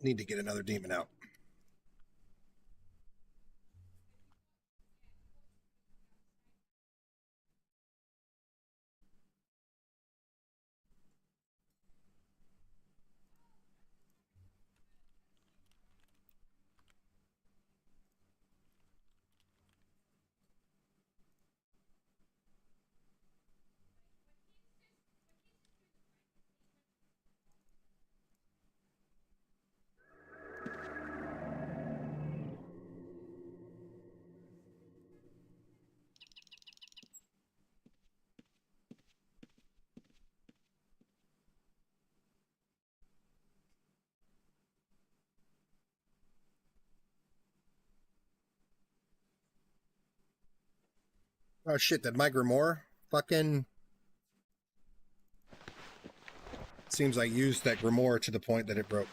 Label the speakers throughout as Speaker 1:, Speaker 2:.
Speaker 1: Need to get another demon out. Oh shit, did my Grimoire fucking... Seems I used that Grimoire to the point that it broke.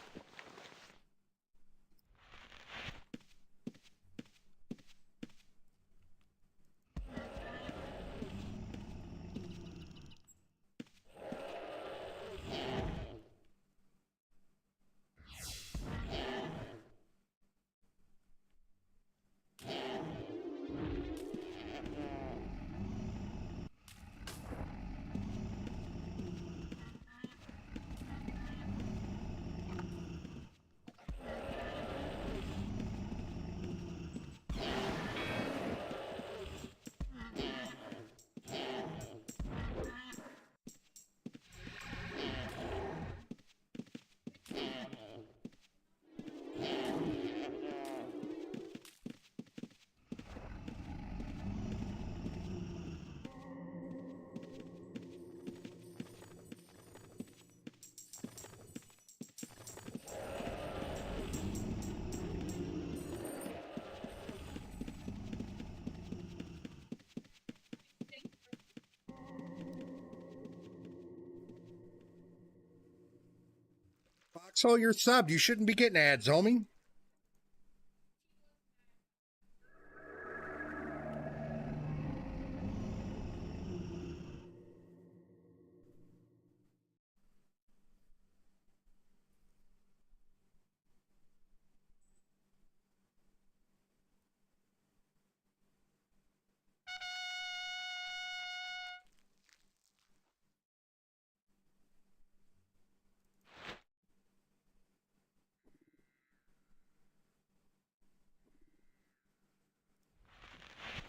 Speaker 1: Foxhole, you're subbed. You shouldn't be getting ads, homie.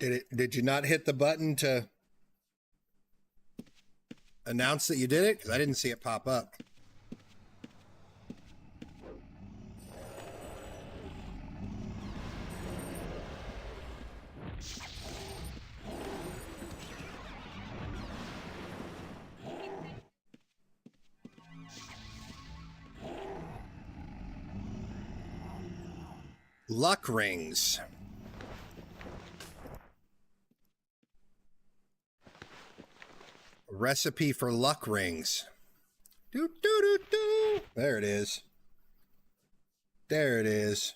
Speaker 1: Did you not hit the button to announce that you did it? Because I didn't see it pop up. Luck rings. Recipe for luck rings. Do, do, do, do. There it is. There it is.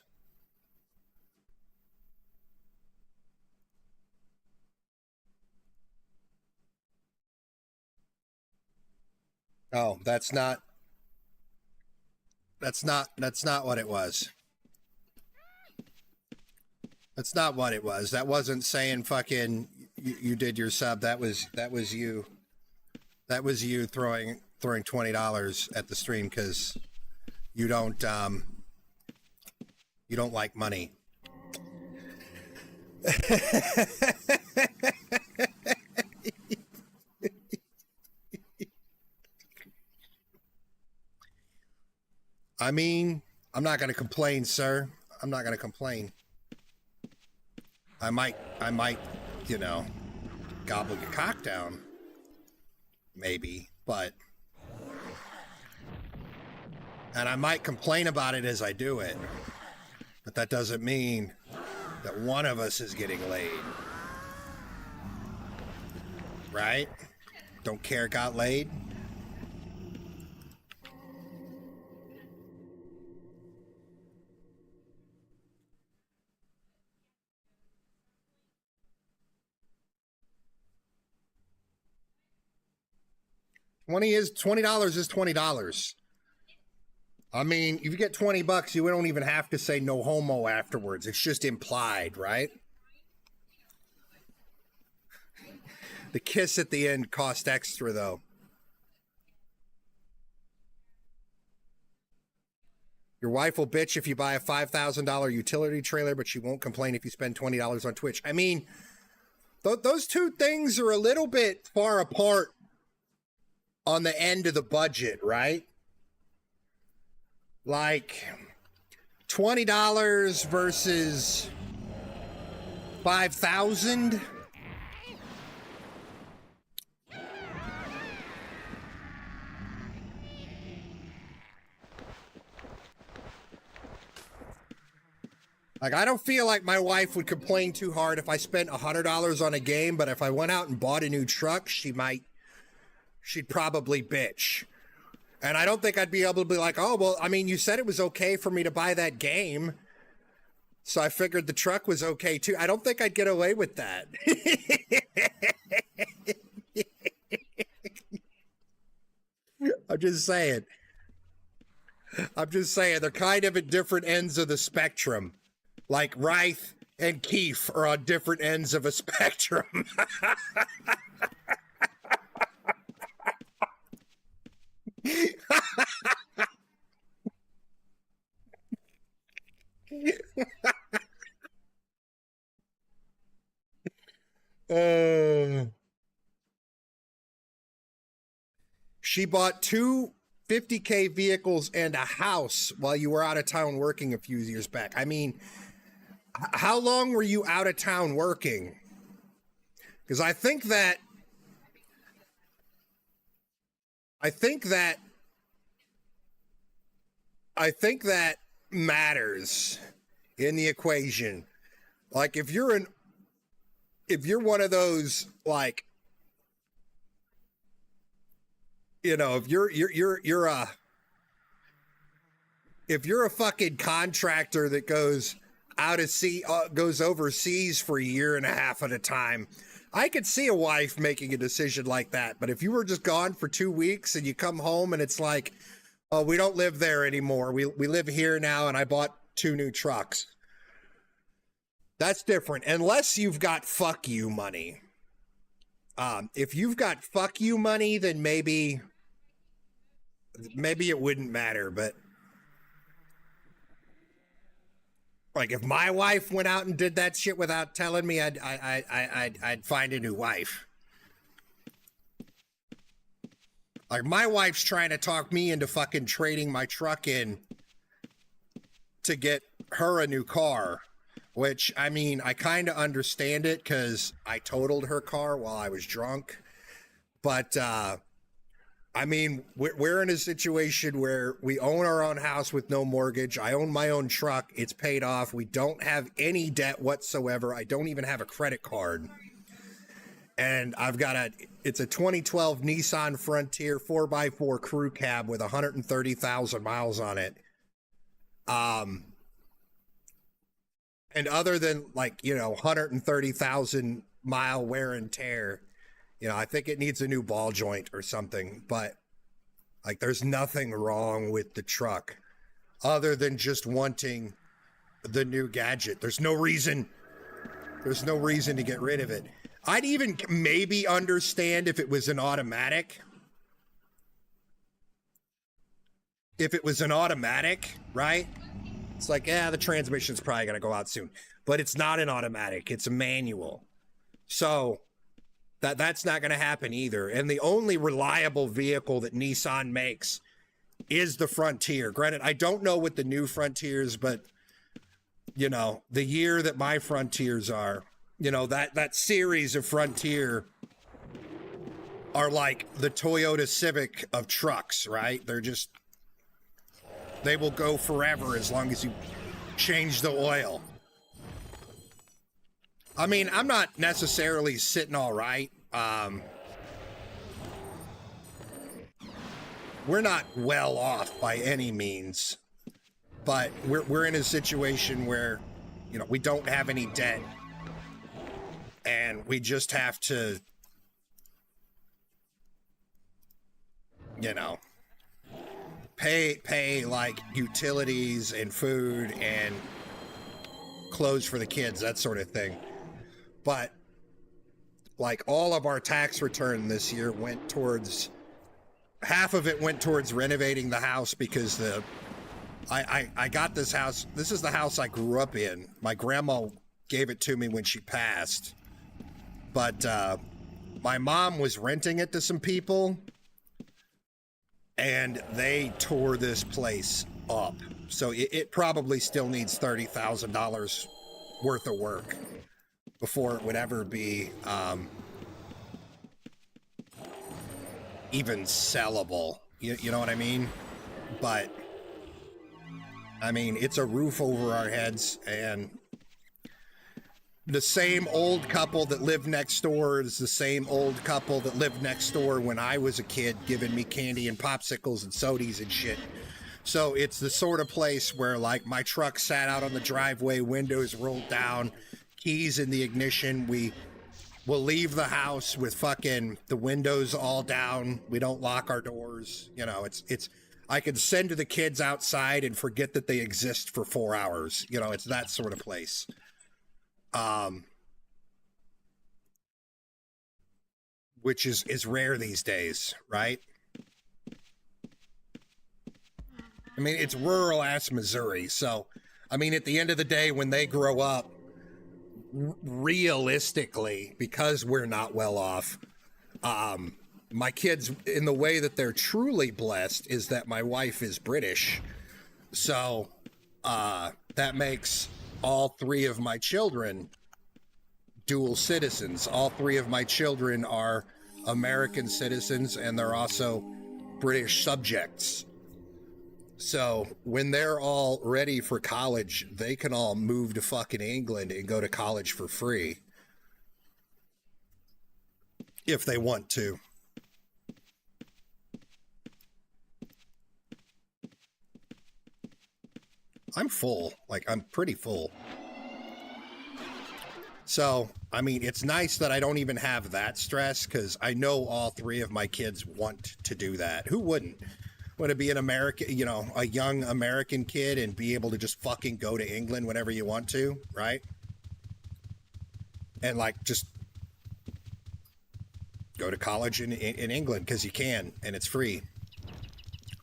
Speaker 1: Oh, that's not what it was. That's not what it was. That wasn't saying fucking you did your sub. That was you. That was you throwing $20 at the stream because you don't like money. I mean, I'm not going to complain, sir. I'm not going to complain. I might, you know, gobble your cock down. Maybe, but... And I might complain about it as I do it. But that doesn't mean that one of us is getting laid. Right? Don't care got laid? $20 is $20. I mean, if you get 20 bucks, you don't even have to say no homo afterwards. It's just implied, right? The kiss at the end cost extra, though. Your wife will bitch if you buy a $5,000 utility trailer, but she won't complain if you spend $20 on Twitch. I mean, those two things are a little bit far apart on the end of the budget, right? Like $20 versus $5,000. Like, I don't feel like my wife would complain too hard if I spent $100 on a game, but if I went out and bought a new truck, she'd probably bitch. And I don't think I'd be able to be like, oh, well, I mean, you said it was okay for me to buy that game, so I figured the truck was okay too. I don't think I'd get away with that. I'm just saying. They're kind of at different ends of the spectrum. Like Reith and Keefe are on different ends of a spectrum. She bought two 50K vehicles and a house while you were out of town working a few years back. I mean, how long were you out of town working? Because I think that matters in the equation. Like, if you're one of those, like, you know, if you're a fucking contractor that goes goes overseas for a year and a half at a time, I could see a wife making a decision like that. But if you were just gone for 2 weeks and you come home and it's like, oh, we don't live there anymore, we live here now, and I bought 2 new trucks, that's different. Unless you've got fuck you money. If you've got fuck you money, then maybe it wouldn't matter. But like, if my wife went out and did that shit without telling me, I'd find a new wife. Like, my wife's trying to talk me into fucking trading my truck in to get her a new car, which, I mean, I kind of understand it because I totaled her car while I was drunk. But, I mean, we're in a situation where we own our own house with no mortgage. I own my own truck. It's paid off. We don't have any debt whatsoever. I don't even have a credit card. And it's a 2012 Nissan Frontier 4x4 crew cab with 130,000 miles on it. And other than, like, you know, 130,000 mile wear and tear, you know, I think it needs a new ball joint or something. But, like, there's nothing wrong with the truck other than just wanting the new gadget. There's no reason to get rid of it. I'd even maybe understand if it was an automatic. If it was an automatic, right? It's like, yeah, the transmission's probably going to go out soon. But it's not an automatic. It's a manual. So that's not going to happen either. And the only reliable vehicle that Nissan makes is the Frontier. Granted, I don't know what the new Frontiers, but, you know, the year that my Frontiers are, you know, that series of Frontier are like the Toyota Civic of trucks, right? They will go forever as long as you change the oil. I mean, I'm not necessarily sitting all right. We're not well off by any means, but we're in a situation where, you know, we don't have any debt, and we just have to, you know, pay like utilities and food and clothes for the kids, that sort of thing. But like all of our tax return this year went towards, half of it went towards renovating the house because I got this house. This is the house I grew up in. My grandma gave it to me when she passed. But my mom was renting it to some people, and they tore this place up. So it probably still needs $30,000 worth of work before it would ever be even sellable. You know what I mean? But I mean, it's a roof over our heads, and the same old couple that lived next door is the same old couple that lived next door when I was a kid, giving me candy and popsicles and sodies and shit. So it's the sort of place where, like, my truck sat out on the driveway, windows rolled down, keys in the ignition. We will leave the house with fucking the windows all down. We don't lock our doors. You know, it's I could send the kids outside and forget that they exist for 4 hours. You know, it's that sort of place. Which is rare these days, right? I mean, it's rural ass Missouri. So, I mean, at the end of the day, when they grow up, realistically, because we're not well off, my kids, in the way that they're truly blessed, is that my wife is British. So that makes all three of my children dual citizens. All three of my children are American citizens, and they're also British subjects. So when they're all ready for college, they can all move to fucking England and go to college for free if they want to. I'm full. Like, I'm pretty full. So, I mean, it's nice that I don't even have that stress, because I know all three of my kids want to do that. Who wouldn't? Want to be an American, you know, a young American kid and be able to just fucking go to England whenever you want to, right? And, like, just go to college in England because you can, and it's free.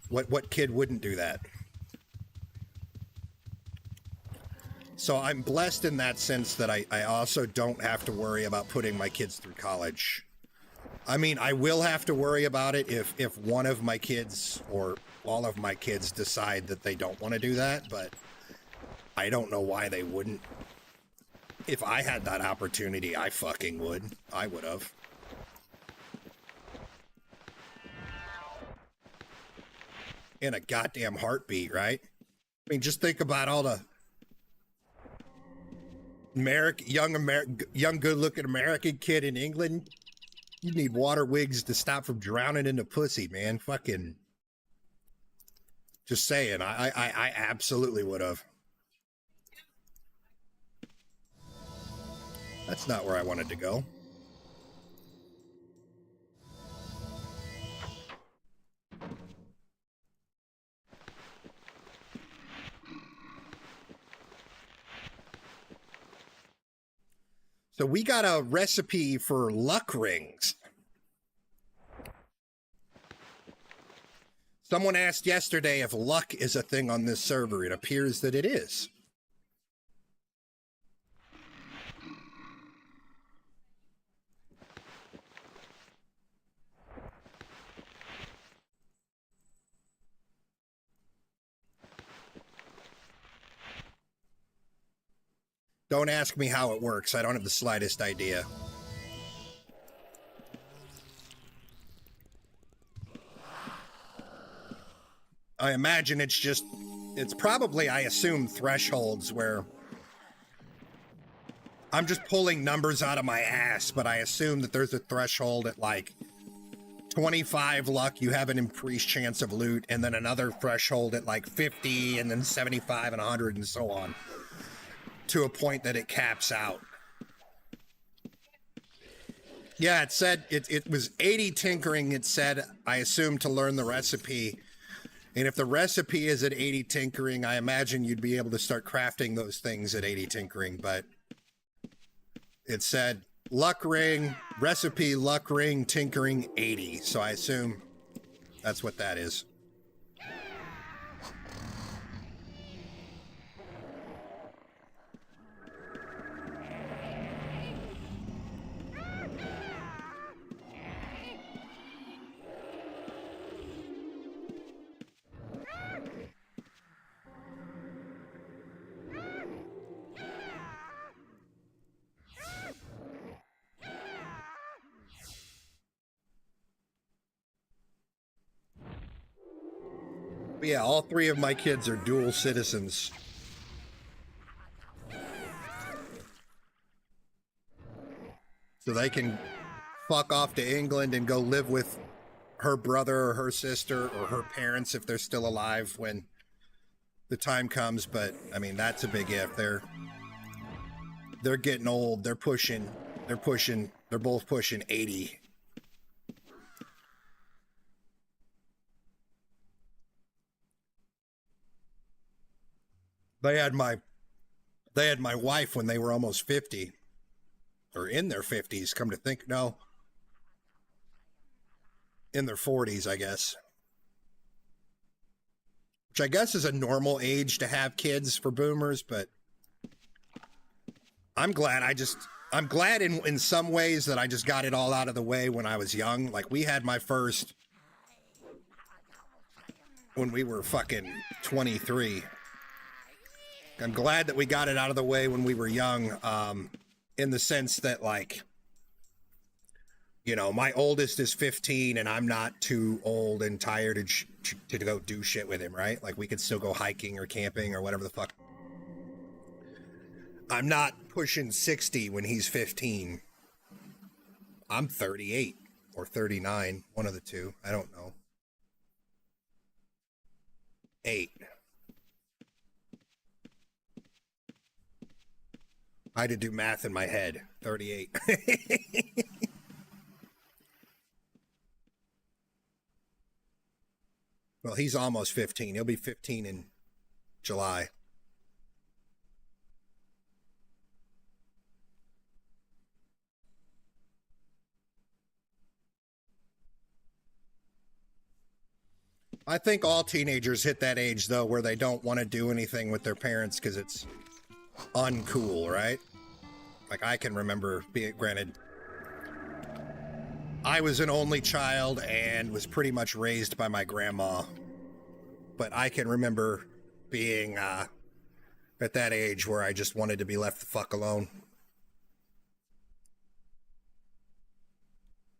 Speaker 1: What kid wouldn't do that? So I'm blessed in that sense that I also don't have to worry about putting my kids through college. I mean, I will have to worry about it if one of my kids or all of my kids decide that they don't want to do that, but I don't know why they wouldn't. If I had that opportunity, I fucking would. I would have. In a goddamn heartbeat, right? I mean, just think about all the young good-looking American kid in England. You need water wigs to stop from drowning in the pussy, man. Fucking, just saying. I absolutely would have. That's not where I wanted to go. So we got a recipe for luck rings. Someone asked yesterday if luck is a thing on this server. It appears that it is. Don't ask me how it works. I don't have the slightest idea. I imagine it's probably, I assume, thresholds where I'm just pulling numbers out of my ass, but I assume that there's a threshold at like 25 luck, you have an increased chance of loot, and then another threshold at like 50, and then 75 and 100 and so on, to a point that it caps out. Yeah, it said it was 80 tinkering. It said, I assume, to learn the recipe, And if the recipe is at 80 tinkering, I imagine you'd be able to start crafting those things at 80 tinkering. But it said luck ring, recipe, luck ring, tinkering 80. So I assume that's what that is. But yeah, all three of my kids are dual citizens. So they can fuck off to England and go live with her brother or her sister or her parents if they're still alive when the time comes. But I mean, that's a big if. They're getting old. They're both pushing 80. They had my wife when they were almost 50 or in their 50s, come to think. No, in their 40s, I guess. Which I guess is a normal age to have kids for boomers, but I'm glad in some ways that I just got it all out of the way when I was young. Like, we had my first when we were fucking 23. I'm glad that we got it out of the way when we were young, in the sense that, like, you know, my oldest is 15 and I'm not too old and tired to go do shit with him, right? Like, we could still go hiking or camping or whatever the fuck. I'm not pushing 60 when he's 15. I'm 38 or 39, one of the two. I don't know. 8. I had to do math in my head. 38. Well, he's almost 15. He'll be 15 in July. I think all teenagers hit that age, though, where they don't want to do anything with their parents because it's uncool, right? Like, I can remember being, granted, I was an only child and was pretty much raised by my grandma, but I can remember being at that age where I just wanted to be left the fuck alone.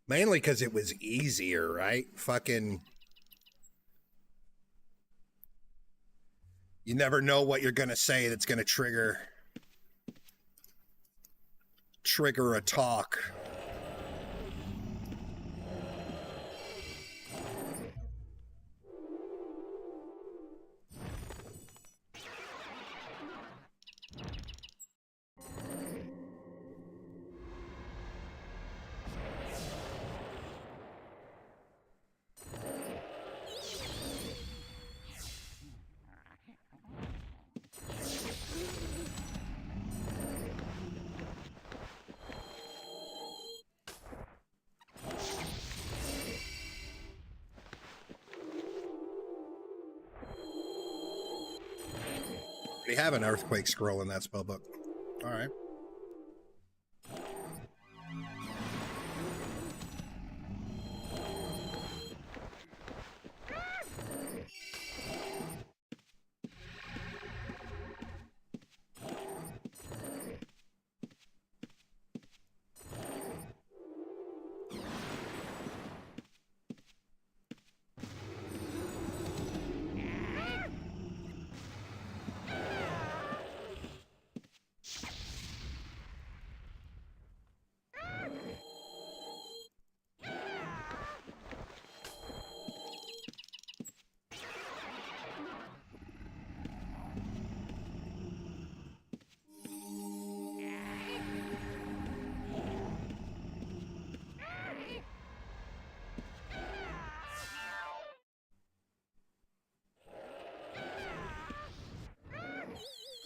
Speaker 1: Mainly because it was easier, right? Fucking, you never know what you're gonna say that's gonna trigger a talk. We have an earthquake scroll in that spell book. All right.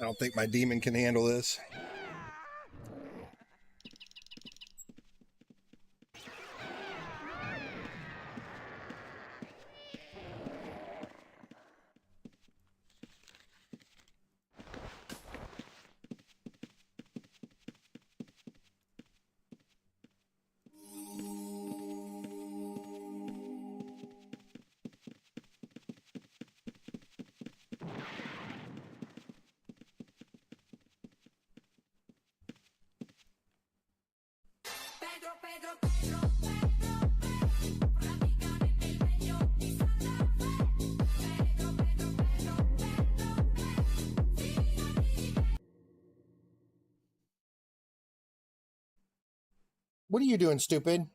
Speaker 1: I don't think my demon can handle this. What are you doing, stupid?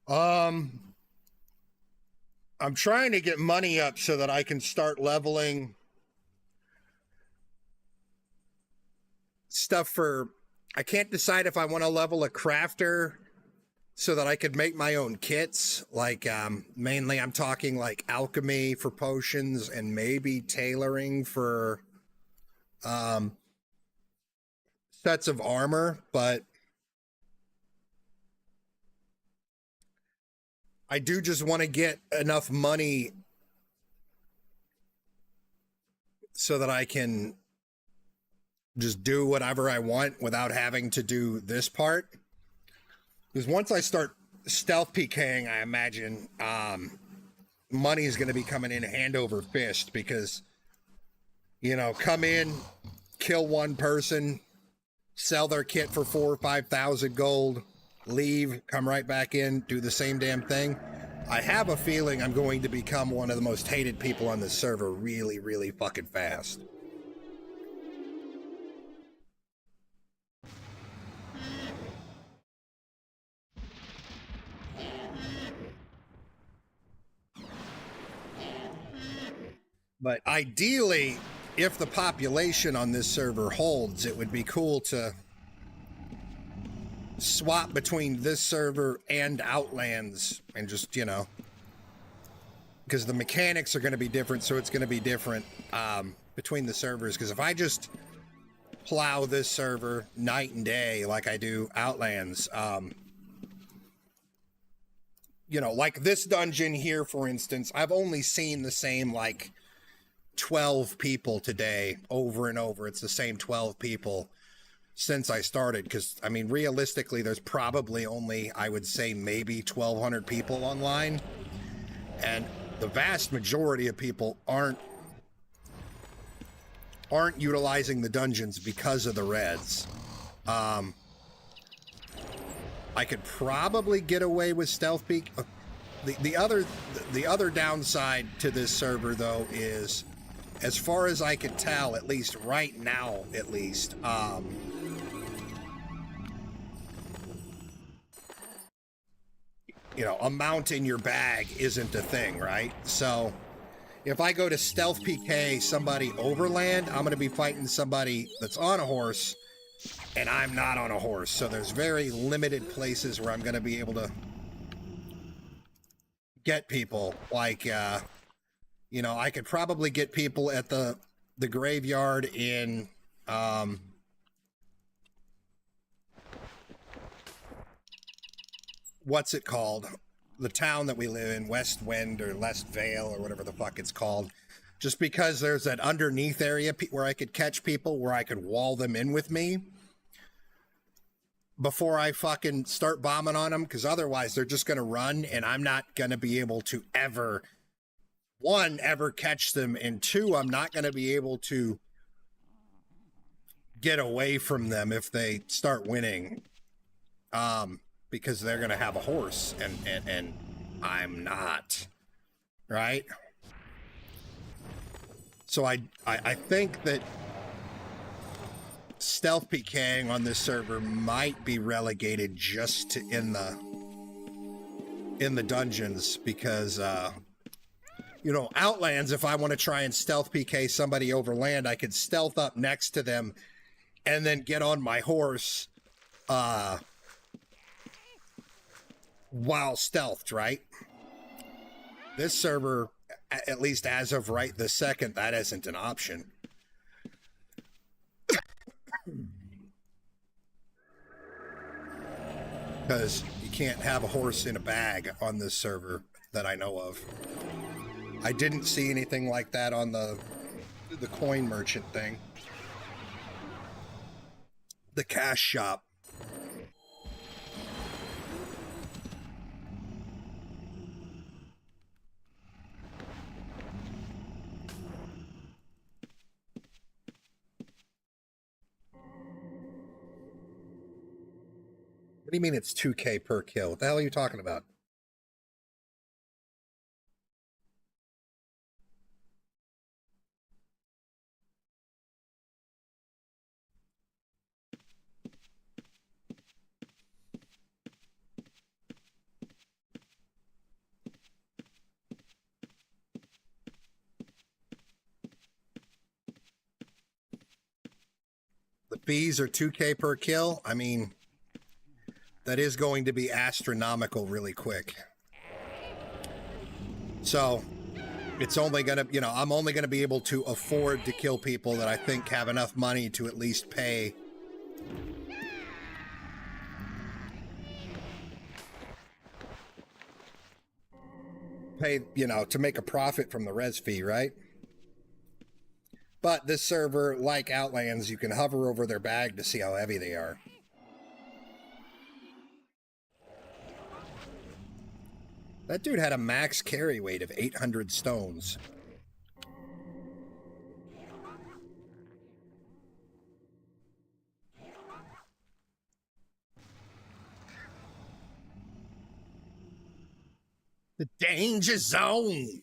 Speaker 1: I'm trying to get money up so that I can start leveling stuff for... I can't decide if I want to level a crafter so that I could make my own kits. Like, mainly I'm talking like alchemy for potions and maybe tailoring for sets of armor, but I do just want to get enough money so that I can just do whatever I want without having to do this part. Because once I start stealth PKing, I imagine money is going to be coming in hand over fist because, you know, come in, kill one person, sell their kit for 4,000 or 5,000 gold, leave, come right back in, do the same damn thing. I have a feeling I'm going to become one of the most hated people on this server really, really fucking fast. But ideally, if the population on this server holds, it would be cool to swap between this server and Outlands and just, you know, because the mechanics are going to be different, so it's going to be different between the servers. Because if I just plow this server night and day like I do Outlands, you know, like this dungeon here, for instance, I've only seen the same, like, 12 people today over and over. It's the same 12 people since I started, because I mean realistically there's probably only, I would say, maybe 1,200 people online, and the vast majority of people aren't utilizing the dungeons because of the reds. I could probably get away with stealth peek. The other downside to this server though is, as far as I can tell, at least right now, at least, you know, a mount in your bag isn't a thing, right? So if I go to stealth PK somebody overland, I'm going to be fighting somebody that's on a horse, and I'm not on a horse. So there's very limited places where I'm going to be able to get people. Like, you know, I could probably get people at the graveyard in, what's it called? The town that we live in, West Wind or West Vale or whatever the fuck it's called. Just because there's that underneath area where I could catch people, where I could wall them in with me before I fucking start bombing on them, because otherwise they're just going to run and I'm not going to be able to ever, one, ever catch them, and two, I'm not going to be able to get away from them if they start winning, because they're going to have a horse and I'm not, right? So I think that stealth PKing on this server might be relegated just to in the dungeons, because you know, Outlands, if I want to try and stealth PK somebody over land, I could stealth up next to them and then get on my horse while stealthed, right? This server, at least as of right this second, that isn't an option. Because you can't have a horse in a bag on this server that I know of. I didn't see anything like that on the coin merchant thing. The cash shop. What do you mean it's 2K per kill? What the hell are you talking about? The fees are 2K per kill. I mean, that is going to be astronomical really quick. So it's only going to, you know, I'm only going to be able to afford to kill people that I think have enough money to at least pay. You know, to make a profit from the res fee, right? But this server, like Outlands, you can hover over their bag to see how heavy they are. That dude had a max carry weight of 800 stones. The danger zone.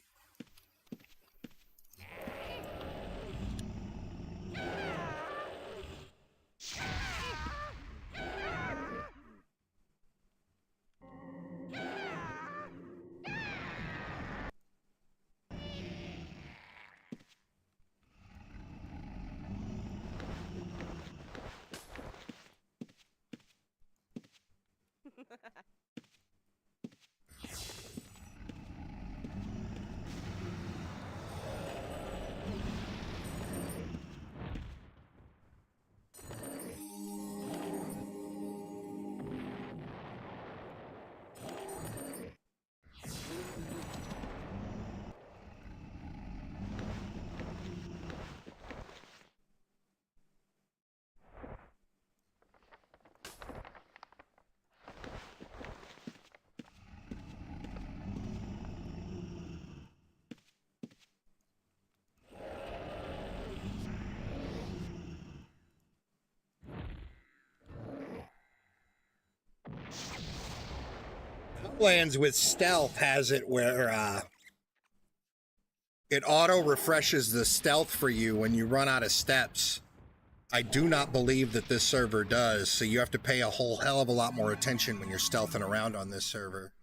Speaker 1: Lands with stealth has it where it auto refreshes the stealth for you when you run out of steps. I do not believe that this server does, so you have to pay a whole hell of a lot more attention when you're stealthing around on this server.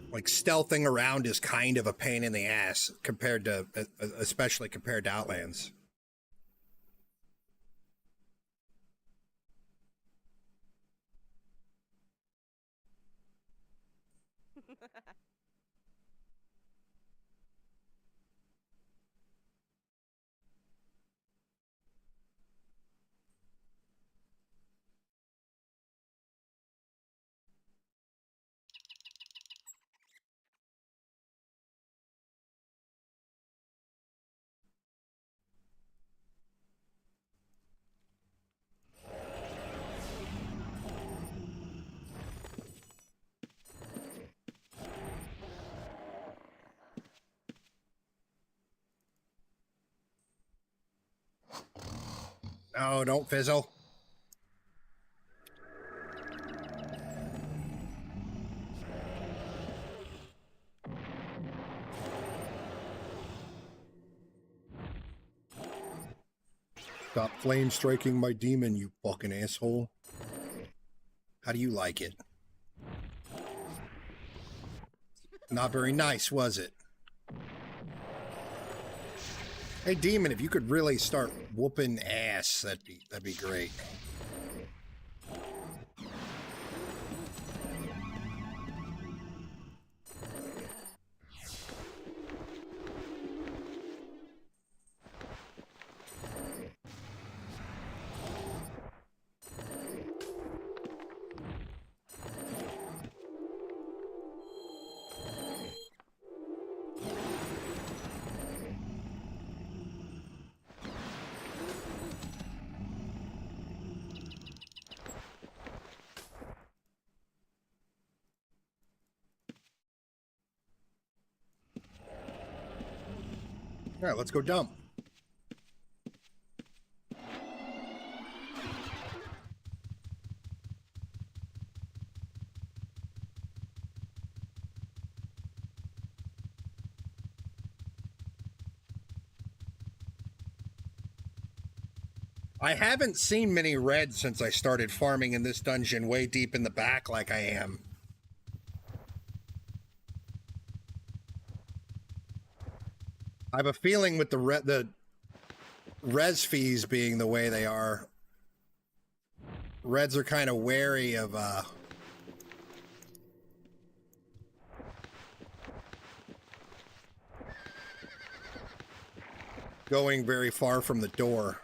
Speaker 1: Like, stealthing around is kind of a pain in the ass compared to, especially compared to Outlands. No, don't fizzle. Stop flame striking my demon, you fucking asshole. How do you like it? Not very nice, was it? Hey, Demon, if you could really start whooping ass, that'd be great. All right, let's go dump. I haven't seen many reds since I started farming in this dungeon way deep in the back like I am. I have a feeling with the res fees being the way they are, reds are kind of wary of going very far from the door.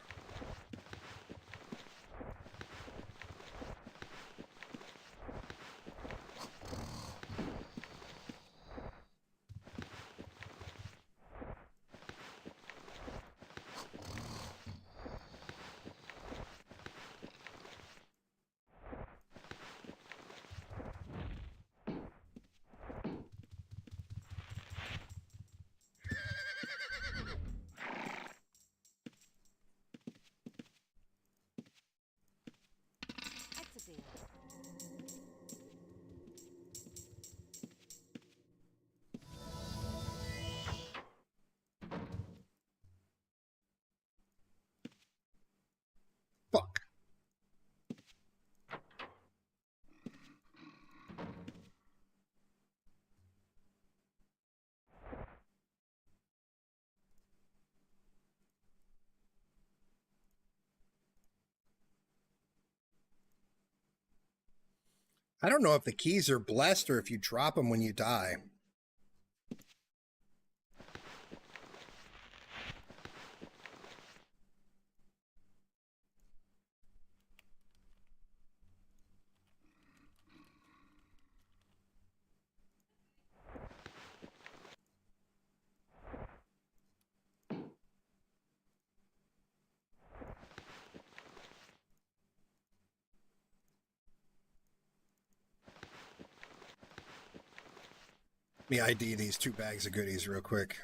Speaker 1: Fuck. I don't know if the keys are blessed or if you drop them when you die. Let me ID these 2 bags of goodies real quick.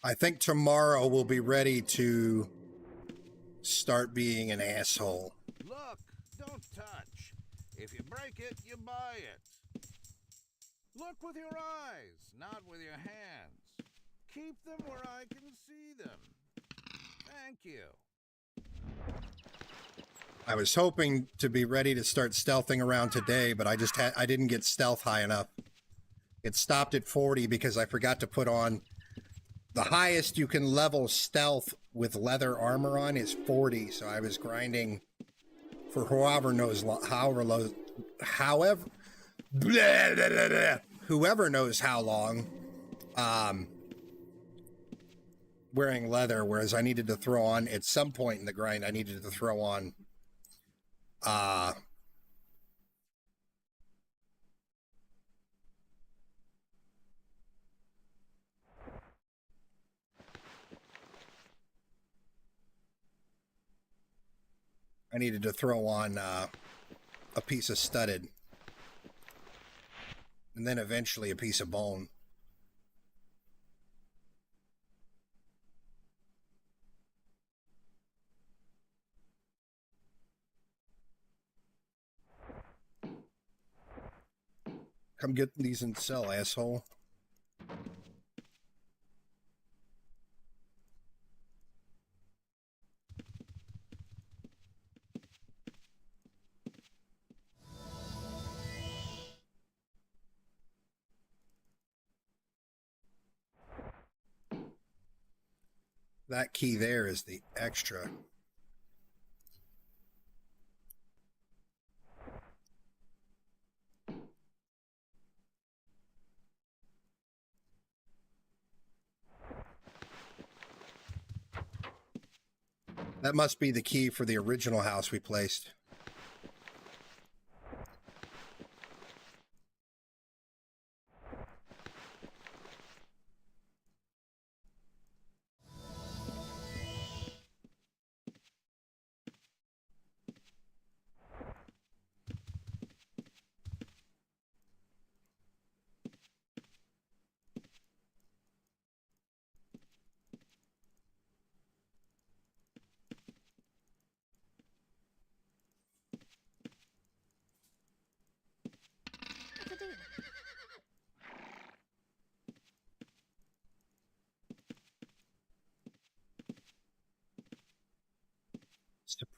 Speaker 1: I think tomorrow we'll be ready to start being an asshole.
Speaker 2: Look, don't touch. If you break it, you buy it. Look with your eyes, not with your hands. Keep them where I can see them. Thank you.
Speaker 1: I was hoping to be ready to start stealthing around today, but I didn't get stealth high enough. It stopped at 40 because I forgot to put on the highest you can level stealth with leather armor on is 40, so I was grinding for whoever knows whoever knows how long wearing leather, whereas I needed to throw on at some point in the grind I needed to throw on I needed to throw on a piece of studded. And then eventually a piece of bone. Come get these and sell, asshole. That key there is the extra. That must be the key for the original house we placed.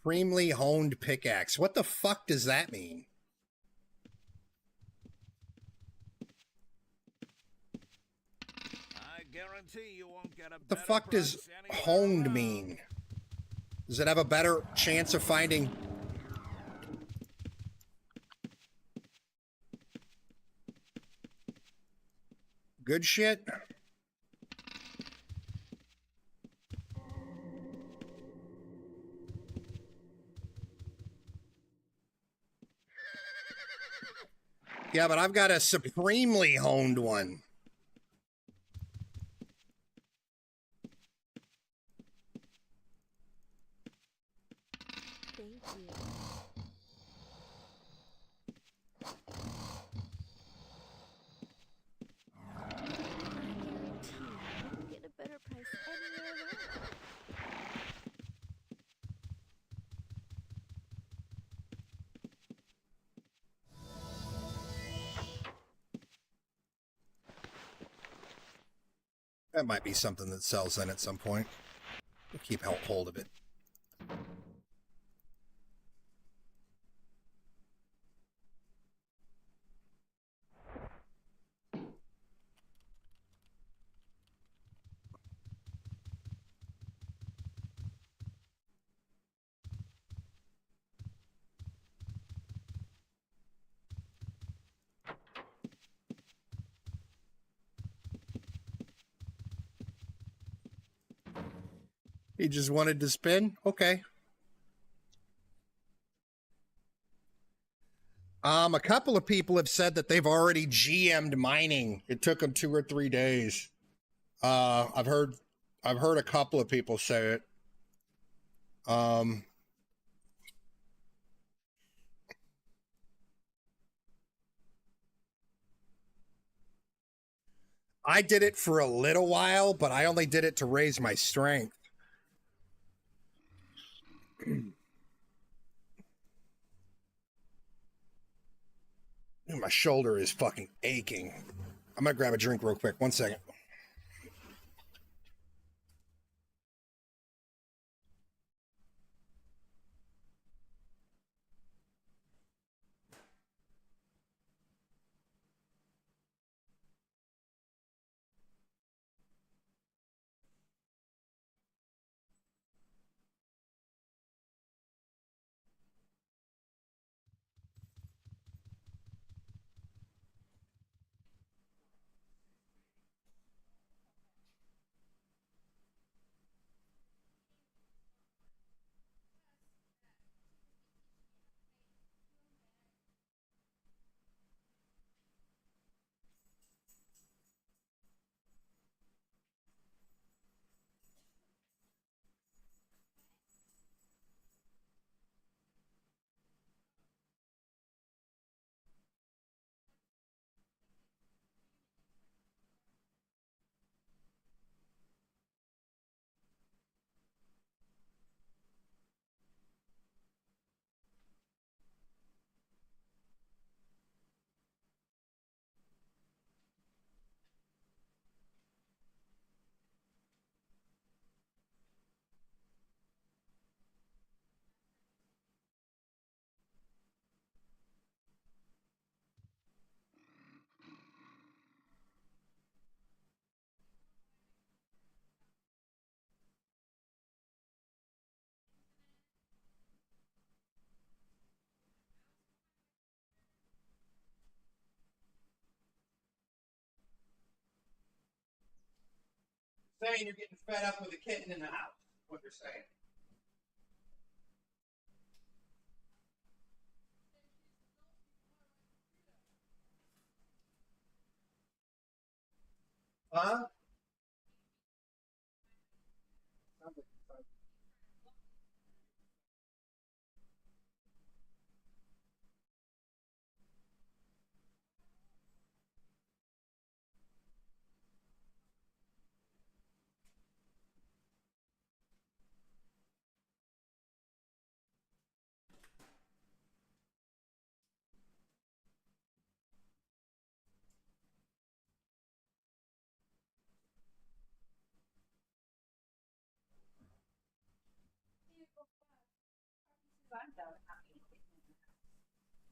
Speaker 1: Supremely honed pickaxe. What the fuck does that mean?
Speaker 2: I guarantee you won't get a
Speaker 1: What the fuck does honed mean? Does it have a better chance of finding... good shit? Yeah, but I've got a supremely honed one.
Speaker 3: Thank you. I guarantee you won't get a better price anywhere around.
Speaker 1: That might be something that sells then at some point. We'll keep hold of it. He just wanted to spin? Okay. A couple of people have said that they've already GM'd mining. It took them 2 or 3 days. I've heard a couple of people say it. I did it for a little while, but I only did it to raise my strength. My shoulder is fucking aching. I'm gonna grab a drink real quick. 1 second.
Speaker 4: saying you're getting fed up with a kitten in the house. What you're saying. Huh?
Speaker 5: I'm done having a kitten in the house.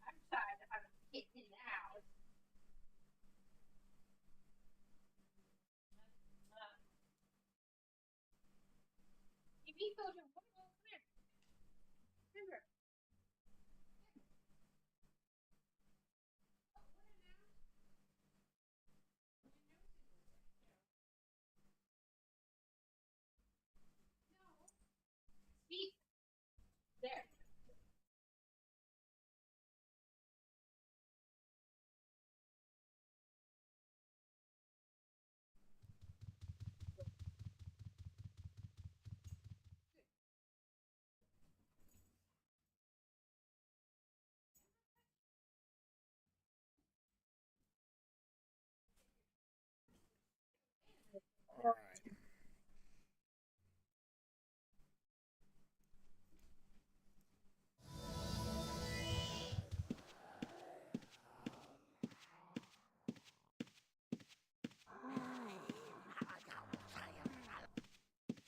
Speaker 5: I'm tired of having a kitten in the house. If he goes, come here. Come here. Speak. There.
Speaker 1: All right.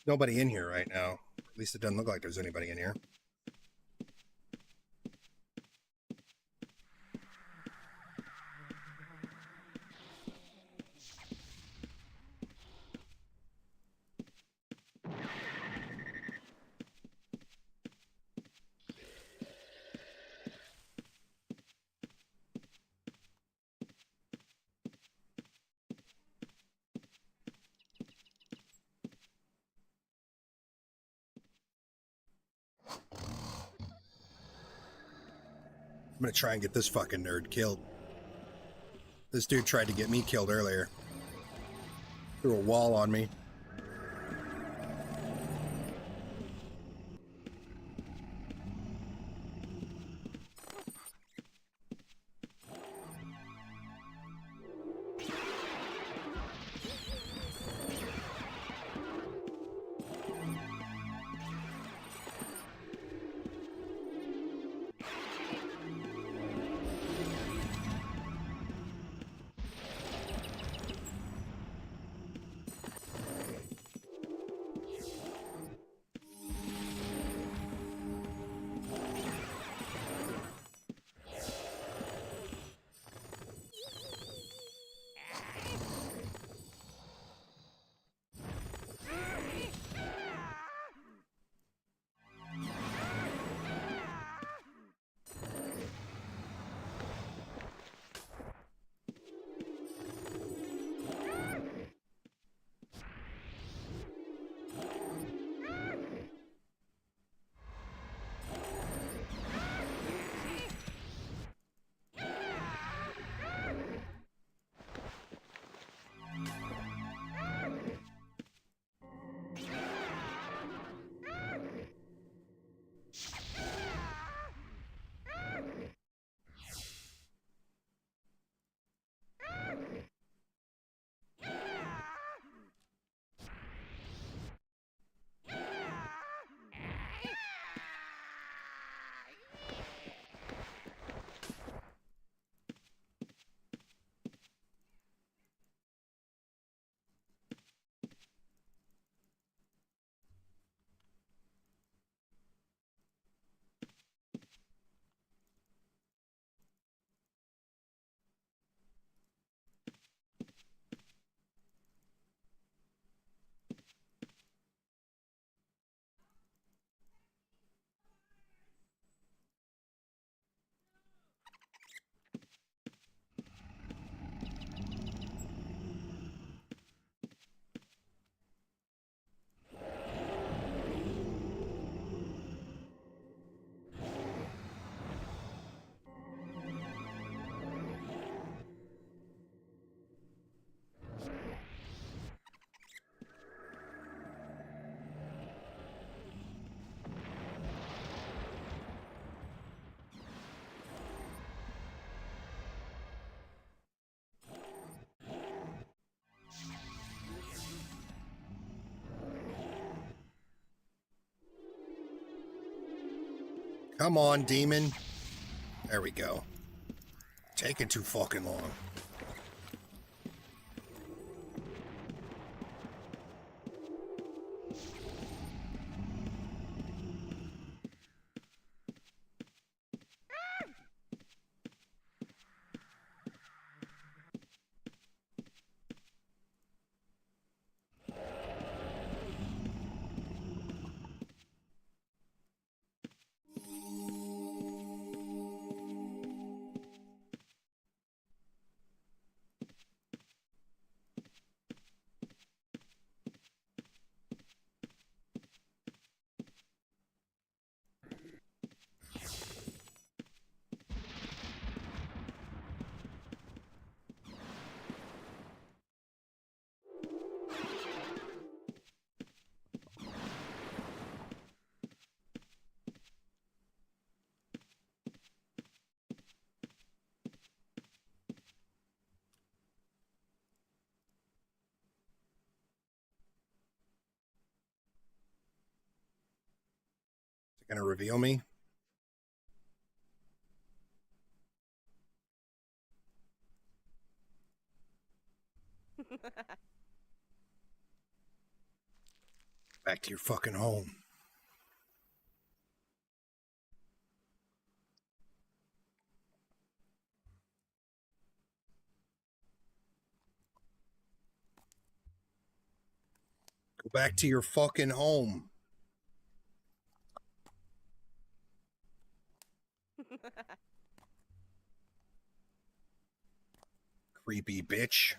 Speaker 1: Nobody in here right now. At least it doesn't look like there's anybody in here. I'm gonna try and get this fucking nerd killed. This dude tried to get me killed earlier. Threw a wall on me. Come on, demon. There we go. Taking too fucking long. Is it gonna reveal me? Back to your fucking home. Go back to your fucking home. Creepy bitch.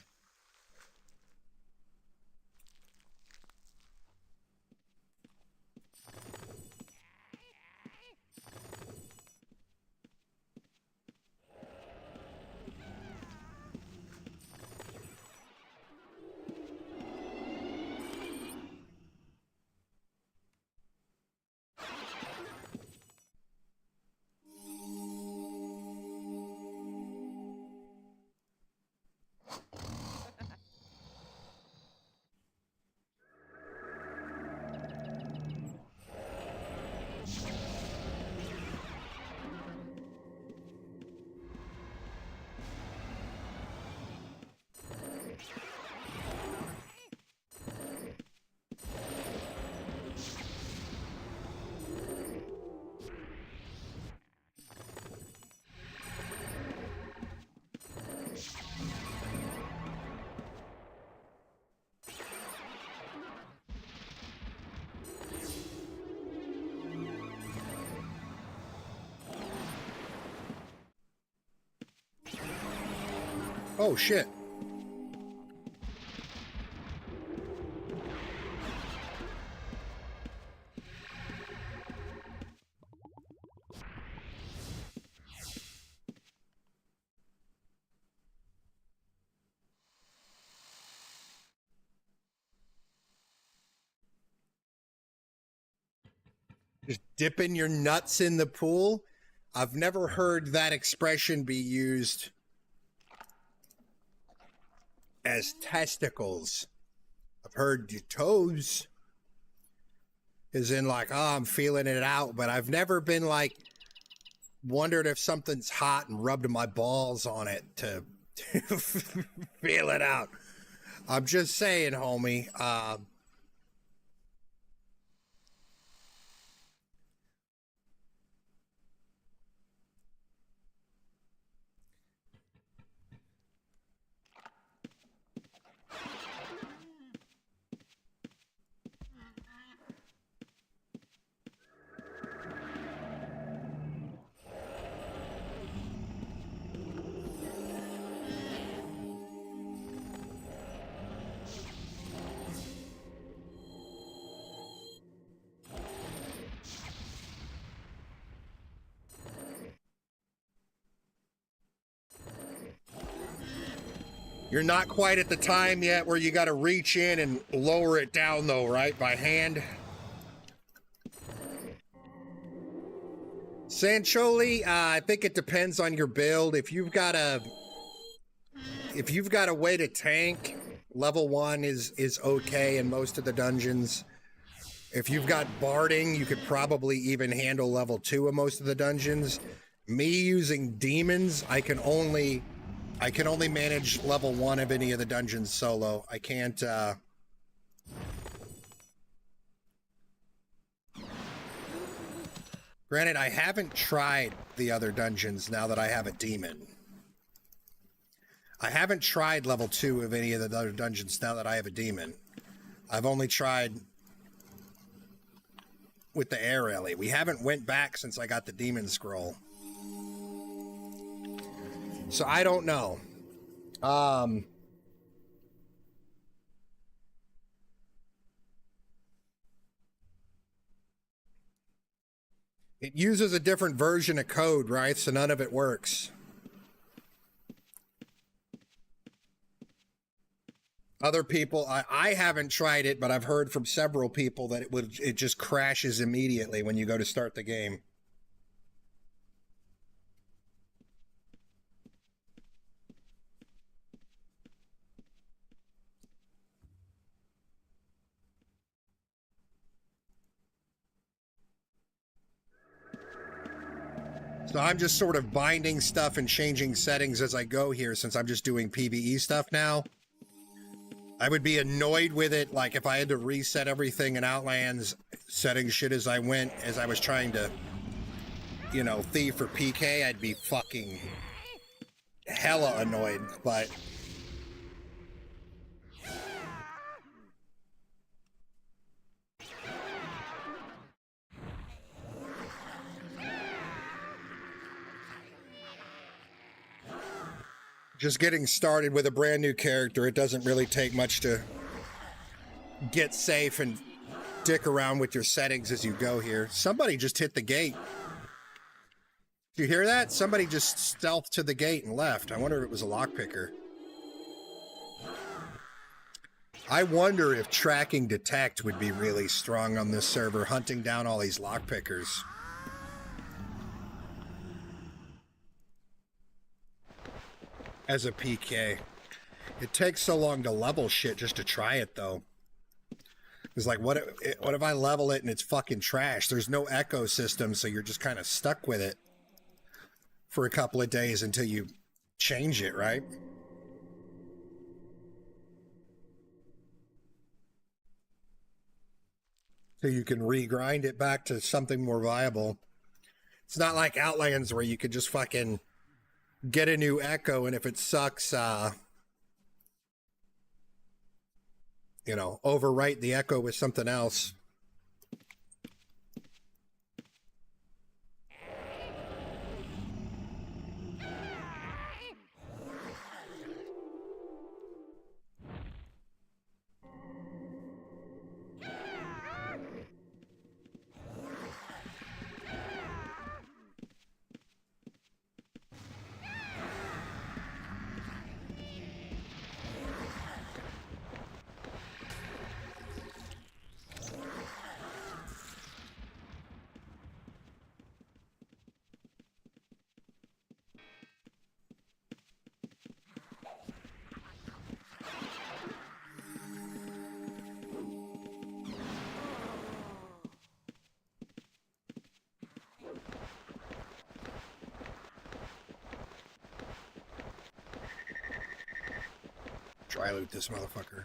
Speaker 1: Oh shit. Just dipping your nuts in the pool? I've never heard that expression be used as testicles. I've heard your toes, as in like, oh, I'm feeling it out, but I've never been like wondered if something's hot and rubbed my balls on it to feel it out. I'm just saying, homie. You're not quite at the time yet where you got to reach in and lower it down, though, right? By hand. Sancholi, I think it depends on your build. If you've got a way to tank, level 1 is okay in most of the dungeons. If you've got barding, you could probably even handle level 2 of most of the dungeons. Me using demons, I can only manage level 1 of any of the dungeons solo. I can't Granted, I haven't tried the other dungeons now that I have a demon. I haven't tried level 2 of any of the other dungeons now that I have a demon. I've only tried with the air alley. We haven't went back since I got the demon scroll. So I don't know. It uses a different version of code, right? So none of it works. Other people, I haven't tried it, but I've heard from several people that it just crashes immediately when you go to start the game. So I'm just sort of binding stuff and changing settings as I go here since I'm just doing PvE stuff now. I would be annoyed with it, like if I had to reset everything in Outlands, setting shit as I went, as I was trying to, you know, thief for PK, I'd be fucking hella annoyed, but... Just getting started with a brand new character, it doesn't really take much to get safe and dick around with your settings as you go here. Somebody just hit the gate. Did you hear that? Somebody just stealthed to the gate and left. I wonder if it was a lockpicker. I wonder if tracking detect would be really strong on this server, hunting down all these lockpickers. As a PK. It takes so long to level shit just to try it, though. It's like, what if I level it and it's fucking trash? There's no ecosystem, so you're just kind of stuck with it for a couple of days until you change it, right? So you can regrind it back to something more viable. It's not like Outlands where you could just fucking get a new echo, and if it sucks, you know, overwrite the echo with something else. Dry loot this motherfucker.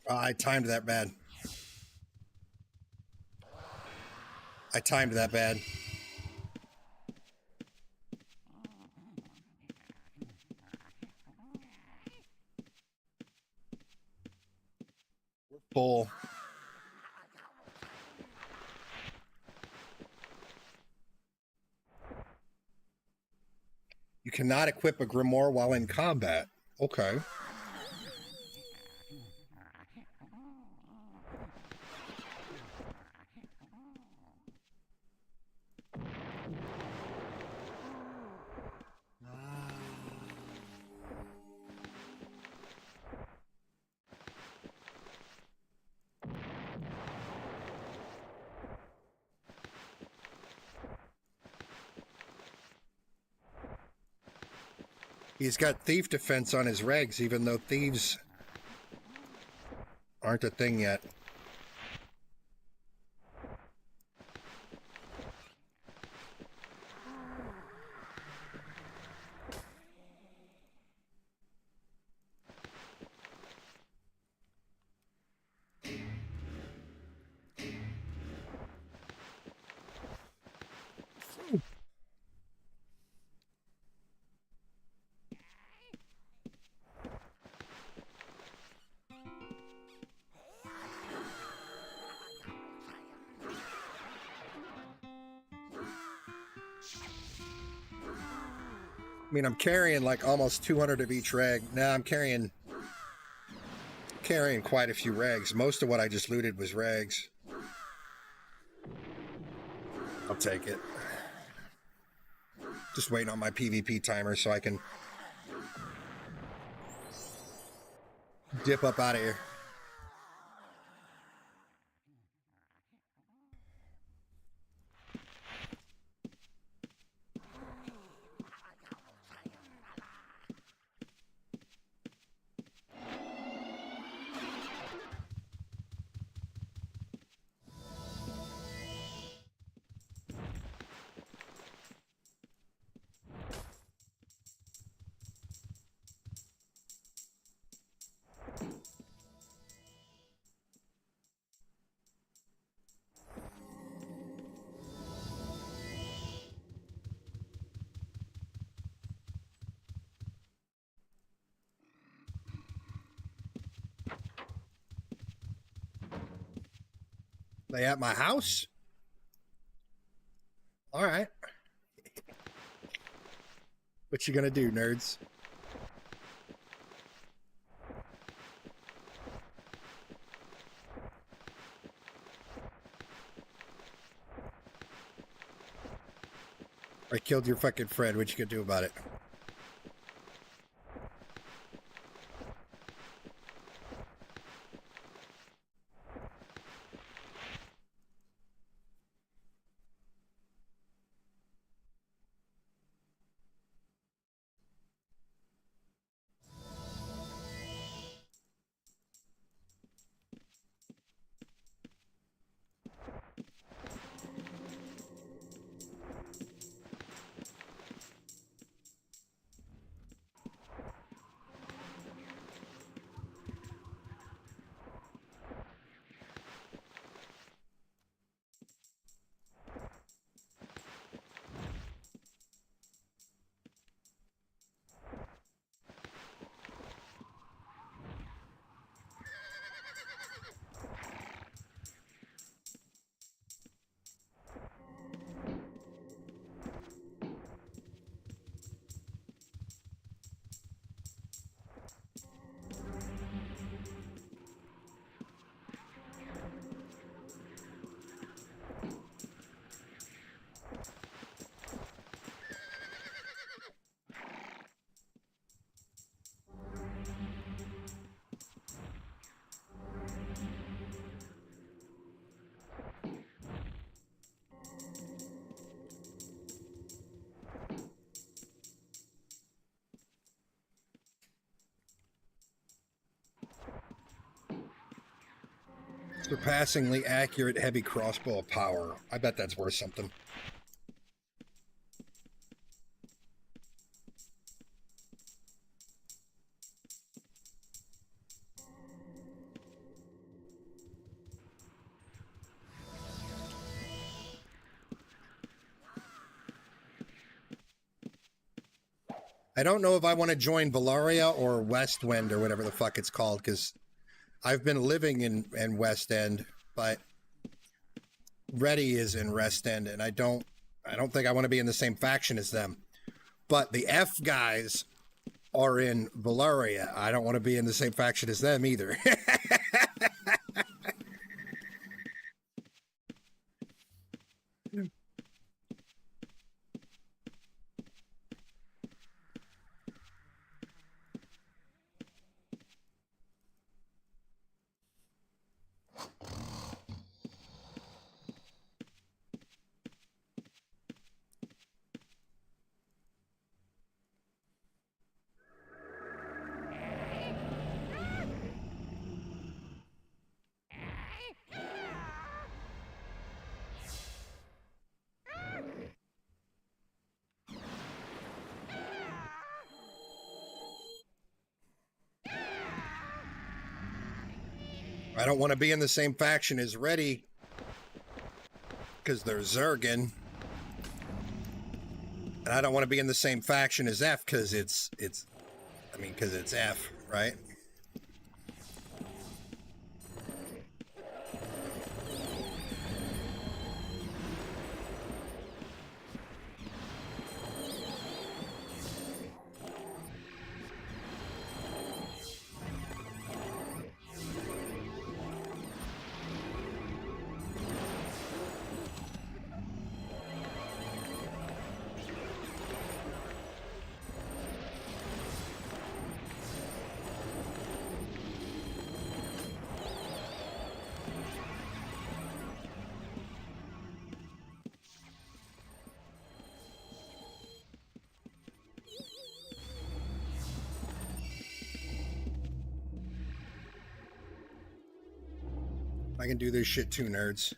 Speaker 1: I timed that bad. I timed that bad. Full. You cannot equip a grimoire while in combat. Okay. He's got thief defense on his regs, even though thieves aren't a thing yet. I mean, I'm carrying like almost 200 of each reg. Now I'm carrying quite a few regs. Most of what I just looted was regs. I'll take it. Just waiting on my PvP timer so I can dip up out of here. They at my house? All right. What you gonna do, nerds? I killed your fucking friend. What you gonna do about it? Surpassingly accurate heavy crossbow power. I bet that's worth something. I don't know if I want to join Valaria or West Wind or whatever the fuck it's called, because I've been living in West End, but Reddy is in West End, and I don't think I want to be in the same faction as them. But the F guys are in Valaria. I don't want to be in the same faction as them either. I don't want to be in the same faction as Reddy because they're Zergan. And I don't want to be in the same faction as F because it's F, right? I can do this shit too, nerds.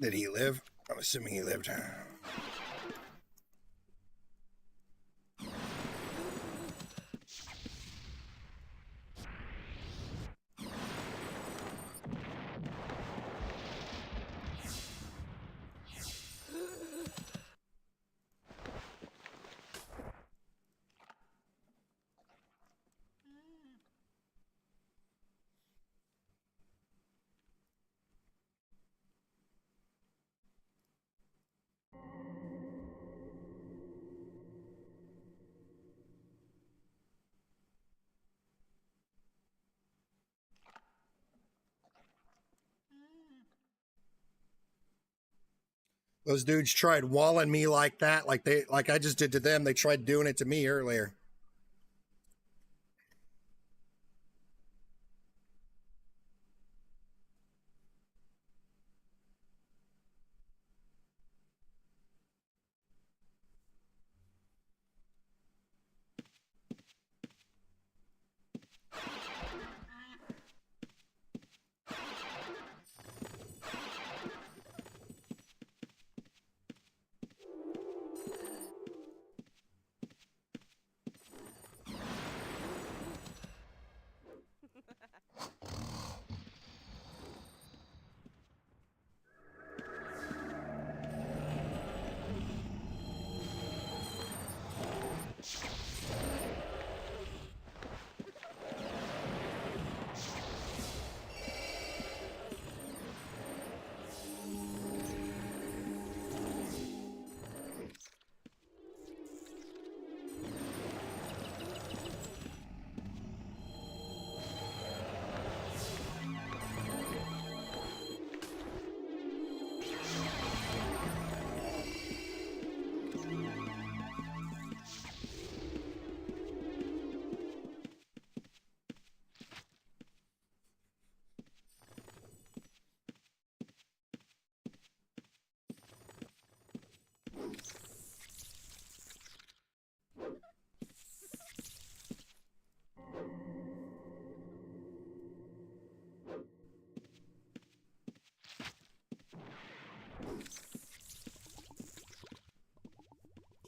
Speaker 1: Did he live? I'm assuming he lived. Those dudes tried walling me like that, like I just did to them. They tried doing it to me earlier.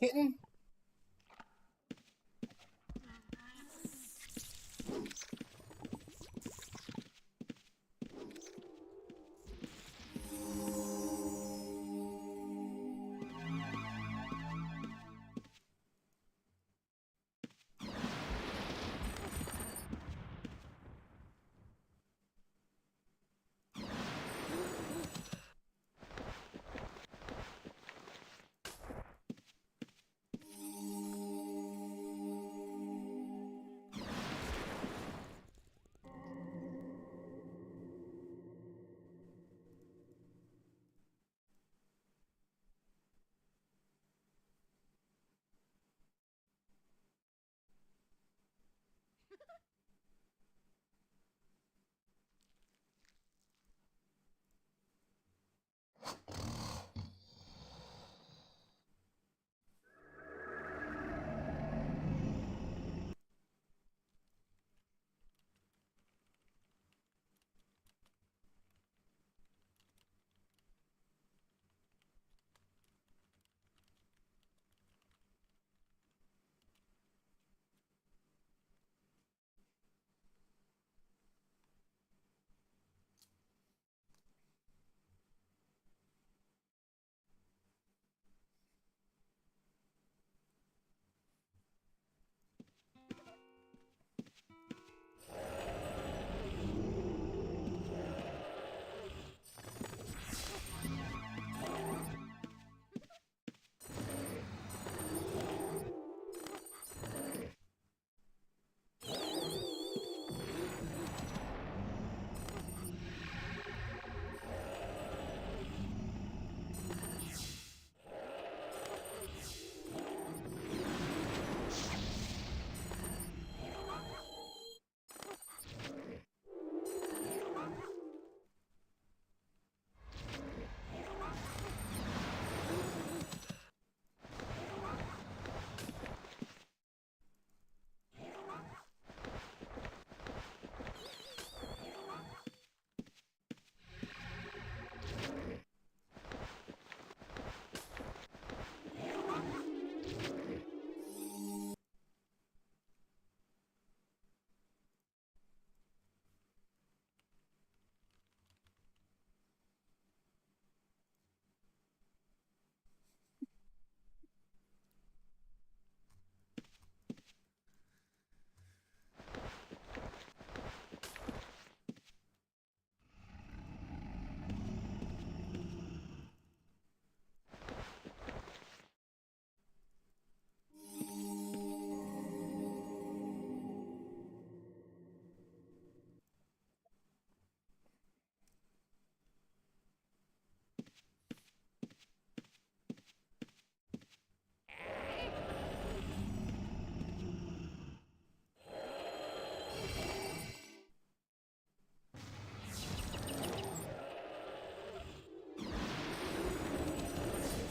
Speaker 1: kitten?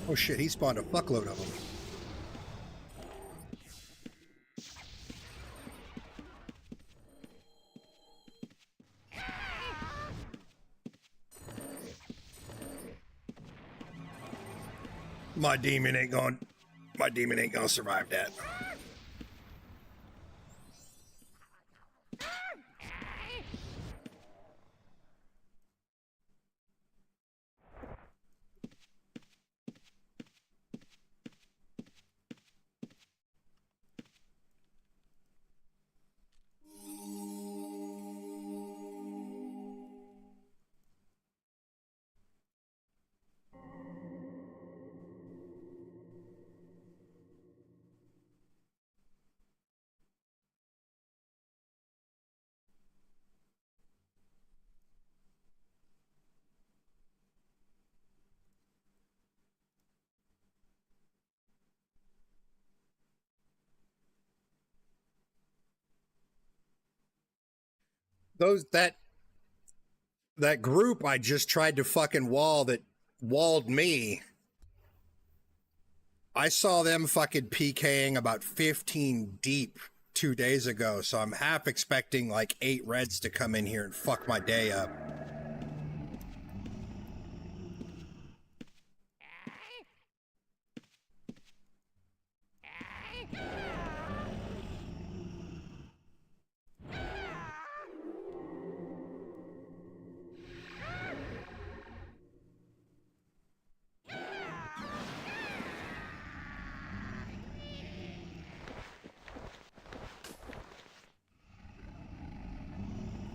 Speaker 1: Oh shit, he spawned a fuckload of them. My demon ain't gonna survive that. That group I just tried to fucking wall that walled me. I saw them fucking PKing about 15 deep 2 days ago, so I'm half expecting like 8 reds to come in here and fuck my day up.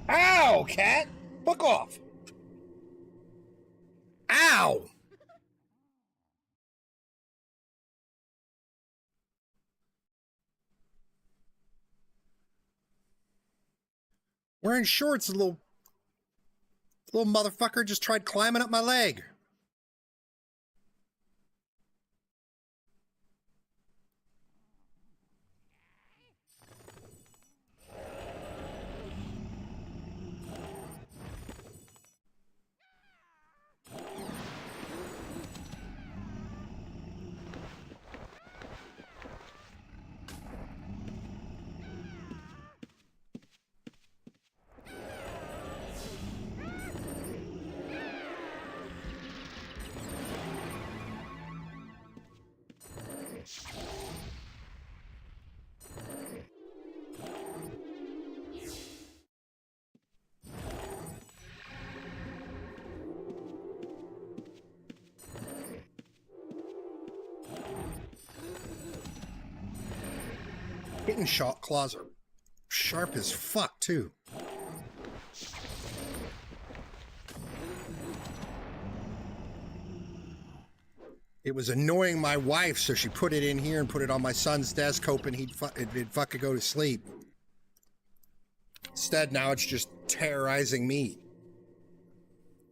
Speaker 1: Ow, cat! Fuck off! Ow! Wearing shorts, little motherfucker just tried climbing up my leg. Kitten shot claws are sharp as fuck, too. It was annoying my wife, so she put it in here and put it on my son's desk, hoping it'd fucking go to sleep. Instead, now it's just terrorizing me.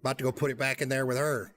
Speaker 1: About to go put it back in there with her.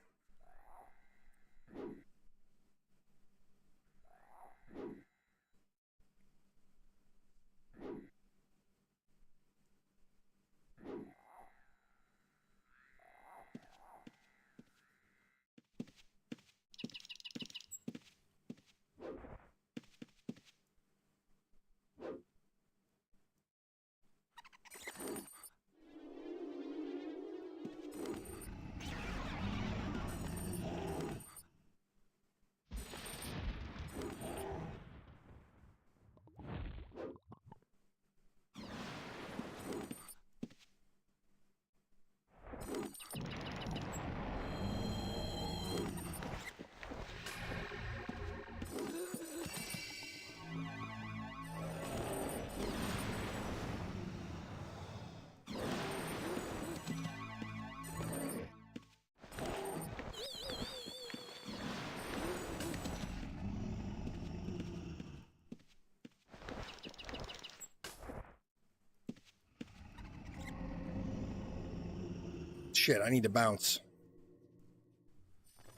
Speaker 1: Shit, I need to bounce.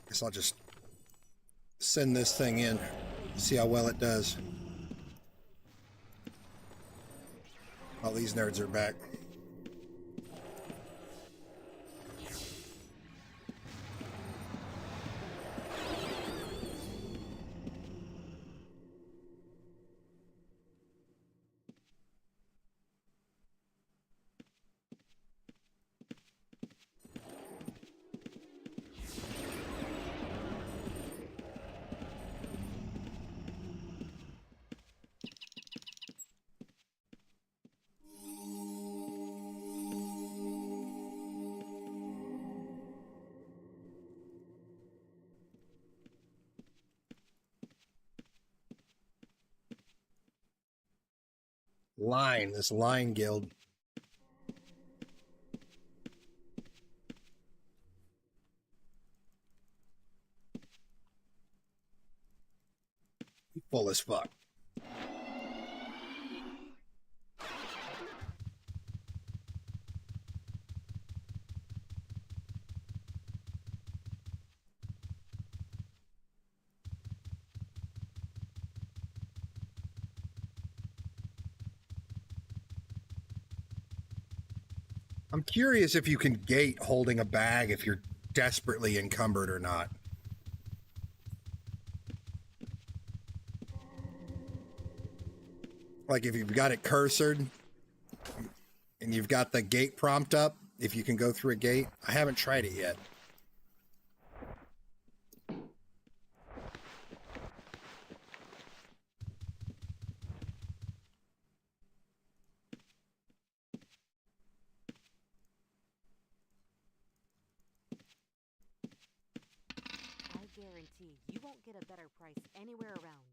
Speaker 1: Guess I'll just send this thing in, see how well it does. All these nerds are back. This line guild. Full as fuck. I'm curious if you can gate holding a bag if you're desperately encumbered or not. Like if you've got it cursored and you've got the gate prompt up, if you can go through a gate. I haven't tried it yet.
Speaker 6: guarantee you won't get a better price anywhere around.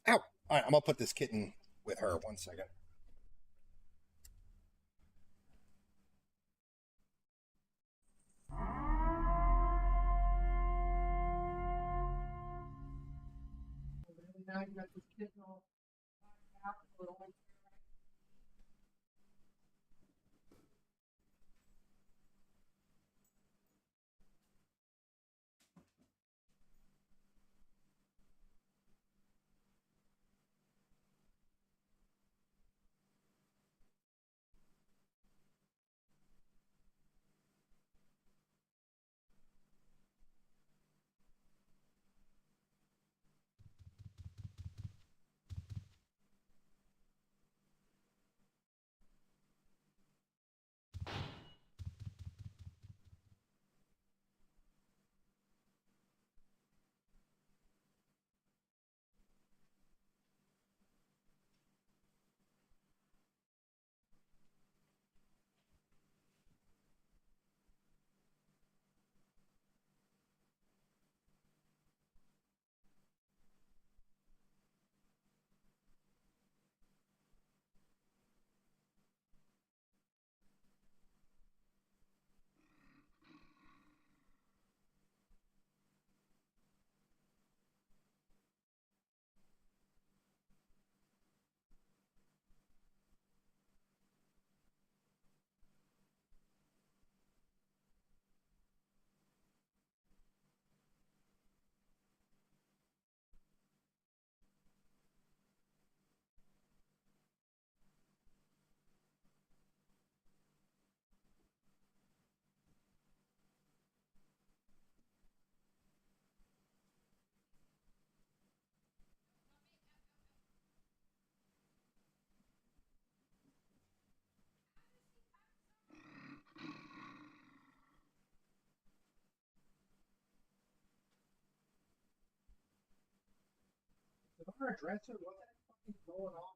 Speaker 1: Ow! All right, I'm gonna put this kitten with her. 1 second.
Speaker 4: Now you got this kitten all out, but only did our dresser, what the fuck is going on?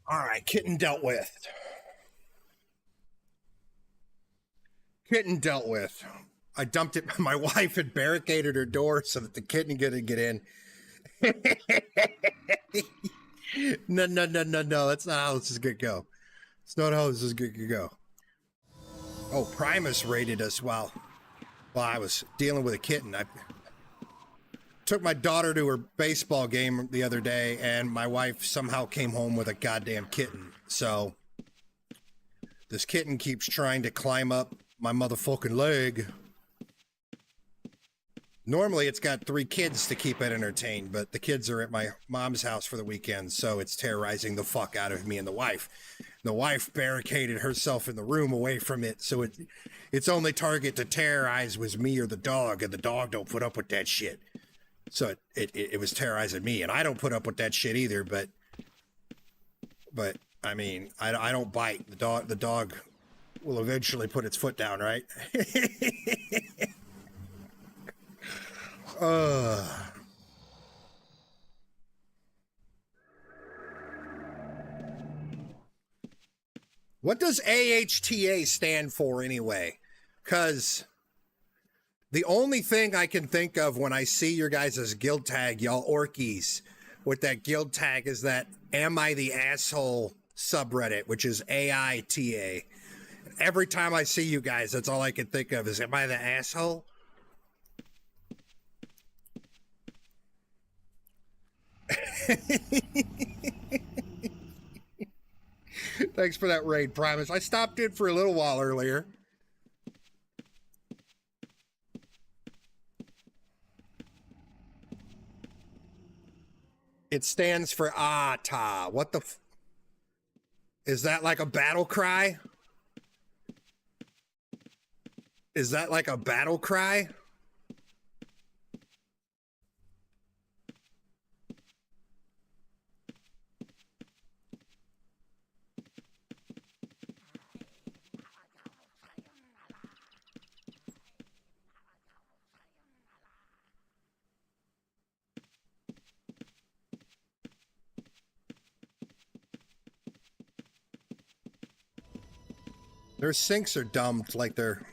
Speaker 1: All right, kitten dealt with. Kitten dealt with. I dumped it. My wife had barricaded her door so that the kitten couldn't get in. No. That's not how this is going to go. It's not how this is going to go. Oh, Primus raided us while I was dealing with a kitten. I took my daughter to her baseball game the other day, and my wife somehow came home with a goddamn kitten. So this kitten keeps trying to climb up my motherfucking leg. Normally it's got 3 kids to keep it entertained, but the kids are at my mom's house for the weekend, so it's terrorizing the fuck out of me and the wife. The wife barricaded herself in the room away from it, so its only target to terrorize was me or the dog, and the dog don't put up with that shit. So it was terrorizing me, and I don't put up with that shit either, but I mean, I don't bite. The dog will eventually put its foot down, right? What does AHTA stand for anyway? Because the only thing I can think of when I see your guys' guild tag, y'all orkies, with that guild tag is that Am I the Asshole subreddit, which is AITA. Every time I see you guys, that's all I can think of is, am I the asshole? Thanks for that raid, Primus. I stopped in for a little while earlier. It stands for ATA. What the is that like a battle cry? Is that like a battle cry? Their sinks are dumped like they're...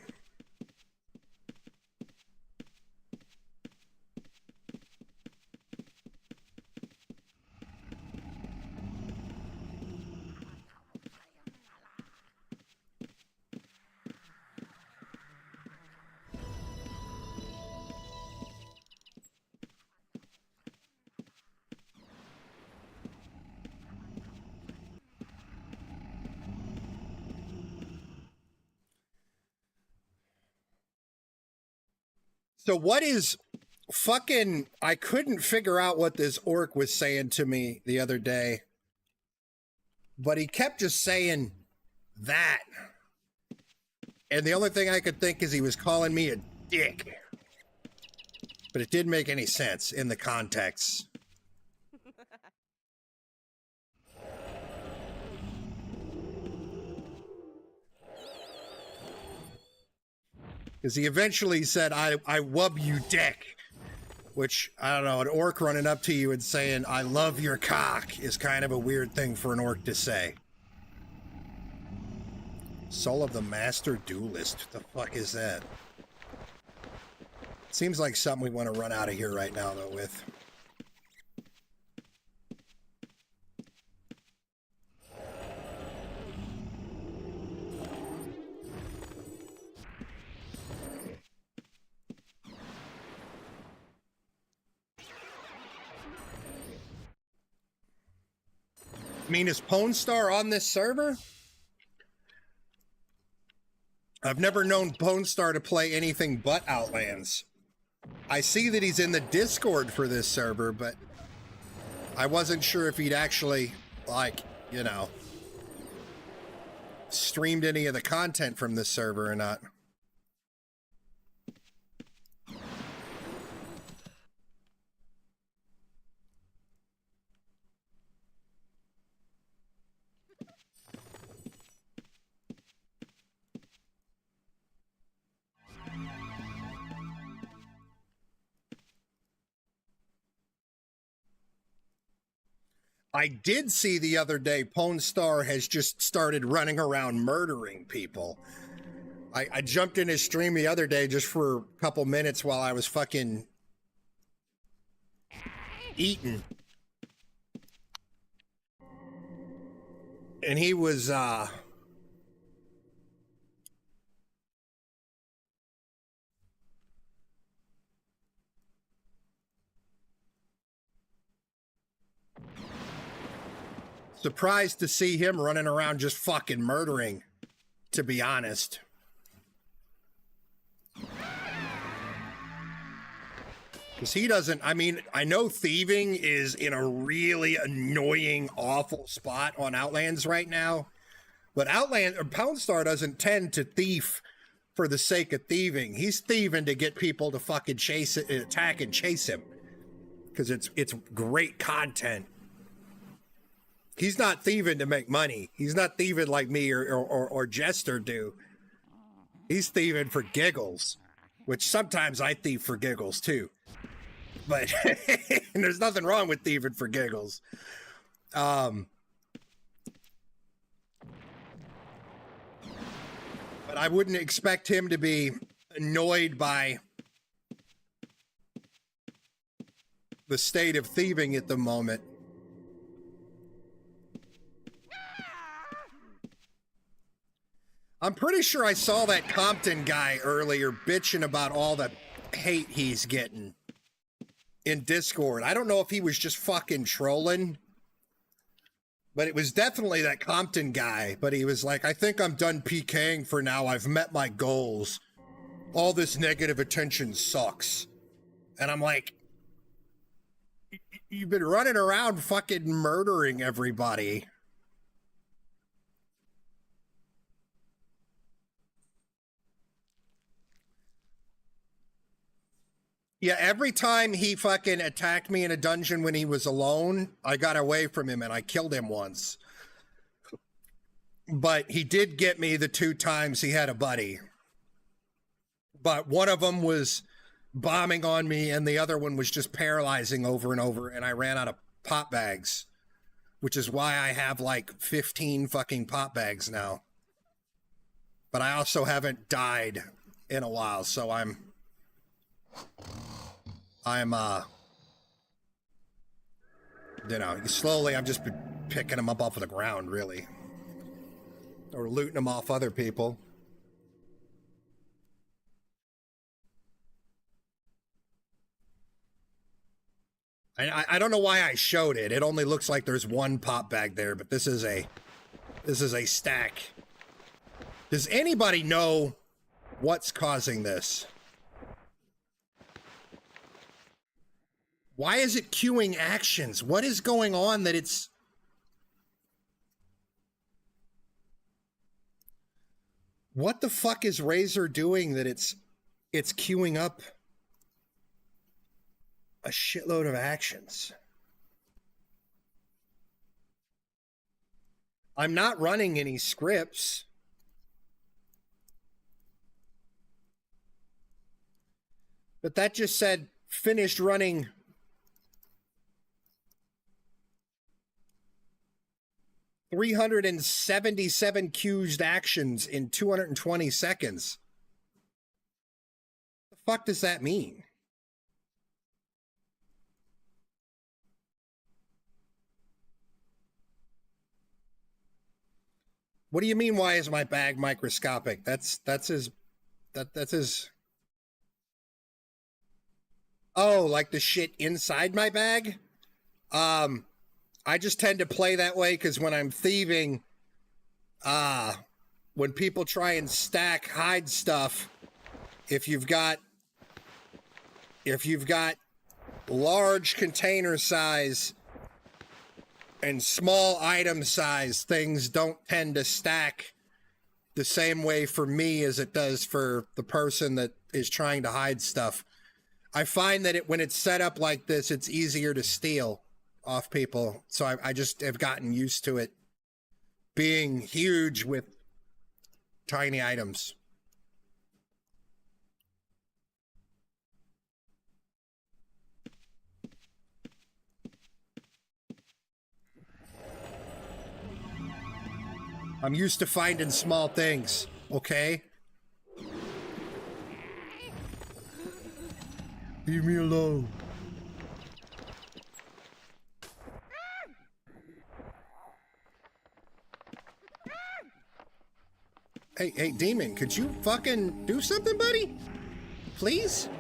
Speaker 1: So what is fucking... I couldn't figure out what this orc was saying to me the other day. But he kept just saying that. And the only thing I could think is he was calling me a dick. But it didn't make any sense in the context. Because he eventually said, I wub you dick. Which, I don't know, an orc running up to you and saying, I love your cock is kind of a weird thing for an orc to say. Soul of the Master Duelist. What the fuck is that? Seems like something we want to run out of here right now, though, with. I mean, is Pwn Star on this server? I've never known Pwn Star to play anything but Outlands. I see that he's in the Discord for this server, but I wasn't sure if he'd actually, like, you know, streamed any of the content from this server or not. I did see the other day, Pone Star has just started running around murdering people. I jumped in his stream the other day just for a couple minutes while I was fucking eating. And he was, surprised to see him running around just fucking murdering, to be honest. Because he doesn't, I mean, I know thieving is in a really annoying, awful spot on Outlands right now, but Outland or Pound Star doesn't tend to thief for the sake of thieving. He's thieving to get people to fucking chase it, attack and chase him. Because it's great content. He's not thieving to make money. He's not thieving like me or Jester do. He's thieving for giggles, which sometimes I thieve for giggles too. But and there's nothing wrong with thieving for giggles. But I wouldn't expect him to be annoyed by the state of thieving at the moment. I'm pretty sure I saw that Compton guy earlier bitching about all the hate he's getting in Discord. I don't know if he was just fucking trolling, but it was definitely that Compton guy. But he was like, I think I'm done PKing for now. I've met my goals. All this negative attention sucks. And I'm like, you've been running around fucking murdering everybody. Yeah, every time he fucking attacked me in a dungeon when he was alone, I got away from him and I killed him once. But he did get me the 2 times he had a buddy. But one of them was bombing on me and the other one was just paralyzing over and over, and I ran out of pop bags, which is why I have like 15 fucking pop bags now. But I also haven't died in a while, so I'm you know, slowly I've just been picking them up off of the ground, really. Or looting them off other people. I don't know why I showed it. It only looks like there's 1 pop bag there, but this is a stack. Does anybody know what's causing this? Why is it queuing actions? What is going on that it's... What the fuck is Razer doing that it's queuing up a shitload of actions? I'm not running any scripts. But that just said finished running 377 queued actions in 220 seconds. What the fuck does that mean? What do you mean, why is my bag microscopic? That's his... That's his... Oh, like the shit inside my bag? I just tend to play that way because when I'm thieving, when people try and hide stuff, if you've got large container size and small item size, things don't tend to stack the same way for me as it does for the person that is trying to hide stuff. I find that when it's set up like this, it's easier to steal off people. So I just have gotten used to it being huge with tiny items. I'm used to finding small things, okay? Leave me alone. Hey, demon, could you fucking do something, buddy? Please?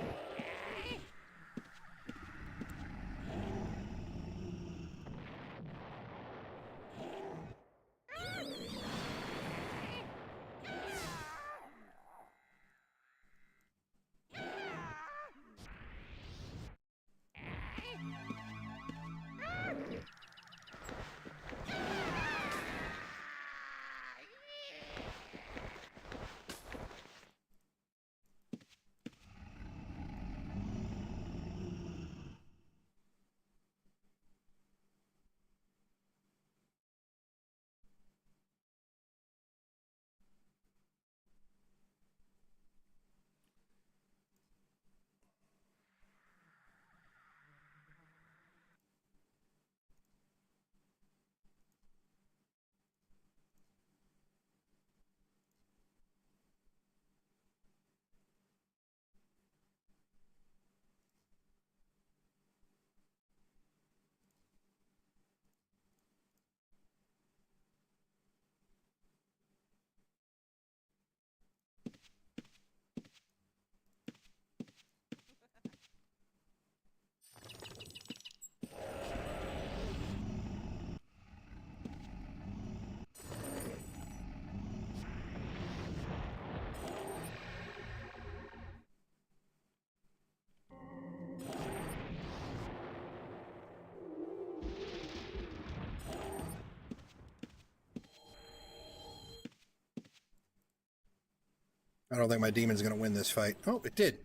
Speaker 1: I don't think my demon's gonna win this fight. Oh, it did.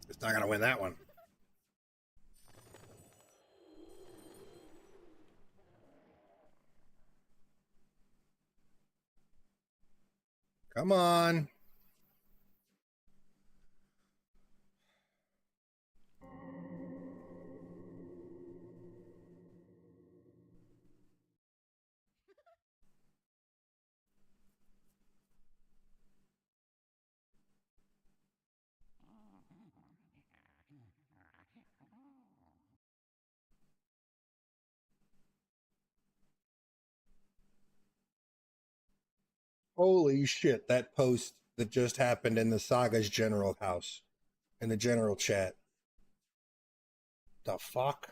Speaker 1: It's not gonna win that one. Come on. Holy shit, that post that just happened in the Sagas general house, in the general chat. The fuck?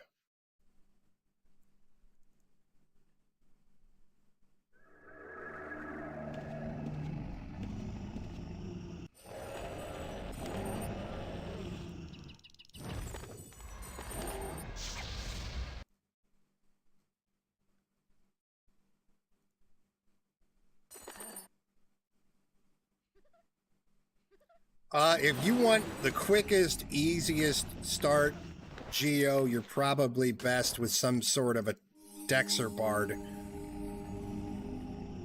Speaker 1: If you want the quickest, easiest start, Geo, you're probably best with some sort of a Dexter Bard.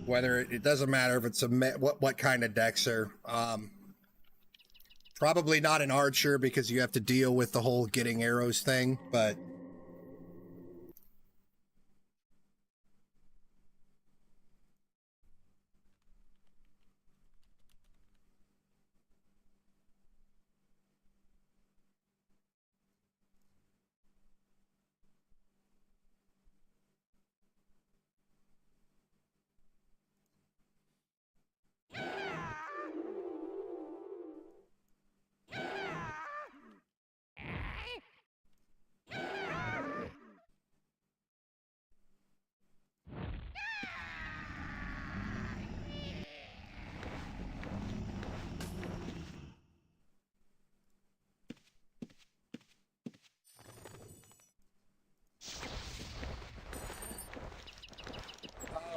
Speaker 1: Whether it doesn't matter if it's a what kind of Dexter. Probably not an archer because you have to deal with the whole getting arrows thing, but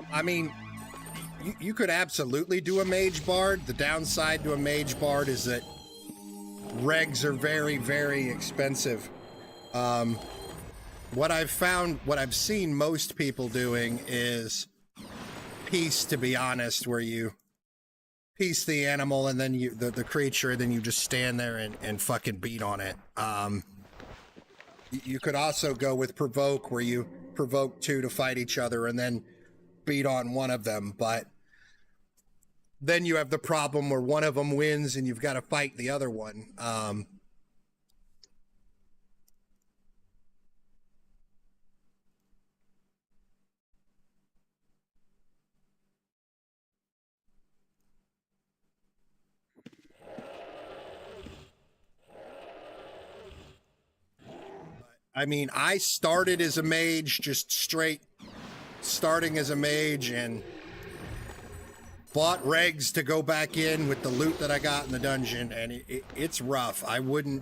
Speaker 1: I mean, you could absolutely do a mage bard. The downside to a mage bard is that regs are very, very expensive. What I've found, what I've seen most people doing is piece, to be honest, where you piece the animal and then the creature, then you just stand there and fucking beat on it. You could also go with provoke, where you provoke two to fight each other and then beat on one of them, but then you have the problem where one of them wins and you've got to fight the other one. I mean, I started as a mage, just straight starting as a mage, and bought regs to go back in with the loot that I got in the dungeon, and it's rough. I wouldn't,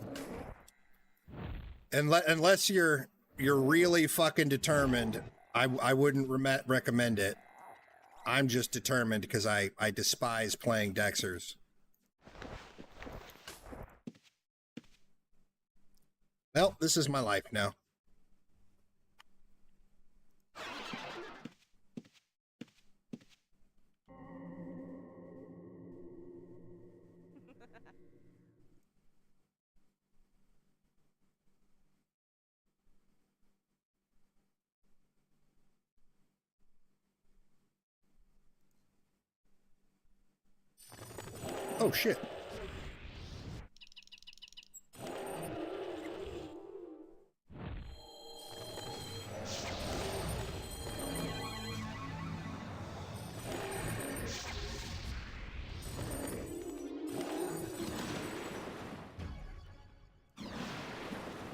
Speaker 1: unless you're really fucking determined, I wouldn't recommend it. I'm just determined because I despise playing Dexers. Well, this is my life now. Oh, shit.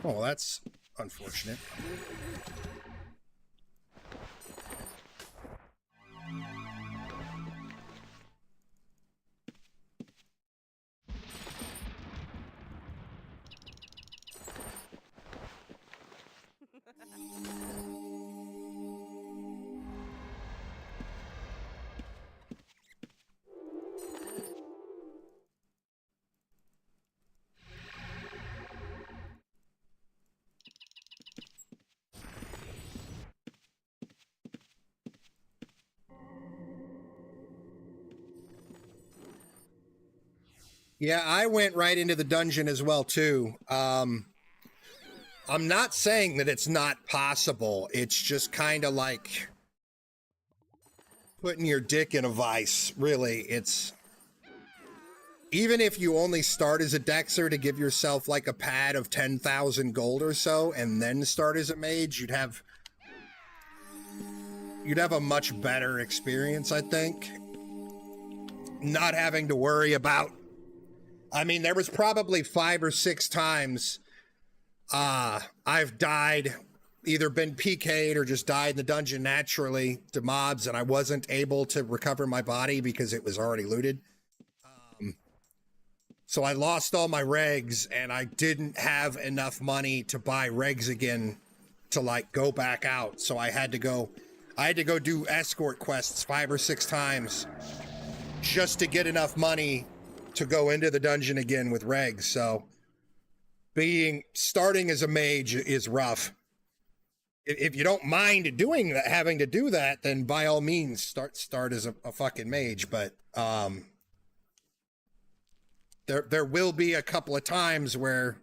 Speaker 1: Oh, that's unfortunate. Yeah, I went right into the dungeon as well, too. I'm not saying that it's not possible. It's just kind of like putting your dick in a vice, really. It's... Even if you only start as a Dexer to give yourself like a pad of 10,000 gold or so, and then start as a mage, you'd have a much better experience, I think. Not having to worry about... I mean, there was probably 5 or 6 times I've died, either been PK'd or just died in the dungeon naturally to mobs, and I wasn't able to recover my body because it was already looted. So I lost all my regs, and I didn't have enough money to buy regs again to, like, go back out. So I had to go do escort quests 5 or 6 times just to get enough money to go into the dungeon again with regs. So starting as a mage is rough. If you don't mind doing that, having to do that, then by all means start as a fucking mage. But there will be a couple of times where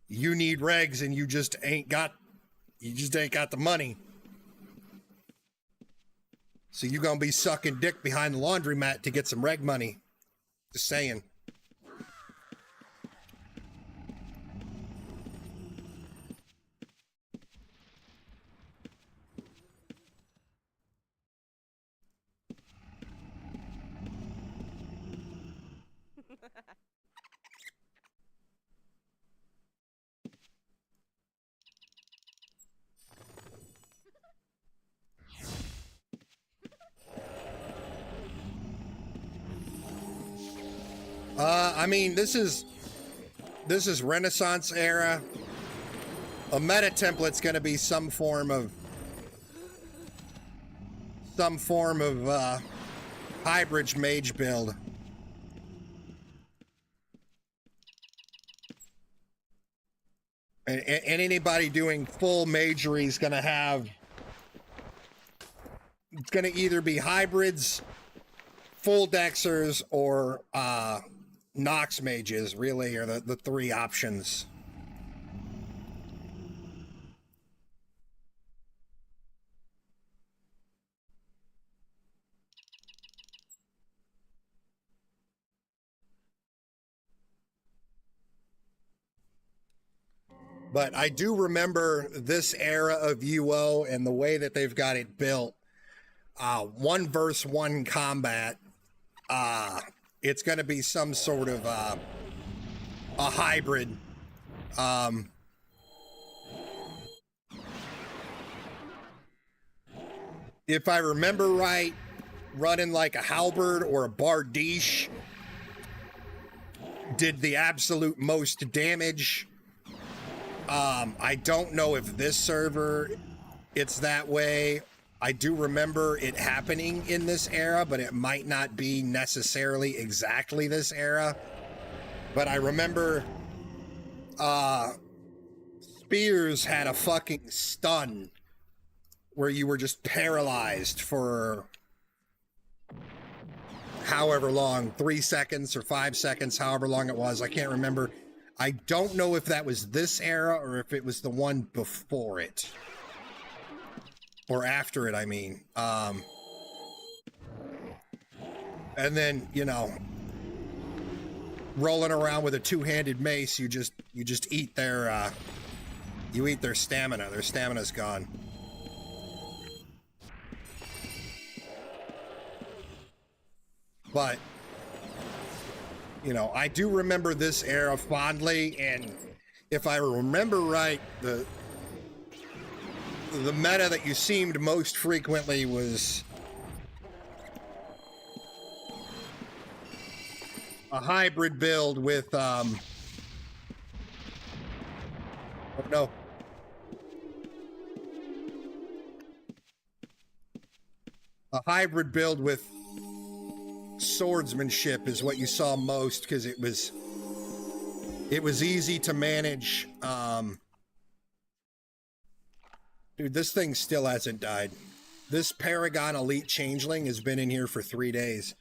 Speaker 1: you need regs and you just ain't got the money. So you're gonna be sucking dick behind the laundromat to get some reg money. Just saying. I mean, this is Renaissance era. A meta template's going to be some form of hybrid mage build. And anybody doing full magery is going to have... It's going to either be hybrids, full Dexers, or Nox mages, really, are the 3 options. But I do remember this era of UO and the way that they've got it built. 1-versus-1 combat. It's going to be some sort of a hybrid. If I remember right, running like a halberd or a bardiche did the absolute most damage. I don't know if this server it's that way. I do remember it happening in this era, but it might not be necessarily exactly this era. But I remember Spears had a fucking stun where you were just paralyzed for however long, 3 seconds or 5 seconds, however long it was. I can't remember. I don't know if that was this era or if it was the one before it. Or after it, I mean. And then, you know, rolling around with a two-handed mace, you just eat their you eat their stamina. Their stamina's gone. But you know, I do remember this era fondly, and if I remember right, the meta that you seemed most frequently was a hybrid build with oh no. A hybrid build with swordsmanship is what you saw most, because it was easy to manage. Dude, this thing still hasn't died. This Paragon Elite Changeling has been in here for 3 days.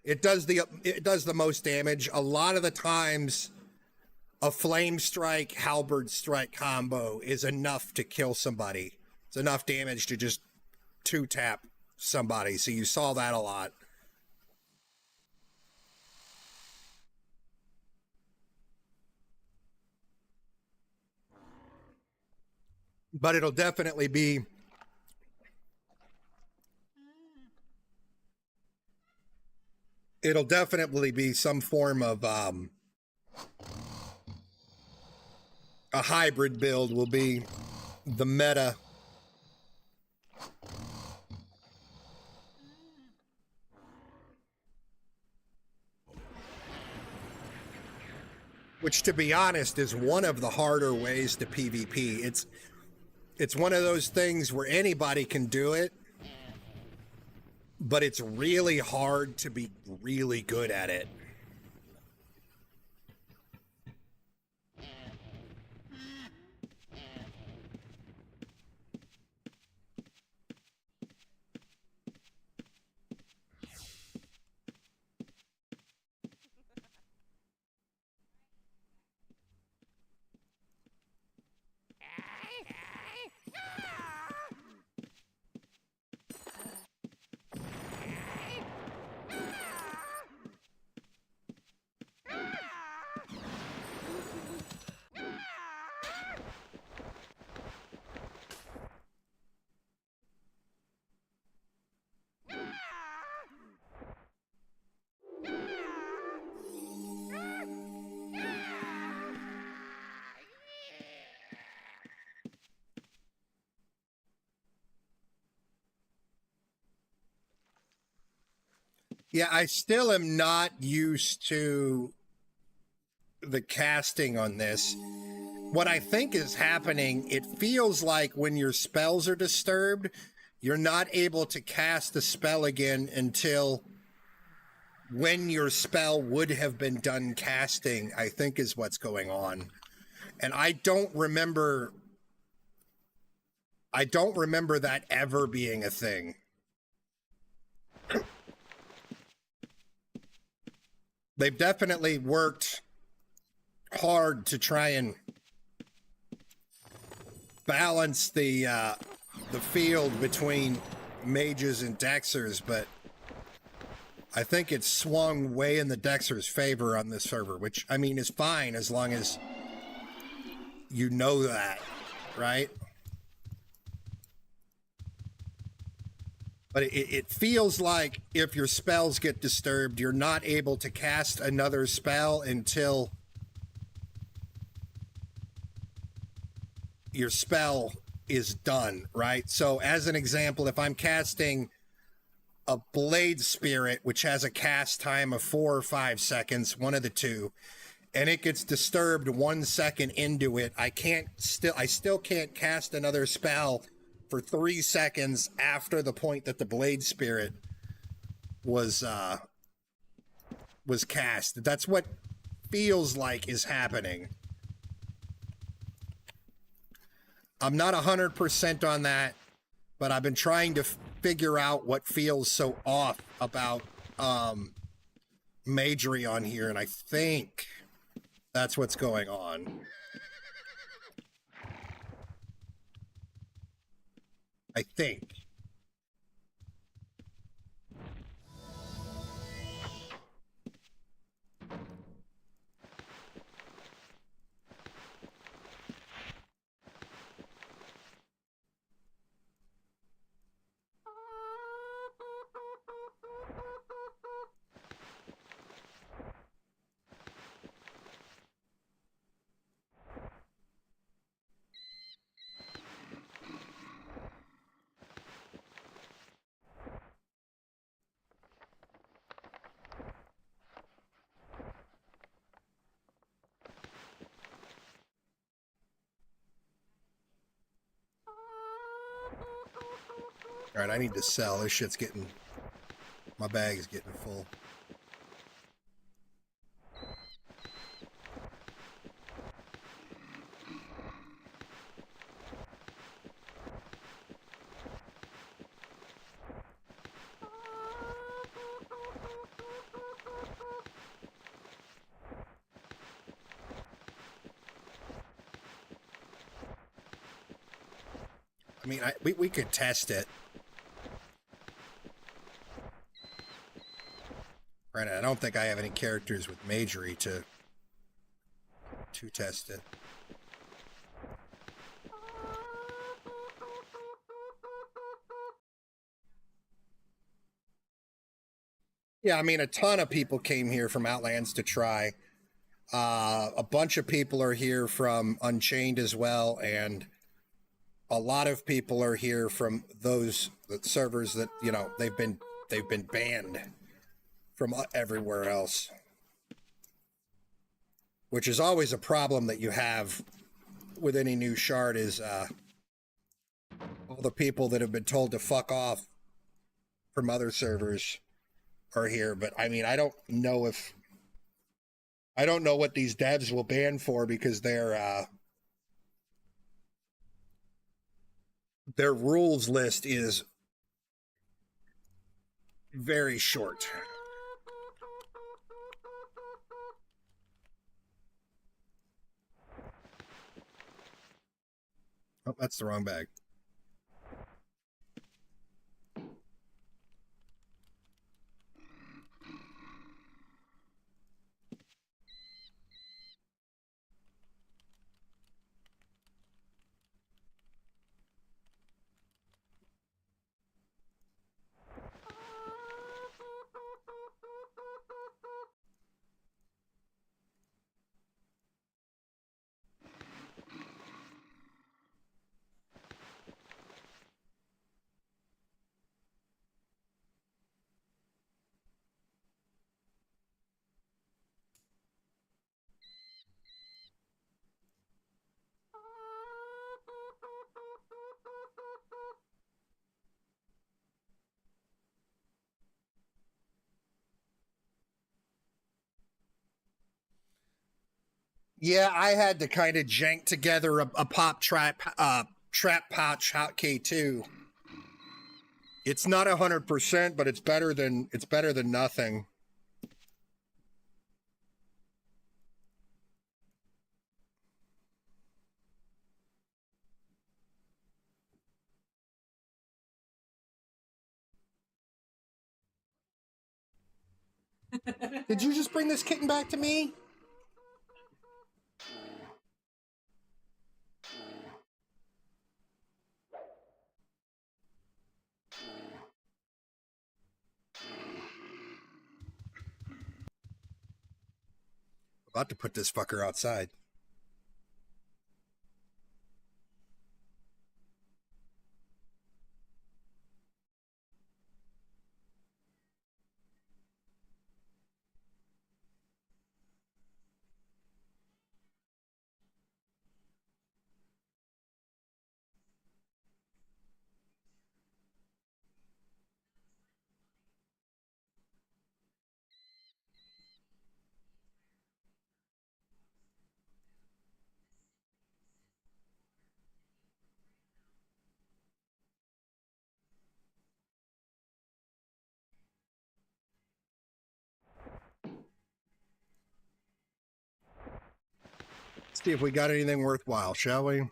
Speaker 1: It does the most damage. A lot of the times a flame strike halberd strike combo is enough to kill somebody. It's enough damage to just 2-tap somebody. So you saw that a lot. But it'll definitely be some form of a hybrid build will be the meta. Which, to be honest, is one of the harder ways to PvP. It's one of those things where anybody can do it, but it's really hard to be really good at it. Yeah, I still am not used to the casting on this. What I think is happening, it feels like when your spells are disturbed, you're not able to cast the spell again until when your spell would have been done casting, I think is what's going on. And I don't remember that ever being a thing. They've definitely worked hard to try and balance the field between mages and dexers, but I think it's swung way in the dexer's favor on this server, which, I mean, is fine as long as you know that, right? But it feels like if your spells get disturbed, you're not able to cast another spell until your spell is done, right? So as an example, if I'm casting a Blade Spirit, which has a cast time of 4 or 5 seconds, one of the two, and it gets disturbed 1 second into it, I still can't cast another spell for 3 seconds after the point that the Blade Spirit was cast. That's what feels like is happening. I'm not 100% on that, but I've been trying to figure out what feels so off about magery on here, and I think that's what's going on. I think. All right, I need to sell. This shit's getting... My bag is getting full. I mean, we could test it. Granted, I don't think I have any characters with magery to test it. Yeah, I mean, a ton of people came here from Outlands to try. A bunch of people are here from Unchained as well, and a lot of people are here from those servers that, you know, they've been banned from everywhere else, which is always a problem that you have with any new shard is all the people that have been told to fuck off from other servers are here. But I mean, I don't know what these devs will ban for, because their rules list is very short. Oh, that's the wrong bag. Yeah, I had to kind of jank together a pop trap pouch hotkey too. It's not 100%, but it's better than nothing. Did you just bring this kitten back to me? About to put this fucker outside. See if we got anything worthwhile, shall we?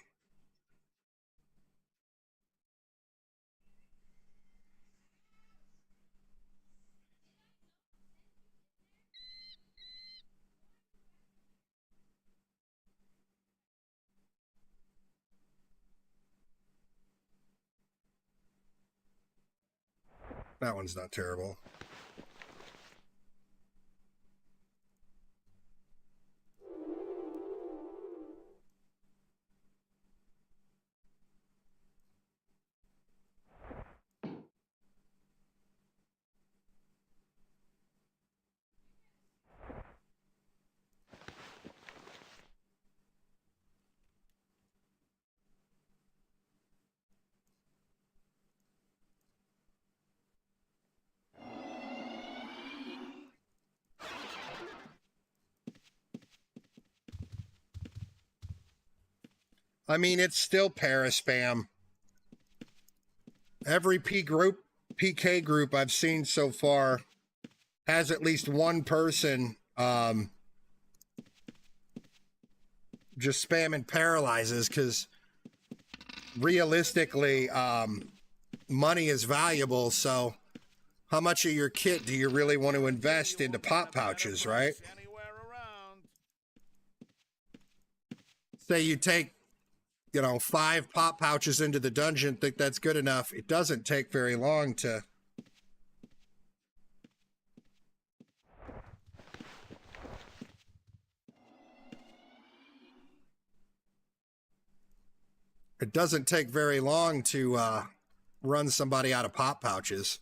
Speaker 1: That one's not terrible. I mean, it's still paraspam. Every PK group I've seen so far has at least one person just spamming paralyzes because realistically, money is valuable. So how much of your kit do you really want to invest into pop pouches, right? Say you take, 5 pop pouches into the dungeon, think that's good enough. It doesn't take very long to... It doesn't take very long to run somebody out of pop pouches.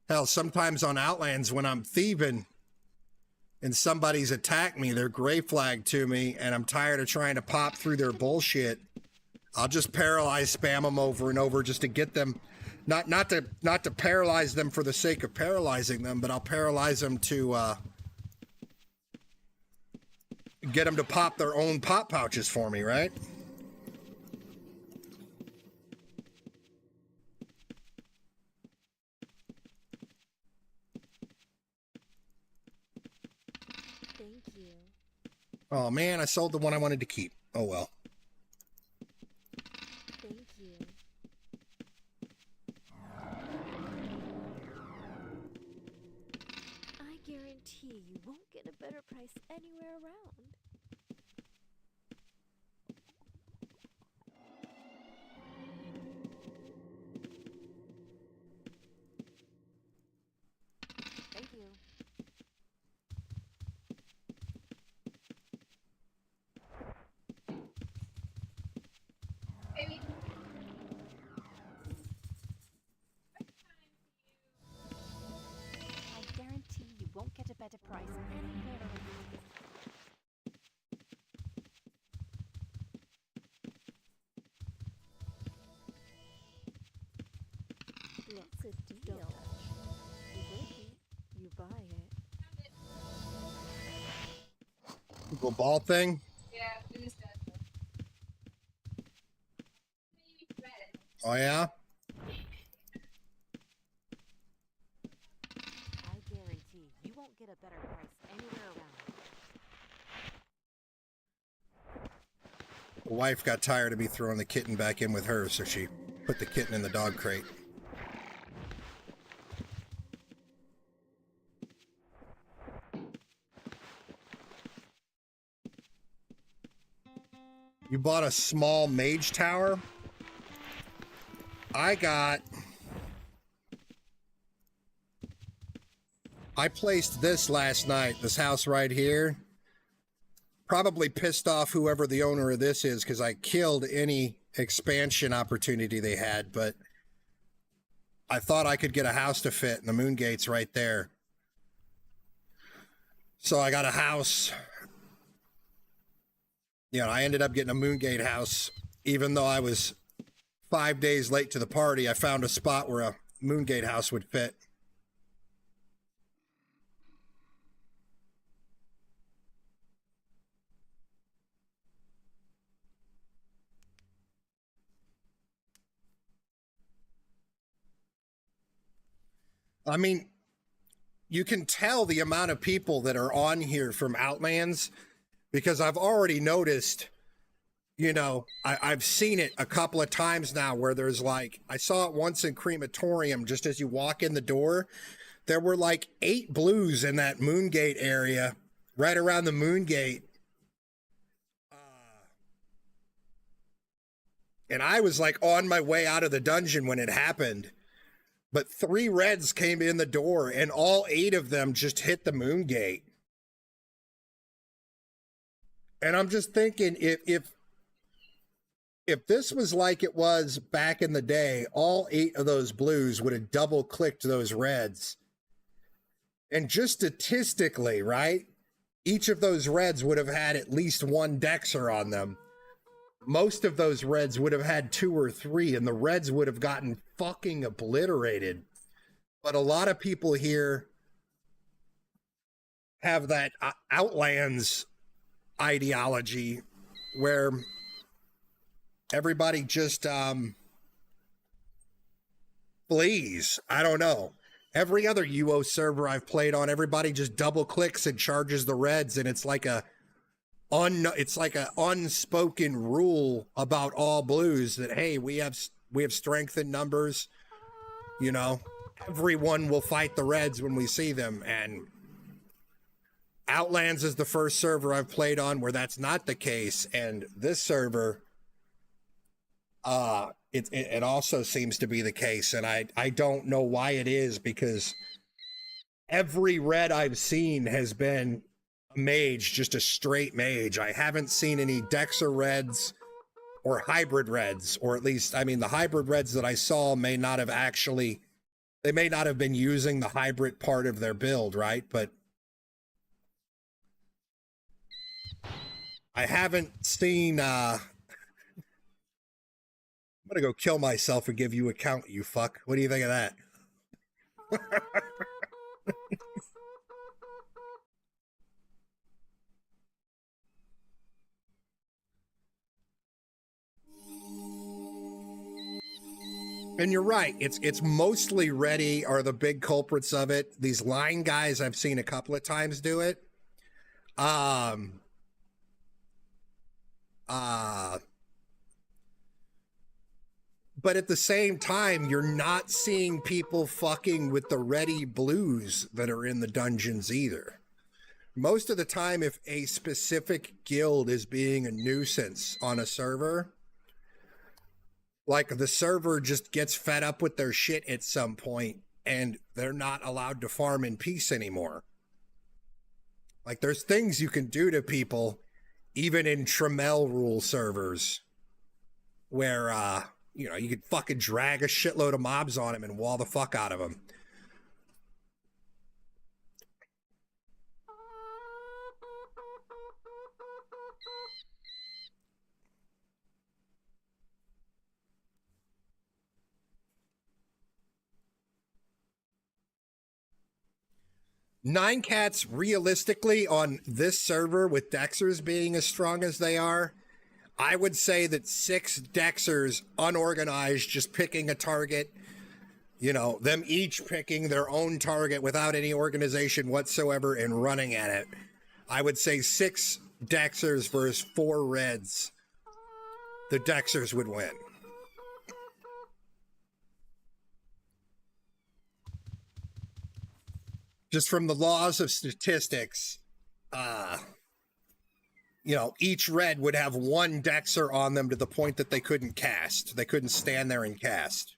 Speaker 1: Hell, sometimes on Outlands when I'm thieving and somebody's attacked me, they're gray flagged to me, and I'm tired of trying to pop through their bullshit, I'll just paralyze spam them over and over just to get them, not to paralyze them for the sake of paralyzing them, but I'll paralyze them to get them to pop their own pop pouches for me, right? Oh man, I sold the one I wanted to keep. Oh well.
Speaker 3: Thank you. I guarantee you won't get a better price anywhere around.
Speaker 6: Thank you.
Speaker 5: Maybe.
Speaker 6: I guarantee you won't get a better price anywhere around.
Speaker 3: It's a deal. You break it, you buy it.
Speaker 1: Little ball thing.
Speaker 5: Yeah, finish that though. Maybe read it.
Speaker 1: Oh yeah?
Speaker 6: I guarantee you won't get a better price anywhere around.
Speaker 1: The wife got tired of me throwing the kitten back in with her, so she put the kitten in the dog crate. You bought a small mage tower? I I placed this last night, this house right here. Probably pissed off whoever the owner of this is because I killed any expansion opportunity they had, but I thought I could get a house to fit, and the moon gate's right there. So I got a house. You know, I ended up getting a moon gate house, even though I was 5 days late to the party. I found a spot where a moon gate house would fit. I mean, you can tell the amount of people that are on here from Outlands because I've already noticed, you know, I've seen it a couple of times now where there's like, I saw it once in Crematorium, just as you walk in the door, there were like 8 blues in that Moongate area, right around the Moongate. And I was like on my way out of the dungeon when it happened. But 3 reds came in the door, and all 8 of them just hit the moon gate. And I'm just thinking, if this was like it was back in the day, all 8 of those blues would have double-clicked those reds. And just statistically, right, each of those reds would have had at least 1 Dexter on them. Most of those reds would have had 2 or 3, and the reds would have gotten fucking obliterated. But a lot of people here have that Outlands ideology where everybody just flees. I don't know. Every other UO server I've played on, everybody just double clicks and charges the reds, and it's like a unspoken rule about all blues that, hey, we have strength in numbers, you know, everyone will fight the reds when we see them. And Outlands is the first server I've played on where that's not the case, and this server it also seems to be the case, and I don't know why it is, because every red I've seen has been mage, just a straight mage. I haven't seen any Dexter reds or hybrid reds, or at least, I mean, the hybrid reds that I saw may not have been using the hybrid part of their build, right? But I haven't seen, I'm gonna go kill myself and give you a count, you fuck. What do you think of that? And you're right. It's mostly ready are the big culprits of it. These line guys I've seen a couple of times do it. But at the same time, you're not seeing people fucking with the ready blues that are in the dungeons either. Most of the time, if a specific guild is being a nuisance on a server, like the server just gets fed up with their shit at some point and they're not allowed to farm in peace anymore. Like, there's things you can do to people, even in Tremel rule servers, where, you know, you could fucking drag a shitload of mobs on him and wall the fuck out of him. Nine Cats, realistically, on this server with Dexers being as strong as they are, I would say that 6 Dexers unorganized, just picking a target, you know, them each picking their own target without any organization whatsoever and running at it. I would say 6 Dexers versus 4 Reds. The Dexers would win. Just from the laws of statistics, you know, each red would have 1 Dexter on them to the point that they couldn't cast. They couldn't stand there and cast.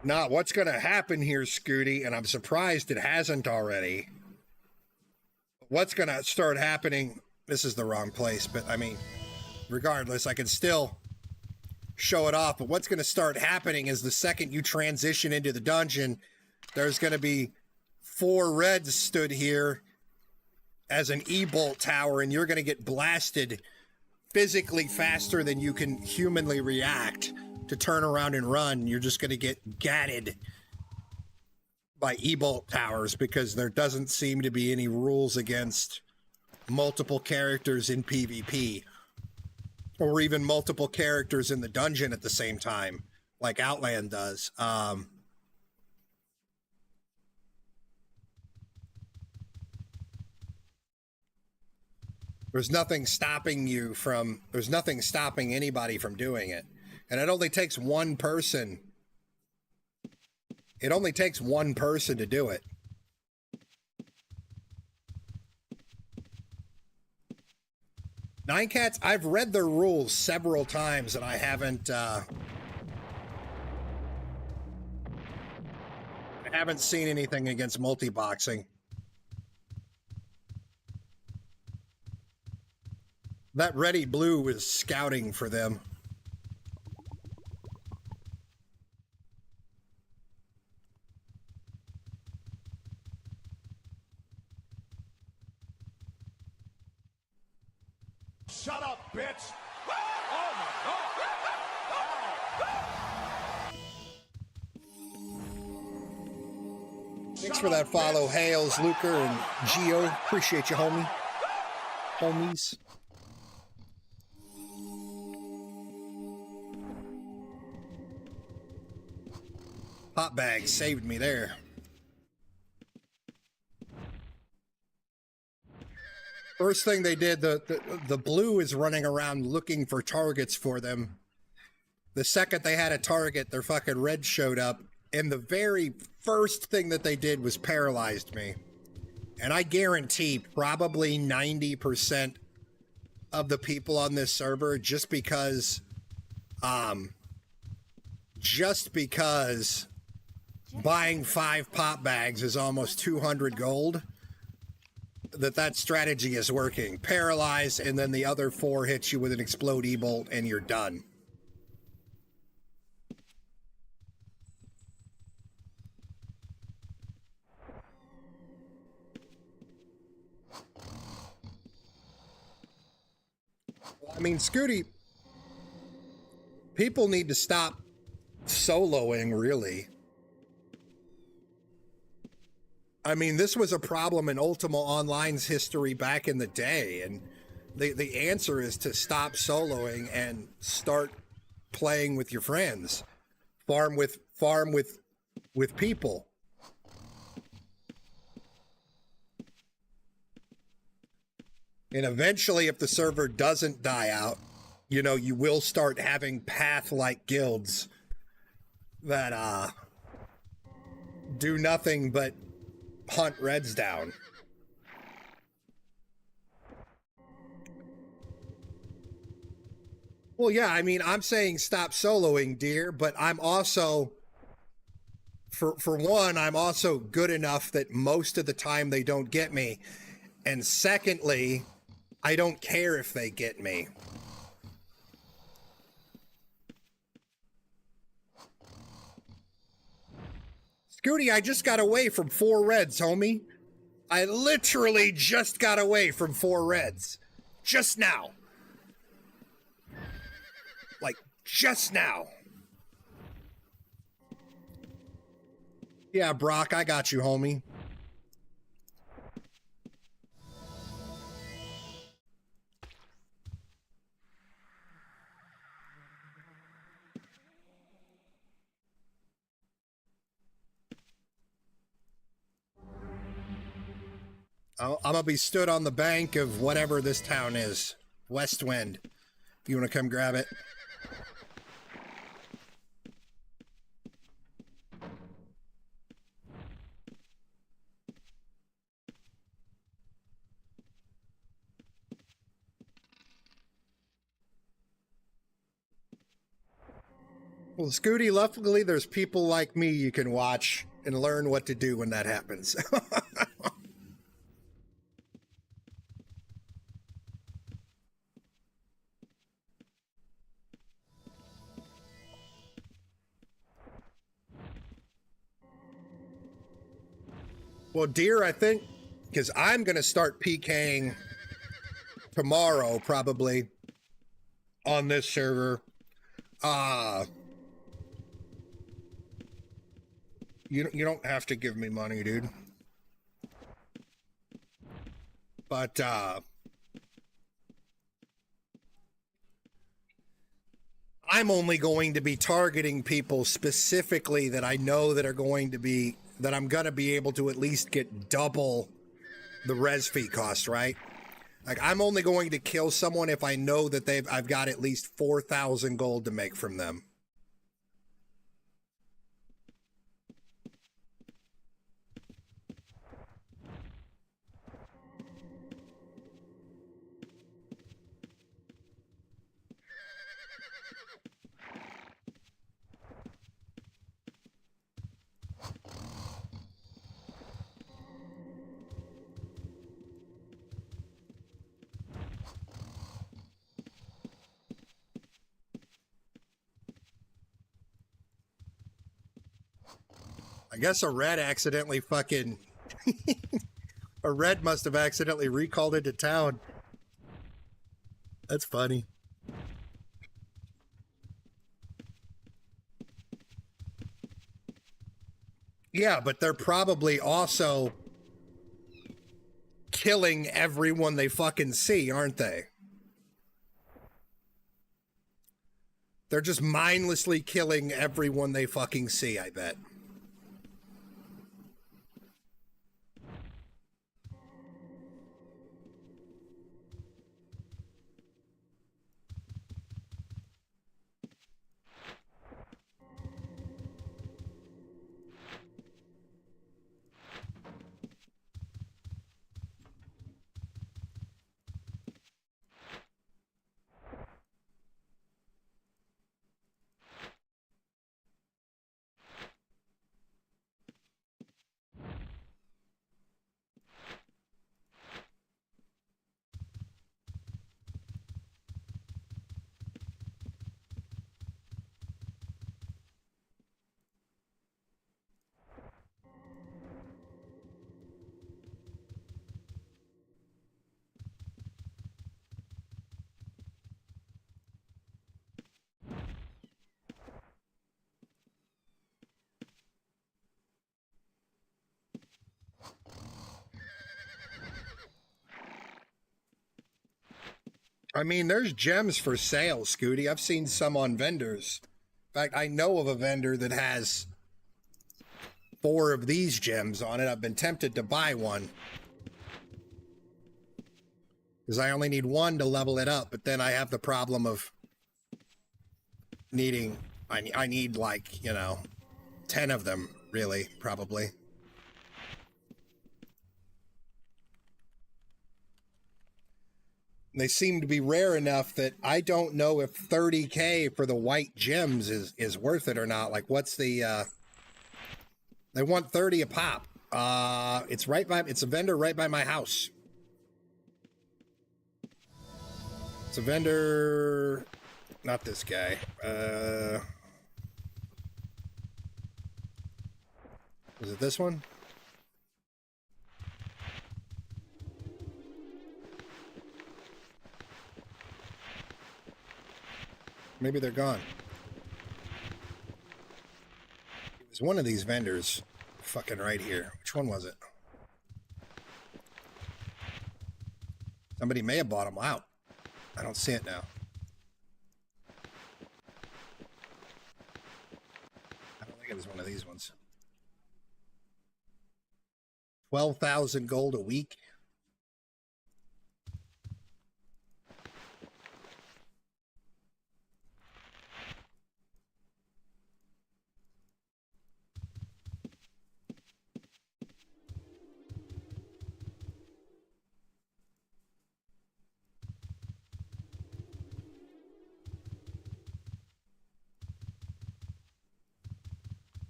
Speaker 1: Not what's going to happen here, Scooty, and I'm surprised it hasn't already. What's going to start happening, this is the wrong place, but I mean, regardless, I can still show it off, but what's going to start happening is the second you transition into the dungeon, there's going to be 4 reds stood here as an E-bolt tower, and you're going to get blasted physically faster than you can humanly react to turn around and run. You're just going to get gatted by E-bolt towers because there doesn't seem to be any rules against multiple characters in PvP or even multiple characters in the dungeon at the same time like Outland does. There's nothing stopping anybody from doing it. And it only takes one person. It only takes one person to do it. Nine Cats, I've read their rules several times and I haven't seen anything against multi-boxing. That Ready Blue was scouting for them.
Speaker 2: Shut up, bitch! Oh my God!
Speaker 1: Thanks for that follow, Hales, Luker, and Geo. Appreciate you, homie. Homies. Hot bag saved me there. First thing they did, the blue is running around looking for targets for them. The second they had a target, their fucking red showed up, and the very first thing that they did was paralyzed me. And I guarantee probably 90% of the people on this server, just because buying 5 pop bags is almost 200 gold, that strategy is working. Paralyze, and then the other 4 hits you with an explode E-bolt, and you're done. I mean, Scooty, people need to stop soloing, really. I mean, this was a problem in Ultima Online's history back in the day, and the answer is to stop soloing and start playing with your friends. Farm with people. And eventually, if the server doesn't die out, you know, you will start having path-like guilds that do nothing but hunt reds down. Well, yeah, I mean, I'm saying stop soloing, dear, but I'm also, for one, I'm also good enough that most of the time they don't get me. And secondly, I don't care if they get me. Scooty, I just got away from 4 reds, homie. I literally just got away from 4 reds. Just now. Like, just now. Yeah, Brock, I got you, homie. I'm gonna be stood on the bank of whatever this town is. Westwind. If you want to come grab it. Well, Scooty, luckily there's people like me you can watch and learn what to do when that happens. Well, dear, I think, because I'm going to start PKing tomorrow, probably, on this server. You don't have to give me money, dude. But, I'm only going to be targeting people specifically that I know that are going to be, that I'm going to be able to at least get double the res fee cost, right? Like, I'm only going to kill someone if I know that I've got at least 4,000 gold to make from them. I guess a red accidentally fucking... a red must have accidentally recalled into town. That's funny. Yeah, but they're probably also killing everyone they fucking see, aren't they? They're just mindlessly killing everyone they fucking see, I bet. I mean, there's gems for sale, Scooty. I've seen some on vendors. In fact, I know of a vendor that has 4 of these gems on it. I've been tempted to buy one, because I only need 1 to level it up, but then I have the problem of needing... I need, like, you know, 10 of them, really, probably. They seem to be rare enough that I don't know if 30K for the white gems is worth it or not. Like, what's the, they want 30 a pop. It's a vendor right by my house. It's a vendor, not this guy. Was it this one? Maybe they're gone. It was one of these vendors fucking right here. Which one was it? Somebody may have bought them out. I don't see it now. I don't think it was one of these ones. 12,000 gold a week.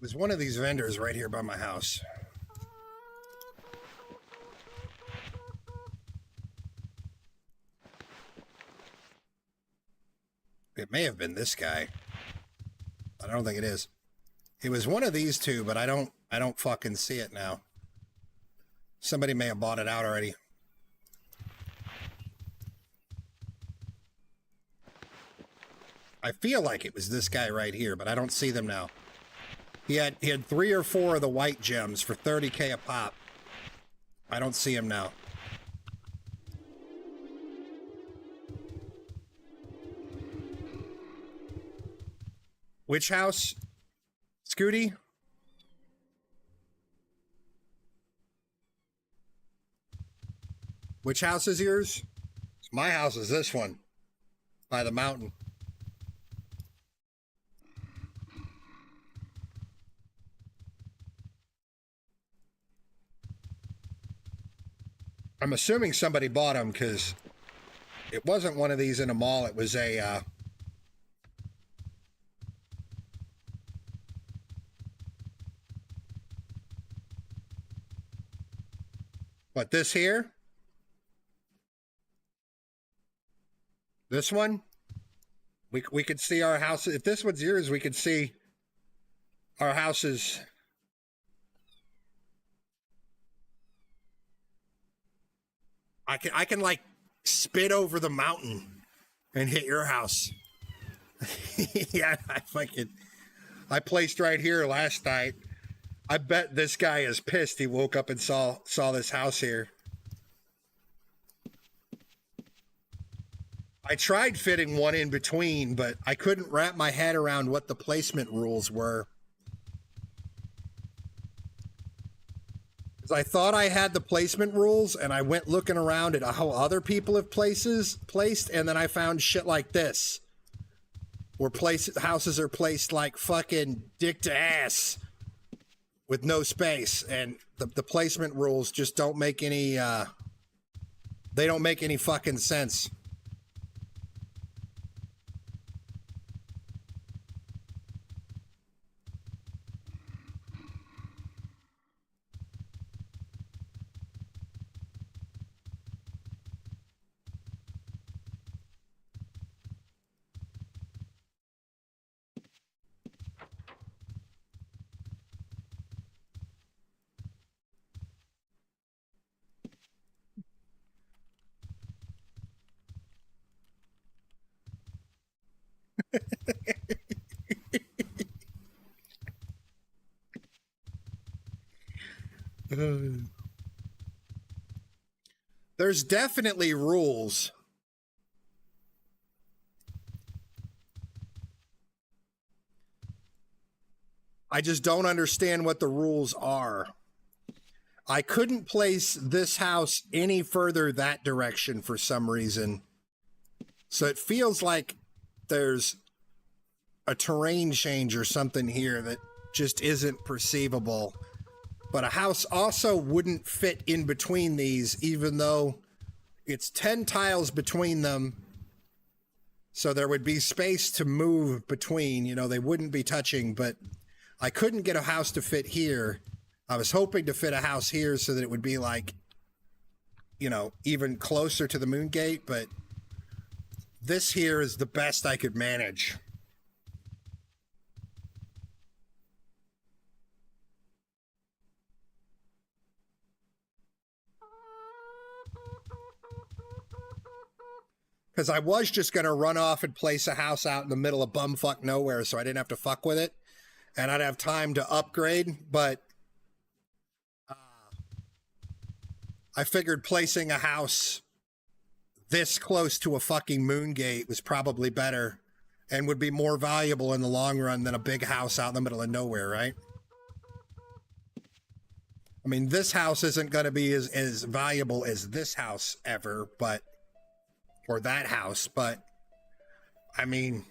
Speaker 1: was one of these vendors right here by my house. It may have been this guy. I don't think it is. It was one of these two, but I don't fucking see it now. Somebody may have bought it out already. I feel like it was this guy right here, but I don't see them now. He had 3 or 4 of the white gems for 30K a pop. I don't see him now. Which house? Scooty? Which house is yours? My house is this one. By the mountain. I'm assuming somebody bought them because it wasn't one of these in a mall. It was a... But this here? This one? We could see our house. If this one's yours, we could see our houses. I can like spit over the mountain and hit your house. Yeah, I placed right here last night. I bet this guy is pissed he woke up and saw this house here. I tried fitting one in between, but I couldn't wrap my head around what the placement rules were. Because I thought I had the placement rules, and I went looking around at how other people have placed, and then I found shit like this. Where houses are placed like fucking dick to ass. With no space, and the placement rules just don't make any, they don't make any fucking sense. There's definitely rules. I just don't understand what the rules are. I couldn't place this house any further that direction for some reason. So it feels like there's a terrain change or something here that just isn't perceivable. But a house also wouldn't fit in between these, even though it's 10 tiles between them. So there would be space to move between, you know, they wouldn't be touching, but I couldn't get a house to fit here. I was hoping to fit a house here so that it would be like, you know, even closer to the moon gate, but this here is the best I could manage. Because I was just going to run off and place a house out in the middle of bumfuck nowhere so I didn't have to fuck with it. And I'd have time to upgrade, but I figured placing a house this close to a fucking moon gate was probably better and would be more valuable in the long run than a big house out in the middle of nowhere, right? I mean, this house isn't going to be as valuable as this house ever, but... or that house, but... I mean...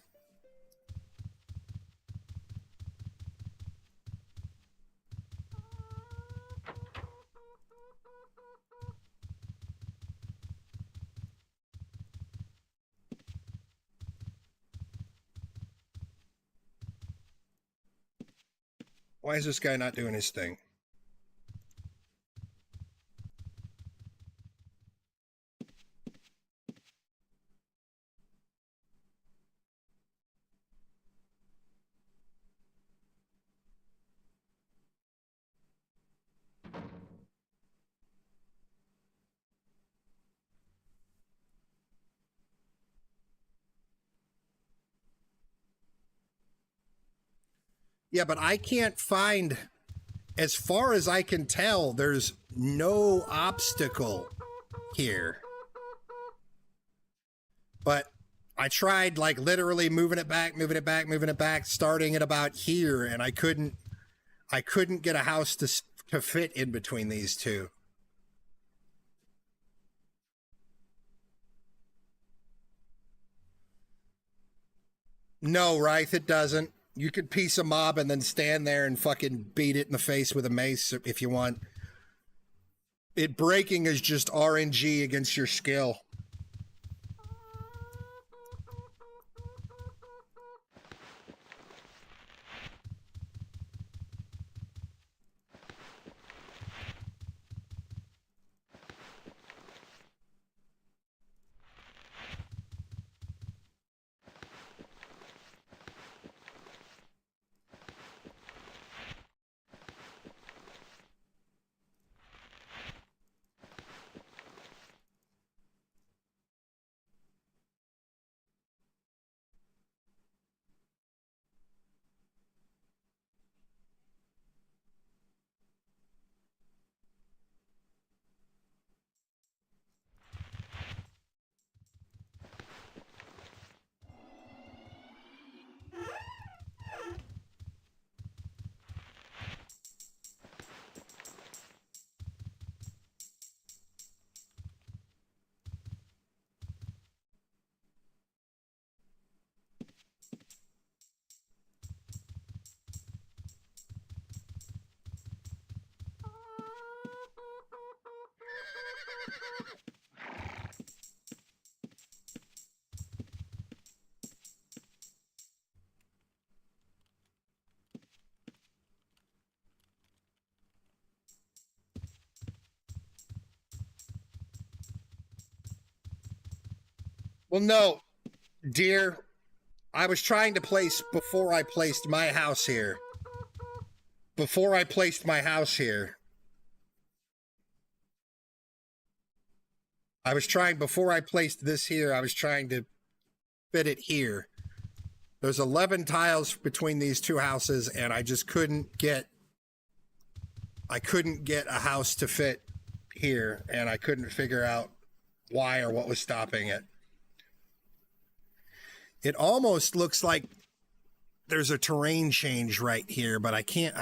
Speaker 1: Why is this guy not doing his thing? Yeah, but I can't find, as far as I can tell, there's no obstacle here. But I tried like literally moving it back, starting at about here, and I couldn't get a house to fit in between these two. No, Ryth, it doesn't. You could piece a mob and then stand there and fucking beat it in the face with a mace if you want. It breaking is just RNG against your skill. Well, no, dear. I was trying to place before I placed my house here. Before I placed my house here. I was trying, before I placed this here, I was trying to fit it here. There's 11 tiles between these two houses, and I just couldn't get a house to fit here, and I couldn't figure out why or what was stopping it. It almost looks like there's a terrain change right here, but I can't,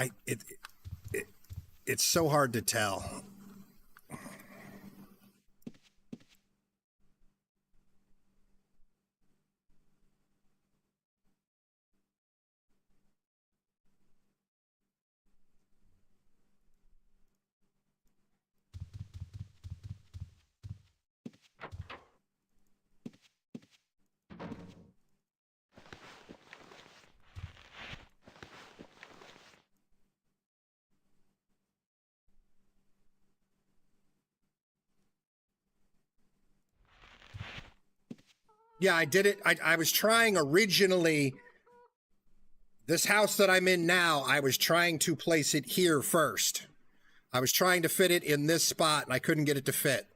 Speaker 1: it's so hard to tell. Yeah, I did it. I was trying originally, this house that I'm in now, I was trying to place it here first. I was trying to fit it in this spot, and I couldn't get it to fit.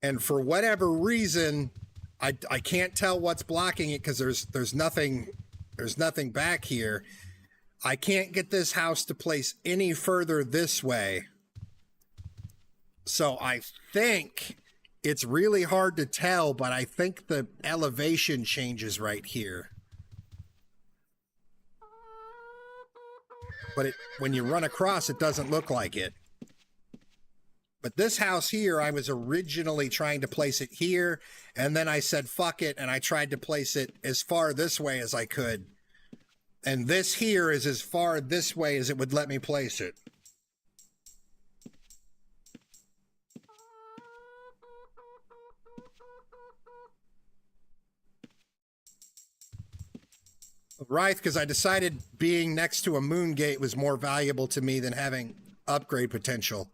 Speaker 1: And for whatever reason, I can't tell what's blocking it because there's nothing back here. I can't get this house to place any further this way. So I think it's really hard to tell, but I think the elevation changes right here. But when you run across, it doesn't look like it. But this house here, I was originally trying to place it here, and then I said, fuck it, and I tried to place it as far this way as I could. And this here is as far this way as it would let me place it. Right, because I decided being next to a moon gate was more valuable to me than having upgrade potential.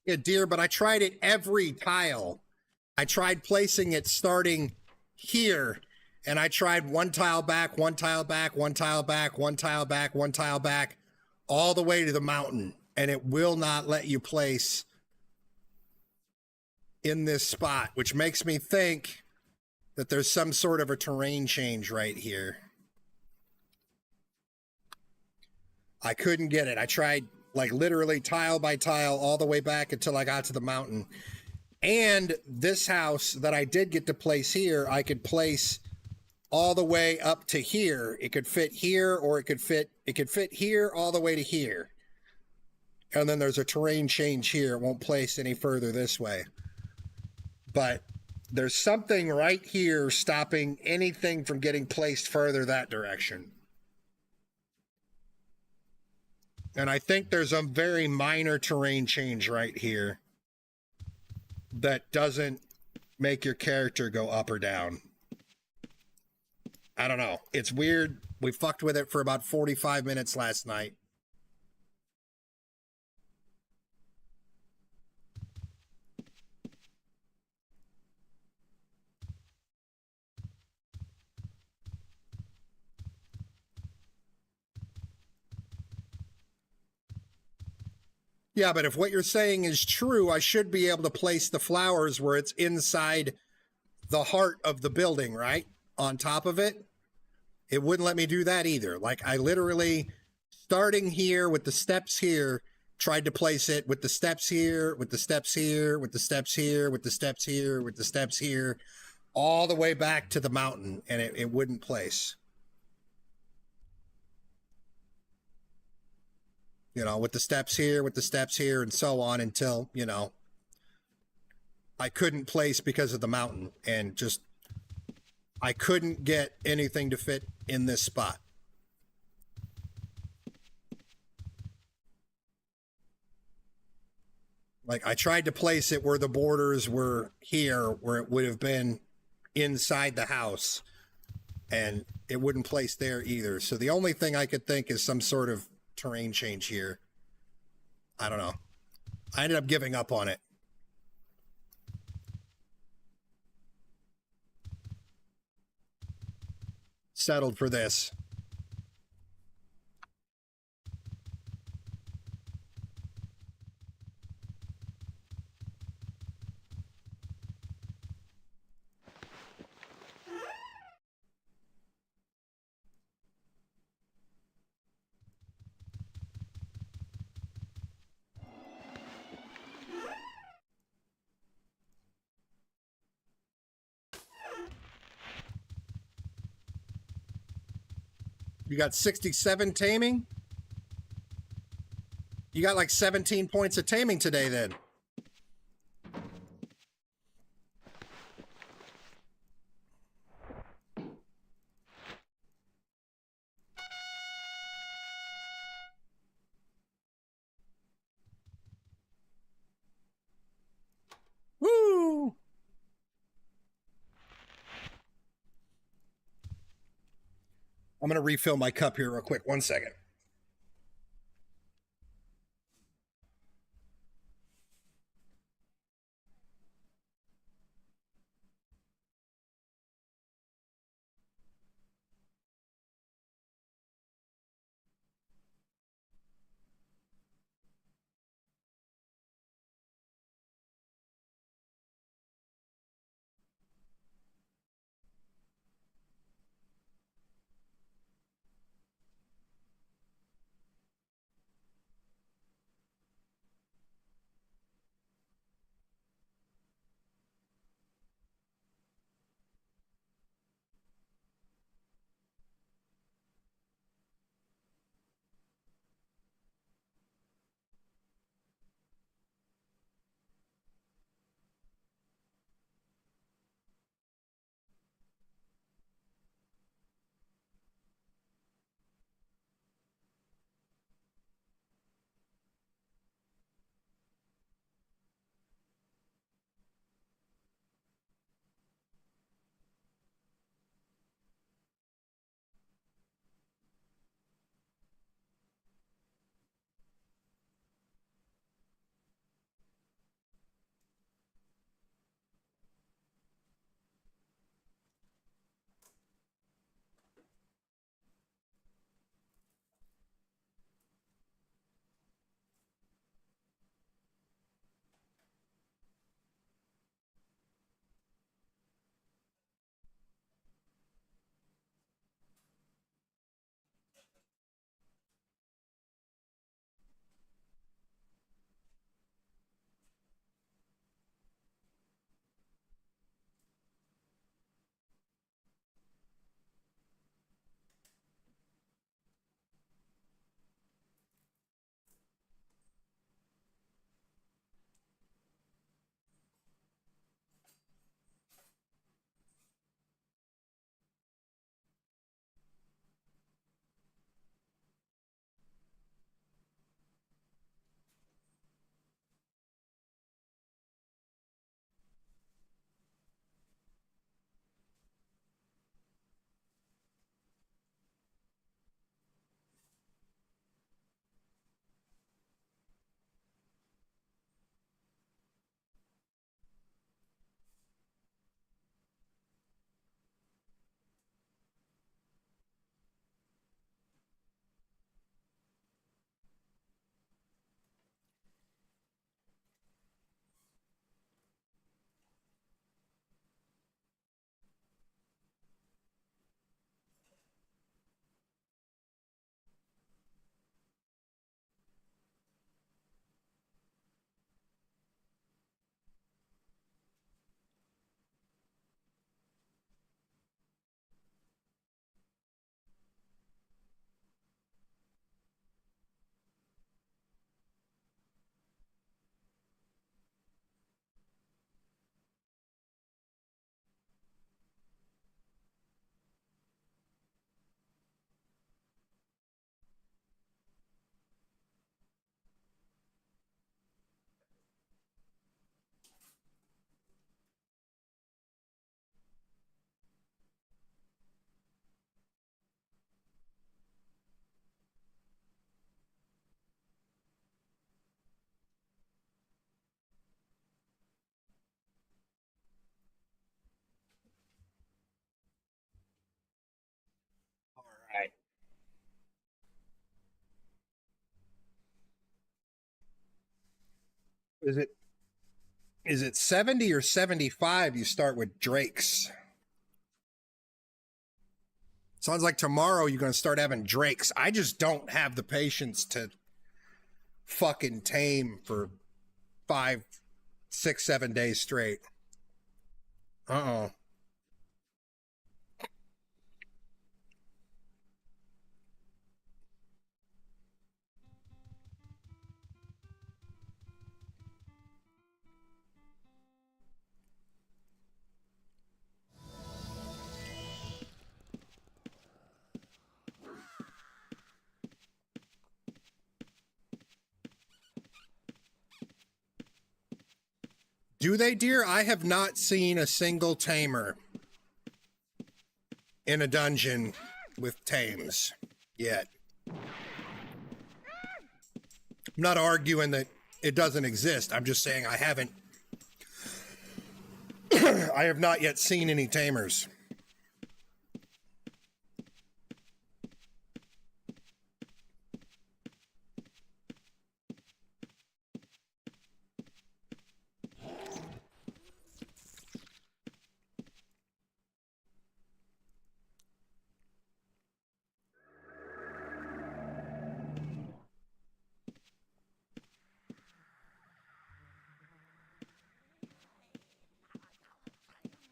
Speaker 1: Yeah, dear, but I tried it every tile. I tried placing it starting here, and I tried one tile back, one tile back, one tile back, one tile back, one tile back, all the way to the mountain, and it will not let you place in this spot, which makes me think that there's some sort of a terrain change right here. I couldn't get it. I tried like literally tile by tile all the way back until I got to the mountain. And this house that I did get to place here, I could place all the way up to here. It could fit here, or it could fit here all the way to here. And then there's a terrain change here. It won't place any further this way. But there's something right here stopping anything from getting placed further that direction. And I think there's a very minor terrain change right here that doesn't make your character go up or down. I don't know. It's weird. We fucked with it for about 45 minutes last night. Yeah, but if what you're saying is true, I should be able to place the flowers where it's inside the heart of the building, right? On top of it. It wouldn't let me do that either. Like, I literally, starting here with the steps here, tried to place it with the steps here, with the steps here, with the steps here, with the steps here, with the steps here, all the way back to the mountain, and it wouldn't place. You know, with the steps here, and so on until, you know, I couldn't place because of the mountain, and just, I couldn't get anything to fit in this spot. Like, I tried to place it where the borders were here, where it would have been inside the house, and it wouldn't place there either. So the only thing I could think is some sort of terrain change here. I don't know. I ended up giving up on it. Settled for this. You got 67 taming? You got like 17 points of taming today then. Woo! I'm going to refill my cup here real quick. 1 second. Is it 70 or 75 you start with drakes? Sounds like tomorrow you're going to start having drakes. I just don't have the patience to fucking tame for 5, 6, 7 days straight. Uh-oh. Do they, dear? I have not seen a single tamer in a dungeon with tames yet. I'm not arguing that it doesn't exist. I'm just saying I haven't. I have not yet seen any tamers.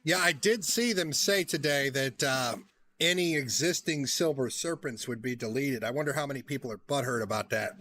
Speaker 1: Yeah, I did see them say today that any existing silver serpents would be deleted. I wonder how many people are butthurt about that.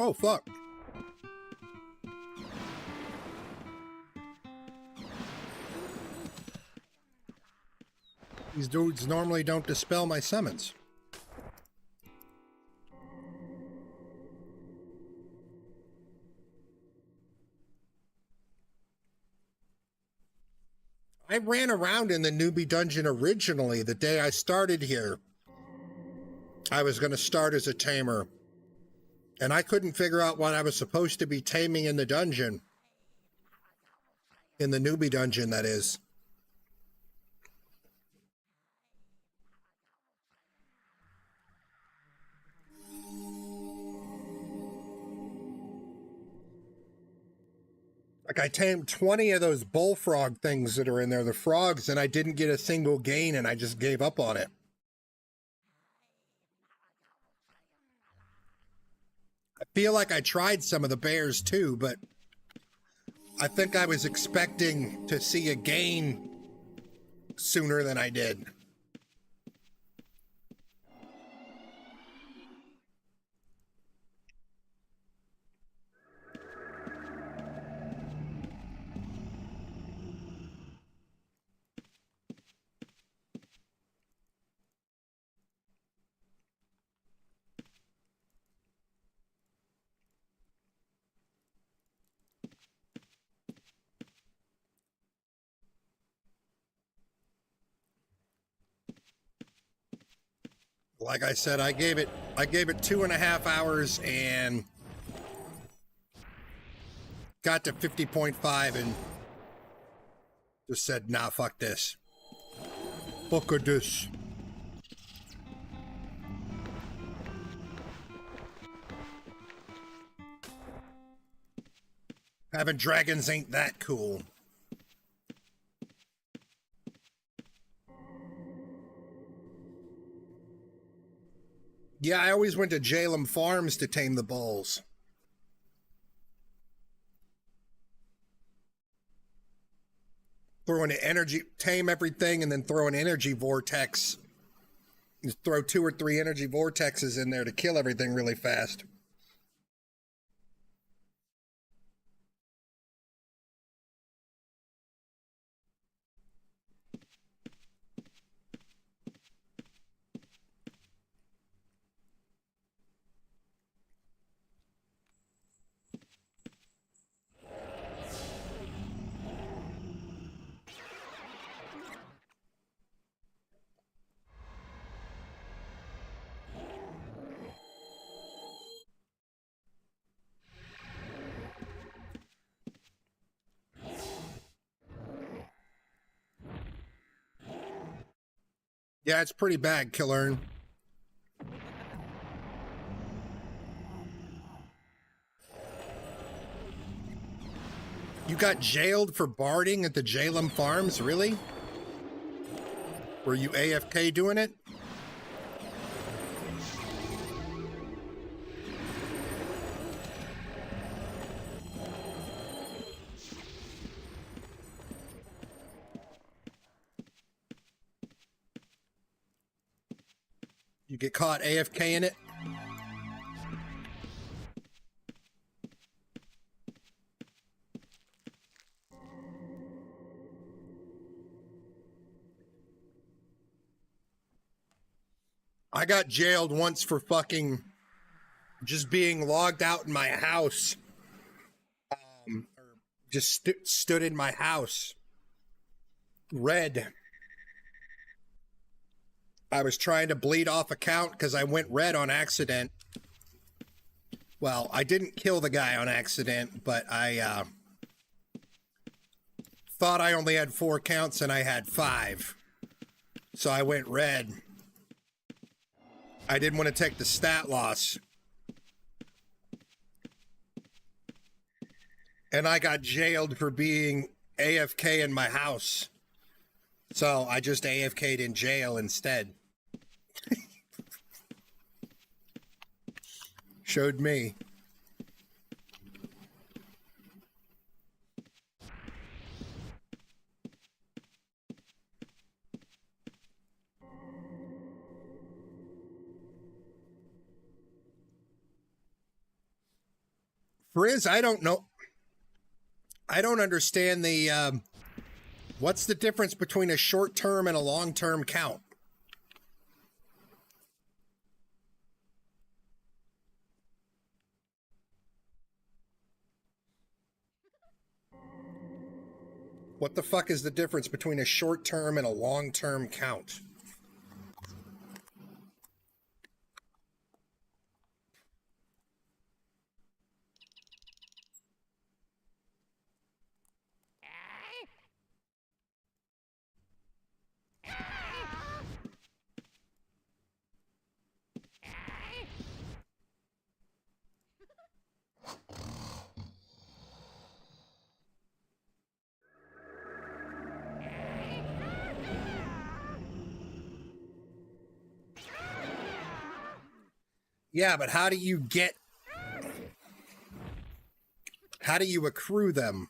Speaker 1: Oh, fuck. These dudes normally don't dispel my summons. I ran around in the newbie dungeon originally the day I started here. I was going to start as a tamer. And I couldn't figure out what I was supposed to be taming in the dungeon. In the newbie dungeon, that is. Like, I tamed 20 of those bullfrog things that are in there, the frogs, and I didn't get a single gain, and I just gave up on it. I feel like I tried some of the bears too, but I think I was expecting to see a gain sooner than I did. Like I said, I gave it 2.5 hours and got to 50.5 and just said, nah, fuck this. Fuck this. Having dragons ain't that cool. Yeah, I always went to Jalem Farms to tame the bulls. Throw an energy, tame everything, and then throw an energy vortex. Just throw 2 or 3 energy vortexes in there to kill everything really fast. Yeah, it's pretty bad, Killern. You got jailed for barding at the Jalem Farms, really? Were you AFK doing it? You get caught AFK in it? I got jailed once for fucking just being logged out in my house. Or just stood in my house. Red. I was trying to bleed off account because I went red on accident. Well, I didn't kill the guy on accident, but I thought I only had 4 counts and I had 5. So I went red. I didn't want to take the stat loss. And I got jailed for being AFK in my house. So I just AFK'd in jail instead. Showed me. Frizz, I don't know. I don't understand the, what's the difference between a short-term and a long-term count? What the fuck is the difference between a short-term and a long-term count? Yeah, but how do you accrue them?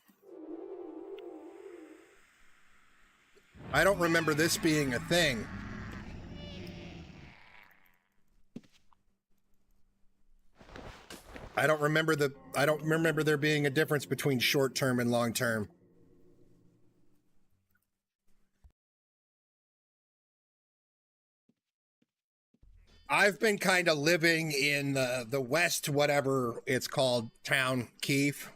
Speaker 1: I don't remember this being a thing. I don't remember there being a difference between short term and long term. I've been kind of living in the West, whatever it's called, town, Keith.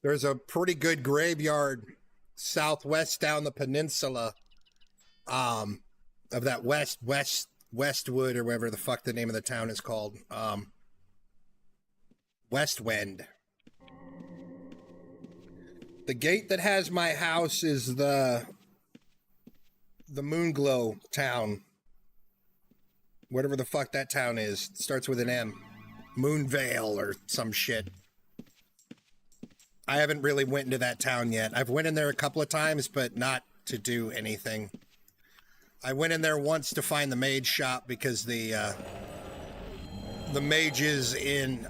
Speaker 1: There's a pretty good graveyard southwest down the peninsula, of that Westwood or whatever the fuck the name of the town is called, Westwind. The gate that has my house is the Moonglow town. Whatever the fuck that town is. It starts with an M. Moonvale or some shit. I haven't really went into that town yet. I've went in there a couple of times, but not to do anything. I went in there once to find the mage shop because the mages in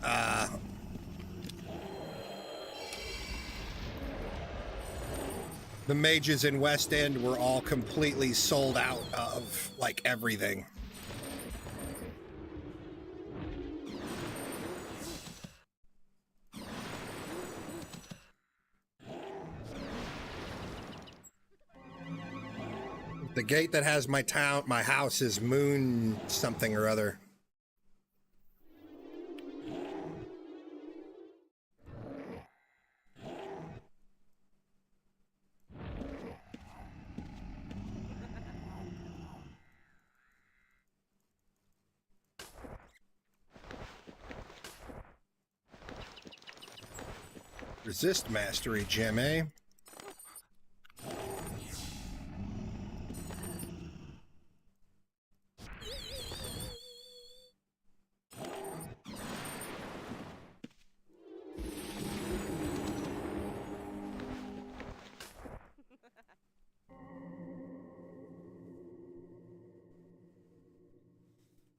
Speaker 1: the mages in West End were all completely sold out of, like, everything. The gate that has my house is Moon something or other. Resist mastery gem, eh?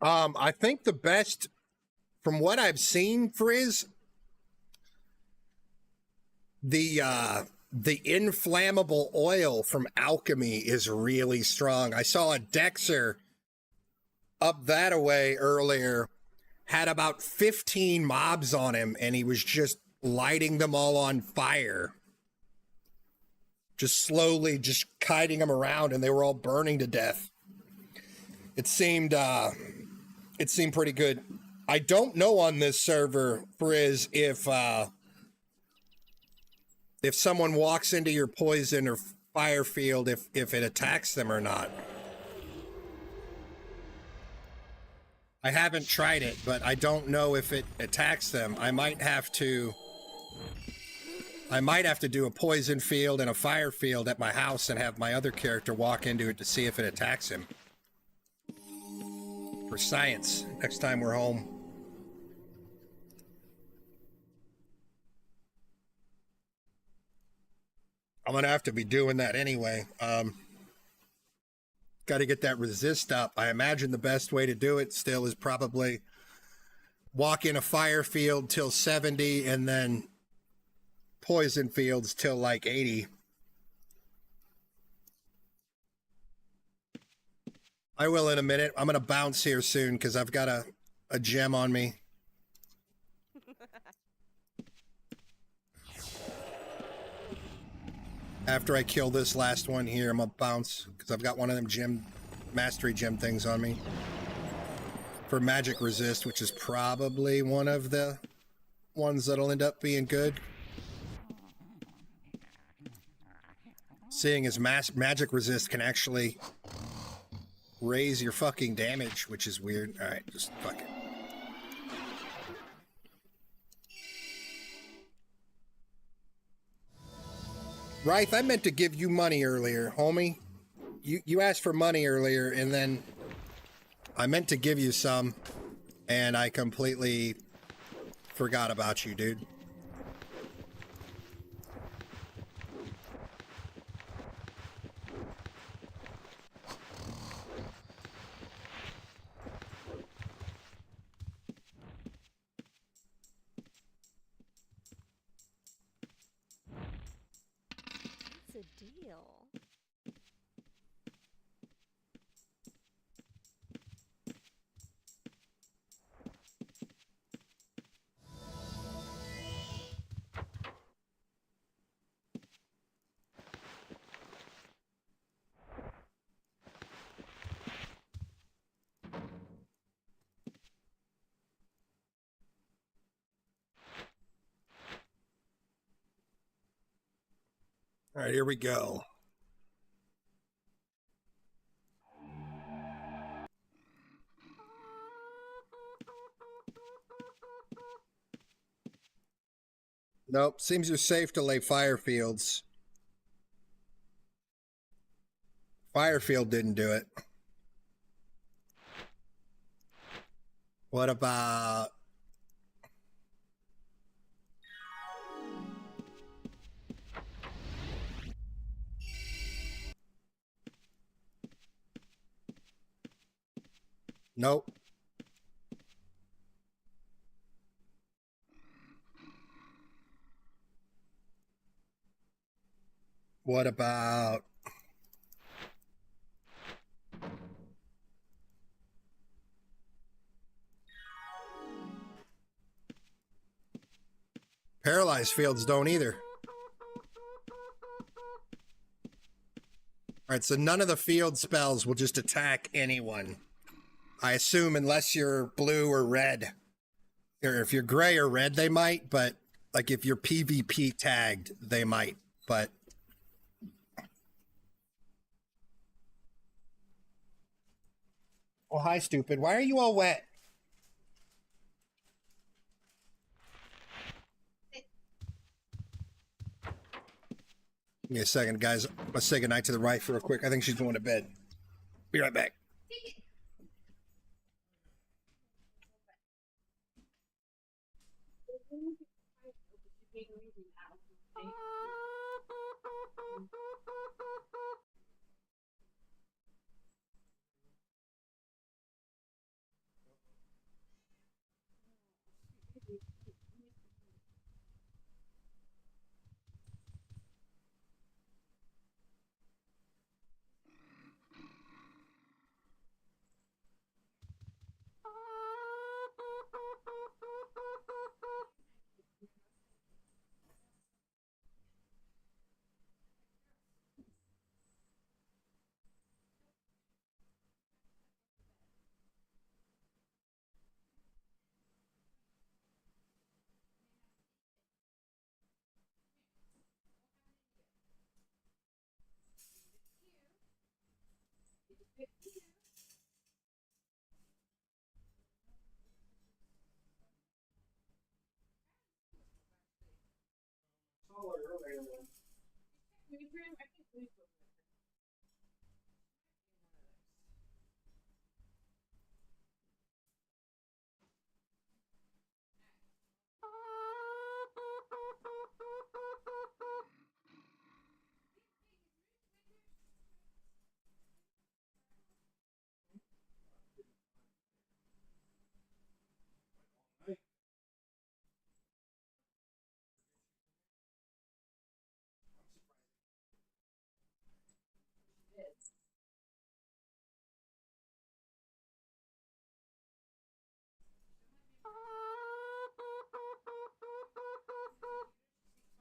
Speaker 1: I think the best, from what I've seen, Frizz, the inflammable oil from alchemy is really strong. I saw a Dexer up that away earlier, had about 15 mobs on him, and he was just lighting them all on fire. Just slowly just kiting them around, and they were all burning to death. It seemed pretty good. I don't know on this server, Frizz, if someone walks into your poison or fire field, if it attacks them or not. I haven't tried it, but I don't know if it attacks them. I might have to do a poison field and a fire field at my house and have my other character walk into it to see if it attacks him. For science, next time we're home. I'm gonna have to be doing that anyway. Got to get that resist up. I imagine the best way to do it still is probably walk in a fire field till 70 and then poison fields till like 80. I will in a minute. I'm gonna bounce here soon because I've got a gem on me. After I kill this last one here, I'm gonna bounce because I've got one of them gem mastery gem things on me for magic resist, which is probably one of the ones that'll end up being good. Seeing as magic resist can actually raise your fucking damage, which is weird. All right, just fuck it. Ryth, I meant to give you money earlier, homie. You asked for money earlier, and then I meant to give you some, and I completely forgot about you, dude.
Speaker 3: What's the deal?
Speaker 1: All right, here we go. Nope, seems you're safe to lay fire fields. Firefield didn't do it. What about... Nope. What about... Paralyzed fields don't either. All right, so none of the field spells will just attack anyone. I assume unless you're blue or red. Or if you're gray or red, they might, but like if you're PvP tagged, they might, but... Oh, hi, stupid. Why are you all wet? Give me a second, guys. Let's say goodnight to the wife real quick. I think she's going to bed. Be right back.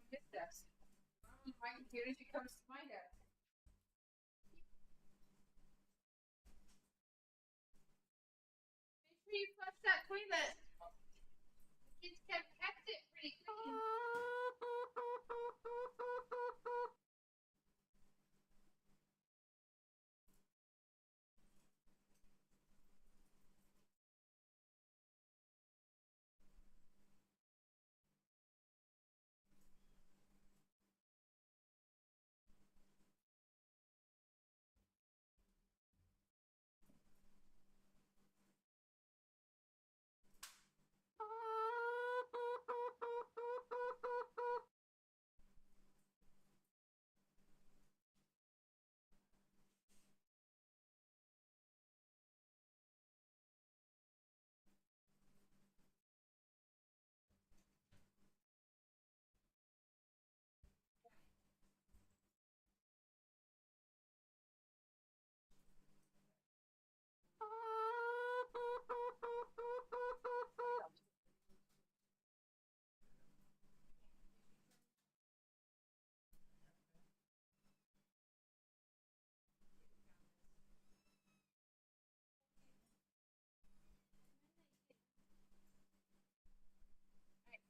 Speaker 5: His desk. My computer, she comes to my desk. Make sure you flush that toilet. The kids kept it pretty clean.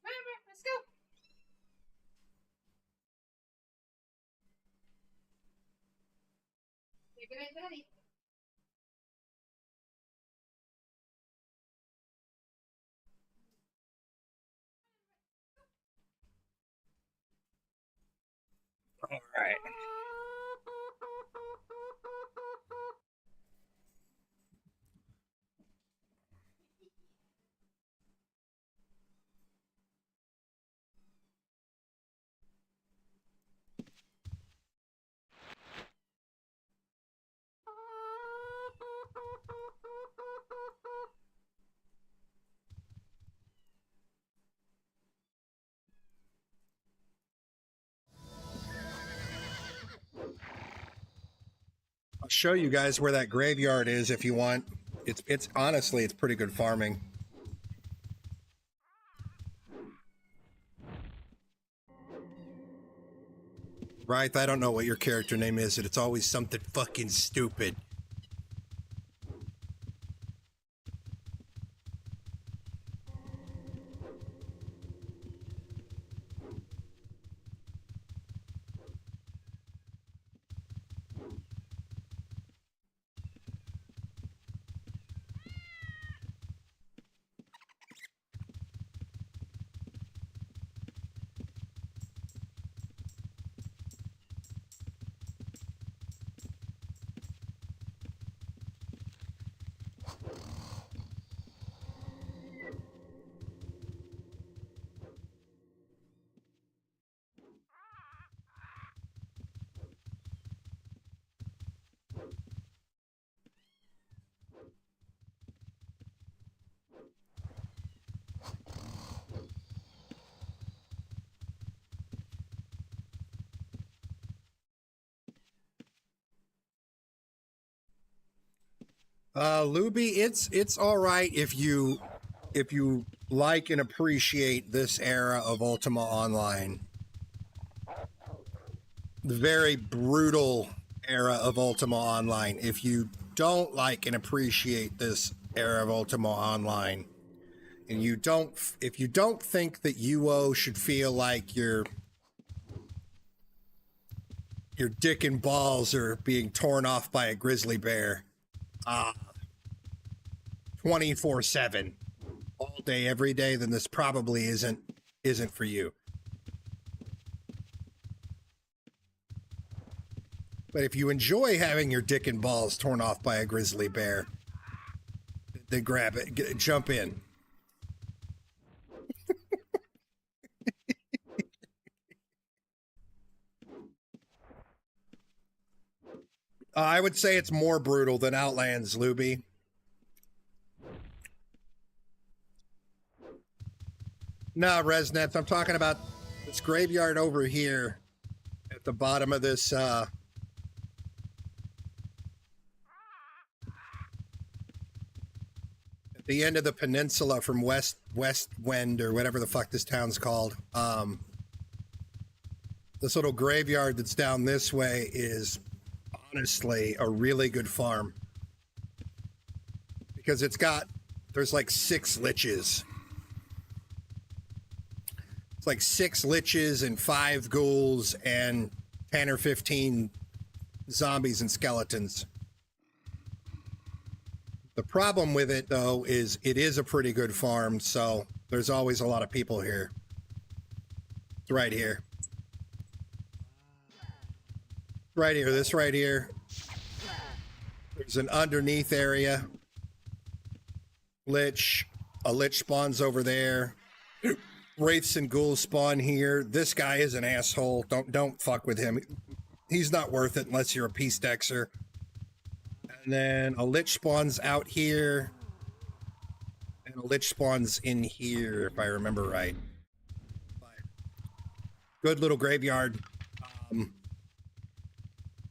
Speaker 5: Alright, let's go. Say goodnight, Daddy.
Speaker 1: All right. I'll show you guys where that graveyard is if you want. It's honestly, it's pretty good farming. Right? I don't know what your character name is, and it's always something fucking stupid. Luby, it's all right if you like and appreciate this era of Ultima Online. The very brutal era of Ultima Online. If you don't like and appreciate this era of Ultima Online, and if you don't think that UO should feel like your dick and balls are being torn off by a grizzly bear, 24/7, all day, every day, then this probably isn't for you. But if you enjoy having your dick and balls torn off by a grizzly bear, then grab it, jump in. I would say it's more brutal than Outlands, Luby. No, Resneth, I'm talking about this graveyard over here at the bottom of this, at the end of the peninsula from West Wind, or whatever the fuck this town's called. This little graveyard that's down this way is honestly a really good farm. Because there's like 6 liches. It's like 6 liches and 5 ghouls and 10 or 15 zombies and skeletons. The problem with it, though, is it is a pretty good farm, so there's always a lot of people here. It's right here. Right here, this right here. There's an underneath area. Lich. A lich spawns over there. Wraiths and ghouls spawn here. This guy is an asshole. Don't fuck with him. He's not worth it unless you're a peace dexer. And then a lich spawns out here. And a lich spawns in here, if I remember right. Good little graveyard.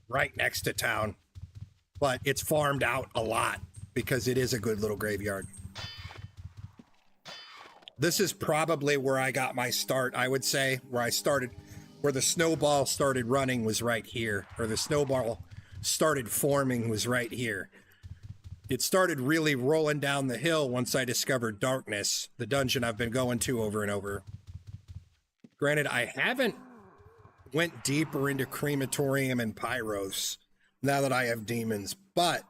Speaker 1: Right next to town. But it's farmed out a lot because it is a good little graveyard. This is probably where I got my start, I would say. Where the snowball started running was right here. Or the snowball started forming was right here. It started really rolling down the hill once I discovered Darkness, the dungeon I've been going to over and over. Granted, I haven't went deeper into Crematorium and Pyros now that I have demons, but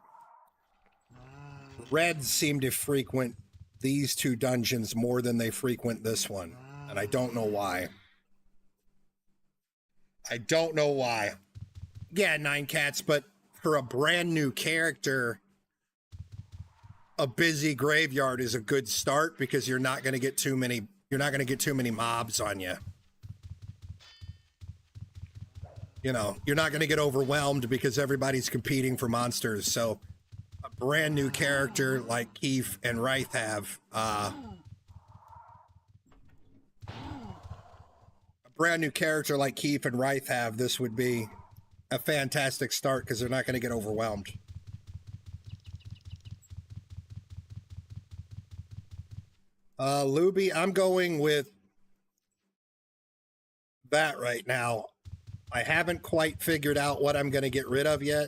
Speaker 1: Reds seem to frequent these 2 dungeons more than they frequent this one, and I don't know why. I don't know why. Yeah, 9 cats, but for a brand new character, a busy graveyard is a good start because you're not going to get too many mobs on you. You know, you're not going to get overwhelmed because everybody's competing for monsters. So a brand new character like Keith and Wraith have, a brand new character like Keith and Wraith have, this would be a fantastic start because they're not going to get overwhelmed. Luby, I'm going with that right now. I haven't quite figured out what I'm going to get rid of yet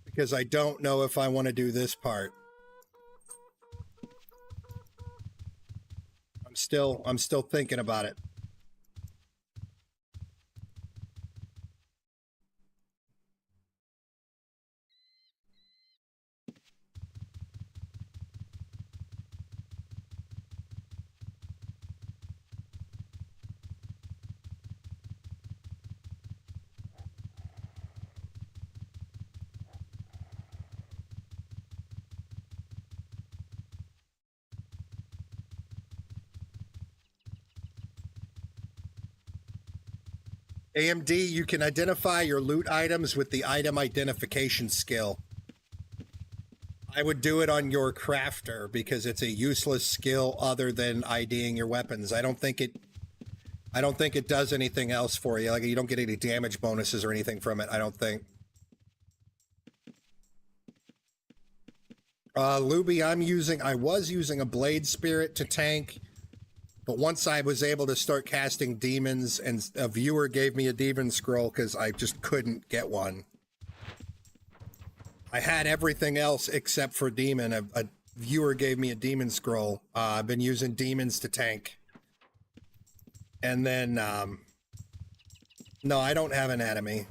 Speaker 1: because I don't know if I want to do this part. I'm still thinking about it. AMD, you can identify your loot items with the item identification skill. I would do it on your crafter because it's a useless skill other than IDing your weapons. I don't think it does anything else for you. Like, you don't get any damage bonuses or anything from it, I don't think. Luby, I was using a blade spirit to tank, but once I was able to start casting demons, and a viewer gave me a demon scroll because I just couldn't get one. I had everything else except for demon. A viewer gave me a demon scroll. I've been using demons to tank. And then, no, I don't have anatomy.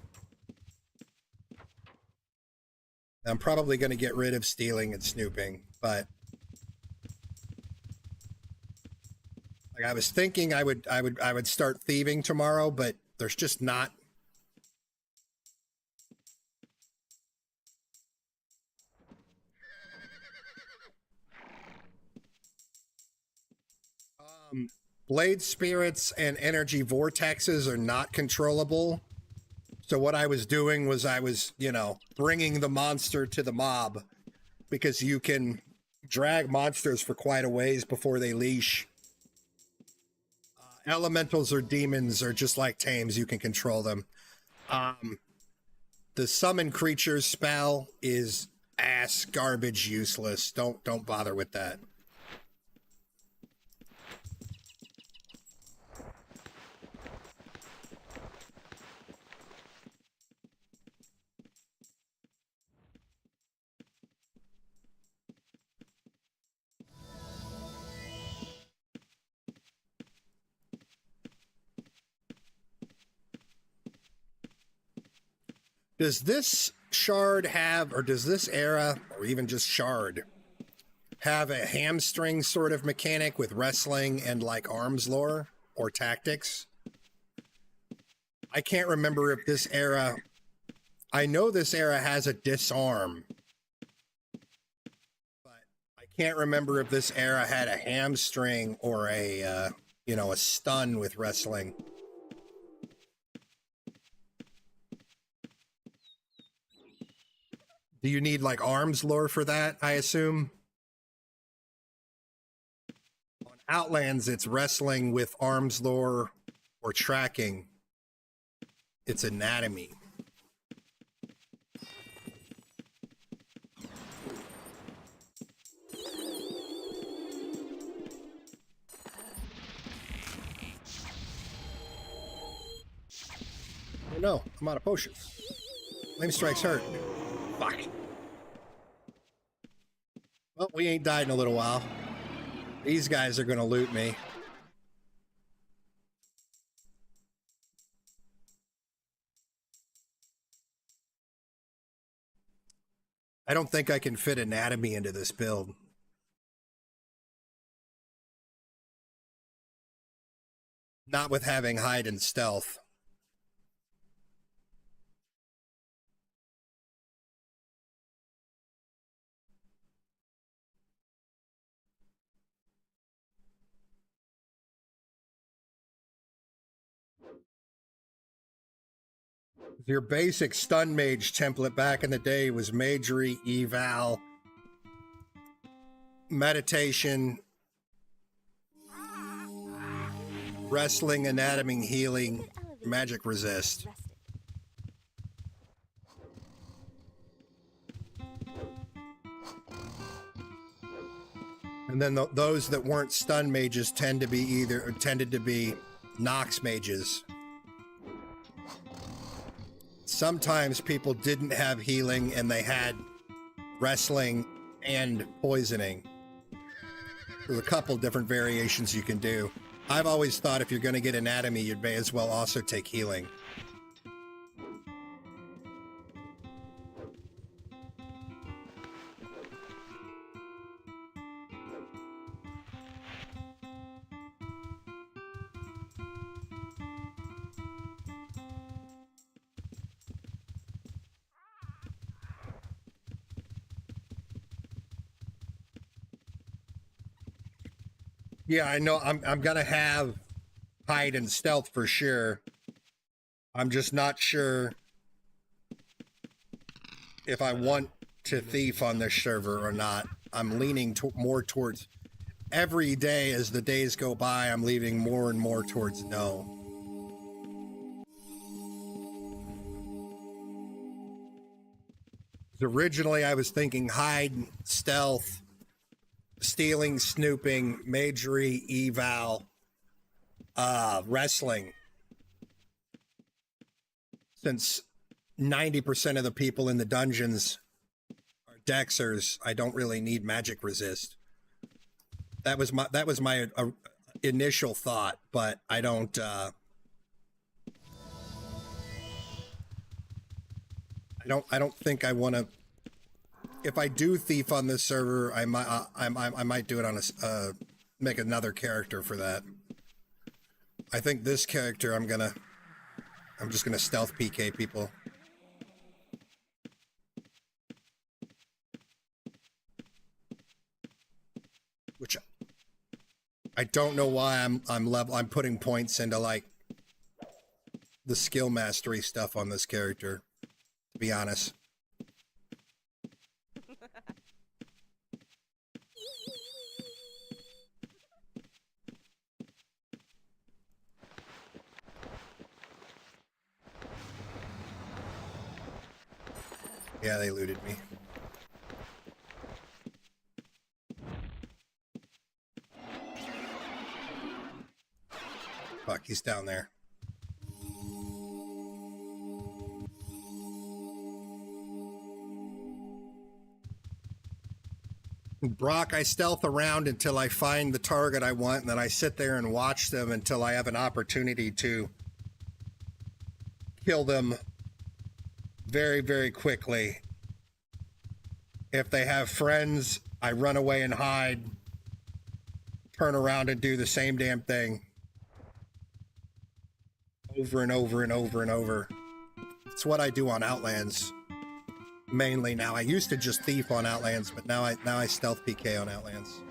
Speaker 1: I'm probably going to get rid of stealing and snooping, but like I was thinking I would start thieving tomorrow, but there's just not. Blade spirits and energy vortexes are not controllable. So what I was doing was I was, you know, bringing the monster to the mob, because you can drag monsters for quite a ways before they leash. Elementals or demons are just like tames. You can control them. The summon creatures spell is ass garbage useless. Don't bother with that. Does this shard have, or does this era, or even just shard, have a hamstring sort of mechanic with wrestling and like arms lore or tactics? I can't remember if this era, I know this era has a disarm, but I can't remember if this era had a hamstring or a, you know, a stun with wrestling. Do you need like arms lore for that, I assume? On Outlands, it's wrestling with arms lore or tracking. It's anatomy. Oh no, I'm out of potions. Flame strikes hurt. Fuck. Well, we ain't died in a little while. These guys are gonna loot me. I don't think I can fit anatomy into this build. Not with having hide and stealth. Your basic stun mage template back in the day was magery, eval, meditation, wrestling, anatomy, healing, magic resist. And then those that weren't stun mages tended to be Nox mages. Sometimes people didn't have healing and they had wrestling and poisoning. There's a couple different variations you can do. I've always thought if you're going to get anatomy, you may as well also take healing. Yeah, I know. I'm gonna have hide and stealth for sure. I'm just not sure if I want to thief on this server or not. I'm leaning more towards, every day as the days go by, I'm leaning more and more towards no. Originally, I was thinking hide, stealth, stealing, snooping, magery, eval, wrestling. Since 90% of the people in the dungeons are Dexers, I don't really need magic resist. That was my initial thought, but I don't. I don't think I want to. If I do thief on this server, I might do it on a make another character for that. I think this character I'm just gonna stealth PK people. Which I don't know why I'm putting points into like the skill mastery stuff on this character, to be honest. Yeah, they looted me. Fuck, he's down there. Brock, I stealth around until I find the target I want, and then I sit there and watch them until I have an opportunity to kill them very, very quickly. If they have friends, I run away and hide, turn around and do the same damn thing. Over and over and over and over. It's what I do on Outlands. Mainly now. I used to just thief on Outlands, but now I stealth PK on Outlands.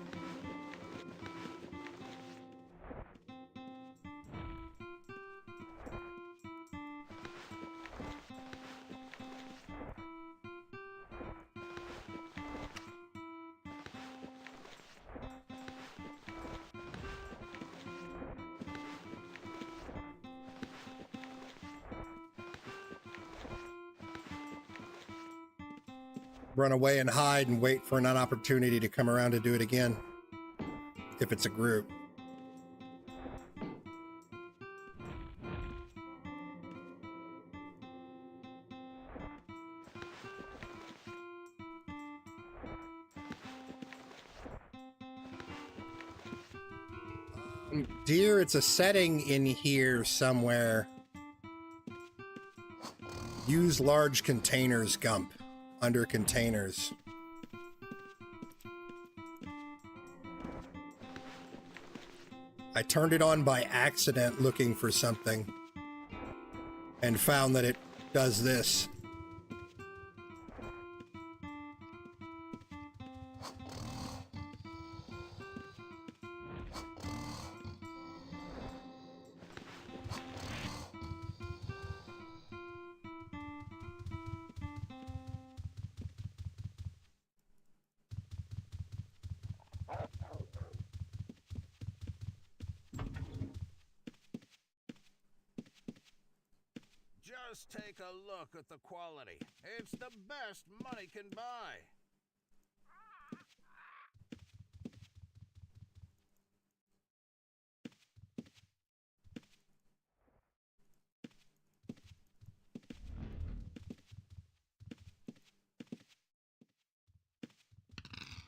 Speaker 1: Run away and hide and wait for an opportunity to come around to do it again. If it's a group. Dear, it's a setting in here somewhere. Use large containers, Gump. Under containers. I turned it on by accident looking for something and found that it does this.
Speaker 2: Just take a look at the quality. It's the best money can buy.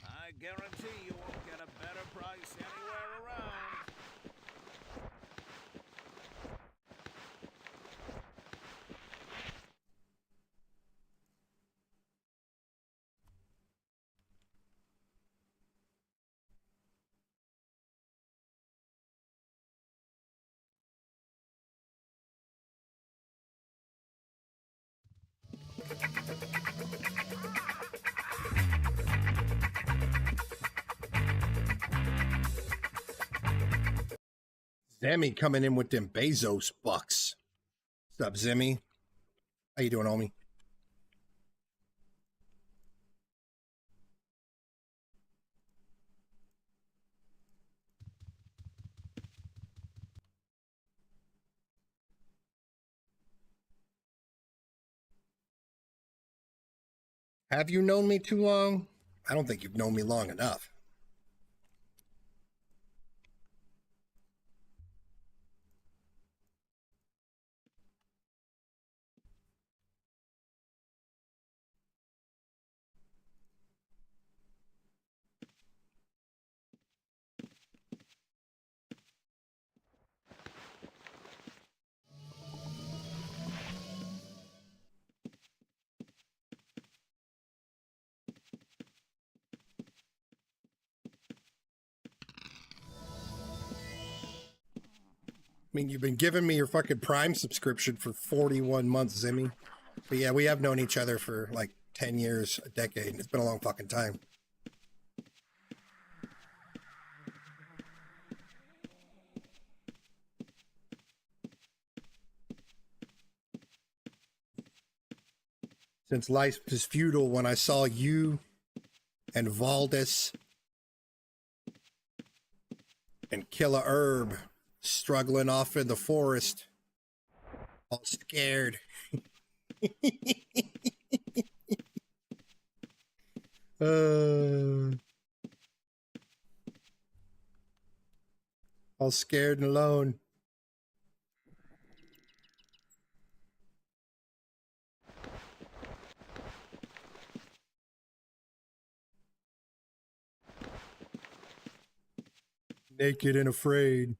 Speaker 2: I guarantee you won't get a better price anywhere around.
Speaker 1: Zemi coming in with them Bezos bucks. What's up, Zemi? How you doing, homie? Have you known me too long? I don't think you've known me long enough. I mean, you've been giving me your fucking Prime subscription for 41 months, Zimmy. But yeah, we have known each other for like 10 years, a decade. It's been a long fucking time. Since life is futile, when I saw you and Valdis and Killer Herb struggling off in the forest, all scared. All scared and alone. Naked and afraid.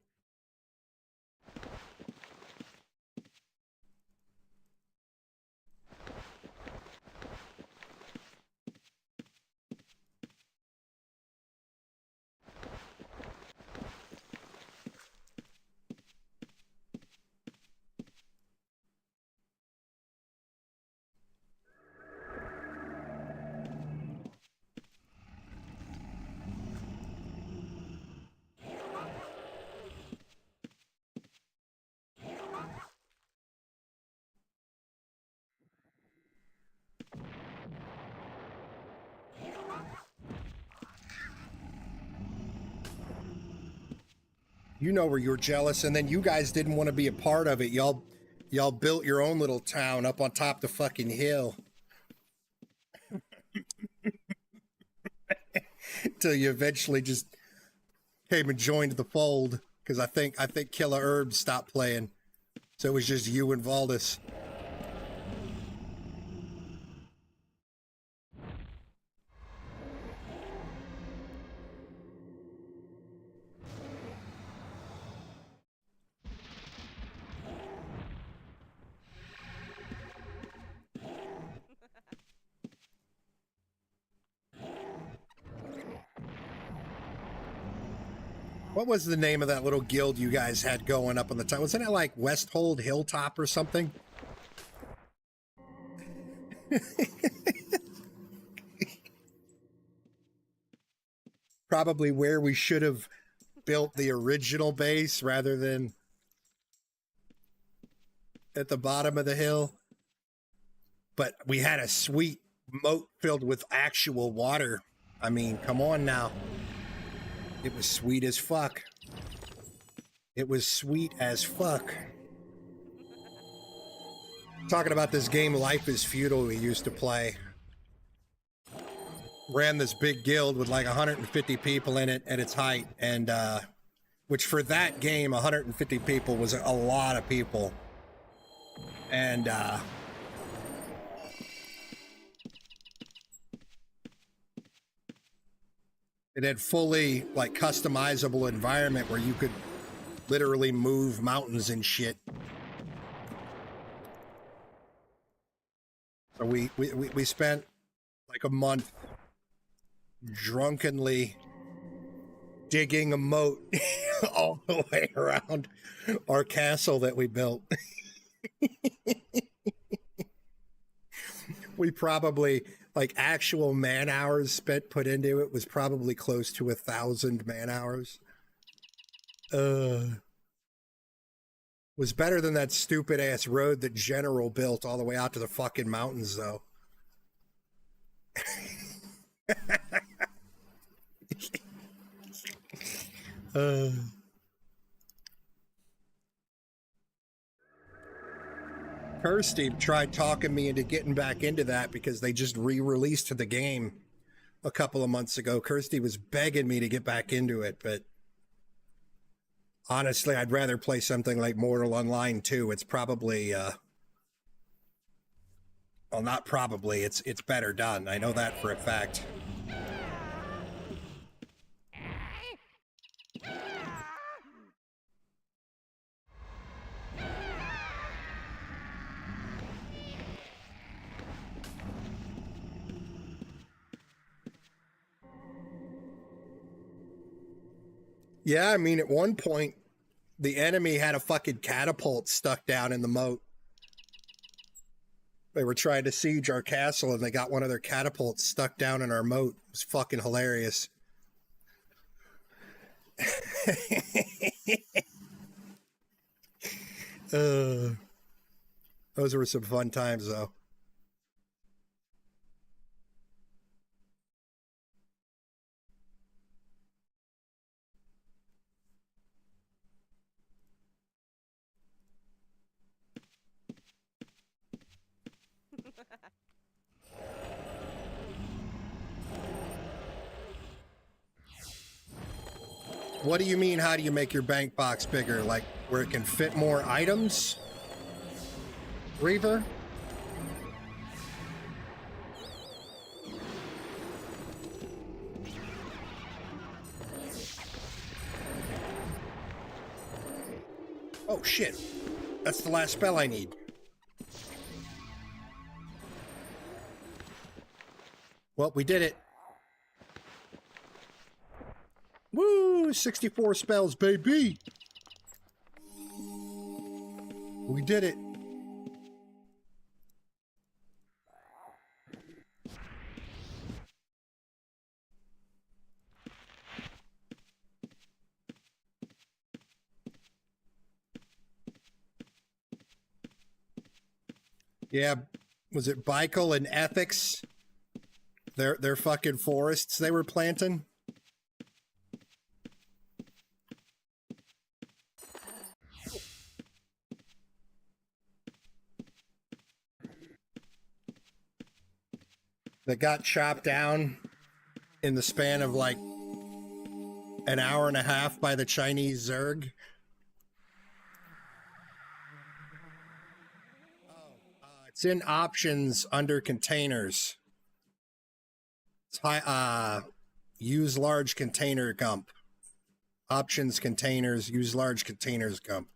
Speaker 1: You know where you're jealous, and then you guys didn't want to be a part of it. Y'all built your own little town up on top the fucking hill. Till you eventually just came and joined the fold. Because I think Killer Herb stopped playing. So it was just you and Valdis. What was the name of that little guild you guys had going up on the top? Wasn't it like Westhold Hilltop or something? Probably where we should have built the original base rather than at the bottom of the hill. But we had a sweet moat filled with actual water. I mean, come on now. It was sweet as fuck. It was sweet as fuck. Talking about this game, Life is Futile, we used to play. Ran this big guild with like 150 people in it at its height. And, which for that game, 150 people was a lot of people. And, it had fully like customizable environment where you could literally move mountains and shit. So we spent like a month drunkenly digging a moat all the way around our castle that we built. We probably, like, actual man hours put into it was probably close to 1,000 man hours. Was better than that stupid ass road that General built all the way out to the fucking mountains, though. Kirsty tried talking me into getting back into that because they just re-released the game a couple of months ago. Kirsty was begging me to get back into it, but honestly, I'd rather play something like Mortal Online 2. It's probably, well, not probably, it's better done. I know that for a fact. Yeah, I mean, at one point, the enemy had a fucking catapult stuck down in the moat. They were trying to siege our castle, and they got one of their catapults stuck down in our moat. It was fucking hilarious. Those were some fun times, though. What do you mean, how do you make your bank box bigger? Like, where it can fit more items? Reaver? Oh, shit. That's the last spell I need. Well, we did it. Woo! 64 spells, baby! We did it. Yeah, was it Bicol and Ethics? Their fucking forests they were planting? That got chopped down in the span of like an hour and a half by the Chinese Zerg. It's in options under containers. It's high, use large container gump. Options containers, use large containers gump.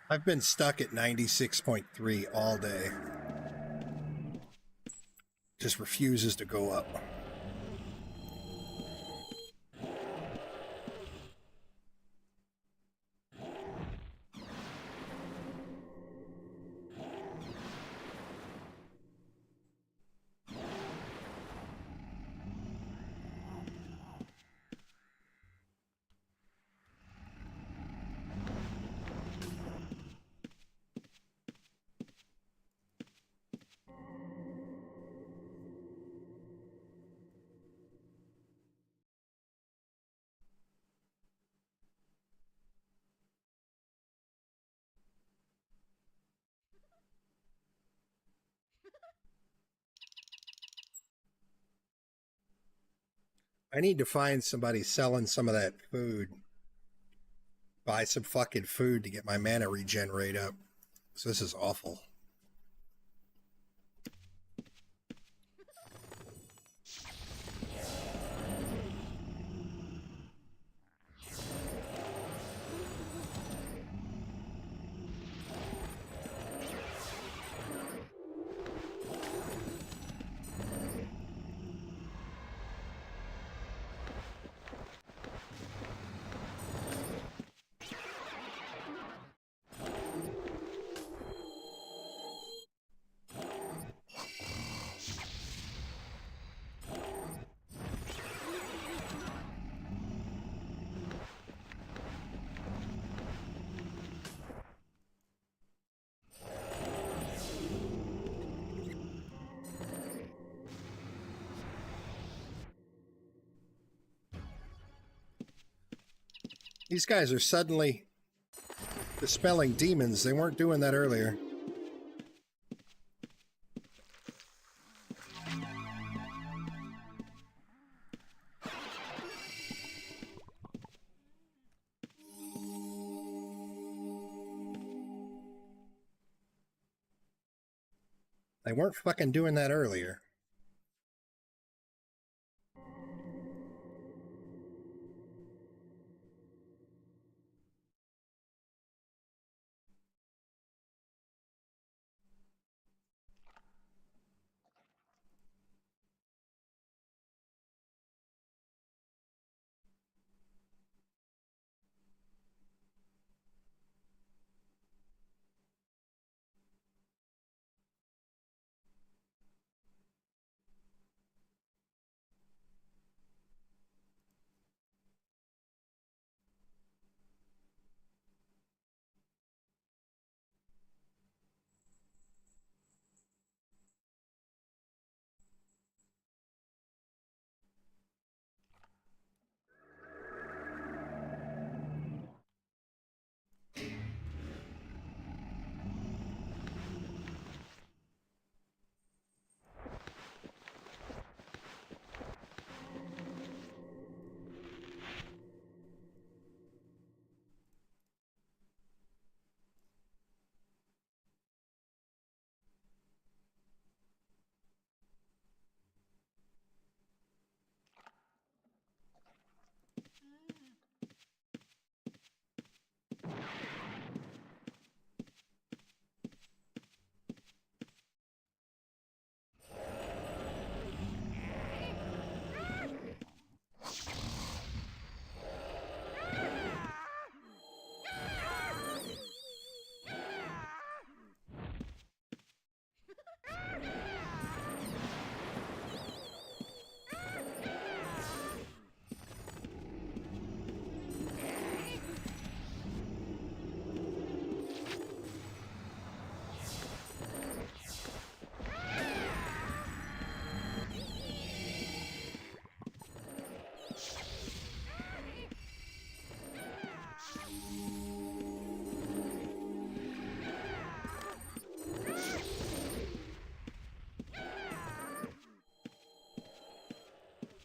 Speaker 1: I've been stuck at 96.3 all day. Just refuses to go up. I need to find somebody selling some of that food. Buy some fucking food to get my mana regen rate up. So this is awful. These guys are suddenly dispelling demons. They weren't doing that earlier. They weren't fucking doing that earlier.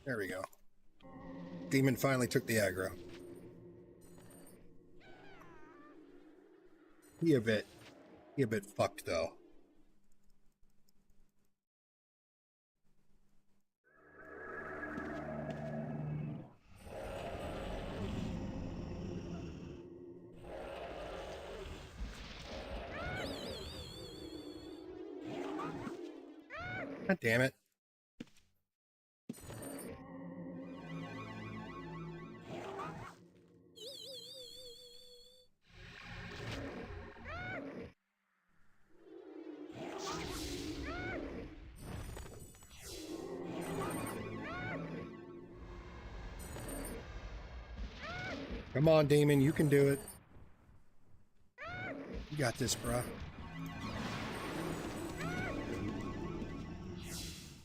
Speaker 1: There we go. Demon finally took the aggro. He a bit fucked though. God damn it. Come on, Demon, you can do it. You got this, bruh.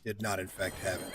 Speaker 1: Did not infect heaven.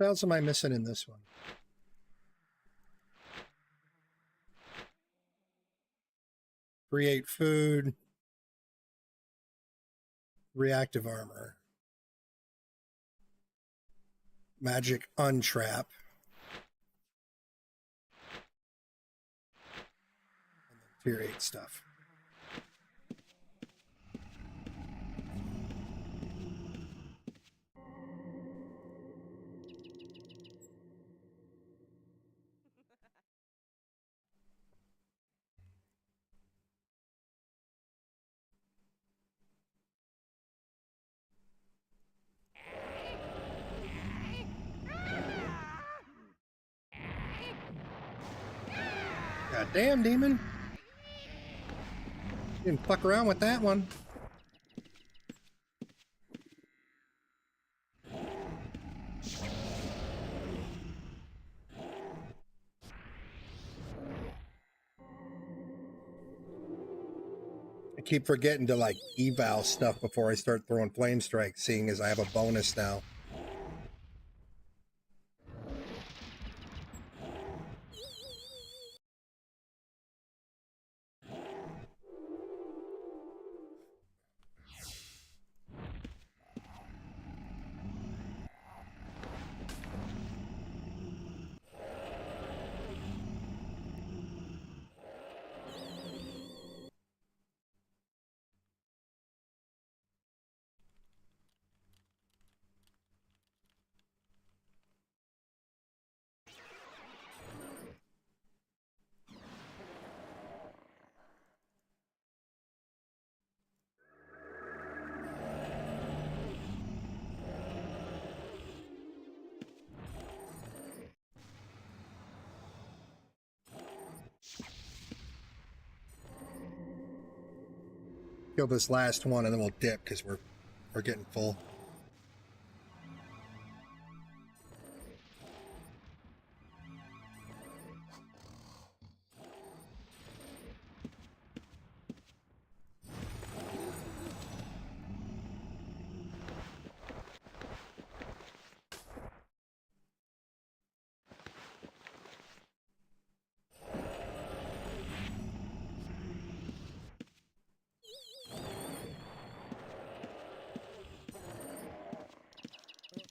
Speaker 1: What else am I missing in this one? Create food. Reactive armor. Magic untrap. And then tier 8 stuff. God damn, demon. You didn't fuck around with that one. I keep forgetting to like eval stuff before I start throwing flame strikes, seeing as I have a bonus now. Kill this last one and then we'll dip because we're getting full.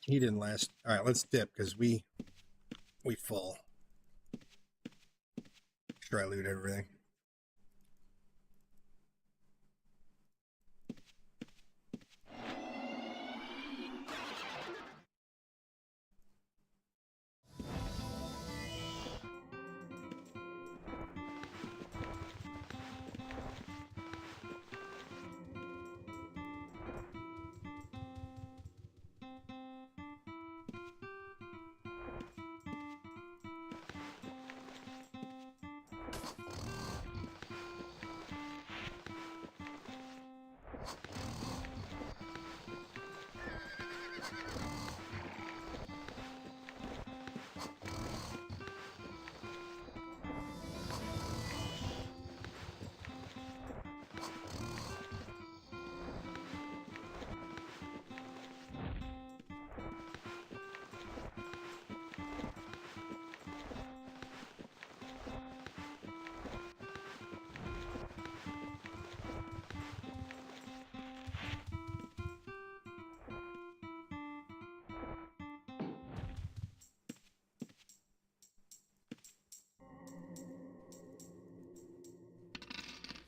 Speaker 1: He didn't last. All right, let's dip because we full. Make sure I loot everything.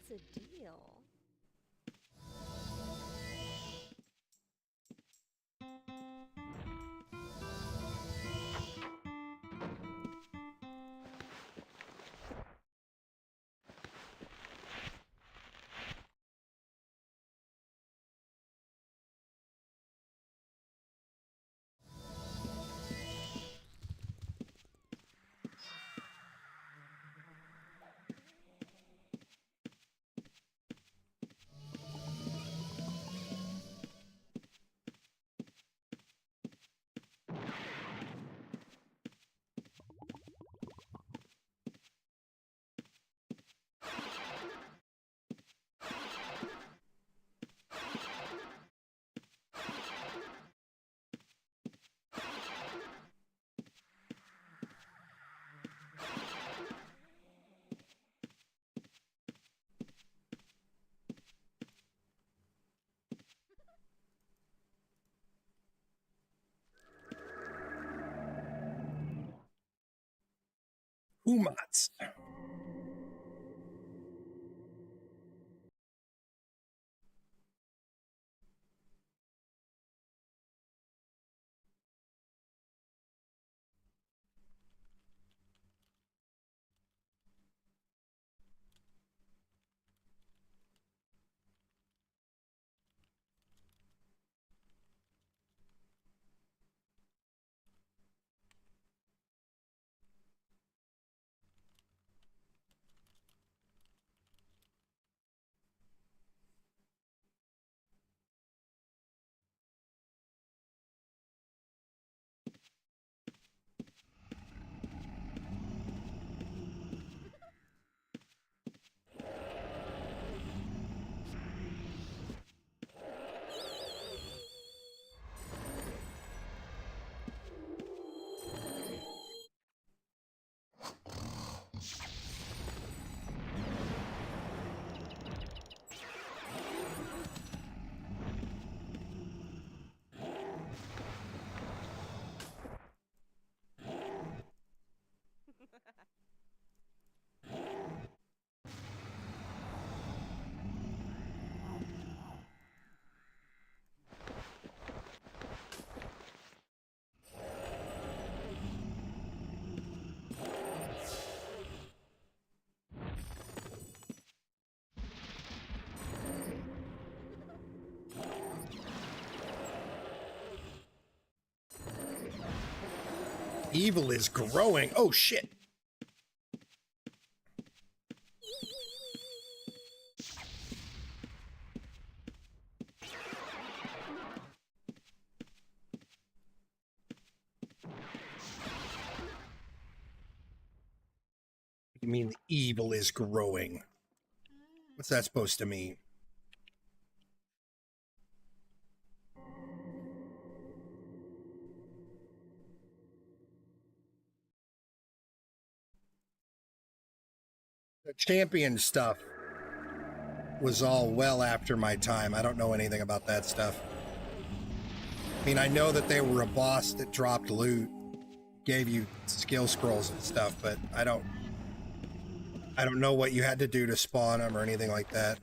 Speaker 3: What's the deal?
Speaker 1: Umats. Evil is growing. Oh, shit. You mean the evil is growing? What's that supposed to mean? The champion stuff was all well after my time. I don't know anything about that stuff. I mean, I know that they were a boss that dropped loot, gave you skill scrolls and stuff, but I don't know what you had to do to spawn them or anything like that.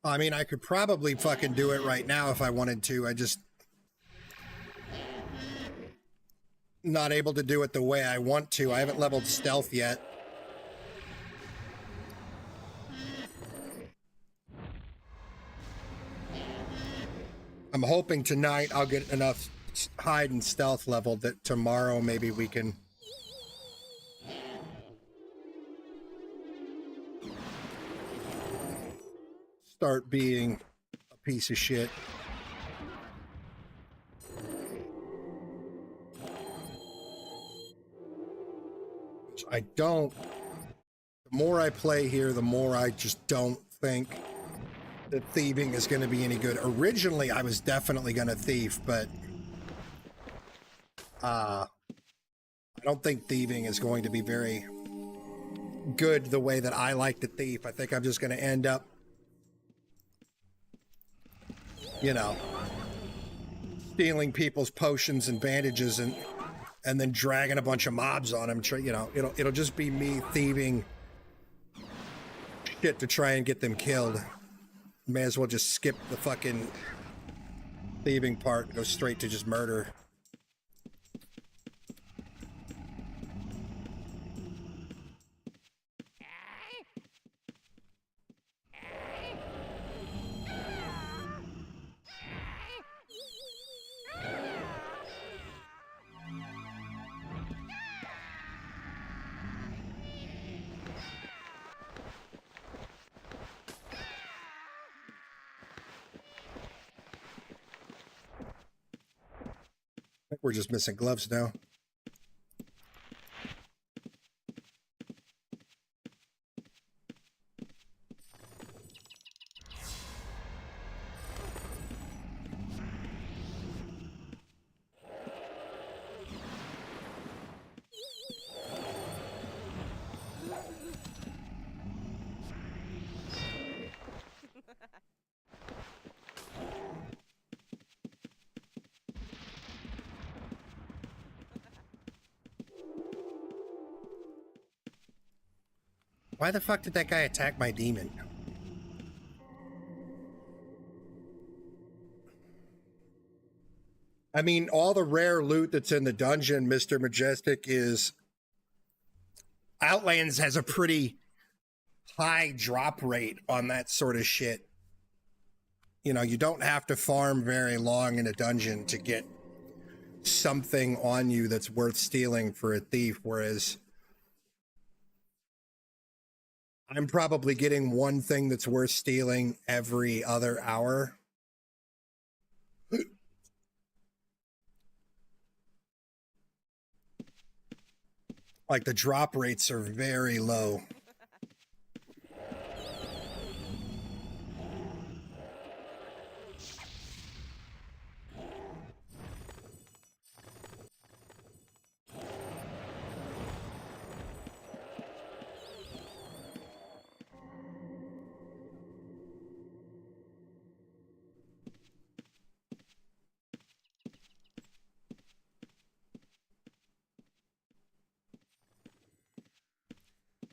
Speaker 1: I mean, I could probably fucking do it right now if I wanted to. I just not able to do it the way I want to. I haven't leveled stealth yet. I'm hoping tonight I'll get enough hide and stealth leveled that tomorrow maybe we can start being a piece of shit. I don't. The more I play here, the more I just don't think that thieving is going to be any good. Originally, I was definitely going to thief, but I don't think thieving is going to be very good the way that I like to thief. I think I'm just going to end up, you know, stealing people's potions and bandages and then dragging a bunch of mobs on them. You know, it'll just be me thieving shit to try and get them killed. May as well just skip the fucking thieving part and go straight to just murder. I think we're just missing gloves now. Why the fuck did that guy attack my demon? I mean, all the rare loot that's in the dungeon, Mr. Majestic, is... Outlands has a pretty high drop rate on that sort of shit. You know, you don't have to farm very long in a dungeon to get something on you that's worth stealing for a thief, whereas I'm probably getting one thing that's worth stealing every other hour. Like, the drop rates are very low.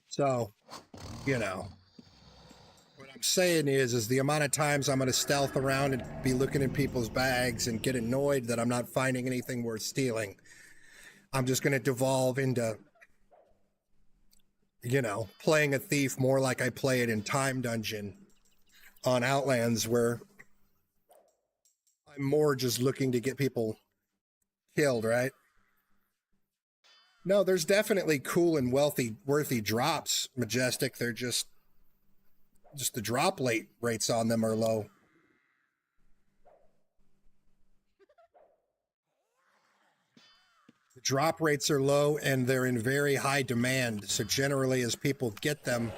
Speaker 1: So, you know, what I'm saying is the amount of times I'm going to stealth around and be looking in people's bags and get annoyed that I'm not finding anything worth stealing. I'm just going to devolve into, you know, playing a thief more like I play it in Time Dungeon on Outlands, where I'm more just looking to get people killed, right? No, there's definitely cool and worthy drops, Majestic. They're just the drop rates on them are low. The drop rates are low and they're in very high demand. So generally, as people get them,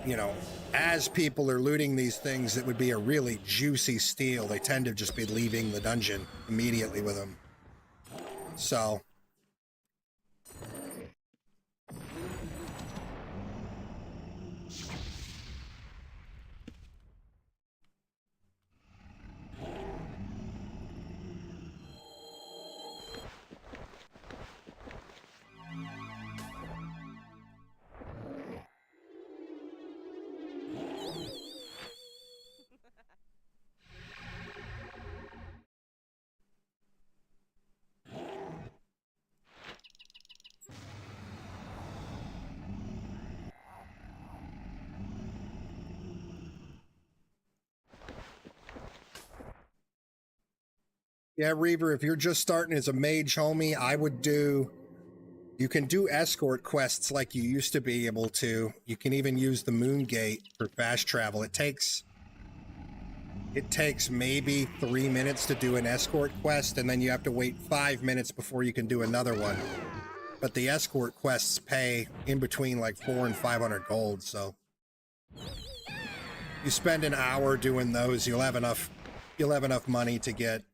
Speaker 1: you know, as people are looting these things that would be a really juicy steal, they tend to just be leaving the dungeon immediately with them. So... Yeah, Reaver, if you're just starting as a mage, homie, I would do... You can do escort quests like you used to be able to. You can even use the Moon Gate for fast travel. It takes maybe 3 minutes to do an escort quest, and then you have to wait 5 minutes before you can do another one. But the escort quests pay in between like 400 and 500 gold, so... You spend an hour doing those, you'll have enough money to get...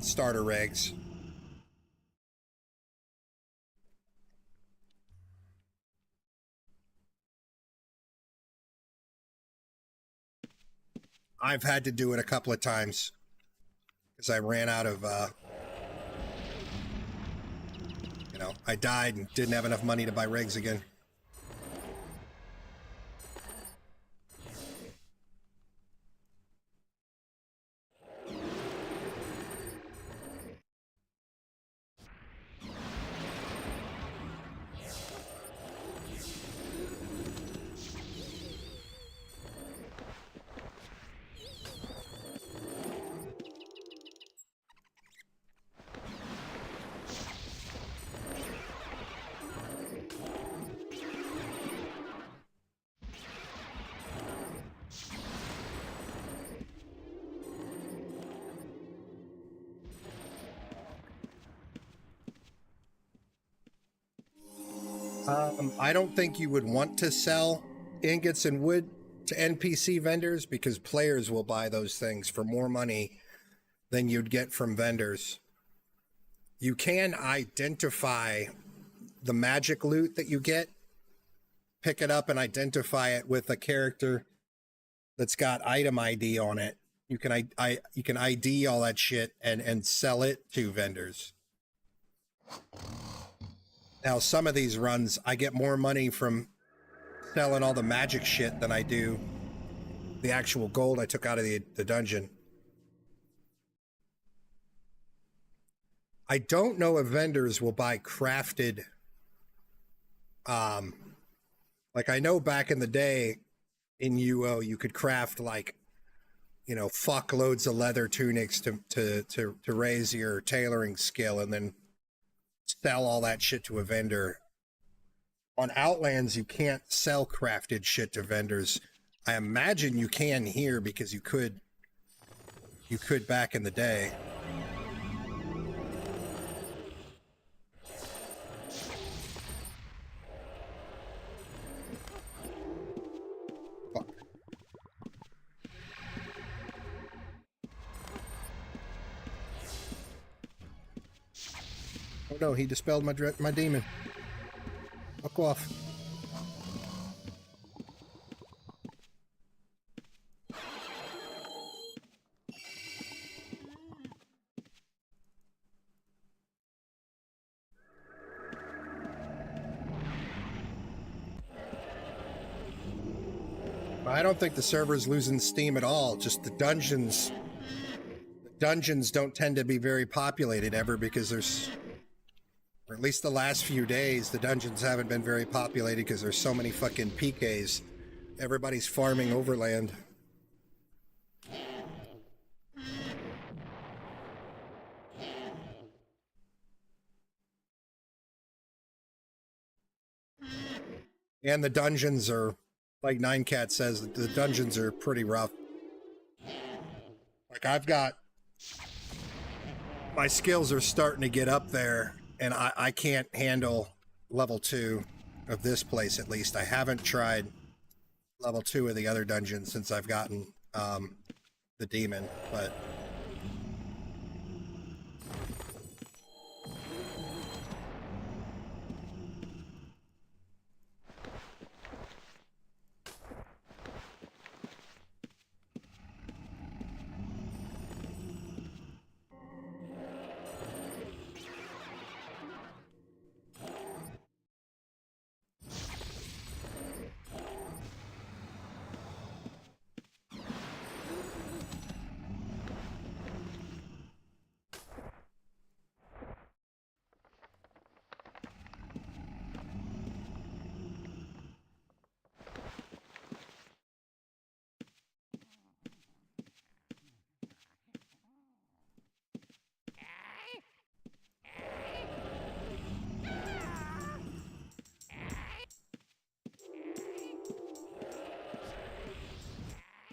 Speaker 1: starter rigs. I've had to do it a couple of times because I ran out of, you know, I died and didn't have enough money to buy rigs again. I don't think you would want to sell ingots and wood to NPC vendors because players will buy those things for more money than you'd get from vendors. You can identify the magic loot that you get, pick it up and identify it with a character that's got item ID on it. You can ID all that shit and sell it to vendors. Now, some of these runs, I get more money from selling all the magic shit than I do the actual gold I took out of the dungeon. I don't know if vendors will buy crafted. Like I know back in the day in UO, you could craft like, fuck loads of leather tunics to raise your tailoring skill and then sell all that shit to a vendor. On Outlands, you can't sell crafted shit to vendors. I imagine you can here because you could back in the day. Fuck. Oh no, he dispelled my demon. Fuck off. I don't think the server's losing steam at all. Just the dungeons don't tend to be very populated ever because there's, or at least the last few days, the dungeons haven't been very populated because there's so many fucking PKs. Everybody's farming overland. And the dungeons are, like Nine Cat says, the dungeons are pretty rough. Like my skills are starting to get up there, and I can't handle level 2 of this place, at least. I haven't tried level 2 of the other dungeons since I've gotten the demon, but...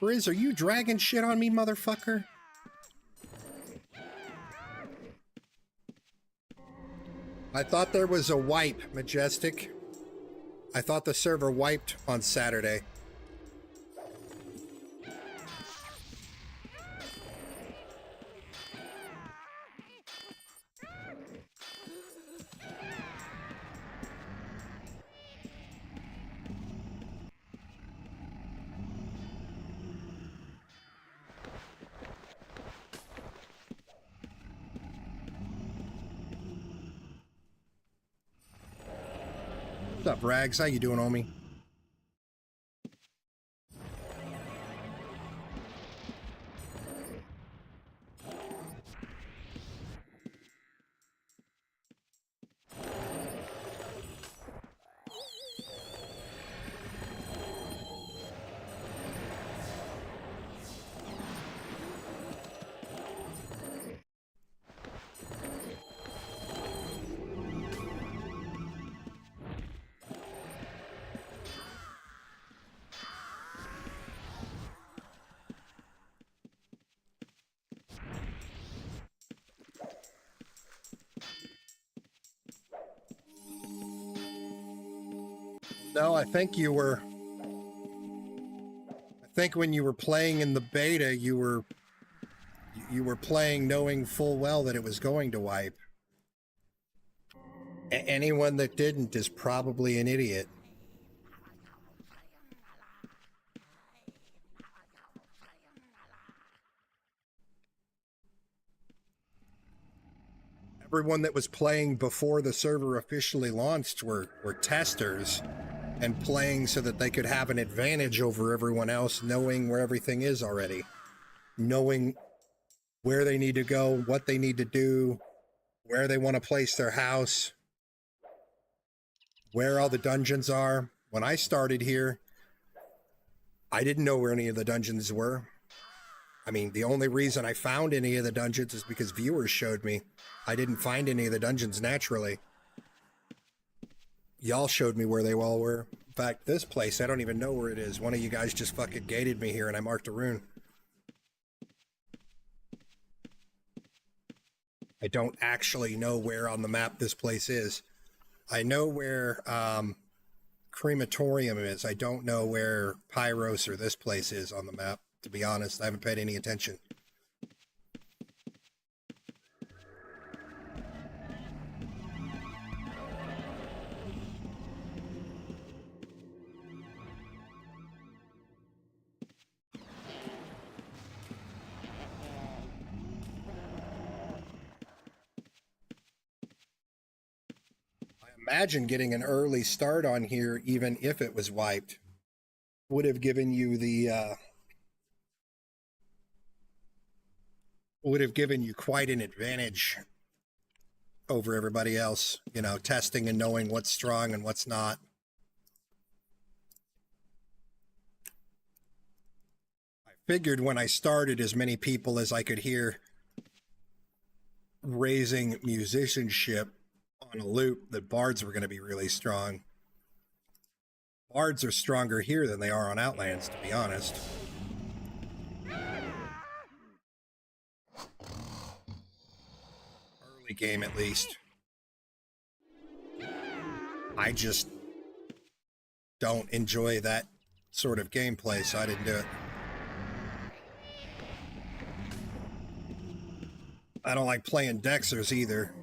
Speaker 1: Riz, are you dragging shit on me, motherfucker? I thought there was a wipe, Majestic. I thought the server wiped on Saturday. What's up, Rags? How you doing, homie? No, I think you were... I think when you were playing in the beta, you were playing knowing full well that it was going to wipe. Anyone that didn't is probably an idiot. everyone that was playing before the server officially launched were testers and playing so that they could have an advantage over everyone else, knowing where everything is already, knowing where they need to go, what they need to do, where they want to place their house, where all the dungeons are. When I started here, I didn't know where any of the dungeons were. I mean, the only reason I found any of the dungeons is because viewers showed me. I didn't find any of the dungeons naturally. Y'all showed me where they all were. In fact, this place, I don't even know where it is. One of you guys just fucking gated me here and I marked a rune. I don't actually know where on the map this place is. I know where crematorium is. I don't know where Pyros or this place is on the map. To be honest, I haven't paid any attention. I imagine getting an early start on here, even if it was wiped, would have given you the would have given you quite an advantage over everybody else, you know, testing and knowing what's strong and what's not. I figured when I started, as many people as I could hear raising musicianship on a loop, that bards were going to be really strong. Bards are stronger here than they are on Outlands, to be honest. Early game, at least. I just don't enjoy that sort of gameplay, so I didn't do it. I don't like playing Dexers either.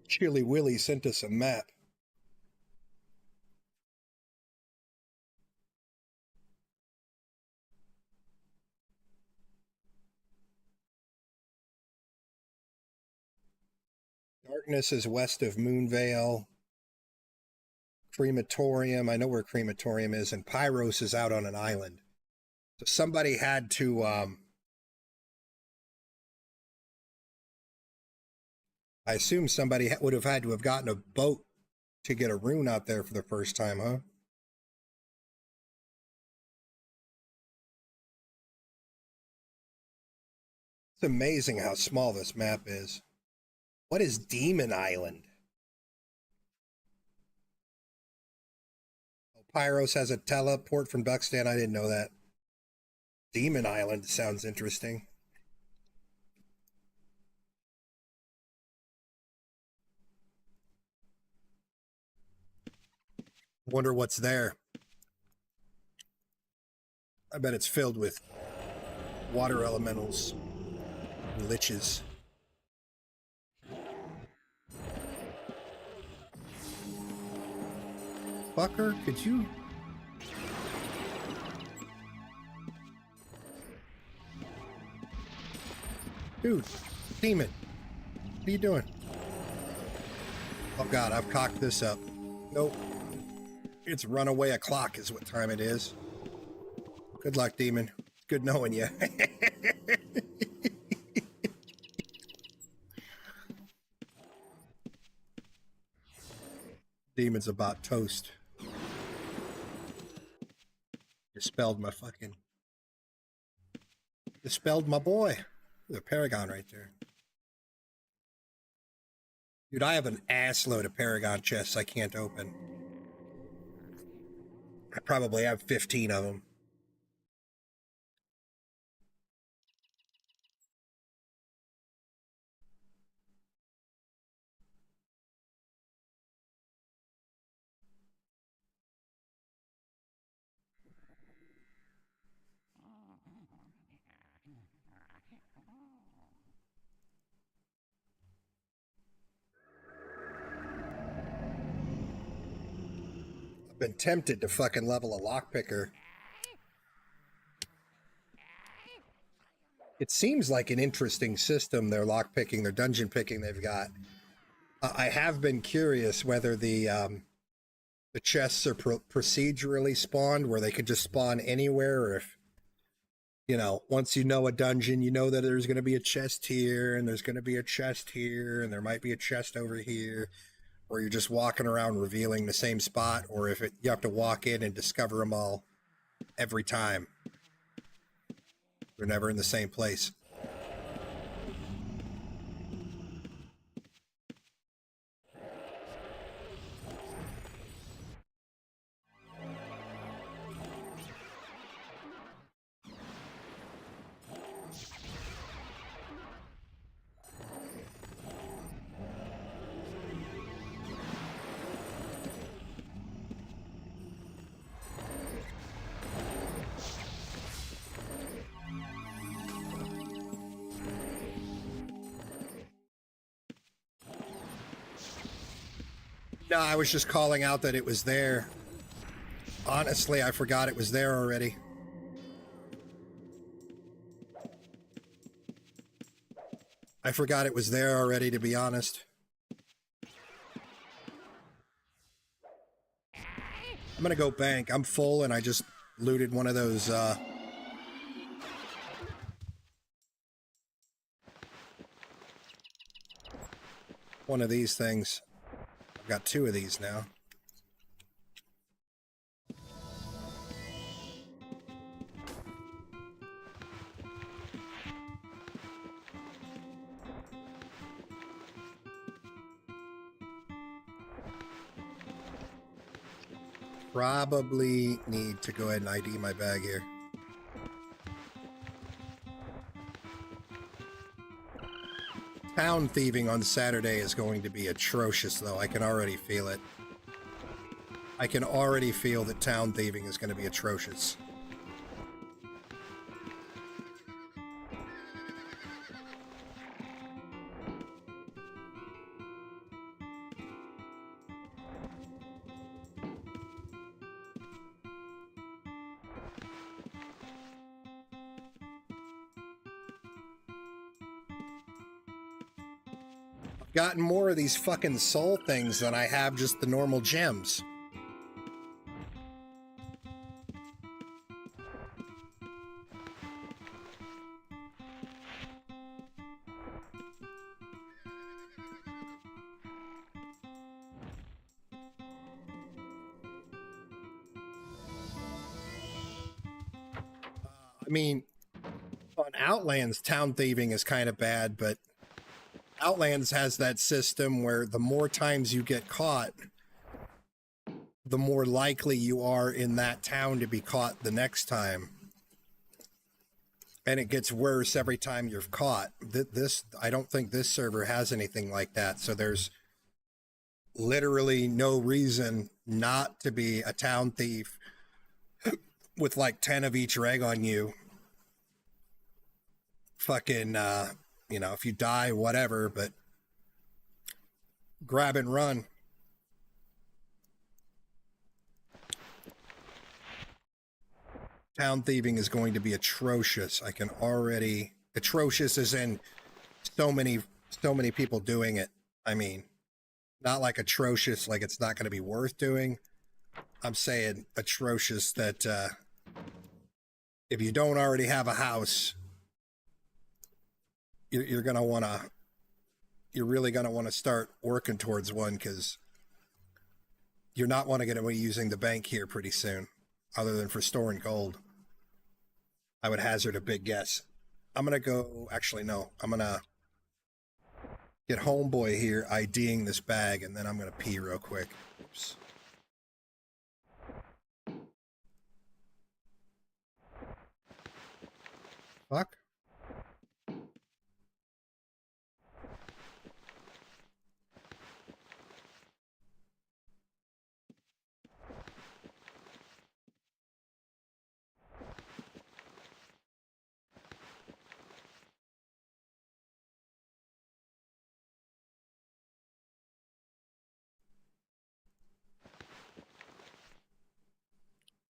Speaker 1: Chili Willy sent us a map. Darkness is west of Moonvale. Crematorium, I know where Crematorium is, and Pyros is out on an island. So somebody had to, I assume somebody would have had to have gotten a boat to get a rune out there for the first time, huh? It's amazing how small this map is. What is Demon Island? Oh, Pyros has a teleport from Buckstan. I didn't know that. Demon Island sounds interesting. Wonder what's there. I bet it's filled with water elementals and liches. Fucker, could you? Dude, demon, what are you doing? Oh god, I've cocked this up. Nope. It's runaway o'clock is what time it is. Good luck, demon. Good knowing you. Demon's about toast. Dispelled my fucking... Dispelled my boy. The Paragon right there. Dude, I have an ass load of Paragon chests I can't open. I probably have 15 of them. I've been tempted to fucking level a lockpicker. It seems like an interesting system. Their lock picking, their dungeon picking they've got. I have been curious whether the chests are procedurally spawned, where they could just spawn anywhere, or if, you know, once you know a dungeon, you know that there's going to be a chest here, and there's going to be a chest here, and there might be a chest over here, or you're just walking around revealing the same spot, or if you have to walk in and discover them all every time. They're never in the same place. No, I was just calling out that it was there. Honestly, I forgot it was there already. I forgot it was there already, to be honest. I'm gonna go bank. I'm full and I just looted one of those, one of these things. I've got 2 of these now. Probably need to go ahead and ID my bag here. Town thieving on Saturday is going to be atrocious, though. I can already feel it. I can already feel that town thieving is going to be atrocious. Gotten more of these fucking soul things than I have just the normal gems. I mean, on Outlands, town thieving is kind of bad, but Outlands has that system where the more times you get caught, the more likely you are in that town to be caught the next time. And it gets worse every time you're caught. I don't think this server has anything like that. So there's literally no reason not to be a town thief with like 10 of each reg on you. Fucking, you know, if you die, whatever, but grab and run. Town thieving is going to be atrocious. I can already... Atrocious as in so many people doing it. I mean, not like atrocious, like it's not going to be worth doing. I'm saying atrocious that if you don't already have a house, you're going to want to... You're really going to want to start working towards one, because you're not want to get away using the bank here pretty soon, other than for storing gold. I would hazard a big guess. I'm going to go... Actually, no. I'm going to get homeboy here IDing this bag, and then I'm going to pee real quick. Oops. Fuck.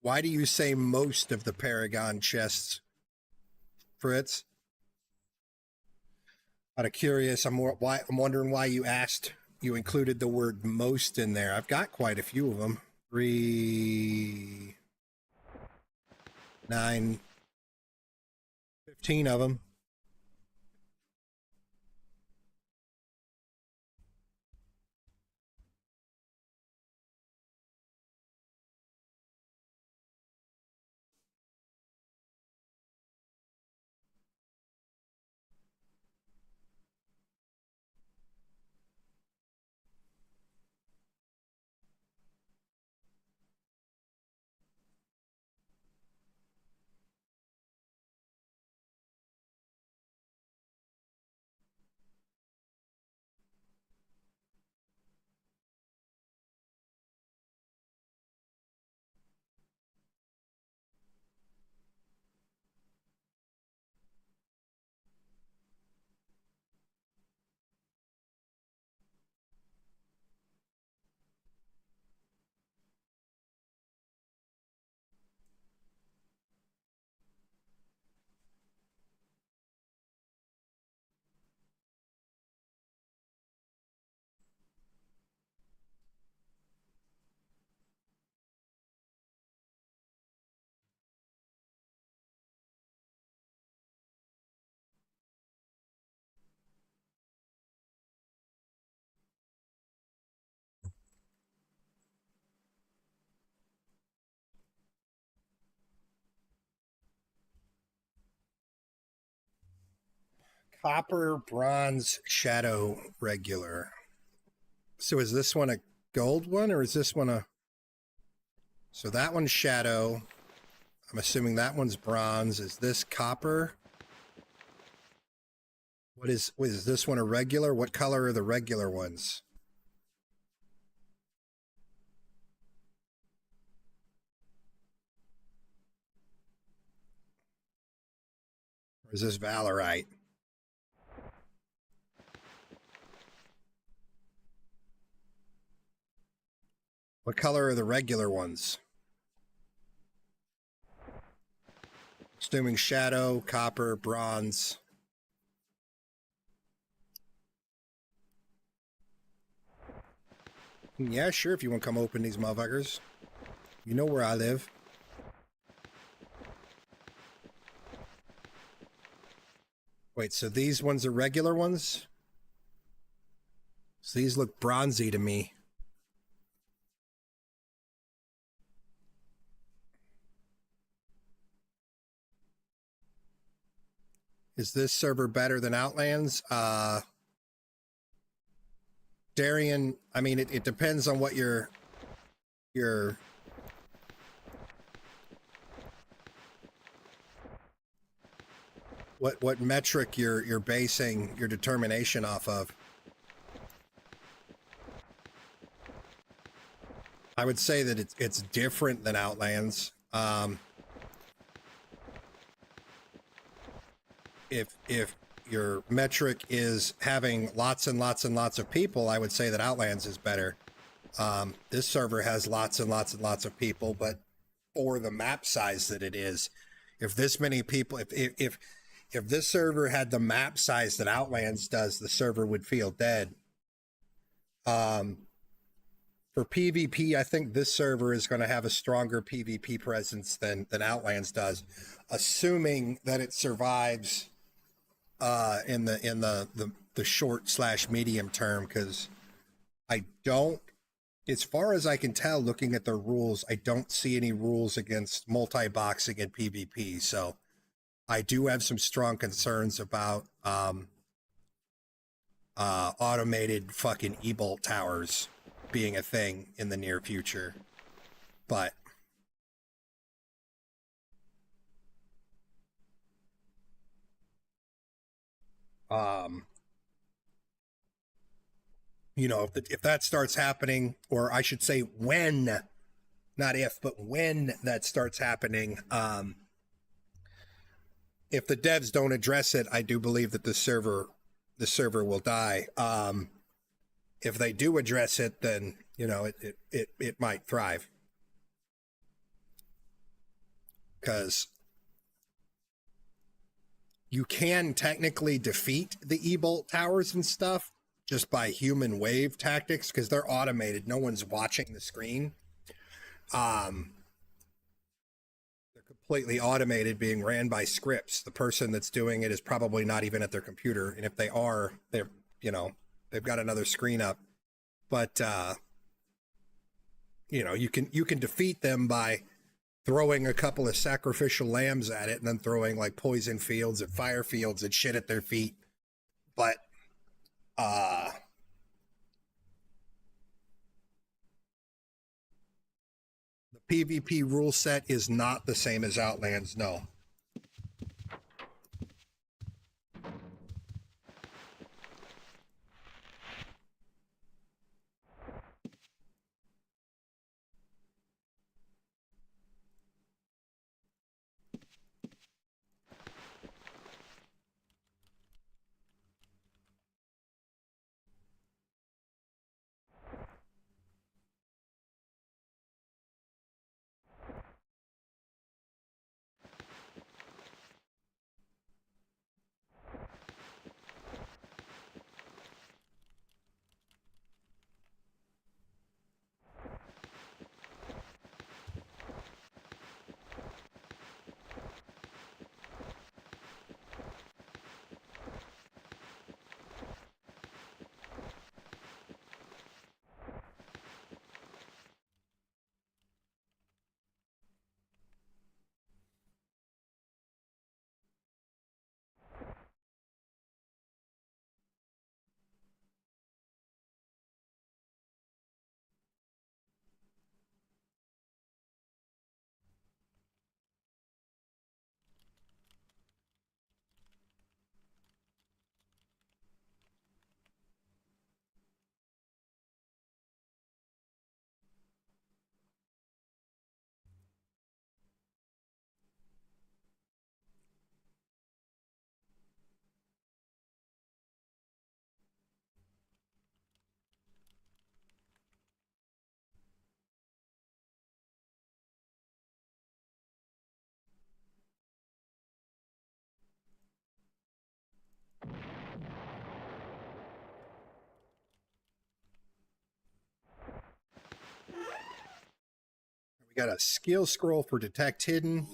Speaker 1: Why do you say most of the Paragon chests, Fritz? Out of curious, I'm wondering why you asked. You included the word most in there. I've got quite a few of them. 3, 9, 15 of them. Copper, bronze, shadow, regular. So is this one a gold one or is this one a... So that one's shadow. I'm assuming that one's bronze. Is this copper? What is this one a regular? What color are the regular ones? Or is this Valorite? What color are the regular ones? Assuming shadow, copper, bronze. Yeah, sure, if you want to come open these motherfuckers. You know where I live. Wait, so these ones are regular ones? So these look bronzy to me. Is this server better than Outlands? Darian, I mean, it depends on what your what metric you're basing your determination off of. I would say that it's different than Outlands. If your metric is having lots and lots and lots of people, I would say that Outlands is better. This server has lots and lots and lots of people, but for the map size that it is, if this many people, if this server had the map size that Outlands does, the server would feel dead. For PvP, I think this server is going to have a stronger PvP presence than Outlands does, assuming that it survives in the short / medium term, because I don't, as far as I can tell, looking at the rules, I don't see any rules against multi-boxing in PvP. So I do have some strong concerns about automated fucking e-bolt towers being a thing in the near future. But you know, if that starts happening, or I should say when, not if, but when that starts happening, if the devs don't address it, I do believe that the server will die. If they do address it, then, you know, it might thrive. Because you can technically defeat the E-bolt towers and stuff just by human wave tactics because they're automated. No one's watching the screen. They're completely automated, being ran by scripts. The person that's doing it is probably not even at their computer, and if they are, they're, you know, they've got another screen up. But you know, you can defeat them by throwing a couple of sacrificial lambs at it and then throwing like poison fields and fire fields and shit at their feet. But the PvP rule set is not the same as Outlands, no. We got a skill scroll for detect hidden.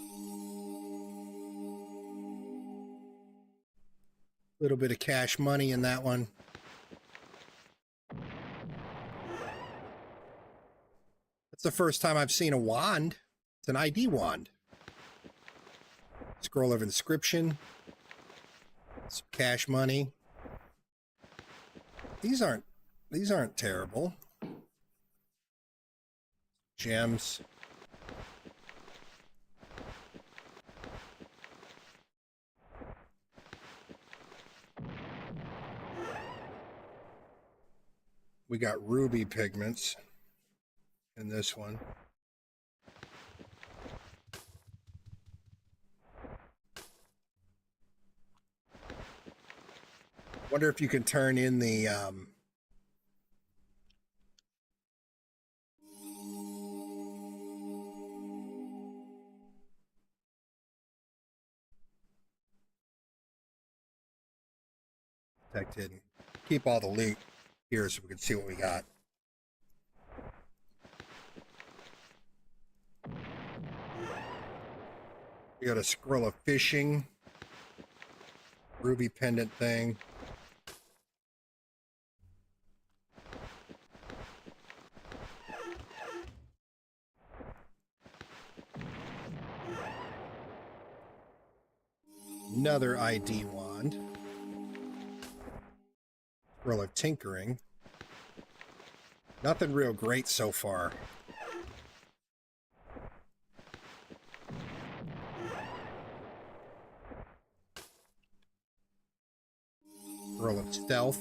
Speaker 1: A little bit of cash money in that one. That's the first time I've seen a wand. It's an ID wand. Scroll of inscription. Some cash money. These aren't terrible. Gems. We got ruby pigments in this one. Wonder if you can turn in the detect hidden. Keep all the loot here so we can see what we got. We got a scroll of fishing, ruby pendant thing. Another ID wand. Scroll of tinkering. Nothing real great so far. Scroll of stealth.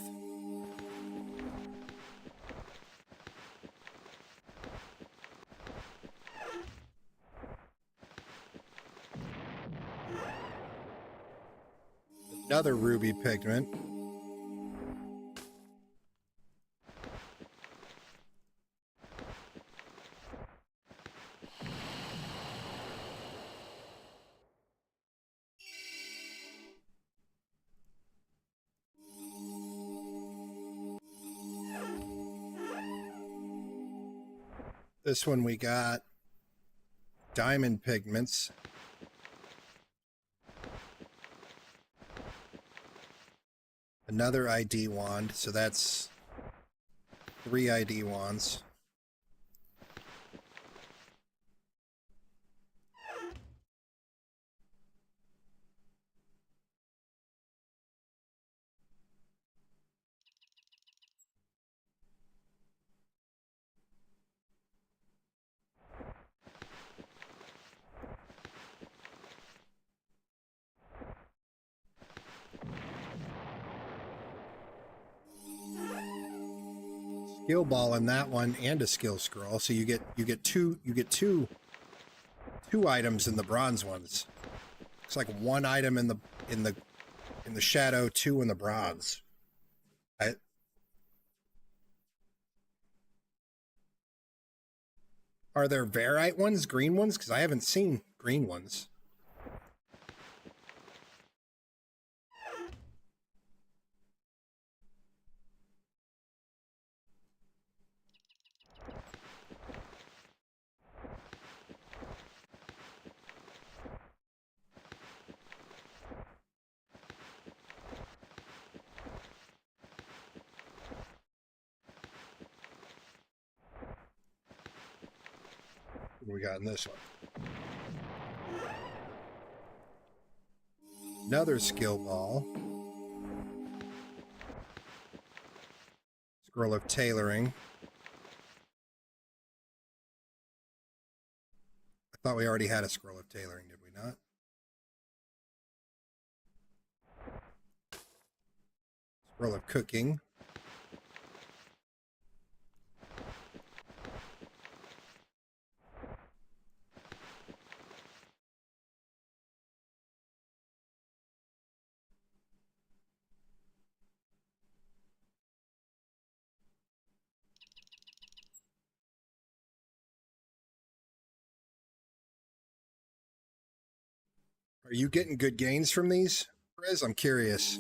Speaker 1: Another ruby pigment. This one we got diamond pigments. Another ID wand, so that's 3 ID wands. Skill ball in that one and a skill scroll, so you get two items in the bronze ones. It's like 1 item in the shadow, 2 in the bronze. Are there Verite ones, green ones? Because I haven't seen green ones. What do we got in this one? Another skill ball. Scroll of tailoring. I thought we already had a scroll of tailoring, did we not? Scroll of cooking. Are you getting good gains from these, Riz? I'm curious.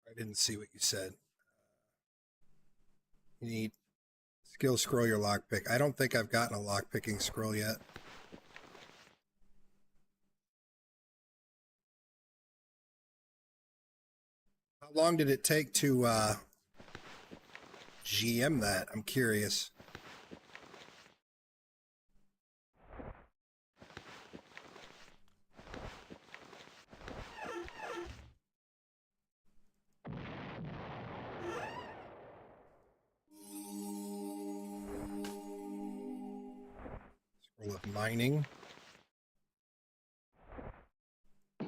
Speaker 1: I didn't see what you said. You need skill scroll your lockpick. I don't think I've gotten a lockpicking scroll yet. How long did it take to GM that? I'm curious. Scroll of mining. I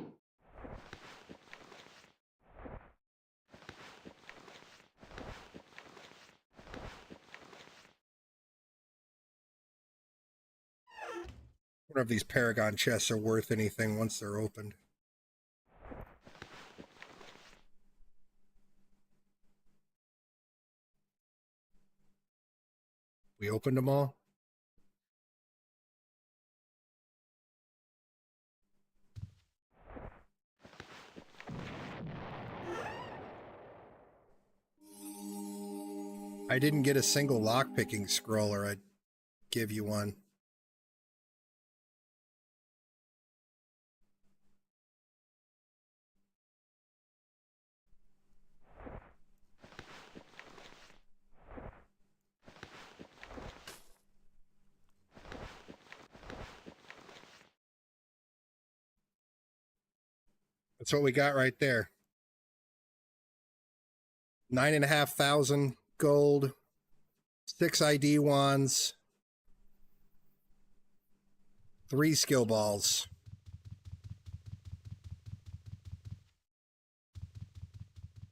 Speaker 1: wonder if these Paragon chests are worth anything once they're opened. We opened them all? I didn't get a single lockpicking scroll, or I'd give you one. That's what we got right there. 9,500 gold, 6 ID wands, 3 skill balls.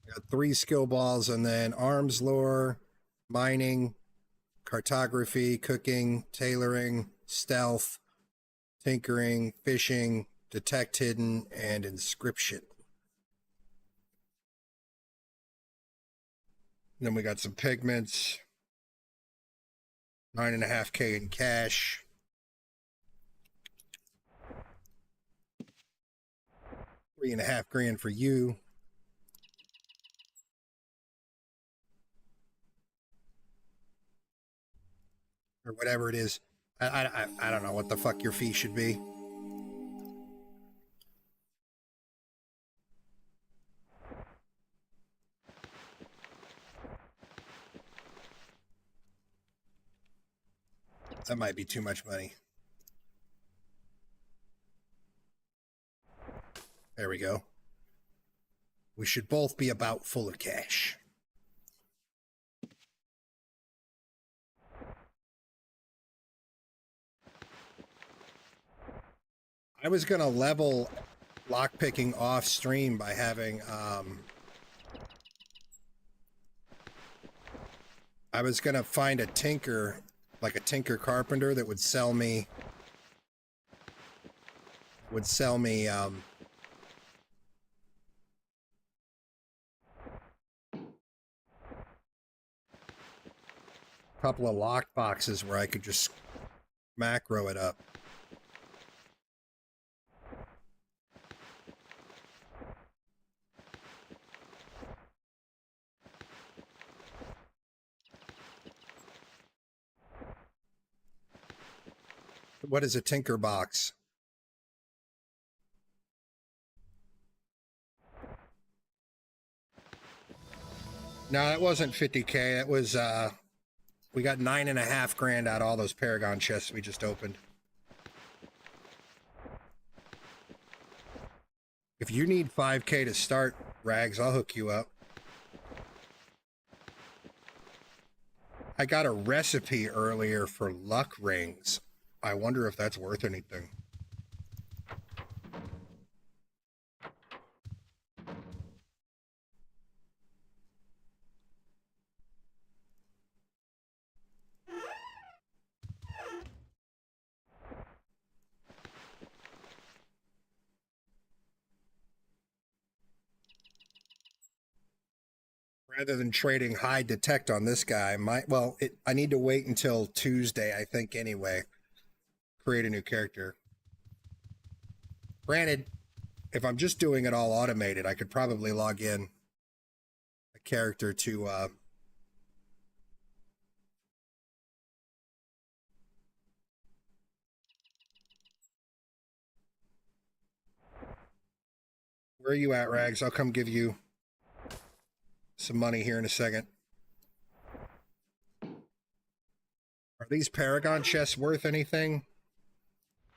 Speaker 1: Got 3 skill balls, and then arms lore, mining, cartography, cooking, tailoring, stealth, tinkering, fishing, detect hidden, and inscription. Then we got some pigments, 9.5K in cash. $3.5 grand for you. Or whatever it is. I don't know what the fuck your fee should be. That might be too much money. There we go. We should both be about full of cash. I was going to level lockpicking off stream by having, I was going to find a tinker, like a tinker carpenter that would sell me, a couple of lock boxes where I could just macro it up. What is a tinker box? No, it wasn't 50K. It was, we got 9.5 grand out of all those Paragon chests we just opened. If you need 5K to start, Rags, I'll hook you up. I got a recipe earlier for luck rings. I wonder if that's worth anything. Rather than trading high detect on this guy, I need to wait until Tuesday, I think, anyway. Create a new character. Granted, if I'm just doing it all automated, I could probably log in a character to where are you at, Rags? I'll come give you some money here in a second. Are these Paragon chests worth anything?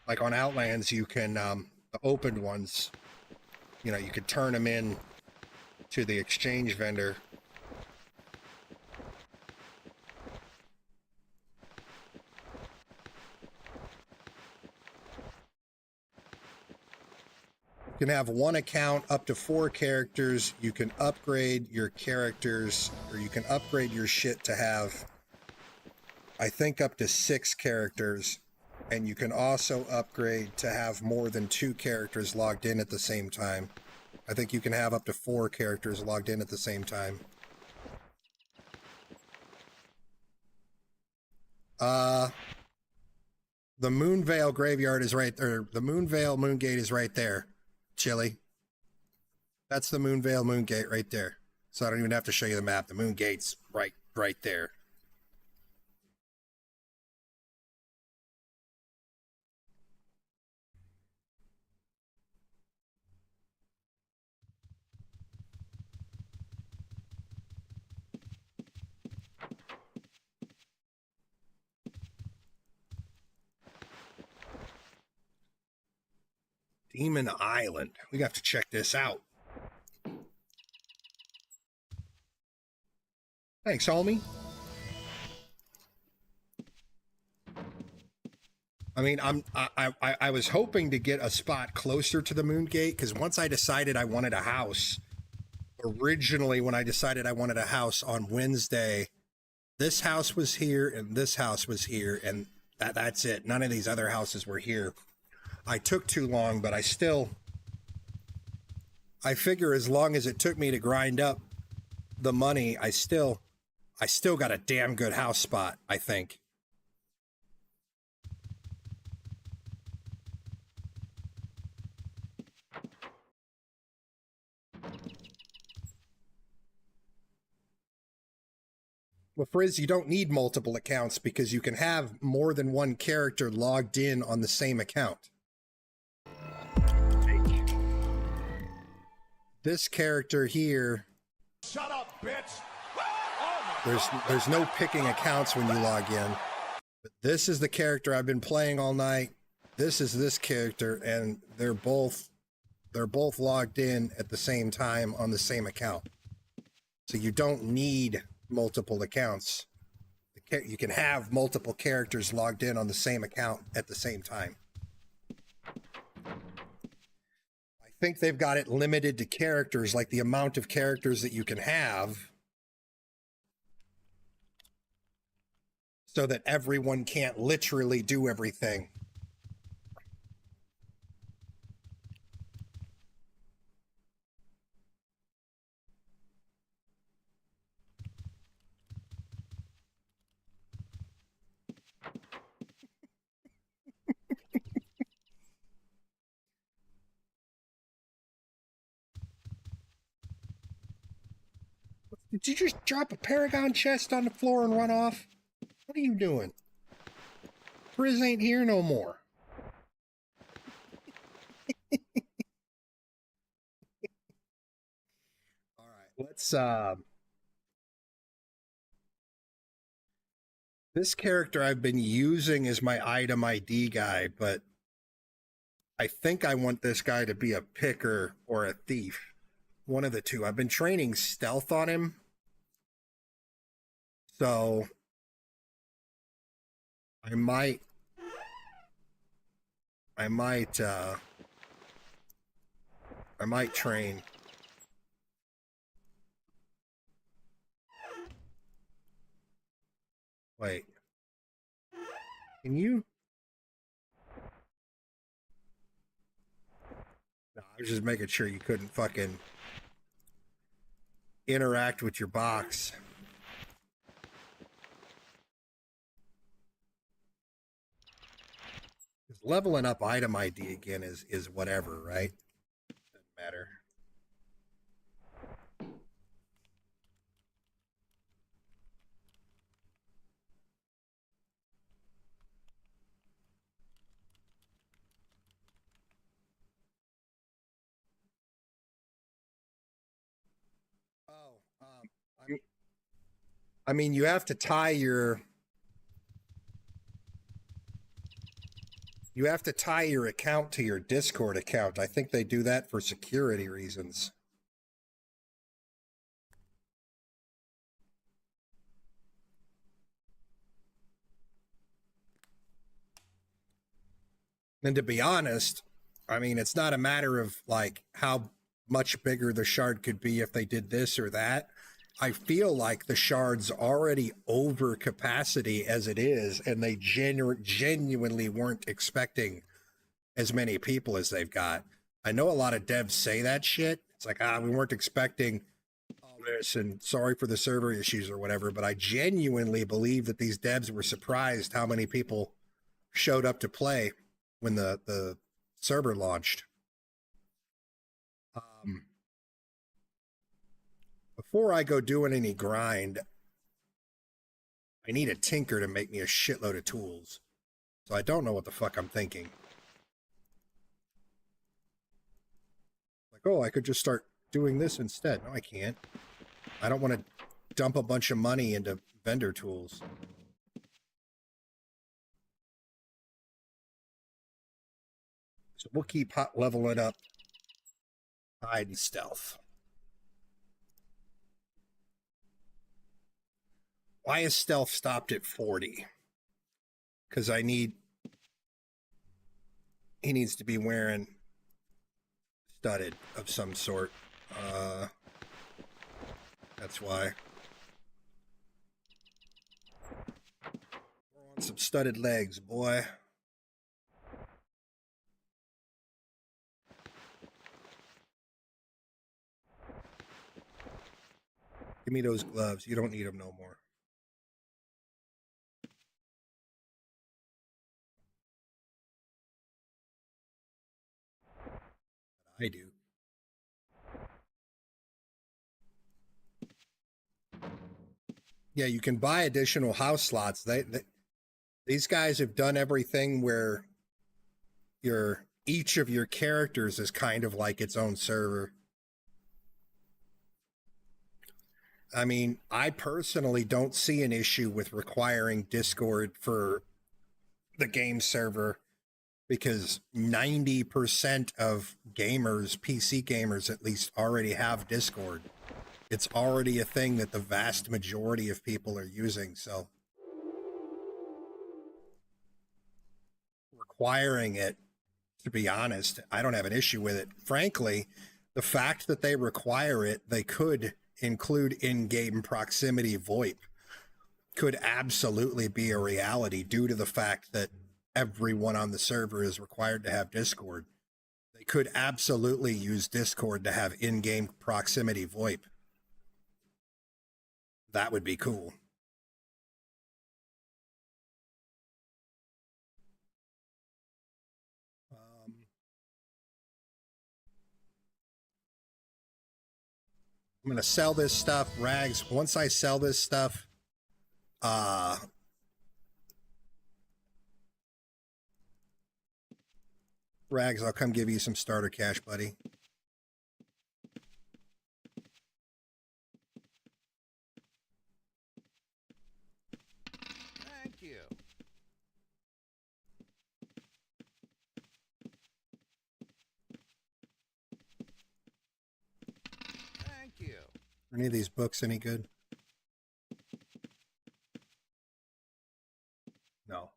Speaker 1: Like on Outlands, you can, the opened ones, you know, you could turn them in to the exchange vendor. You can have one account up to 4 characters. You can upgrade your characters, or you can upgrade your shit to have, I think, up to 6 characters. And you can also upgrade to have more than 2 characters logged in at the same time. I think you can have up to 4 characters logged in at the same time. The Moonvale Graveyard is right there. The Moonvale Moongate is right there. Chili. That's the Moonvale Moongate right there. So I don't even have to show you the map. The Moongate's right there. Demon Island. We have to check this out. Thanks, homie. I mean, I was hoping to get a spot closer to the Moongate, because once I decided I wanted a house, originally when I decided I wanted a house on Wednesday, this house was here and this house was here, and That's it. None of these other houses were here. I took too long, but I figure as long as it took me to grind up the money, I still got a damn good house spot, I think. Well, Frizz, you don't need multiple accounts because you can have more than one character logged in on the same account. This character here.
Speaker 2: Shut up, bitch!
Speaker 1: There's no picking accounts when you log in. But this is the character I've been playing all night. This is this character, and they're both logged in at the same time on the same account. So you don't need multiple accounts. You can have multiple characters logged in on the same account at the same time. I think they've got it limited to characters, like the amount of characters that you can have, so that everyone can't literally do everything. Did you just drop a Paragon chest on the floor and run off? What are you doing? Frizz ain't here no more. All right, let's this character I've been using as my item ID guy, but I think I want this guy to be a picker or a thief. One of the two. I've been training stealth on him. So I might train. Wait. Can you? No, I was just making sure you couldn't fucking interact with your box. Leveling up item ID again is whatever, right? Doesn't matter. Oh, I mean, you have to tie your account to your Discord account. I think they do that for security reasons. And to be honest, I mean, it's not a matter of like how much bigger the shard could be if they did this or that. I feel like the shard's already over capacity as it is, and they genuinely weren't expecting as many people as they've got. I know a lot of devs say that shit. It's like, we weren't expecting all this, and sorry for the server issues or whatever, but I genuinely believe that these devs were surprised how many people showed up to play when the server launched. Before I go doing any grind, I need a tinker to make me a shitload of tools. So I don't know what the fuck I'm thinking. Like, oh, I could just start doing this instead. No, I can't. I don't want to dump a bunch of money into vendor tools. So we'll keep leveling up hide and stealth. Why is stealth stopped at 40? Because he needs to be wearing studded of some sort. That's why. We're on some studded legs, boy. Give me those gloves. You don't need them no more. I do. Yeah, you can buy additional house slots. These guys have done everything where each of your characters is kind of like its own server. I mean, I personally don't see an issue with requiring Discord for the game server because 90% of gamers, PC gamers at least, already have Discord. It's already a thing that the vast majority of people are using, so requiring it, to be honest, I don't have an issue with it. Frankly, the fact that they require it, they could include in-game proximity VoIP, could absolutely be a reality due to the fact that everyone on the server is required to have Discord. They could absolutely use Discord to have in-game proximity VoIP. That would be cool. I'm going to sell this stuff, Rags. Once I sell this stuff, Rags, I'll come give you some starter cash, buddy.
Speaker 2: Thank you. Thank you.
Speaker 1: Are any of these books any good? No.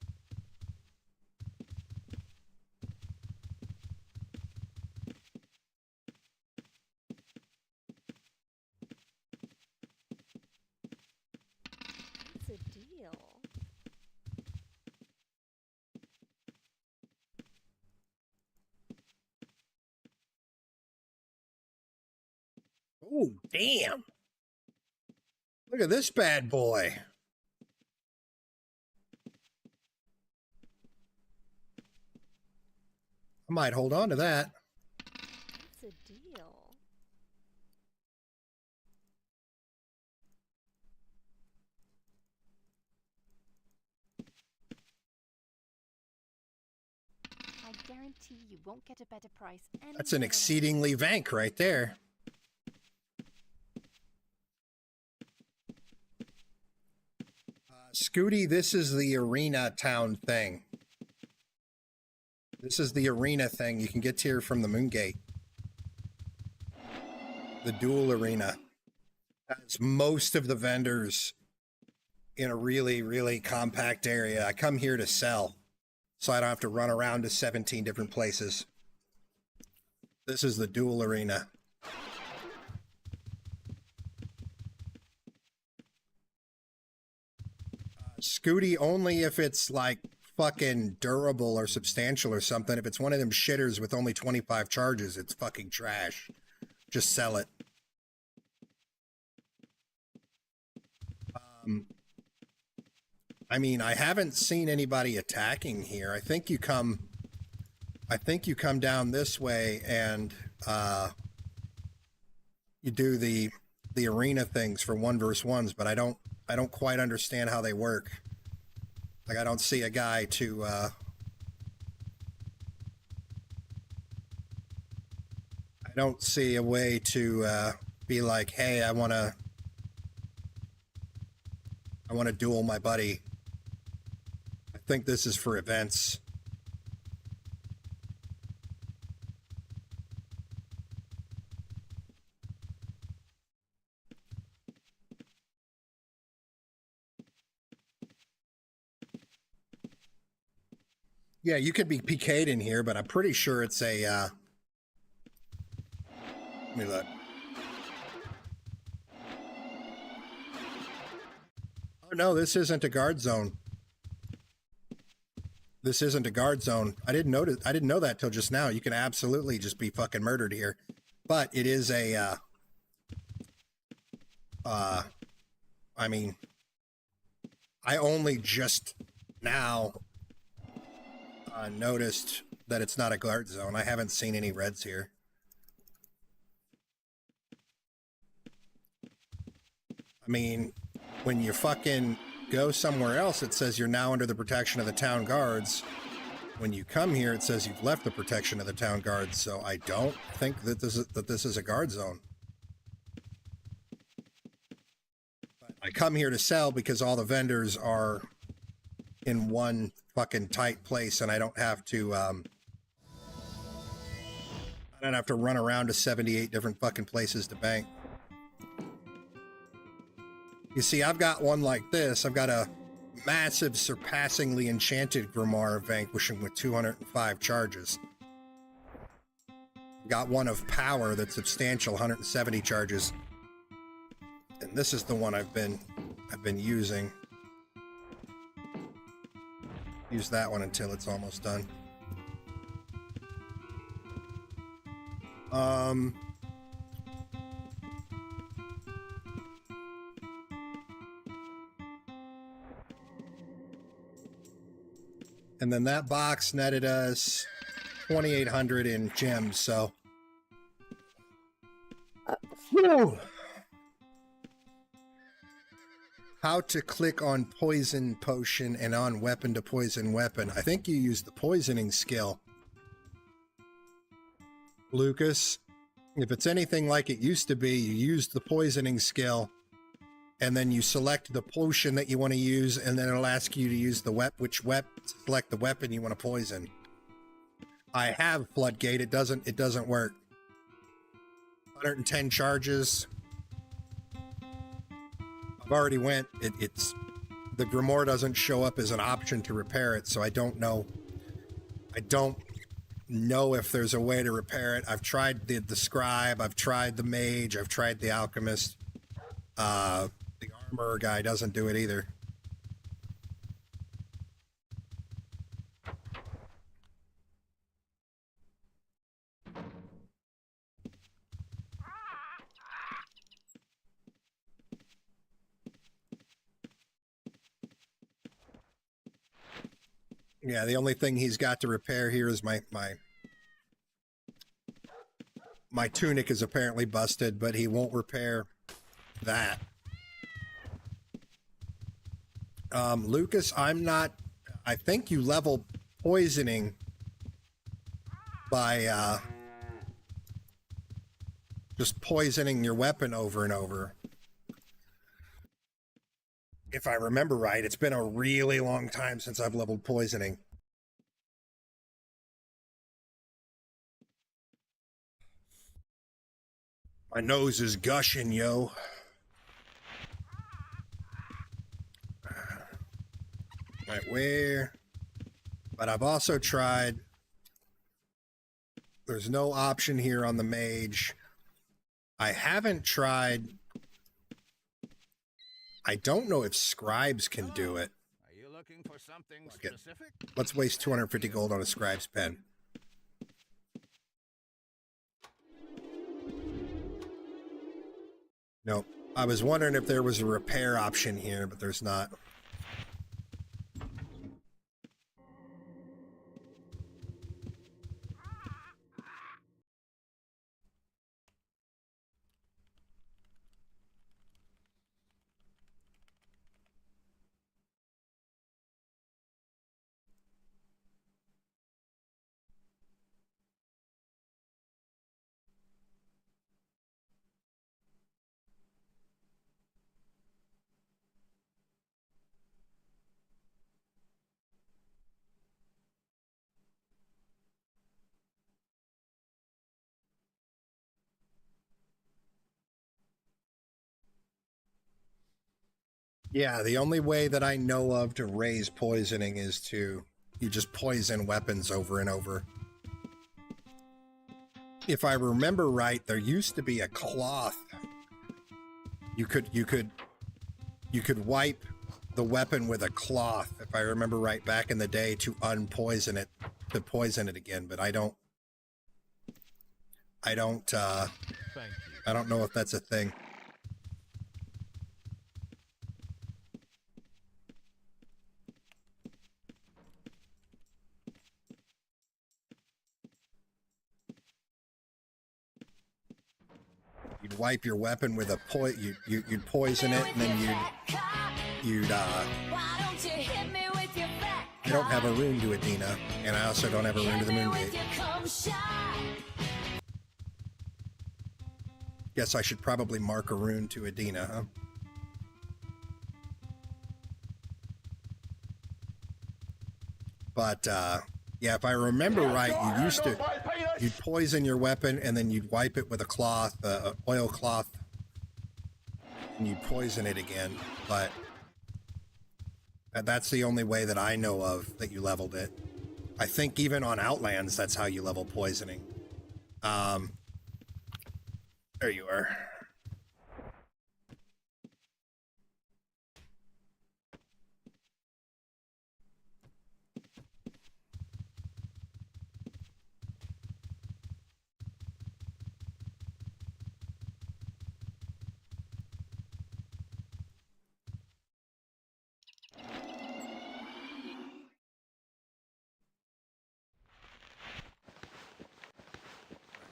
Speaker 3: What's a deal?
Speaker 1: Oh, damn. Look at this bad boy. I might hold on to that.
Speaker 3: What's a deal?
Speaker 6: I guarantee you won't get a better price anywhere
Speaker 1: That's an
Speaker 6: else.
Speaker 1: exceedingly Vank right there. Scooty, this is the arena town thing. This is the arena thing. You can get here from the Moongate. The dual arena. That's most of the vendors in a really, really compact area. I come here to sell, so I don't have to run around to 17 different places. This is the dual arena. Scooty only if it's like fucking durable or substantial or something. If it's one of them shitters with only 25 charges, it's fucking trash. Just sell it. I mean, I haven't seen anybody attacking here. I think you come down this way and you do the arena things for 1v1s, but I don't quite understand how they work. Like, I don't see a guy to I don't see a way to be like, hey, I want to duel my buddy. I think this is for events. Yeah, you could be PK'd in here, but I'm pretty sure it's a, let me look. Oh no, this isn't a guard zone. this isn't a guard zone. I didn't know that till just now. You can absolutely just be fucking murdered here. But it is a I mean, I only just now noticed that it's not a guard zone. I haven't seen any reds here. I mean, when you fucking go somewhere else, it says you're now under the protection of the town guards. When you come here, it says you've left the protection of the town guards. So I don't think that this is a guard zone. But I come here to sell because all the vendors are in one fucking tight place, and I don't have to run around to 78 different fucking places to bank. You see, I've got one like this. I've got a massive, surpassingly enchanted Grimoire of Vanquishing with 205 charges. I've got one of Power that's substantial, 170 charges. And this is the one I've been using. Use that one until it's almost done. And then that box netted us 2,800 in gems, so. How to click on poison potion and on weapon to poison weapon. I think you use the poisoning skill. Lucas, if it's anything like it used to be, you use the poisoning skill, and then you select the potion that you want to use, and then it'll ask you to use the select the weapon you want to poison. I have Floodgate. It doesn't work. 110 charges. I've already went. It's the Grimoire doesn't show up as an option to repair it, so I don't know. I don't know if there's a way to repair it. I've tried the Scribe. I've tried the Mage. I've tried the Alchemist. The Armorer guy doesn't do it either. Yeah, the only thing he's got to repair here is my tunic is apparently busted, but he won't repair that. Lucas, I think you level poisoning by just poisoning your weapon over and over. If I remember right, it's been a really long time since I've leveled poisoning. My nose is gushing, yo. Right, where? But I've also tried. There's no option here on the Mage. I haven't tried. I don't know if Scribes can do it.
Speaker 2: Are you looking for something specific?
Speaker 1: Let's waste 250 gold on a Scribe's pen. Nope. I was wondering if there was a repair option here, but there's not. Yeah, the only way that I know of to raise poisoning is you just poison weapons over and over. If I remember right, there used to be a cloth. You could wipe the weapon with a cloth, if I remember right, back in the day to unpoison it, to poison it again, but I don't
Speaker 2: Thank you.
Speaker 1: I don't know if that's a thing. You'd wipe your weapon with a you'd poison it, and then you'd I don't have a rune to Adina, and I also don't have a rune to the Moongate. Guess I should probably mark a rune to Adina, huh? But yeah, if I remember right, you'd poison your weapon and then you'd wipe it with a cloth, oil cloth, and you'd poison it again. But that's the only way that I know of that you leveled it. I think even on Outlands, that's how you level poisoning. There you are.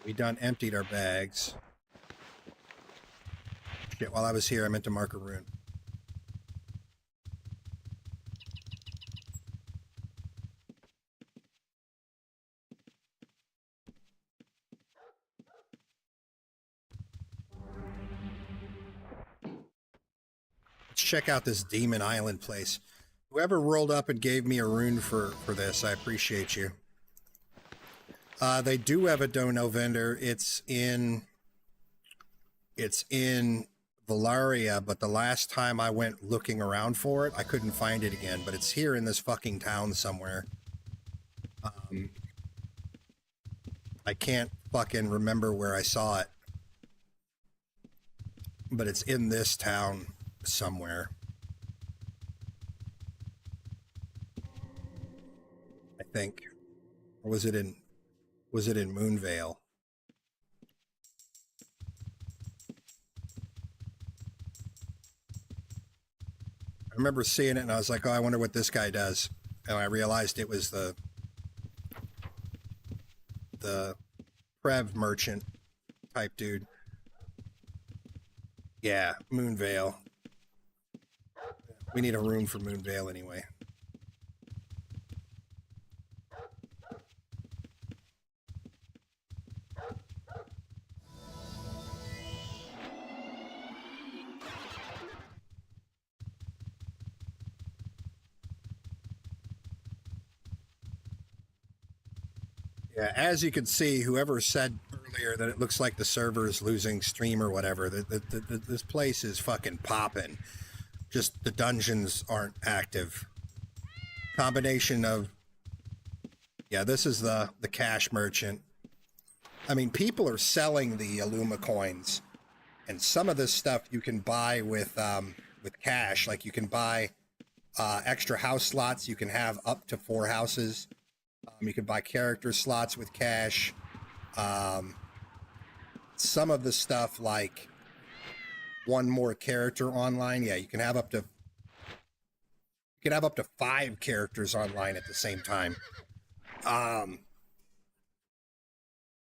Speaker 1: We done emptied our bags. Shit, while I was here, I meant to mark a rune. Let's check out this Demon Island place. Whoever rolled up and gave me a rune for this, I appreciate you. They do have a dono vendor. It's in Valaria, but the last time I went looking around for it, I couldn't find it again, but it's here in this fucking town somewhere. I can't fucking remember where I saw it, but it's in this town somewhere. I think. Or was it in Moonvale? I remember seeing it and I was like, oh, I wonder what this guy does. And I realized it was the Prev merchant type dude. Yeah, Moonvale. We need a room for Moonvale anyway. Yeah, as you can see, whoever said earlier that it looks like the server is losing stream or whatever, this place is fucking popping. Just the dungeons aren't active. Combination of, yeah, this is the cash merchant. I mean, people are selling the Illuma coins, and some of this stuff you can buy with cash. Like you can buy extra house slots. You can have up to 4 houses. You can buy character slots with cash. Some of the stuff like one more character online. Yeah, you can have up to 5 characters online at the same time.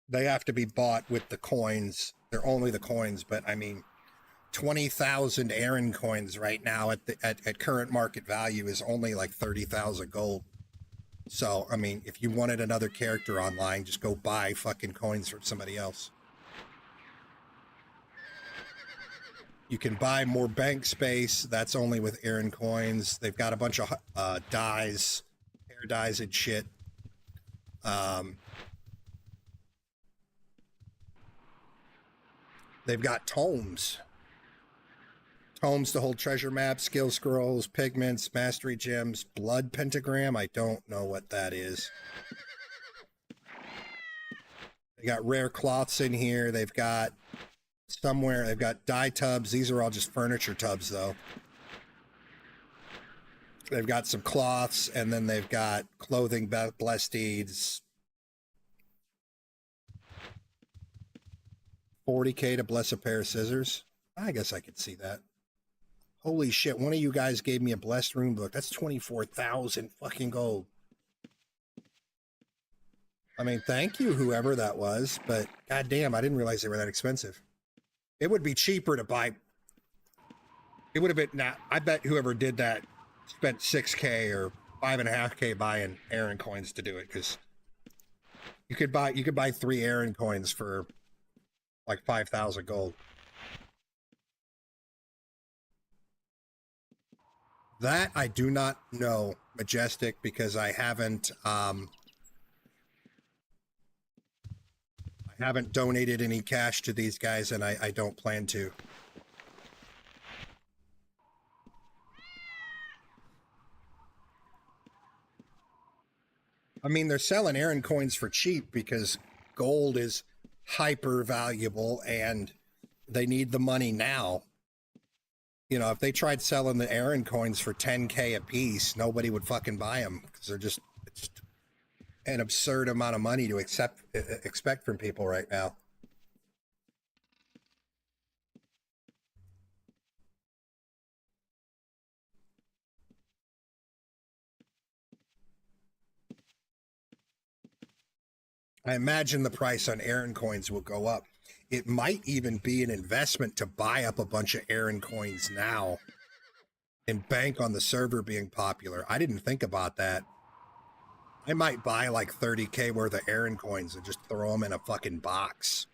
Speaker 1: They have to be bought with the coins. They're only the coins, but I mean, 20,000 Aaron coins right now at current market value is only like 30,000 gold. So, I mean, if you wanted another character online, just go buy fucking coins from somebody else. You can buy more bank space. That's only with Aaron coins. They've got a bunch of dyes, hair dyes and shit. They've got tomes. Tomes to hold treasure maps, skill scrolls, pigments, mastery gems, blood pentagram. I don't know what that is. They got rare cloths in here. They've got dye tubs. These are all just furniture tubs, though. They've got some cloths, and then they've got clothing, blessed deeds. 40K to bless a pair of scissors. I guess I could see that. Holy shit, one of you guys gave me a blessed rune book. That's 24,000 fucking gold. I mean, thank you, whoever that was, but goddamn, I didn't realize they were that expensive. It would be cheaper to buy. It would have been, nah, I bet whoever did that spent 6K or 5.5K buying Aaron coins to do it, because you could buy 3 Aaron coins for like 5,000 gold. That I do not know, Majestic, because I haven't donated any cash to these guys, and I don't plan to. I mean, they're selling Aaron coins for cheap because gold is hyper valuable and they need the money now. You know, if they tried selling the Aaron coins for 10K a piece, nobody would fucking buy them because they're just, it's an absurd amount of money to expect from people right now. I imagine the price on Aaron coins will go up. It might even be an investment to buy up a bunch of Aaron coins now and bank on the server being popular. I didn't think about that. I might buy like 30K worth of Aaron coins and just throw them in a fucking box.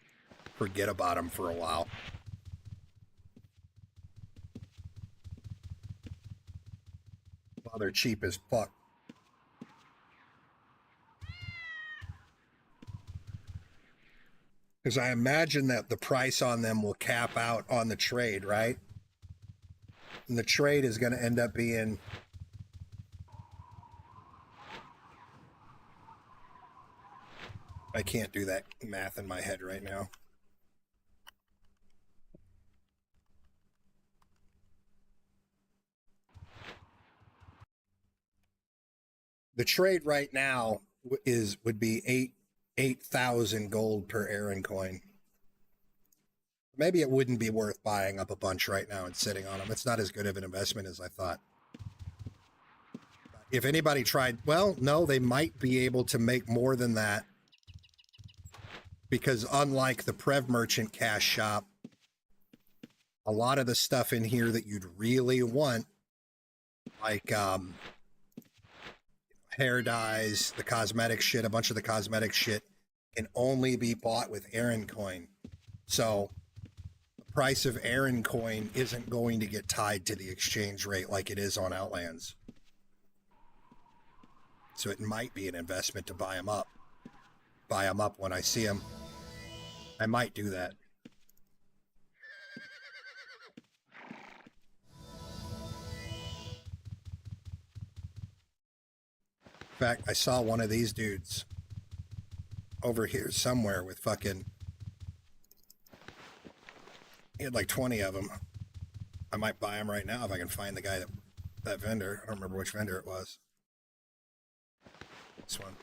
Speaker 1: Forget about them for a while. Well, they're cheap as fuck. Because I imagine that the price on them will cap out on the trade, right? And the trade is going to end up being... I can't do that math in my head right now. The trade right now would be 8,000 gold per Aaron coin. Maybe it wouldn't be worth buying up a bunch right now and sitting on them. It's not as good of an investment as I thought. If anybody tried, well, no, they might be able to make more than that, because unlike the Prev Merchant cash shop, a lot of the stuff in here that you'd really want, like hair dyes, the cosmetic shit, a bunch of the cosmetic shit can only be bought with Aaron coin. So the price of Aaron coin isn't going to get tied to the exchange rate like it is on Outlands. So it might be an investment to buy them up. Buy them up when I see them. I might do that. In fact, I saw one of these dudes over here somewhere with fucking... He had like 20 of them. I might buy them right now if I can find the guy that vendor. I don't remember which vendor it was. This one.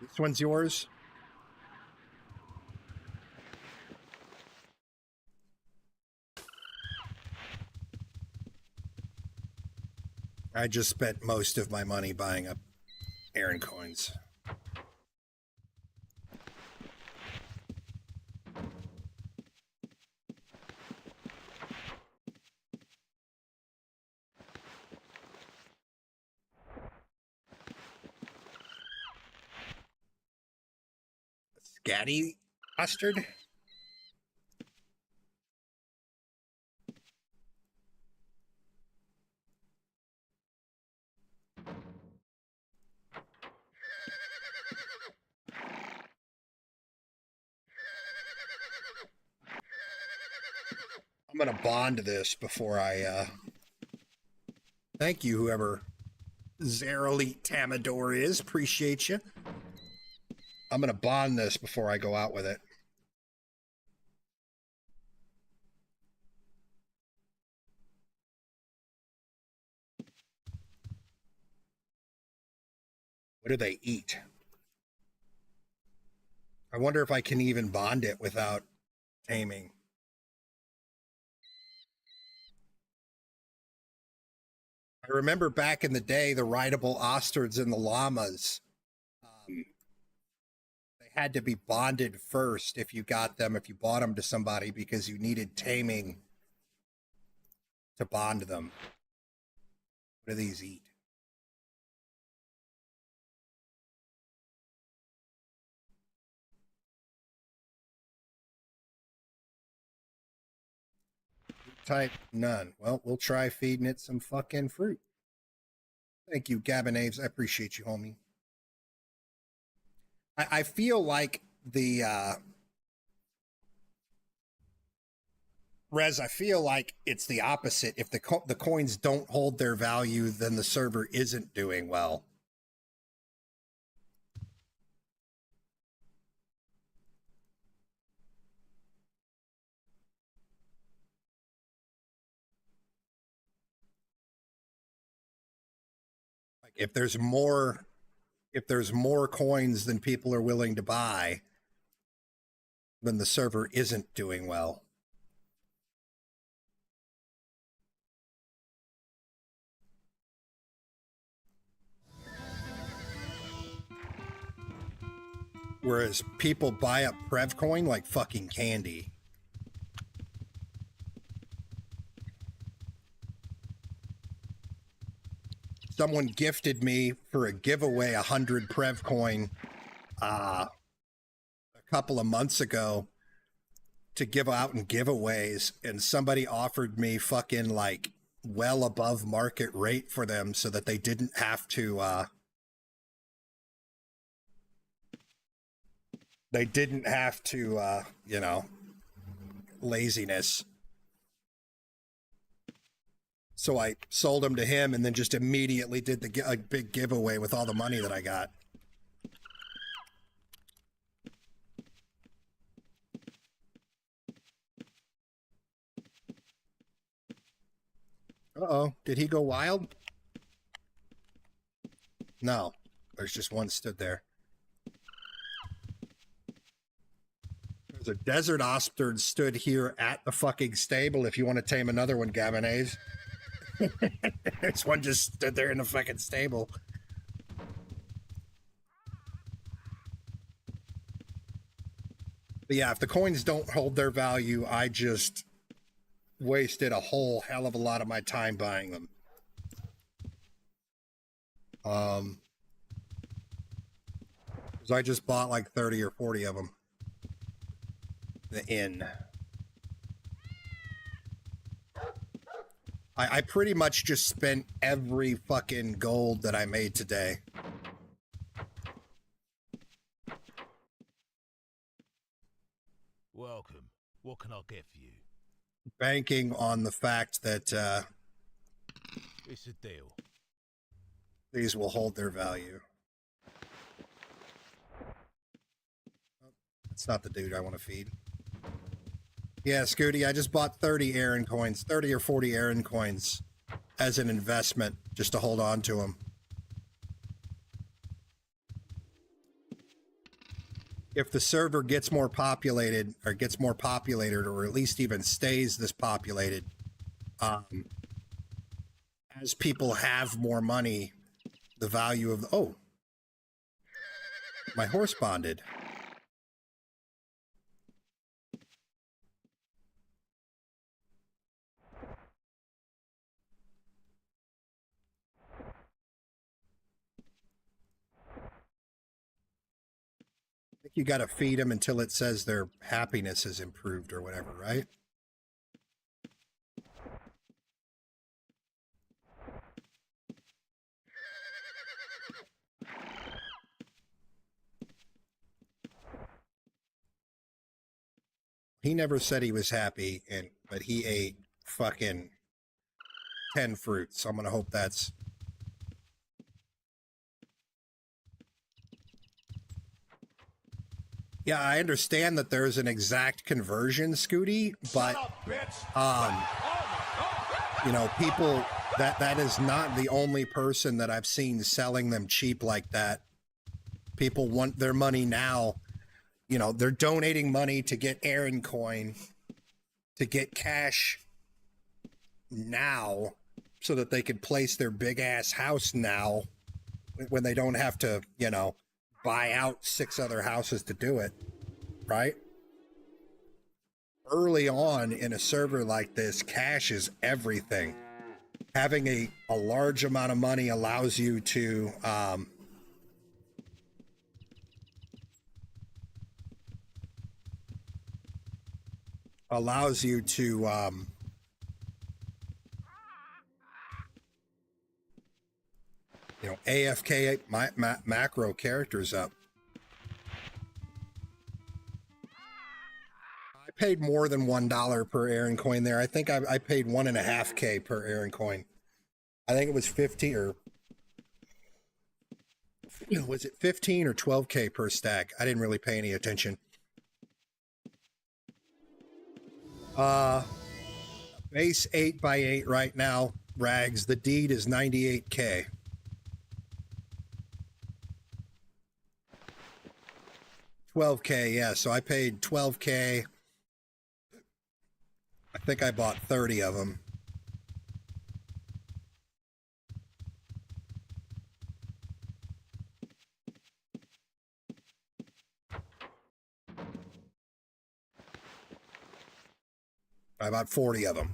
Speaker 1: This one's yours? I just spent most of my money buying up Aaron coins. Scatty mustard? I'm gonna bond this before I thank you, whoever Zerolite Tamador is. Appreciate you. I'm gonna bond this before I go out with it. What do they eat? I wonder if I can even bond it without taming. I remember back in the day, the rideable ostards and the llamas, they had to be bonded first if you got them, if you bought them to somebody, because you needed taming to bond them. What do these eat? Type none. Well, we'll try feeding it some fucking fruit. Thank you, Gabinaves. I appreciate you, homie. I feel like the Rez, I feel like it's the opposite. If the coins don't hold their value, then the server isn't doing well. Like if there's more coins than people are willing to buy, then the server isn't doing well. Whereas people buy up Prevcoin like fucking candy. Someone gifted me for a giveaway 100 Prevcoin a couple of months ago to give out in giveaways, and somebody offered me fucking like well above market rate for them so that they didn't have to you know, laziness. So I sold them to him and then just immediately did a big giveaway with all the money that I got. Uh-oh. Did he go wild? No. There's just one stood there. There's a desert ostard stood here at the fucking stable if you want to tame another one, Gabinaze. This one just stood there in the fucking stable. But yeah, if the coins don't hold their value, I just wasted a whole hell of a lot of my time buying them. Because I just bought like 30 or 40 of them. The inn. I pretty much just spent every fucking gold that I made today.
Speaker 2: Welcome. What can I get for you?
Speaker 1: Banking on the fact that
Speaker 2: It's a deal.
Speaker 1: these will hold their value. That's not the dude I want to feed. Yeah, Scooty, I just bought 30 Aaron coins, 30 or 40 Aaron coins as an investment just to hold on to them. If the server gets more populated, or at least even stays this populated, as people have more money, the value of oh, my horse bonded. I think you got to feed them until it says their happiness has improved or whatever, right? He never said he was happy, and but he ate fucking 10 fruits. So I'm gonna hope that's. Yeah, I understand that there's an exact conversion, Scooty, but you know, people that is not the only person that I've seen selling them cheap like that. People want their money now. You know, they're donating money to get Aaron coin, to get cash now, so that they could place their big ass house now when they don't have to, you know, buy out 6 other houses to do it, right? Early on in a server like this, cash is everything. Having a large amount of money allows you to you know, AFK macro characters up. I paid more than $1 per Aaron coin there. I think I paid 1.5K per Aaron coin. I think it was 50 or was it 15 or 12K per stack? I didn't really pay any attention. Base 8x8 right now, Rags. The deed is 98K. $12K, yeah. So I paid $12K. I think I bought 30 of them. I bought 40 of them.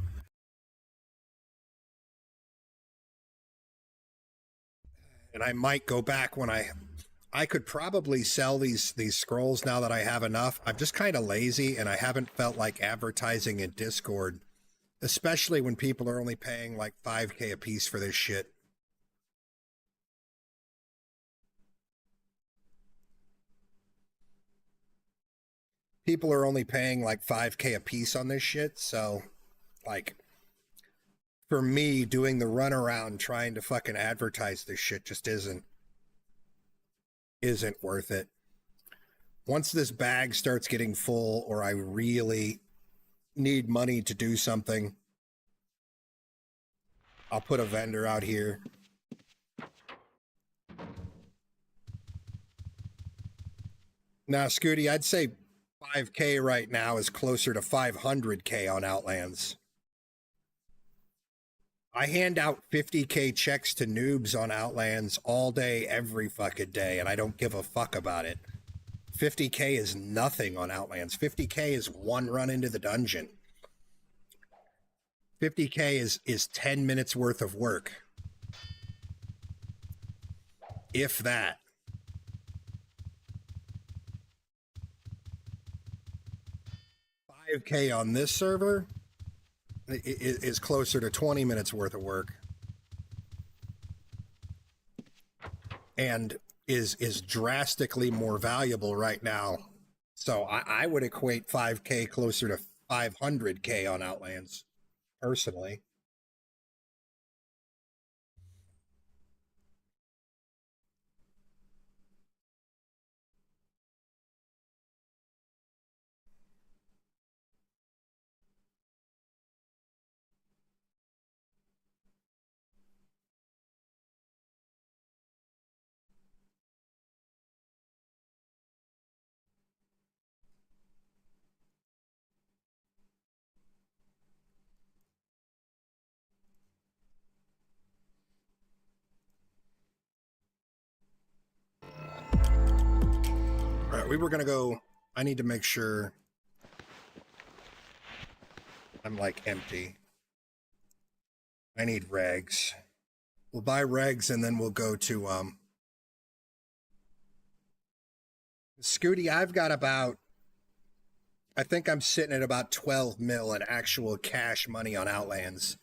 Speaker 1: And I might go back when I could probably sell these scrolls now that I have enough. I'm just kind of lazy and I haven't felt like advertising in Discord, especially when people are only paying like 5K a piece for this shit. People are only paying like 5K a piece on this shit, so like for me doing the runaround trying to fucking advertise this shit just isn't worth it. Once this bag starts getting full or I really need money to do something, I'll put a vendor out here. Now, Scooty, I'd say 5K right now is closer to 500K on Outlands. I hand out 50K checks to noobs on Outlands all day, every fucking day, and I don't give a fuck about it. 50K is nothing on Outlands. 50K is one run into the dungeon. 50K is 10 minutes worth of work. If that. 5K on this server is closer to 20 minutes worth of work. And is drastically more valuable right now. So I would equate 5K closer to 500K on Outlands, personally. All right, we were going to go. I need to make sure I'm like empty. I need regs. We'll buy regs and then we'll go to Scooty. I've got about, I think I'm sitting at about 12 mil in actual cash money on Outlands.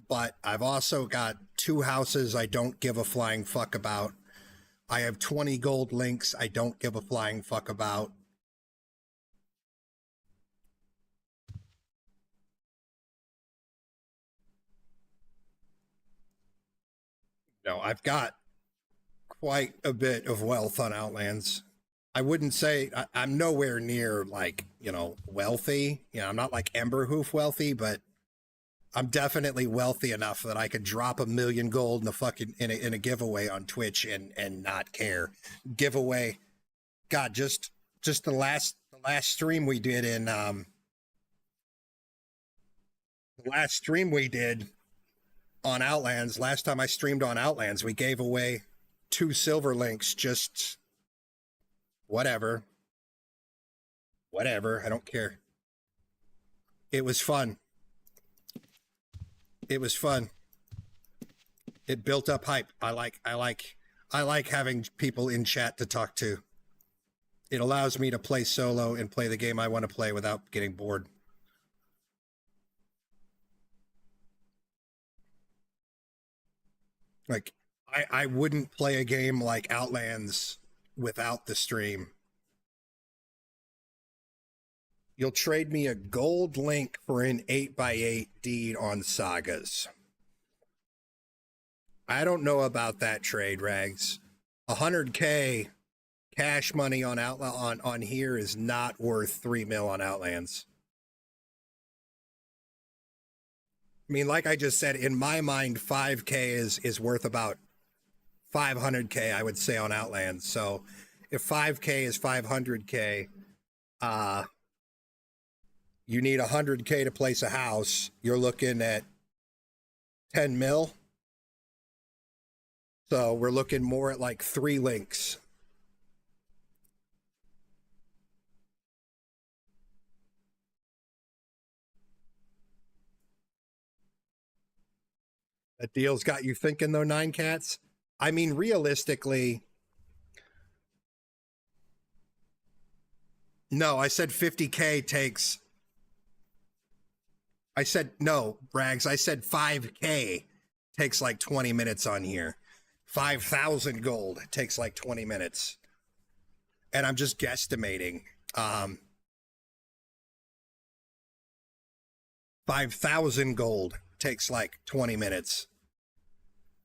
Speaker 1: But I've also got 2 houses I don't give a flying fuck about. I have 20 gold links I don't give a flying fuck about. No, I've got quite a bit of wealth on Outlands. I wouldn't say I'm nowhere near like, wealthy. I'm not like Emberhoof wealthy, but I'm definitely wealthy enough that I could drop $1 million gold in a fucking in a giveaway on Twitch and not care. Giveaway, God, just the last stream we did in the last stream we did on Outlands. Last time I streamed on Outlands, we gave away 2 silver links. Just whatever. I don't care. It was fun. It was fun. It built up hype. I like having people in chat to talk to. It allows me to play solo and play the game I want to play without getting bored. Like, I wouldn't play a game like Outlands without the stream. You'll trade me a gold link for an 8x8 deed on Sagas. I don't know about that trade, Rags. 100K cash money on on here is not worth 3 mil on Outlands. I mean, like I just said, in my mind, 5K is worth about 500K, I would say, on Outlands. So if 5K is 500K, you need 100K to place a house. You're looking at 10 mil. So we're looking more at like 3 links. That deal's got you thinking though, 9cats? I mean, realistically, no, I said 50K takes... I said, no, Rags, I said 5K takes like 20 minutes on here. 5,000 gold takes like 20 minutes. And I'm just guesstimating. 5,000 gold takes like 20 minutes.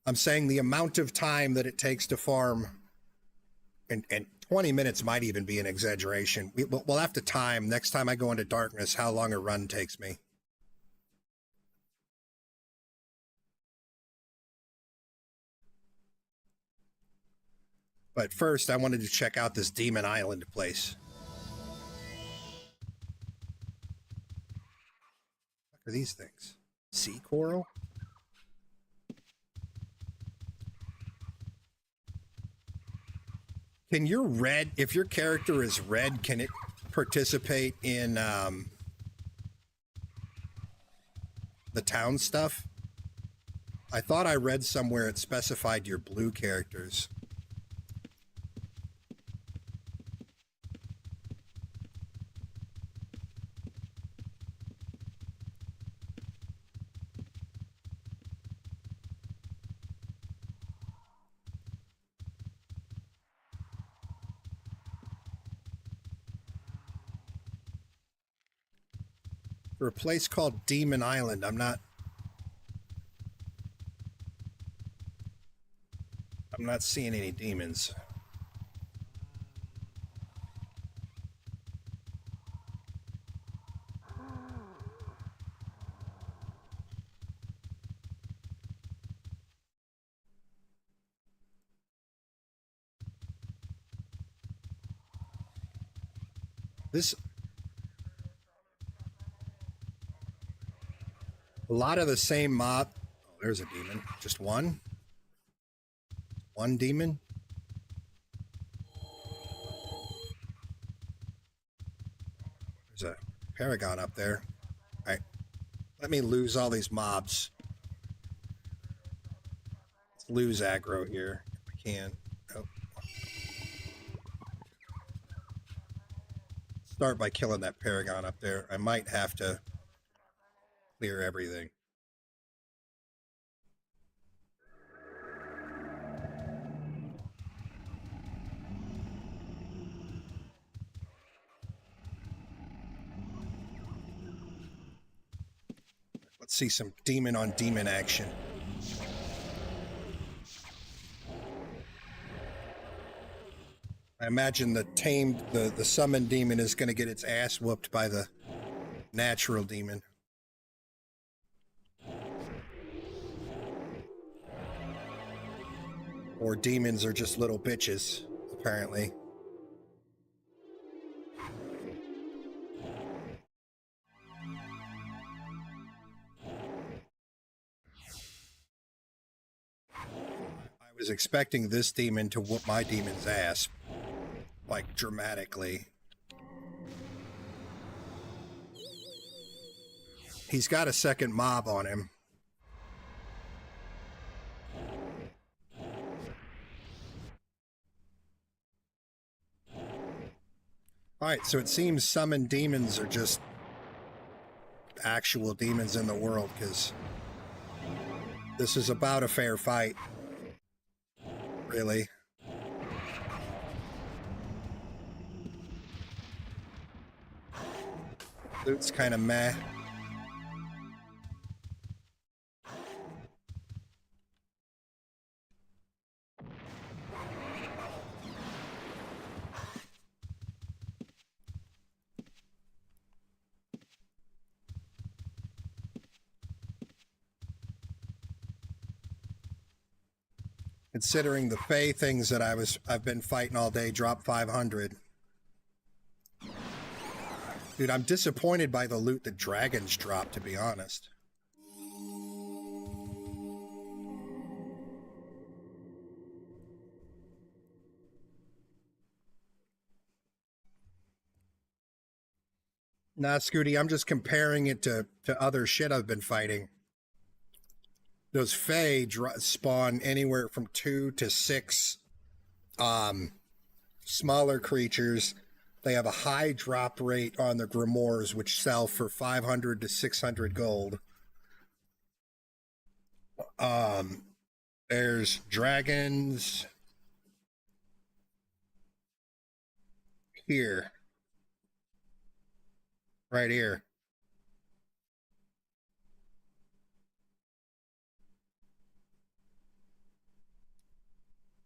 Speaker 1: I'm saying the amount of time that it takes to farm, and 20 minutes might even be an exaggeration. We'll have to time, next time I go into darkness, how long a run takes me. But first, I wanted to check out this Demon Island place. What are these things? Sea coral? Can your red, if your character is red, can it participate in the town stuff? I thought I read somewhere it specified your blue characters. For a place called Demon Island, I'm not seeing any demons. A lot of the same mob. Oh, there's a demon. Just one? One demon? There's a paragon up there. All right. Let me lose all these mobs. Let's lose aggro here if we can. Oh. Start by killing that paragon up there. I might have to clear everything. Let's see some demon on demon action. I imagine the summoned demon is going to get its ass whooped by the natural demon. Or demons are just little bitches, apparently. I was expecting this demon to whoop my demon's ass, like, dramatically. He's got a second mob on him. Alright, so it seems summoned demons are just actual demons in the world, because this is about a fair fight. Really. Loot's kind of meh. Considering the Fey things that I've been fighting all day drop 500. Dude, I'm disappointed by the loot that dragons drop, to be honest. Nah, Scooty, I'm just comparing it to other shit I've been fighting. Those Fey spawn anywhere from 2 to 6 smaller creatures. They have a high drop rate on the grimoires, which sell for 500 to 600 gold. There's dragons here. Right here.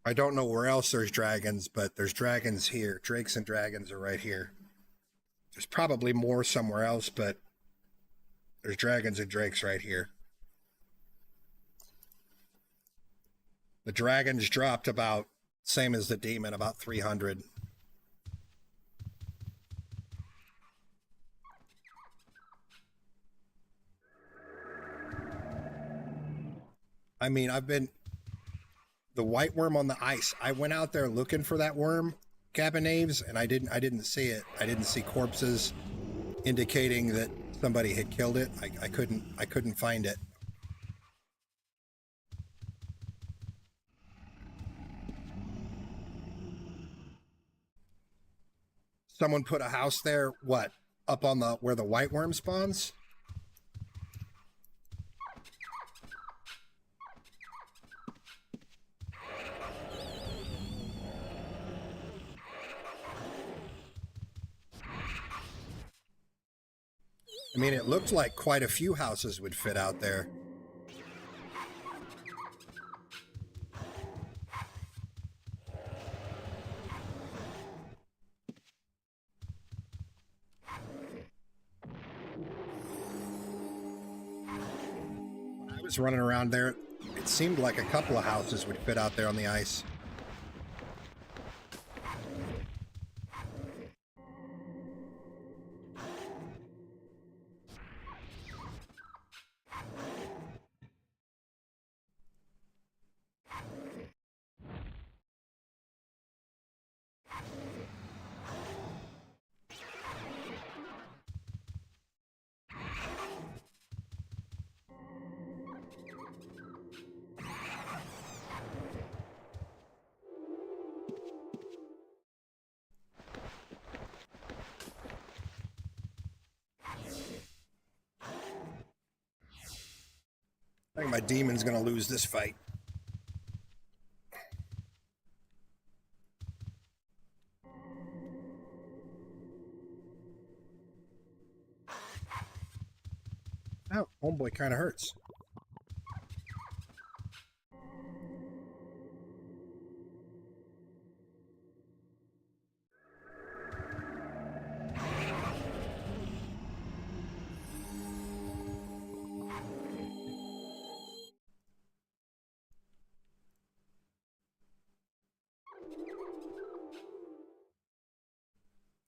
Speaker 1: I don't know where else there's dragons, but there's dragons here. Drakes and dragons are right here. There's probably more somewhere else, but there's dragons and drakes right here. The dragons dropped about, same as the demon, about 300. I mean, the white worm on the ice. I went out there looking for that worm, Cabernaves, and I didn't see it. I didn't see corpses indicating that somebody had killed it. I couldn't find it. Someone put a house there, what? Up on where the white worm spawns? I mean, it looked like quite a few houses would fit out there. When I was running around there, it seemed like a couple of houses would fit out there on the ice. I think my demon's gonna lose this fight. Oh, homeboy kind of hurts.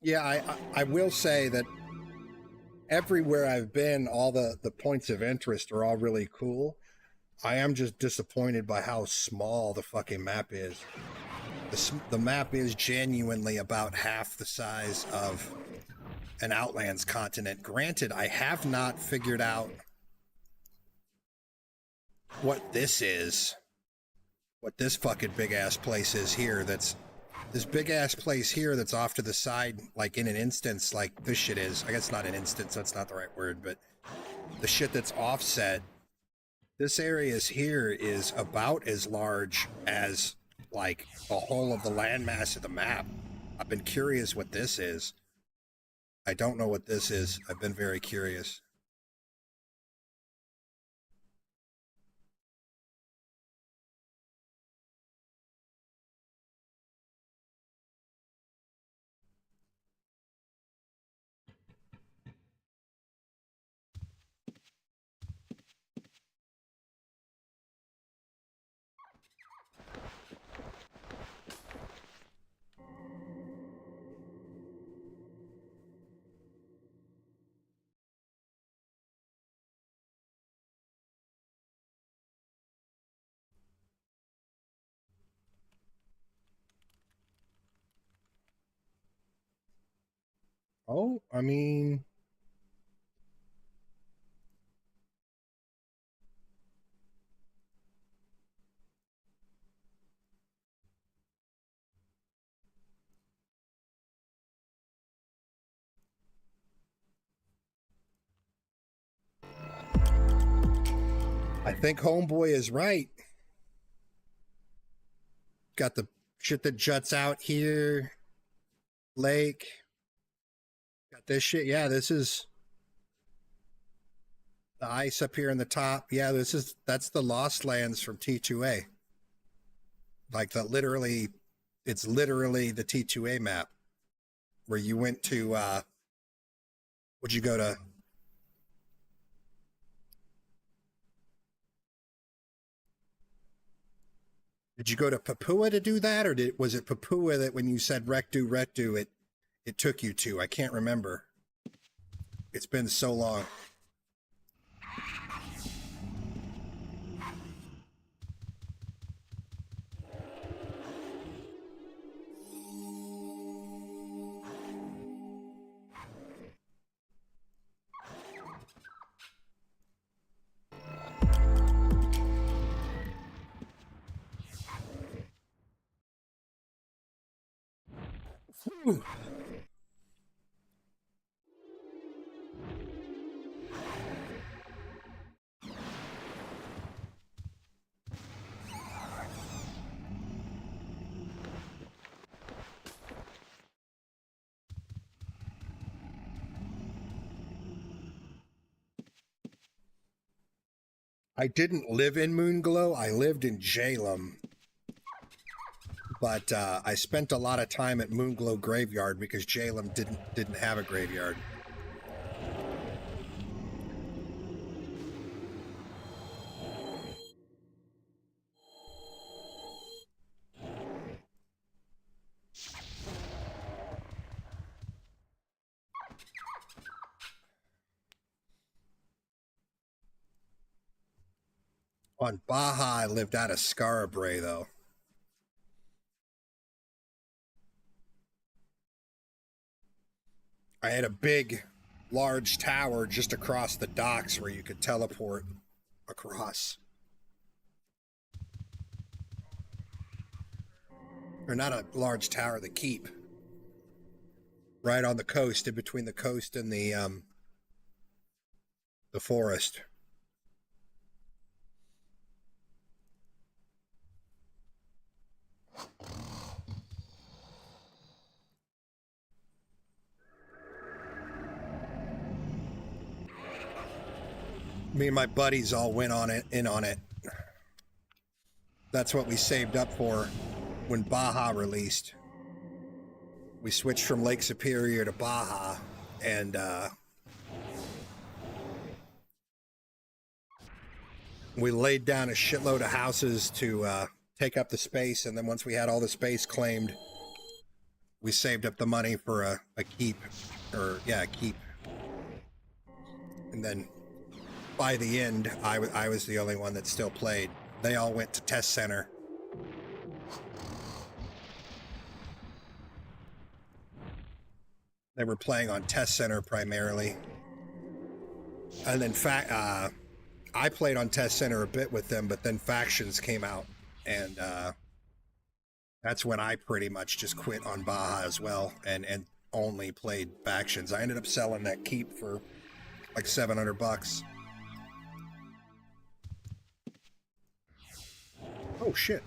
Speaker 1: Yeah, I will say that everywhere I've been, all the points of interest are all really cool. I am just disappointed by how small the fucking map is. The map is genuinely about half the size of an Outlands continent. Granted, I have not figured out what this is. What this fucking big ass place is here. That's this big ass place here that's off to the side, like in an instance, like this shit is. I guess not an instance, that's not the right word, but the shit that's offset. This area here is about as large as like the whole of the landmass of the map. I've been curious what this is. I don't know what this is. I've been very curious. Oh, I mean, I think Homeboy is right. Got the shit that juts out here. Lake. Got this shit. Yeah, this is the ice up here in the top. Yeah, that's the Lost Lands from T2A. Like it's literally the T2A map where you went to would you go to Did you go to Papua to do that, or was it Papua that when you said Rectu, it took you to? I can't remember. It's been so long. Whew. I didn't live in Moonglow. I lived in Jalem. But I spent a lot of time at Moonglow Graveyard because Jalem didn't have a graveyard. On Baja, I lived out of Scarabray, though. I had a big, large tower just across the docks where you could teleport across. Or not a large tower, the keep. Right on the coast, in between the coast and the forest. Me and my buddies all went in on it. That's what we saved up for when Baja released. We switched from Lake Superior to Baja, and we laid down a shitload of houses to take up the space, and then once we had all the space claimed, we saved up the money for a keep, or yeah, a keep. And then by the end, I was the only one that still played. They all went to test center. They were playing on test center primarily. And then I played on test center a bit with them, but then factions came out, and that's when I pretty much just quit on Baja as well, and only played factions. I ended up selling that keep for like $700. Oh shit.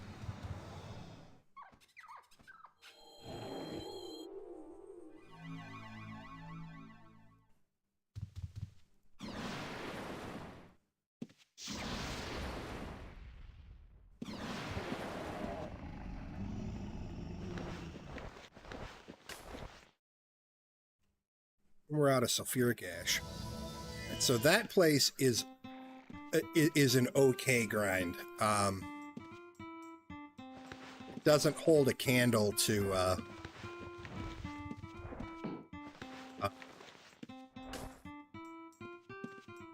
Speaker 1: We're out of sulfuric ash. And so that place is an okay grind. Doesn't hold a candle to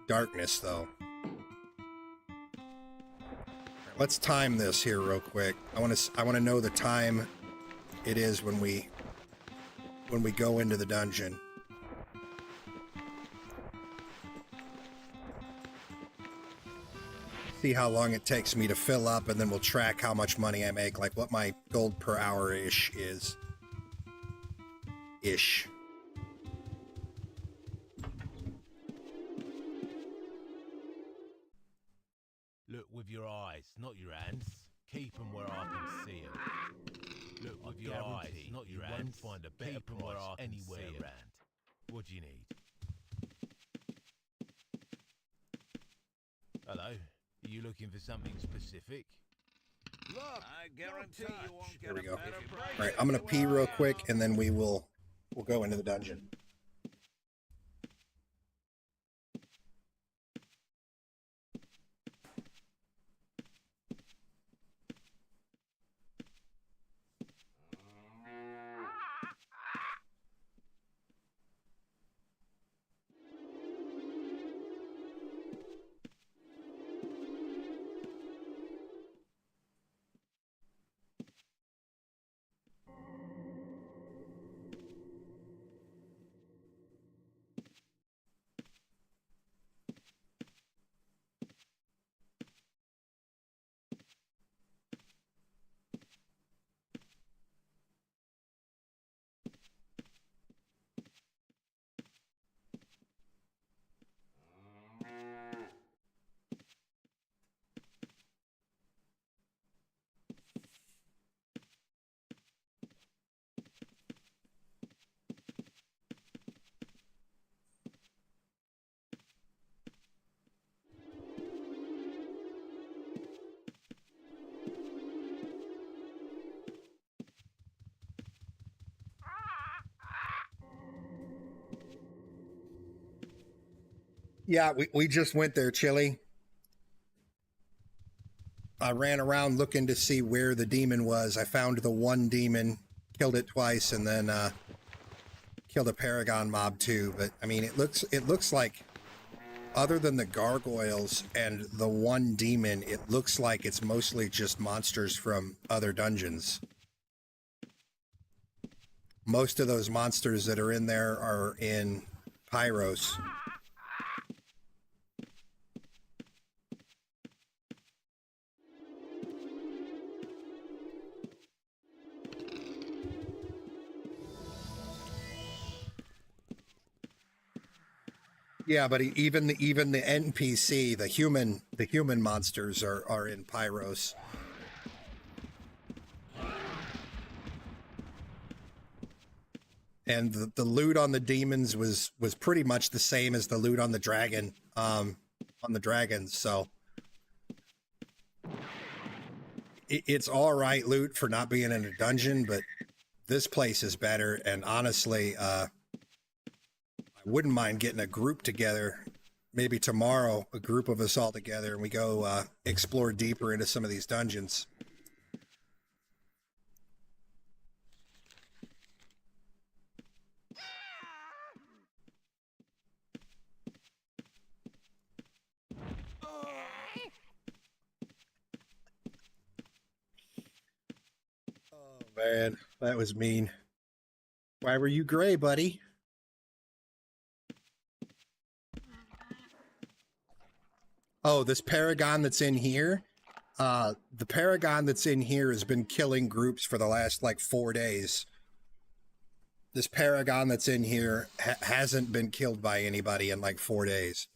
Speaker 1: darkness, though. Let's time this here real quick. I want to know the time it is when we go into the dungeon. See how long it takes me to fill up, and then we'll track how much money I make, like what my gold per hour is.
Speaker 7: Look with your eyes, not your hands. Keep them where I can see them. Look with your eyes, not your hands. Find a better price anywhere around. What do you need? Hello. Are you looking for something specific?
Speaker 2: Look, I guarantee you won't get
Speaker 1: There we
Speaker 2: a
Speaker 1: go.
Speaker 2: better price.
Speaker 1: All right, I'm gonna pee real quick, and then we'll go into the dungeon. Yeah, we just went there, Chili. I ran around looking to see where the demon was. I found the one demon, killed it twice, and then killed a Paragon mob too. But I mean, it looks like, other than the gargoyles and the one demon, it looks like it's mostly just monsters from other dungeons. Most of those monsters that are in there are in Pyros. Yeah, but even the NPC, the human monsters are in Pyros. And the loot on the demons was pretty much the same as the loot on the dragon, on the dragons. So it's all right loot for not being in a dungeon, but this place is better. And honestly, I wouldn't mind getting a group together, maybe tomorrow, a group of us all together, and we go explore deeper into some of these dungeons. man, that was mean. Why were you gray, buddy? Oh, this Paragon that's in here? The Paragon that's in here has been killing groups for the last, like, 4 days. This Paragon that's in here hasn't been killed by anybody in, like, 4 days.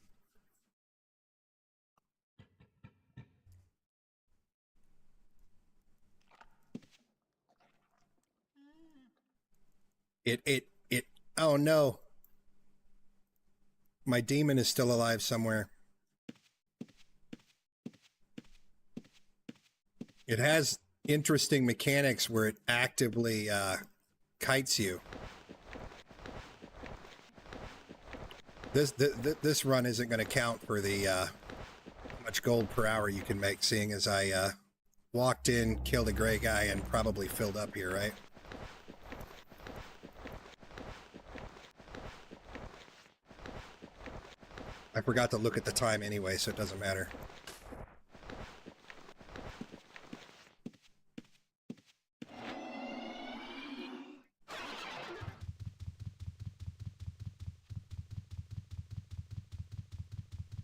Speaker 1: Oh no. My demon is still alive somewhere. It has interesting mechanics where it actively kites you. This run isn't going to count for the how much gold per hour you can make, seeing as I walked in, killed a gray guy, and probably filled up here, right? I forgot to look at the time anyway, so it doesn't matter.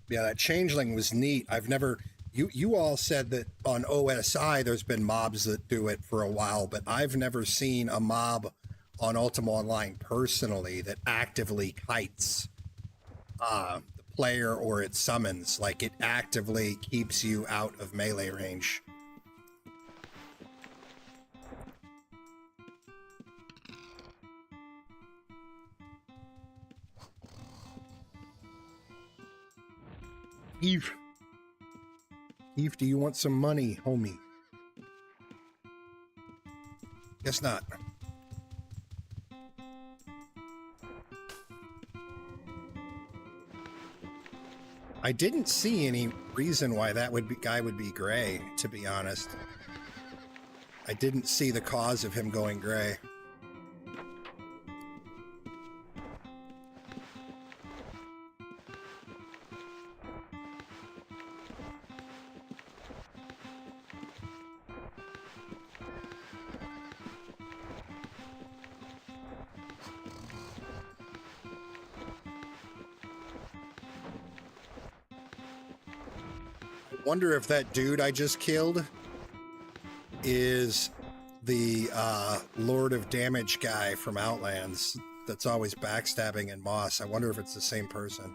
Speaker 1: Yeah, that changeling was neat. I've never... You all said that on OSI there's been mobs that do it for a while, but I've never seen a mob on Ultima Online personally that actively kites the player or it summons. Like, it actively keeps you out of melee range. Eve, do you want some money, homie? Guess not. I didn't see any reason why that guy would be gray, to be honest. I didn't see the cause of him going gray. Wonder if that dude I just killed is the Lord of Damage guy from Outlands that's always backstabbing in Moss. I wonder if it's the same person.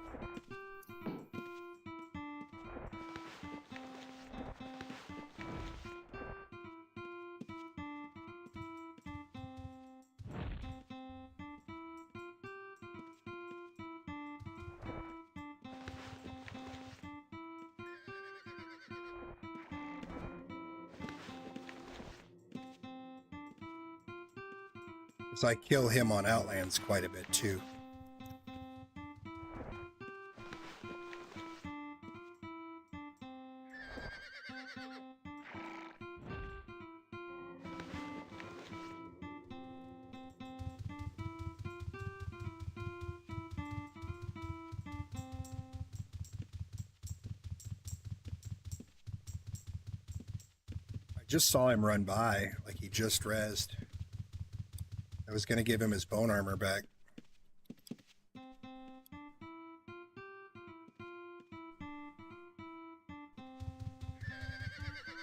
Speaker 1: So I kill him on Outlands quite a bit too. I just saw him run by, like he just rezzed. I was going to give him his bone armor back.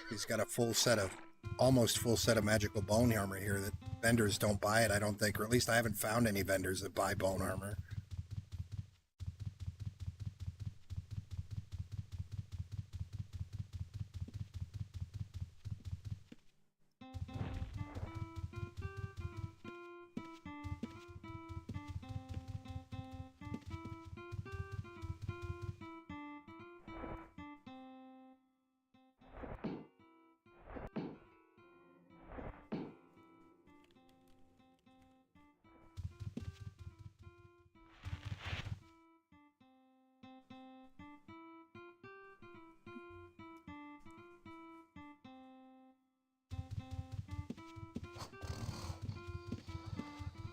Speaker 1: He's got a full set of, almost full set of magical bone armor here that vendors don't buy it, I don't think, or at least I haven't found any vendors that buy bone armor.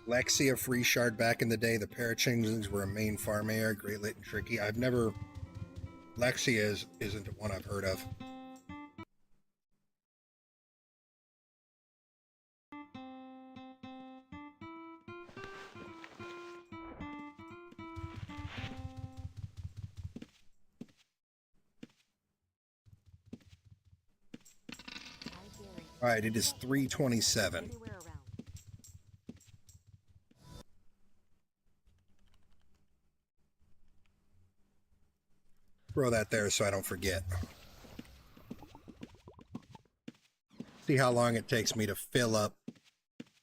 Speaker 1: Lexia free shard back in the day. The Parachangelings were a main farm area, great, lit, and tricky. I've never... Lexia isn't one I've heard of. All right, it is 3:27.
Speaker 6: Anywhere around.
Speaker 1: Throw that there so I don't forget. See how long it takes me to fill up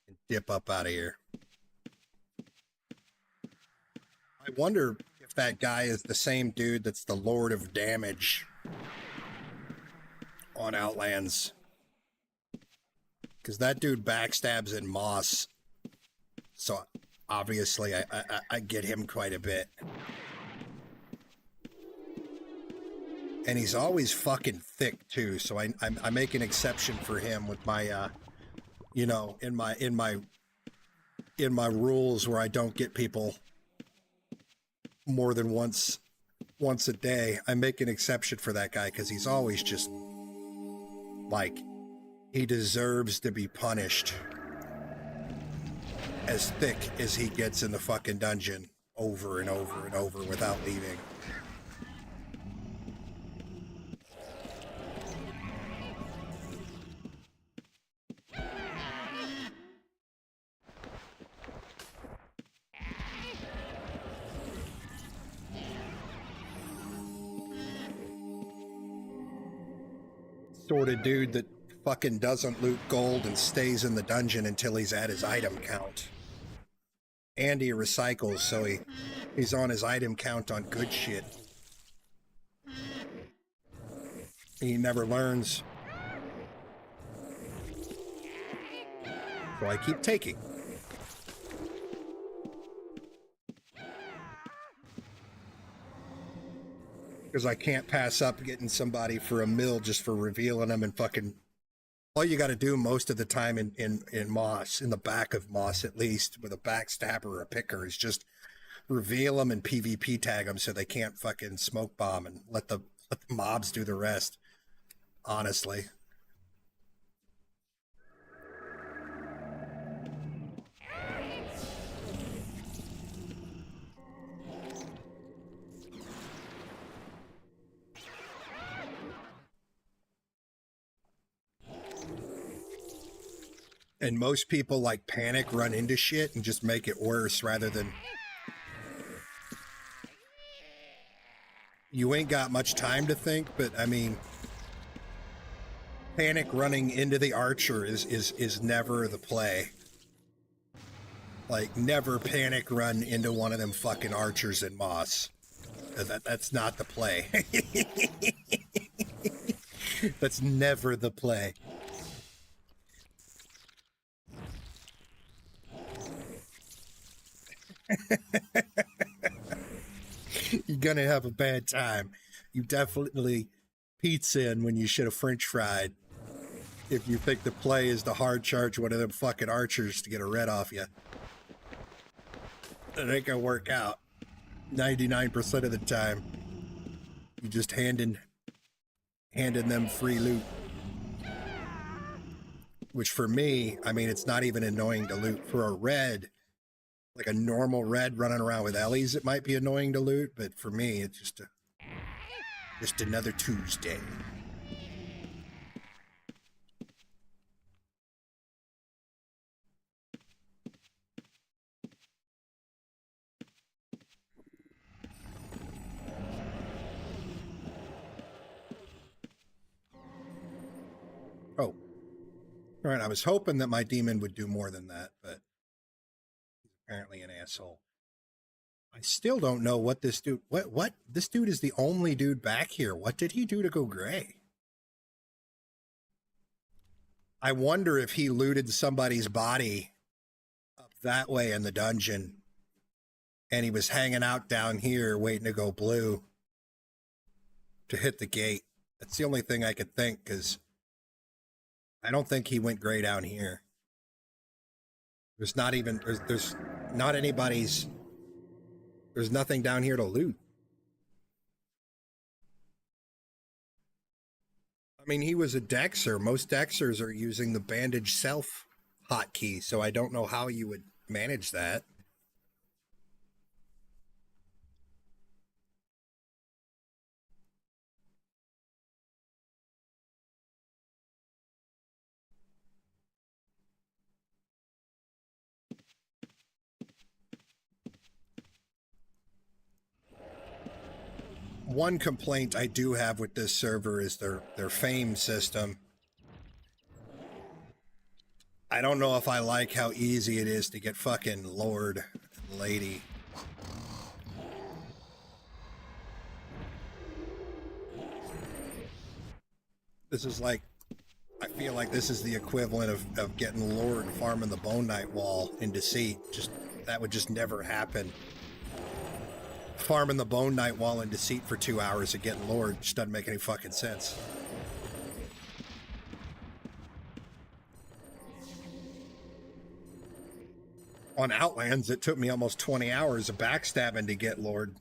Speaker 1: and dip up out of here. I wonder if that guy is the same dude that's the Lord of Damage on Outlands. Because that dude backstabs in Moss. So obviously I get him quite a bit. And he's always fucking thick too, so I make an exception for him with my you know, in my rules where I don't get people more than once a day. I make an exception for that guy because he's always just like, he deserves to be punished as thick as he gets in the fucking dungeon over and over and over without leaving. Sort of dude that fucking doesn't loot gold and stays in the dungeon until he's at his item count. And he recycles, so he's on his item count on good shit. He never learns. So I keep taking. Because I can't pass up getting somebody for a mill just for revealing them and fucking... All you got to do most of the time in Moss, in the back of Moss at least, with a backstabber or a picker, is just reveal them and PvP tag them so they can't fucking smoke bomb and let the mobs do the rest. Honestly. And most people like panic, run into shit, and just make it worse rather than... You ain't got much time to think, but I mean... Panic running into the archer is never the play. Like, never panic run into one of them fucking archers in Moss. That's not the play. That's never the play. You're gonna have a bad time. You definitely pizza in when you should have French fried. If you think the play is to hard charge one of them fucking archers to get a red off you. It ain't gonna work out. 99% of the time. You just handing them free loot. Which for me, I mean, it's not even annoying to loot. For a red, like a normal red running around with Ellie's, it might be annoying to loot, but for me, it's just another Tuesday. Oh. All right, I was hoping that my demon would do more than that, but he's apparently an asshole. I still don't know what this dude... What? This dude is the only dude back here. What did he do to go gray? I wonder if he looted somebody's body up that way in the dungeon, and he was hanging out down here waiting to go blue to hit the gate. That's the only thing I could think, because I don't think he went gray down here. There's not even... There's not anybody's... There's nothing down here to loot. I mean, he was a Dexer. Most Dexers are using the bandage self hotkey, so I don't know how you would manage that. One complaint I do have with this server is their fame system. I don't know if I like how easy it is to get fucking Lord and Lady. This is like, I feel like this is the equivalent of getting Lord farming the Bone Knight wall in Deceit. Just, that would just never happen. Farming the Bone Knight wall in Deceit for 2 hours and getting Lord just doesn't make any fucking sense. On Outlands, it took me almost 20 hours of backstabbing to get Lord.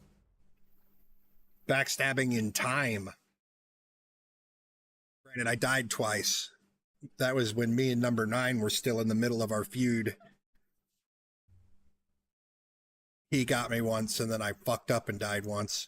Speaker 1: Backstabbing in time. Granted, I died twice. That was when me and number 9 were still in the middle of our feud. He got me once, and then I fucked up and died once.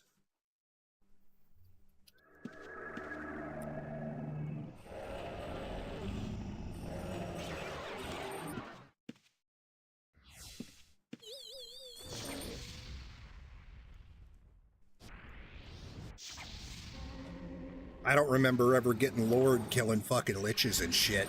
Speaker 1: I don't remember ever getting Lord killing fucking liches and shit.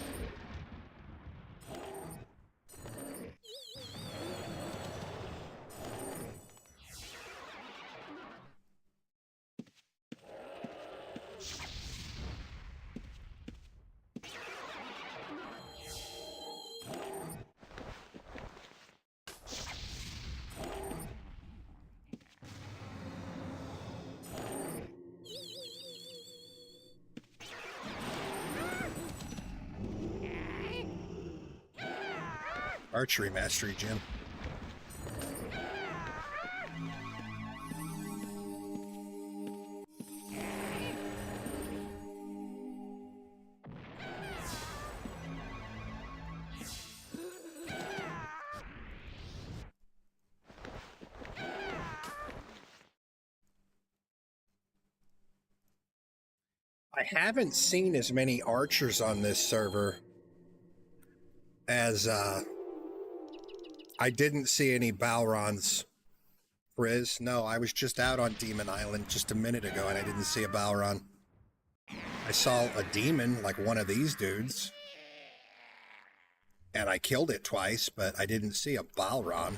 Speaker 1: Archery mastery, Jim. I haven't seen as many archers on this server as I didn't see any Balrons. Riz, no, I was just out on Demon Island just a minute ago and I didn't see a Balron. I saw a demon, like one of these dudes, and I killed it twice, but I didn't see a Balron.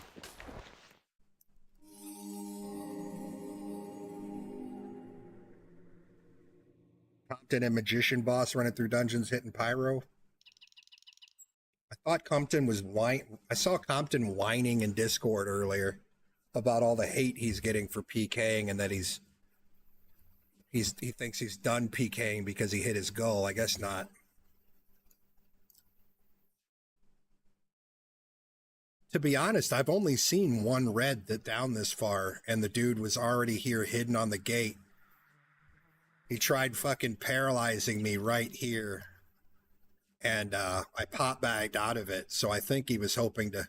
Speaker 1: Compton and Magician Boss running through dungeons hitting pyro. I thought Compton was I saw Compton whining in Discord earlier about all the hate he's getting for PKing and that he thinks he's done PKing because he hit his goal. I guess not. To be honest, I've only seen one red that down this far, and the dude was already here hidden on the gate. He tried fucking paralyzing me right here. And I pop bagged out of it, so I think he was hoping to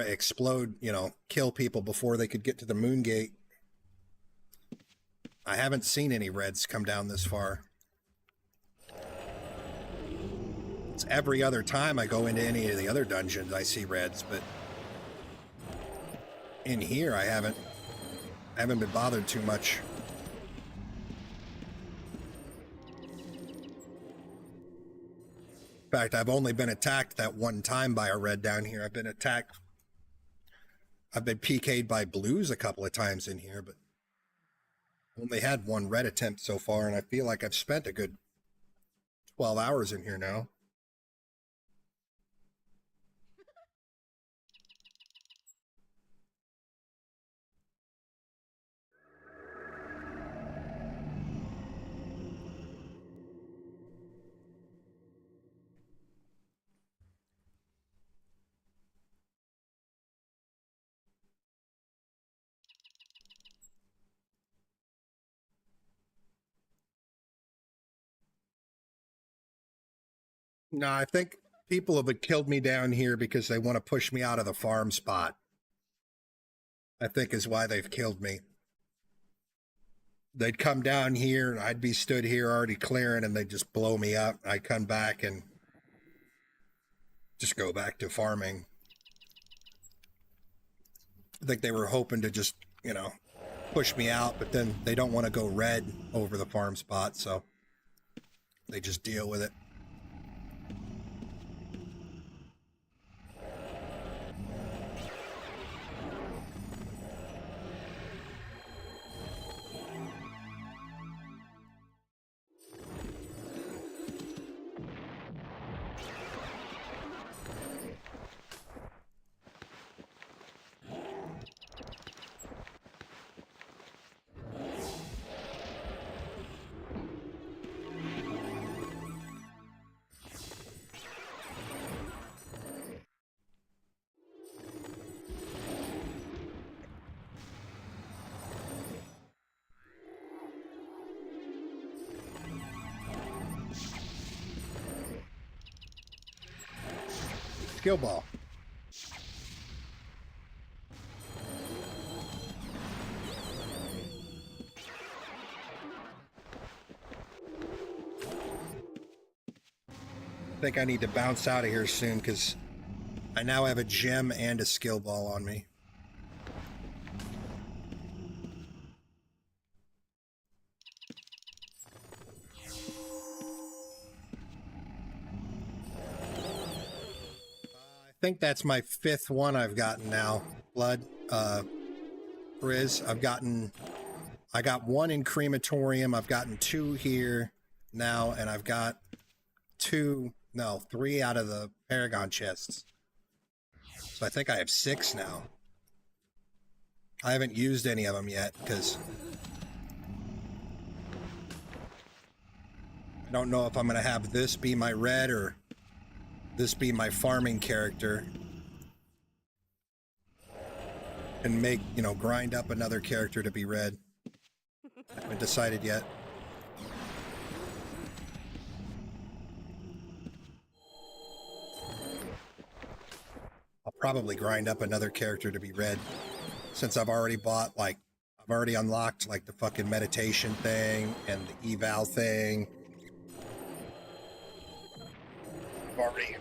Speaker 1: explode, you know, kill people before they could get to the moon gate. I haven't seen any reds come down this far. It's every other time I go into any of the other dungeons I see reds, but in here I haven't been bothered too much. In fact, I've only been attacked that one time by a red down here. I've been PK'd by blues a couple of times in here, but only had one red attempt so far, and I feel like I've spent a good 12 hours in here now. No, I think people have killed me down here because they want to push me out of the farm spot. I think is why they've killed me. They'd come down here and I'd be stood here already clearing and they'd just blow me up. I'd come back and just go back to farming. I think they were hoping to just, you know, push me out, but then they don't want to go red over the farm spot, so they just deal with it. Skill ball. I think I need to bounce out of here soon because I now have a gem and a skill ball on me. I think that's my 5th one I've gotten now. Blood, Frizz. I got 1 in crematorium. I've gotten 2 here now, and I've got 3 out of the Paragon chests. So I think I have 6 now. I haven't used any of them yet because I don't know if I'm going to have this be my red or this be my farming character and make, grind up another character to be red. I haven't decided yet. I'll probably grind up another character to be red since I've already bought, I've already unlocked, the fucking meditation thing and the eval thing. I've already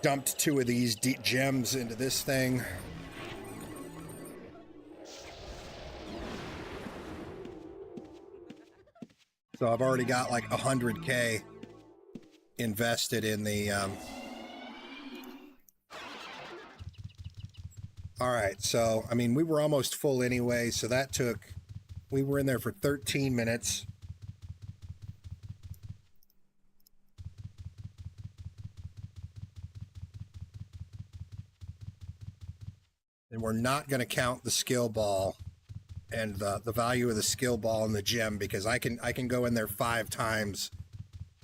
Speaker 1: dumped 2 of these gems into this thing. So I've already got 100K invested in the, all right, so, we were almost full anyway, so we were in there for 13 minutes. And we're not going to count the skill ball and the value of the skill ball and the gem because I can go in there 5 times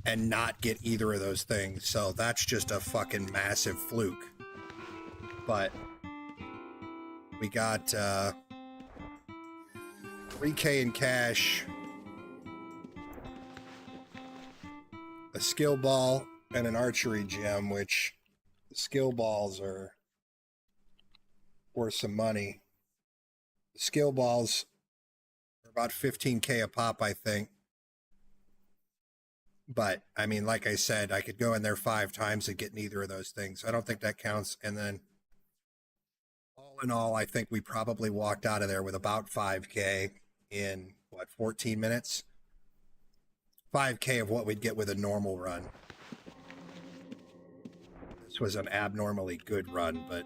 Speaker 1: and not get either of those things. So that's just a fucking massive fluke. But we got 3K in cash, a skill ball, and an archery gem, which the skill balls are worth some money. The skill balls are about 15K a pop, I think. But, like I said, I could go in there 5 times and get neither of those things. I don't think that counts. And then, all in all, I think we probably walked out of there with about 5K in, 14 minutes? 5K of what we'd get with a normal run. This was an abnormally good run, but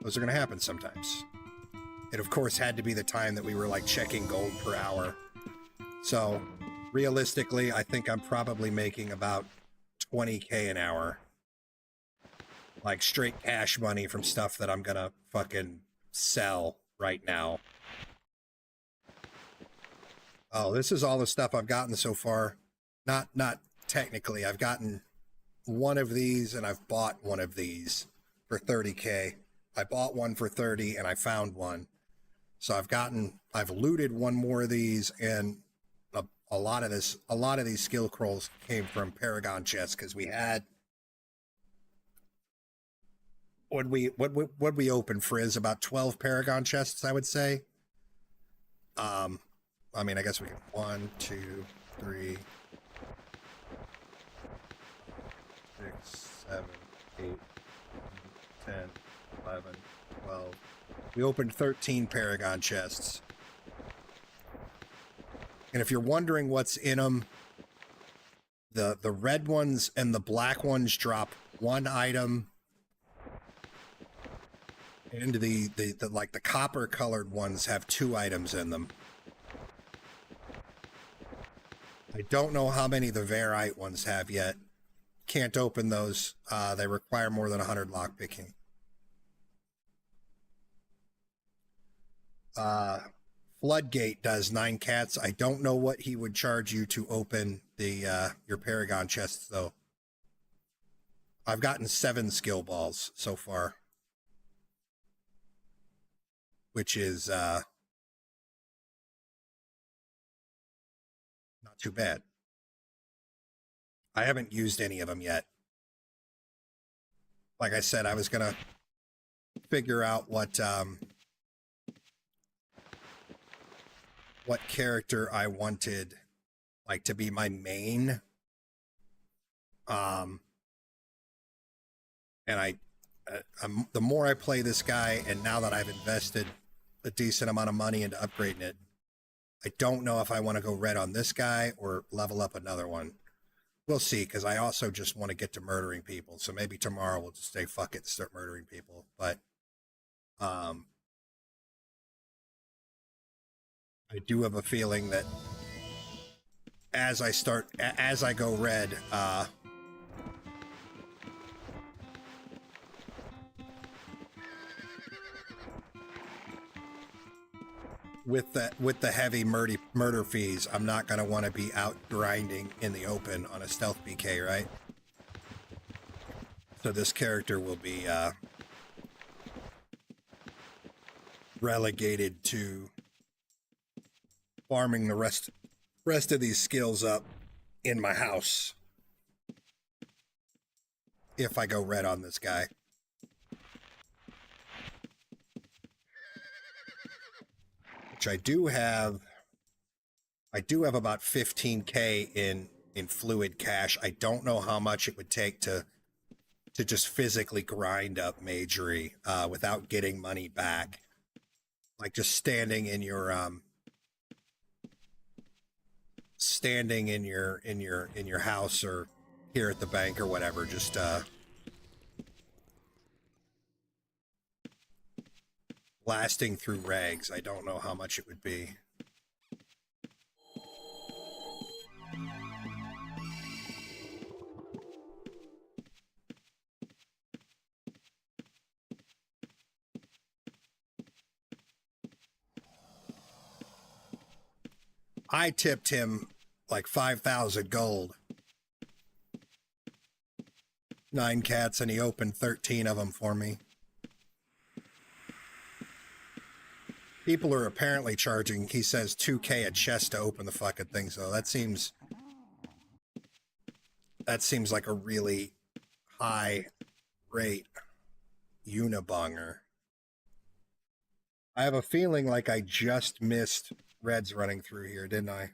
Speaker 1: those are going to happen sometimes. It, of course, had to be the time that we were, checking gold per hour. So, realistically, I think I'm probably making about 20K an hour. Straight cash money from stuff that I'm going to fucking sell right now. Oh, this is all the stuff I've gotten so far. Not technically. I've gotten 1 of these, and I've bought 1 of these for 30K. I bought 1 for 30 and I found 1. So I've looted 1 more of these, and a lot of these skill scrolls came from Paragon chests because we had what we open, Frizz, about 12 Paragon chests, I would say. I guess we can 1, 2, 3, 6, 7, 8, 10, 11, 12, We opened 13 Paragon chests. And if you're wondering what's in them, the red ones and the black ones drop one item. And the like the copper colored ones have 2 items in them. I don't know how many the Verite ones have yet. Can't open those. They require more than 100 lockpicking. Floodgate does 9 cats. I don't know what he would charge you to open the your Paragon chests, though. I've gotten 7 skill balls so far, which is not too bad. I haven't used any of them yet. Like I said, I was gonna figure out what character I wanted, like, to be my main. And the more I play this guy, and now that I've invested a decent amount of money into upgrading it, I don't know if I want to go red on this guy or level up another one. We'll see, because I also just want to get to murdering people. So maybe tomorrow we'll just say fuck it and start murdering people. But I do have a feeling that as I go red, with the heavy murder fees, I'm not going to want to be out grinding in the open on a stealth BK, right? So this character will be relegated to farming the rest of these skills up in my house if I go red on this guy. Which I do have about 15K in fluid cash. I don't know how much it would take to just physically grind up magery without getting money back. Like just standing in your house or here at the bank or whatever, just blasting through rags. I don't know how much it would be. I tipped him like 5,000 gold. 9 cats, and he opened 13 of them for me. People are apparently charging, he says, 2K a chest to open the fucking thing, so that seems like a really high rate. Unibonger. I have a feeling like I just missed reds running through here, didn't I?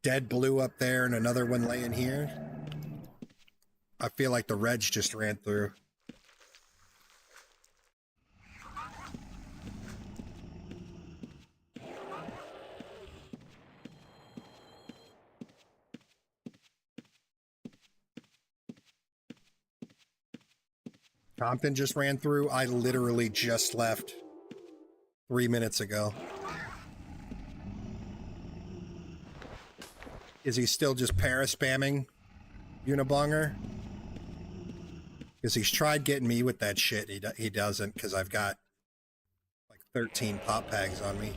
Speaker 1: Dead blue up there and another one laying here. I feel like the reds just ran through. Compton just ran through. I literally just left 3 minutes ago. Is he still just para-spamming Unibonger? Because he's tried getting me with that shit. He doesn't, because I've got like 13 pop tags on me.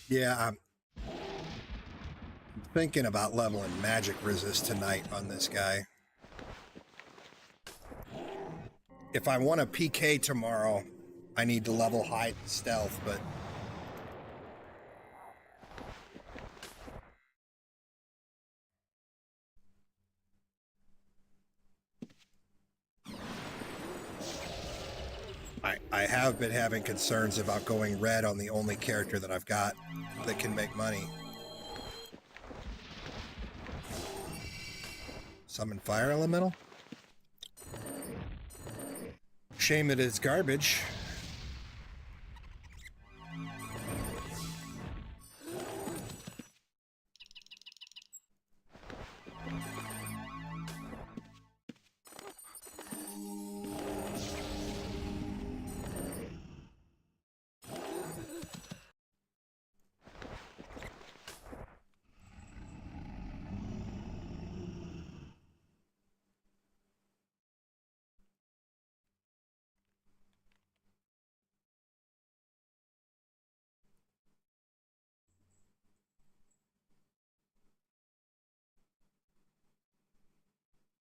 Speaker 1: Yeah, I'm thinking about leveling magic resist tonight on this guy. If I want a PK tomorrow, I need to level high stealth, but I have been having concerns about going red on the only character that I've got that can make money. Summon fire elemental? Shame that it's garbage.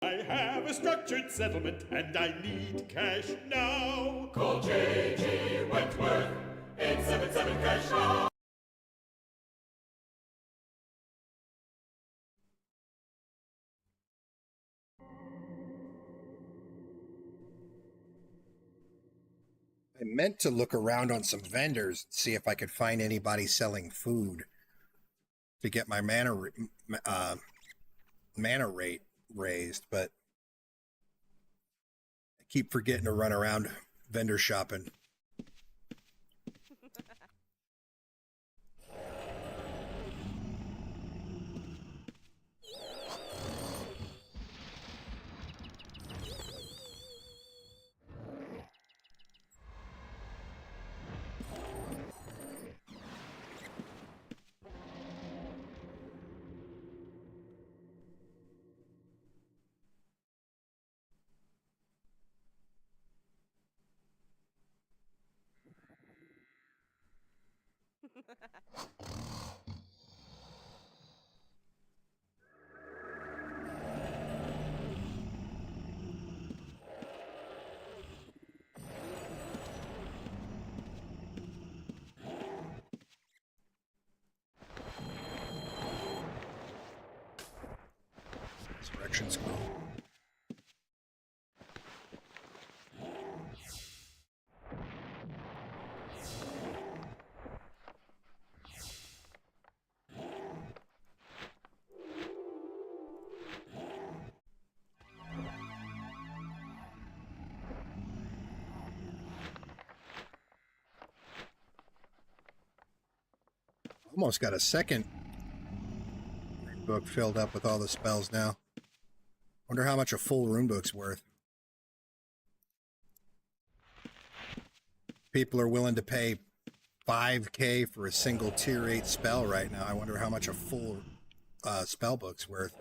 Speaker 8: I have a structured settlement and I need cash now. Call J.G. Wentworth, 877 cash now.
Speaker 1: I meant to look around on some vendors, see if I could find anybody selling food to get my mana rate raised, but I keep forgetting to run around vendor shopping. Resurrection scroll. Almost got a second book filled up with all the spells now. Wonder how much a full rune book's worth. People are willing to pay $5,000 for a single tier 8 spell right now. I wonder how much a full spell book's worth.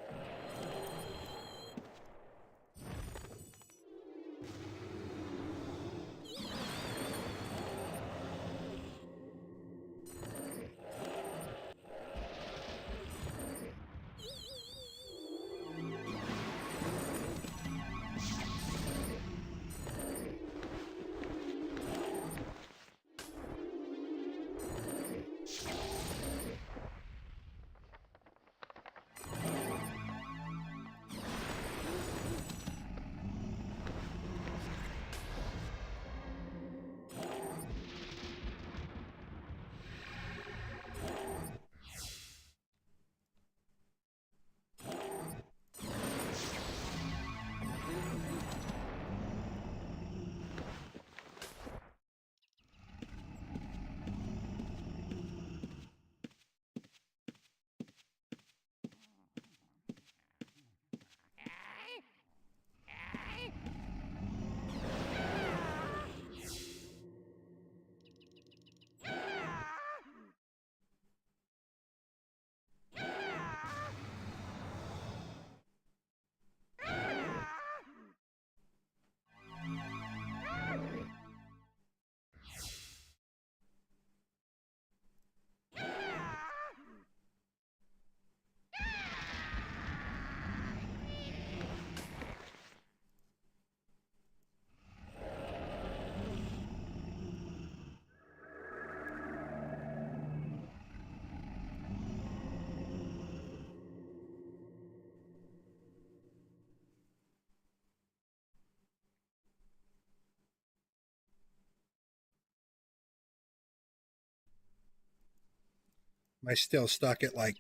Speaker 1: Am I still stuck at like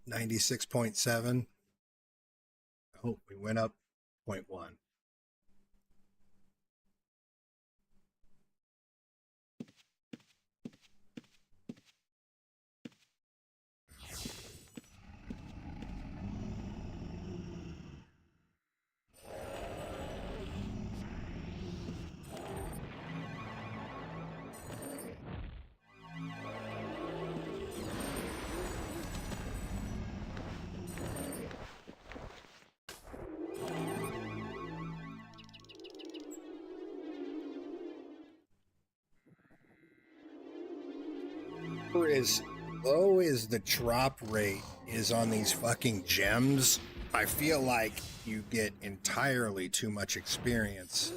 Speaker 1: 96.7? I hope we went up 0.1. For as low as the drop rate is on these fucking gems, I feel like you get entirely too much experience.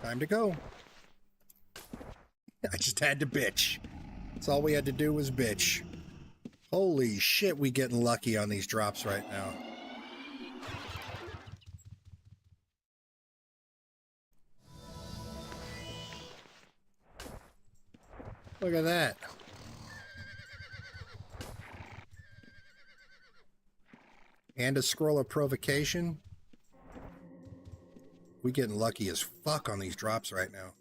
Speaker 1: Time to go. I just had to bitch. That's all we had to do was bitch. Holy shit, we getting lucky on these drops right now. Look at that. And a scroll of provocation. We getting lucky as fuck on these drops right now.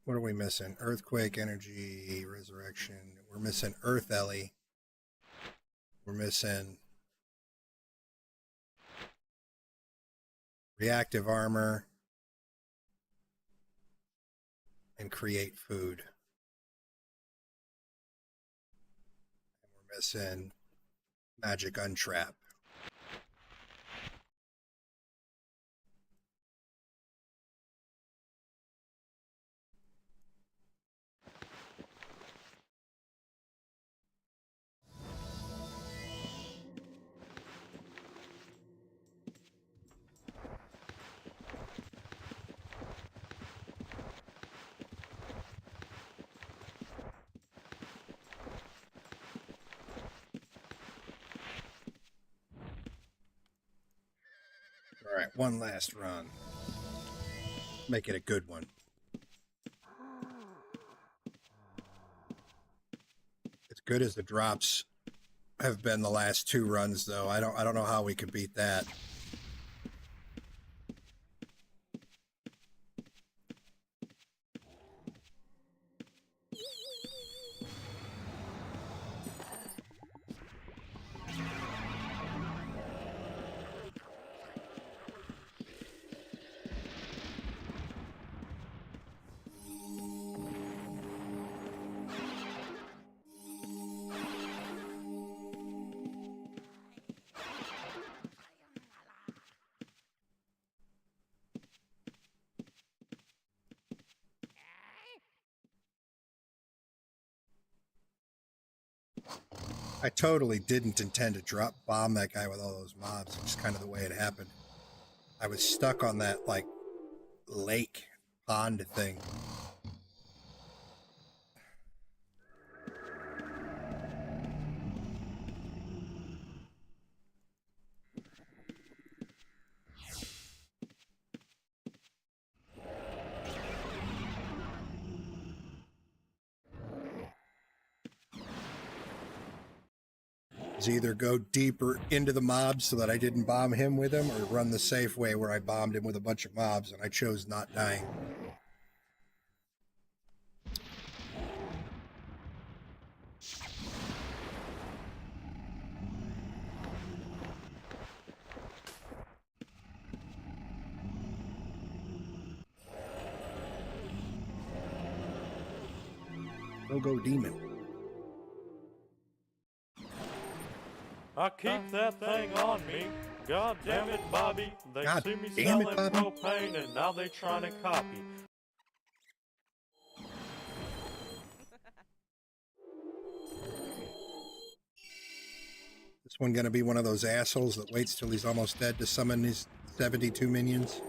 Speaker 1: What are we missing? Earthquake, energy, resurrection. We're missing Earth Ellie. We're missing reactive armor and create food. And we're missing magic untrap. All right, one last run. Make it a good one. As good as the drops have been the last two runs, though, I don't know how we could beat that. I totally didn't intend to drop bomb that guy with all those mobs. It's just kind of the way it happened. I was stuck on that, like, lake pond thing. is either go deeper into the mobs so that I didn't bomb him with him, or run the safe way where I bombed him with a bunch of mobs, and I chose not dying. Go demon.
Speaker 9: I keep that thing on me. God damn it, Bobby. They
Speaker 1: God
Speaker 9: see me
Speaker 1: damn it,
Speaker 9: selling
Speaker 1: Bobby.
Speaker 9: propane and now they trying to copy.
Speaker 1: This one gonna be one of those assholes that waits till he's almost dead to summon his 72 minions?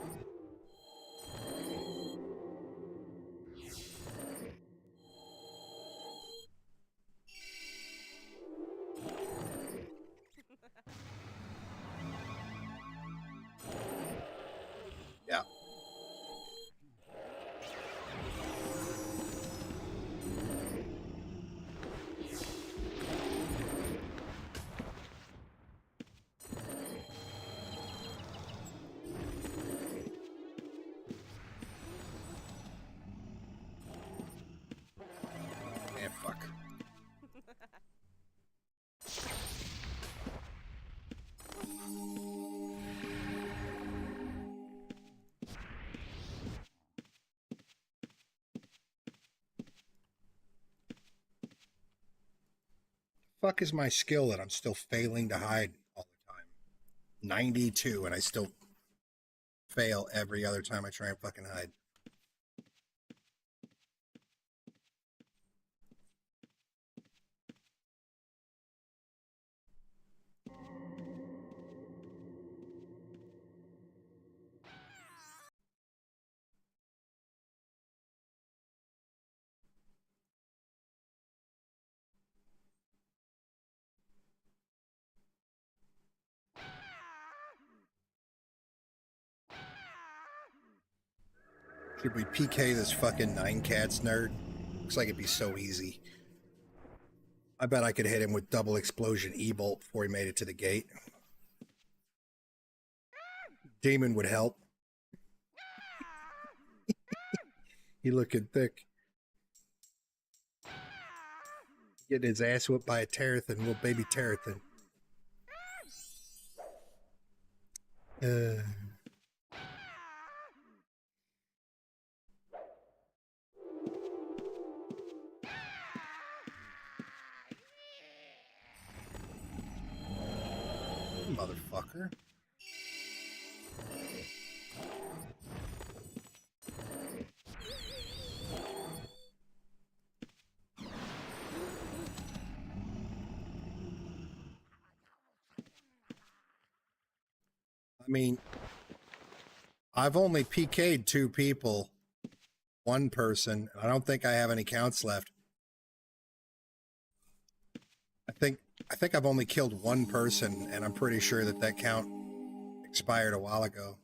Speaker 1: Yeah. Man, fuck. Fuck is my skill that I'm still failing to hide all the time? 92, and I still fail every other time I try and fucking hide. Should we PK this fucking 9cats nerd? Looks like it'd be so easy. I bet I could hit him with double explosion E-bolt before he made it to the gate. Demon would help. He looking thick. Getting his ass whipped by a Terrathan, little baby Terrathan. Motherfucker. I mean, I've only PK'd 2 people, 1 person. I don't think I have any counts left. I think I've only killed 1 person, and I'm pretty sure that that count expired a while ago.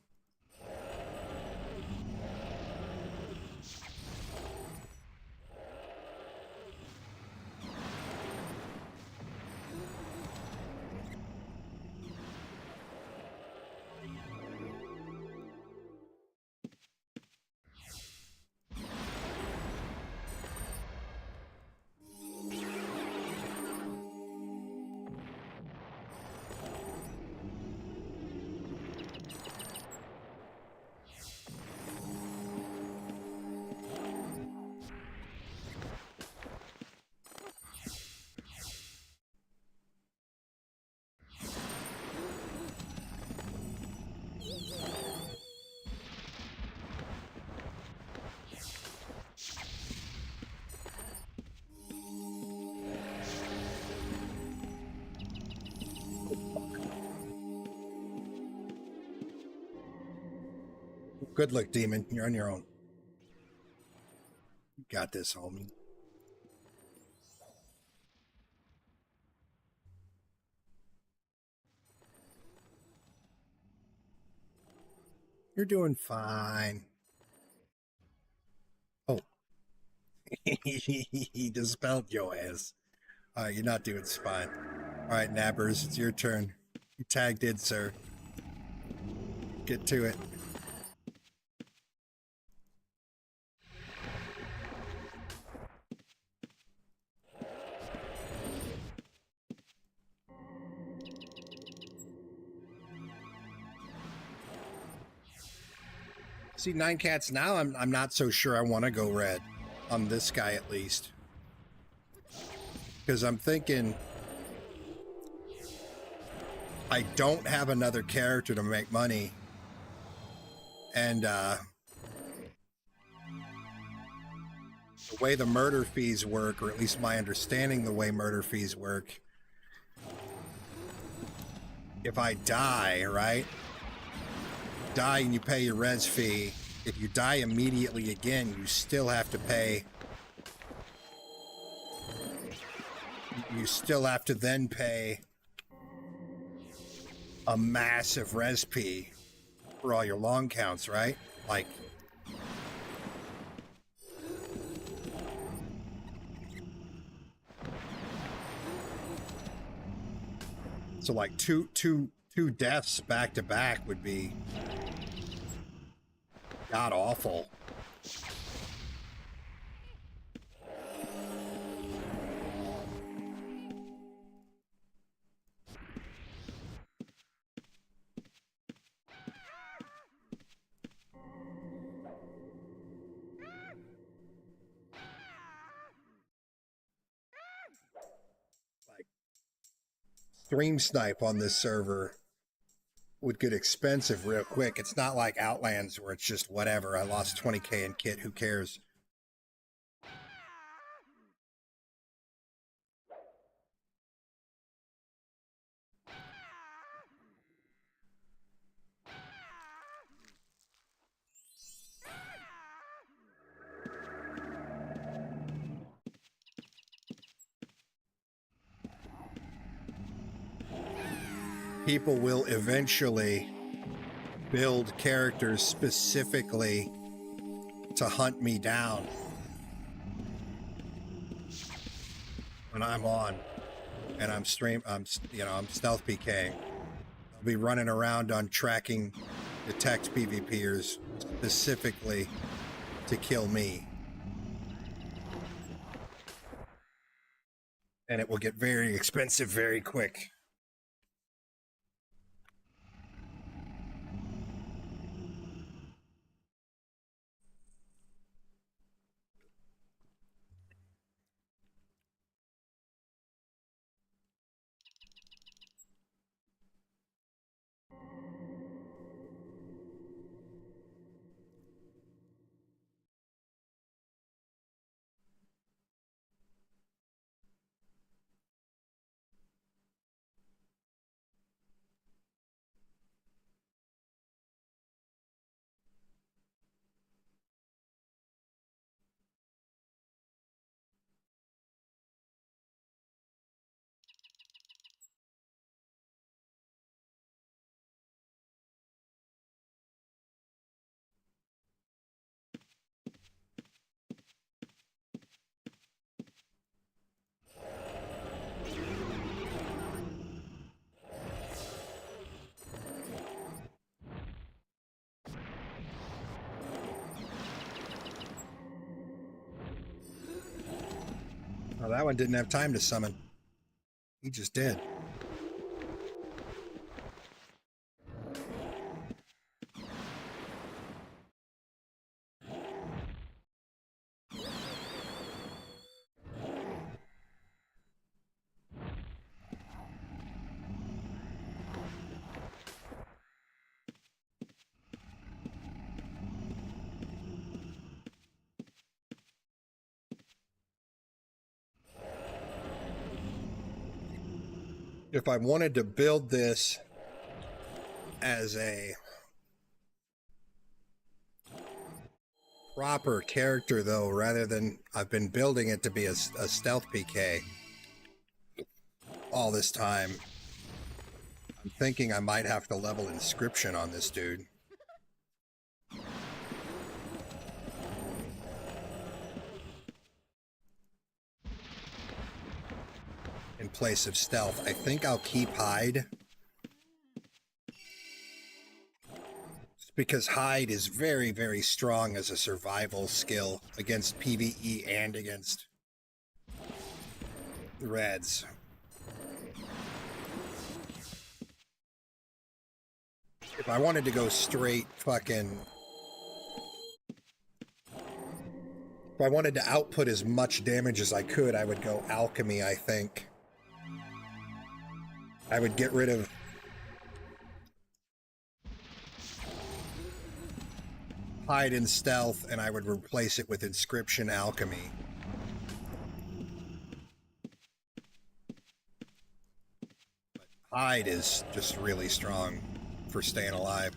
Speaker 1: Good luck, Demon. You're on your own. You got this, homie. You're doing fine. Oh. He dispelled your ass. You're not doing fine. All right, Nabbers, it's your turn. You tagged in, sir. Get to it. See, 9 cats now, I'm not so sure I want to go red on this guy at least. Because I'm thinking I don't have another character to make money. And the way the murder fees work, or at least my understanding the way murder fees work, if I die, right? Die and you pay your res fee. If you die immediately again, you still have to pay. You still have to then pay a massive res fee for all your long counts, right? Like, so like two deaths back to back would be god awful. Like, stream snipe on this server would get expensive real quick. It's not like Outlands where it's just whatever. I lost 20k in kit. Who cares? People will eventually build characters specifically to hunt me down when I'm on and I'm stealth PKing. I'll be running around on tracking detect PvPers specifically to kill me. And it will get very expensive very quick. Oh, that one didn't have time to summon. He just did. If I wanted to build this as a proper character, though, rather than I've been building it to be a stealth PK all this time, I'm thinking I might have to level inscription on this dude. And place of stealth. I think I'll keep hide. Because hide is very, very strong as a survival skill against PvE and against the reds. If I wanted to go straight fucking... If I wanted to output as much damage as I could, I would go alchemy, I think. I would get rid of... hide and stealth, and I would replace it with inscription alchemy. But hide is just really strong for staying alive.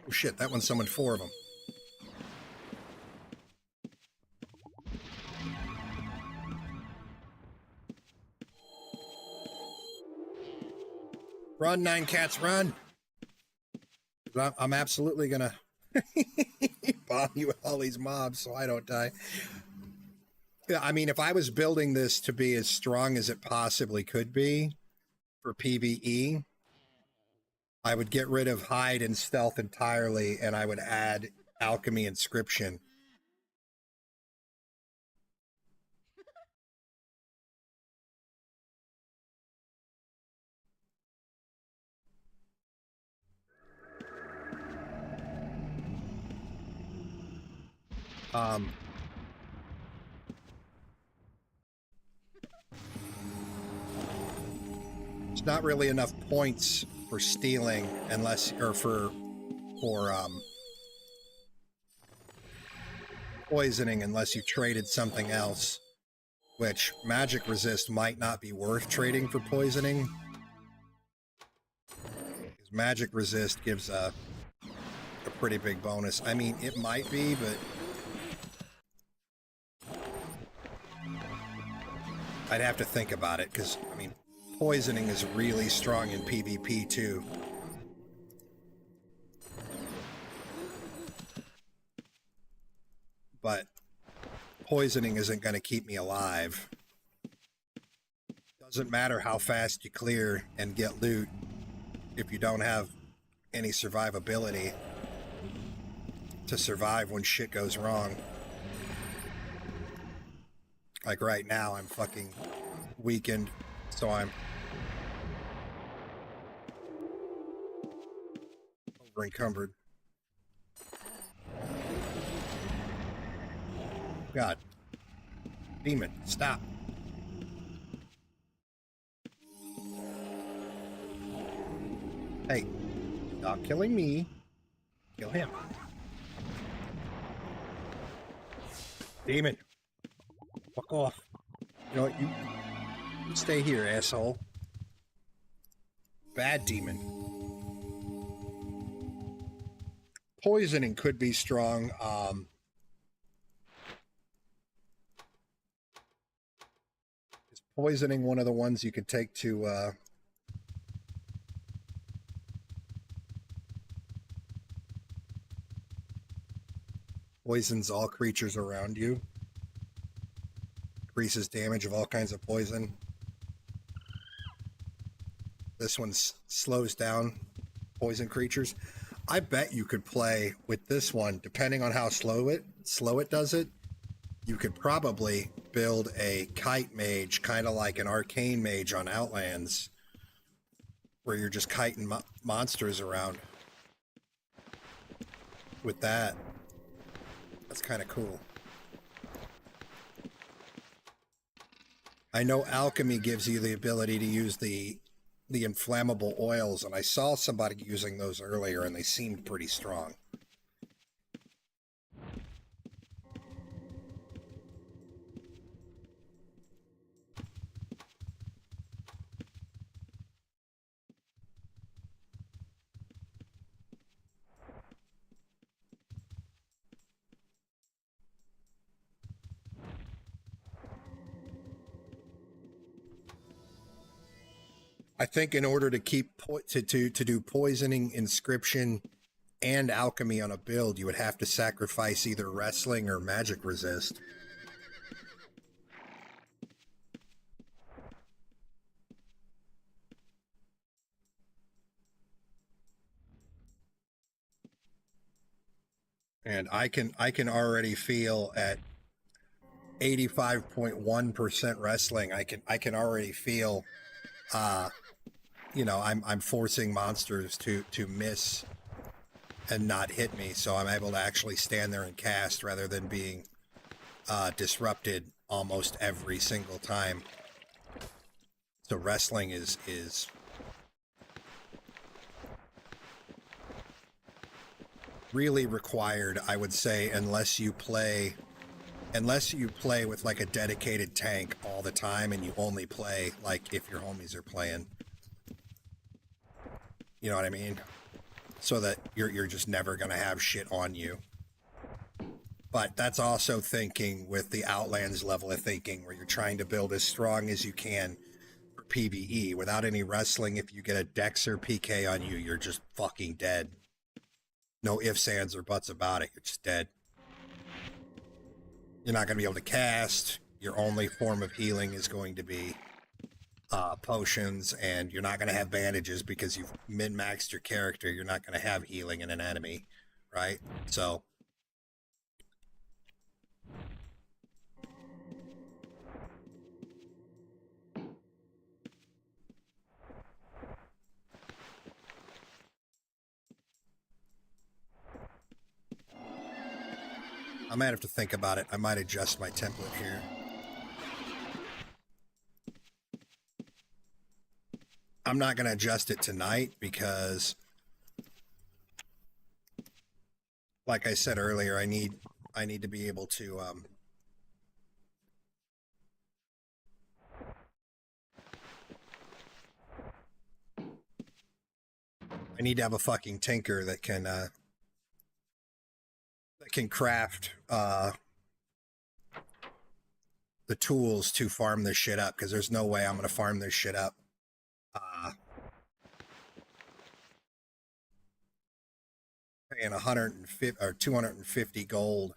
Speaker 1: Oh shit, that one summoned 4 of them. Run, 9 cats, run! I'm absolutely gonna bomb you with all these mobs so I don't die. Yeah, I mean, if I was building this to be as strong as it possibly could be for PvE, I would get rid of hide and stealth entirely, and I would add alchemy inscription. It's not really enough points for stealing unless, or for poisoning unless you traded something else, which magic resist might not be worth trading for poisoning. Because magic resist gives a pretty big bonus. I mean, it might be, but I'd have to think about it, because, I mean, poisoning is really strong in PvP, too. But poisoning isn't going to keep me alive. Doesn't matter how fast you clear and get loot if you don't have any survivability to survive when shit goes wrong. Like right now, I'm fucking weakened, so I'm over encumbered. God. Demon, stop. Hey, stop killing me. Kill him. Demon. Fuck off. You know what? You stay here, asshole. Bad demon. Poisoning could be strong. Is poisoning one of the ones you could take to poisons all creatures around you? Increases damage of all kinds of poison. This one slows down poison creatures. I bet you could play with this one, depending on how slow it does it. You could probably build a kite mage, kind of like an arcane mage on Outlands, where you're just kiting monsters around. With that, that's kind of cool. I know alchemy gives you the ability to use the inflammable oils, and I saw somebody using those earlier, and they seemed pretty strong. I think in order to keep to do poisoning, inscription, and alchemy on a build, you would have to sacrifice either wrestling or magic resist. And I can already feel at 85.1% wrestling, I can already feel you know, I'm forcing monsters to miss and not hit me, so I'm able to actually stand there and cast rather than being disrupted almost every single time. So wrestling is really required, I would say, unless you play with like a dedicated tank all the time and you only play like if your homies are playing. You know what I mean? So that you're just never gonna have shit on you. But that's also thinking with the Outlands level of thinking, where you're trying to build as strong as you can for PvE. Without any wrestling, if you get a Dex or PK on you, you're just fucking dead. No ifs, ands, or buts about it. You're just dead. You're not going to be able to cast. Your only form of healing is going to be potions, and you're not going to have bandages because you've min-maxed your character. You're not going to have healing in an enemy, right? So I might have to think about it. I might adjust my template here. I'm not going to adjust it tonight because, like I said earlier, I need to be able to I need to have a fucking tinker that can craft the tools to farm this shit up, because there's no way I'm going to farm this shit up. Paying 150 or 250 gold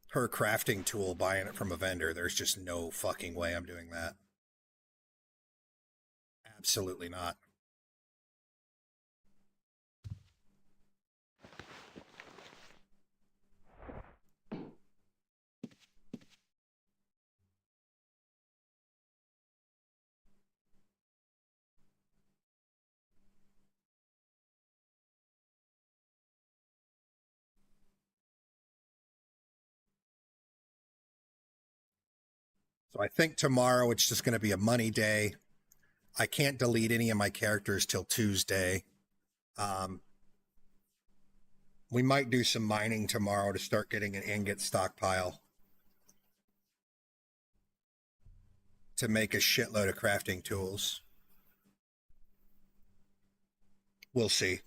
Speaker 1: per crafting tool, buying it from a vendor. There's just no fucking way I'm doing that. Absolutely not. So I think tomorrow it's just going to be a money day. I can't delete any of my characters till Tuesday. We might do some mining tomorrow to start getting an ingot stockpile to make a shitload of crafting tools. We'll see.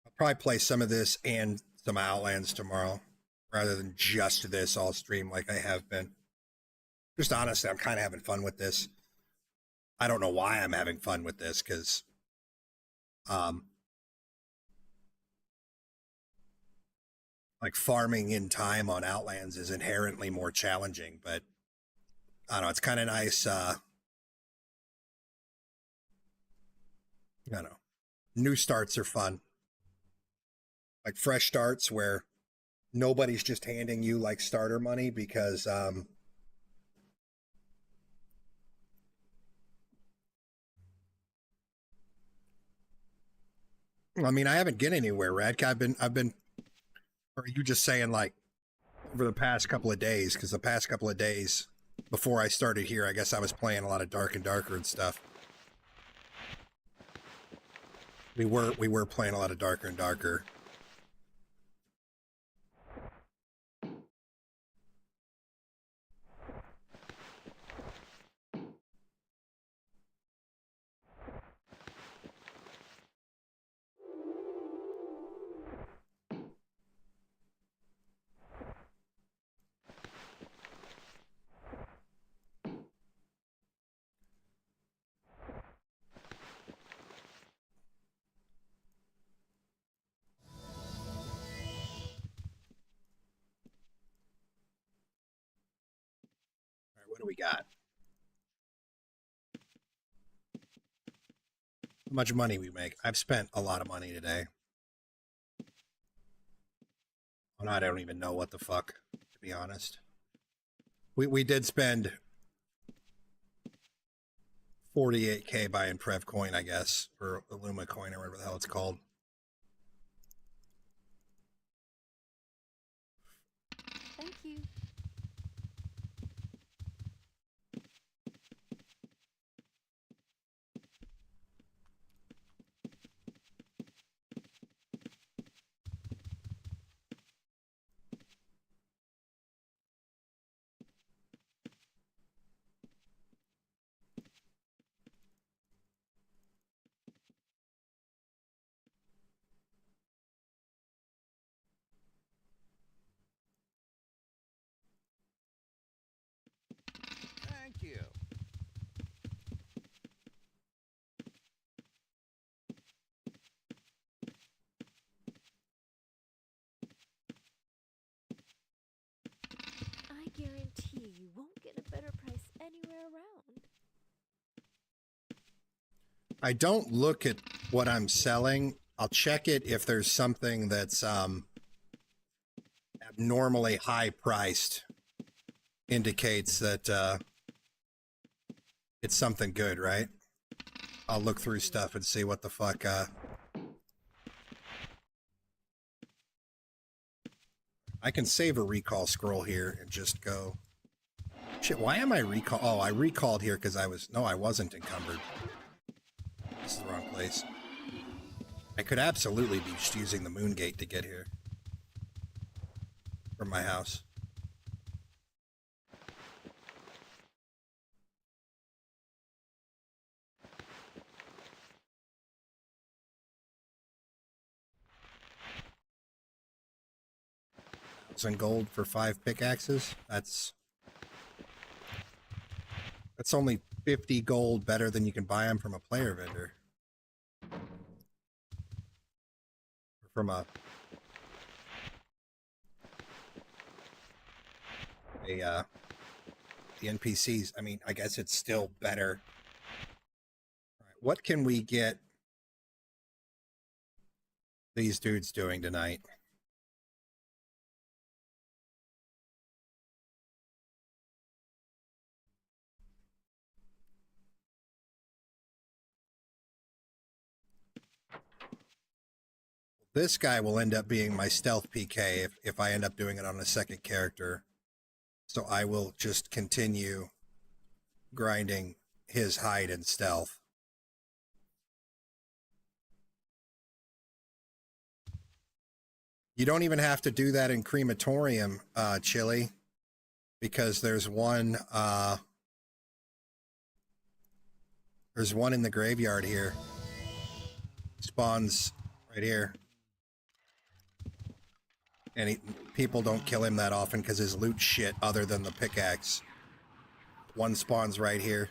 Speaker 1: I'll probably play some of this and some Outlands tomorrow, rather than just this all stream like I have been. Just honestly, I'm kind of having fun with this. I don't know why I'm having fun with this, because like farming in time on Outlands is inherently more challenging, but I don't know, it's kind of nice. I don't know. New starts are fun. Like fresh starts where nobody's just handing you like starter money, because I mean, I haven't get anywhere, Radka. I've been, or are you just saying like over the past couple of days? Because the past couple of days before I started here, I guess I was playing a lot of Dark and Darker and stuff. We were playing a lot of Darker and Darker. we got? How much money we make? I've spent a lot of money today. And I don't even know what the fuck, to be honest. We did spend 48K buying Prev coin, I guess, or Illuma coin, or whatever the hell it's called.
Speaker 3: Thank you.
Speaker 2: Thank you.
Speaker 3: I guarantee you won't get a better price anywhere around.
Speaker 1: I don't look at what I'm selling. I'll check it if there's something that's abnormally high priced. Indicates that it's something good, right? I'll look through stuff and see what the fuck. I can save a recall scroll here and just go. Shit, why am I recall? Oh, I recalled here because I wasn't encumbered. This is the wrong place. I could absolutely be just using the moon gate to get here from my house. And gold for 5 pickaxes. That's only 50 gold better than you can buy them from a player vendor. From the NPCs. I mean, I guess it's still better. All right, what can we get these dudes doing tonight? This guy will end up being my stealth PK if I end up doing it on a second character. So I will just continue grinding his hide and stealth. You don't even have to do that in crematorium, Chili, because there's one in the graveyard here. Spawns right here. And people don't kill him that often because his loot shit other than the pickaxe. One spawns right here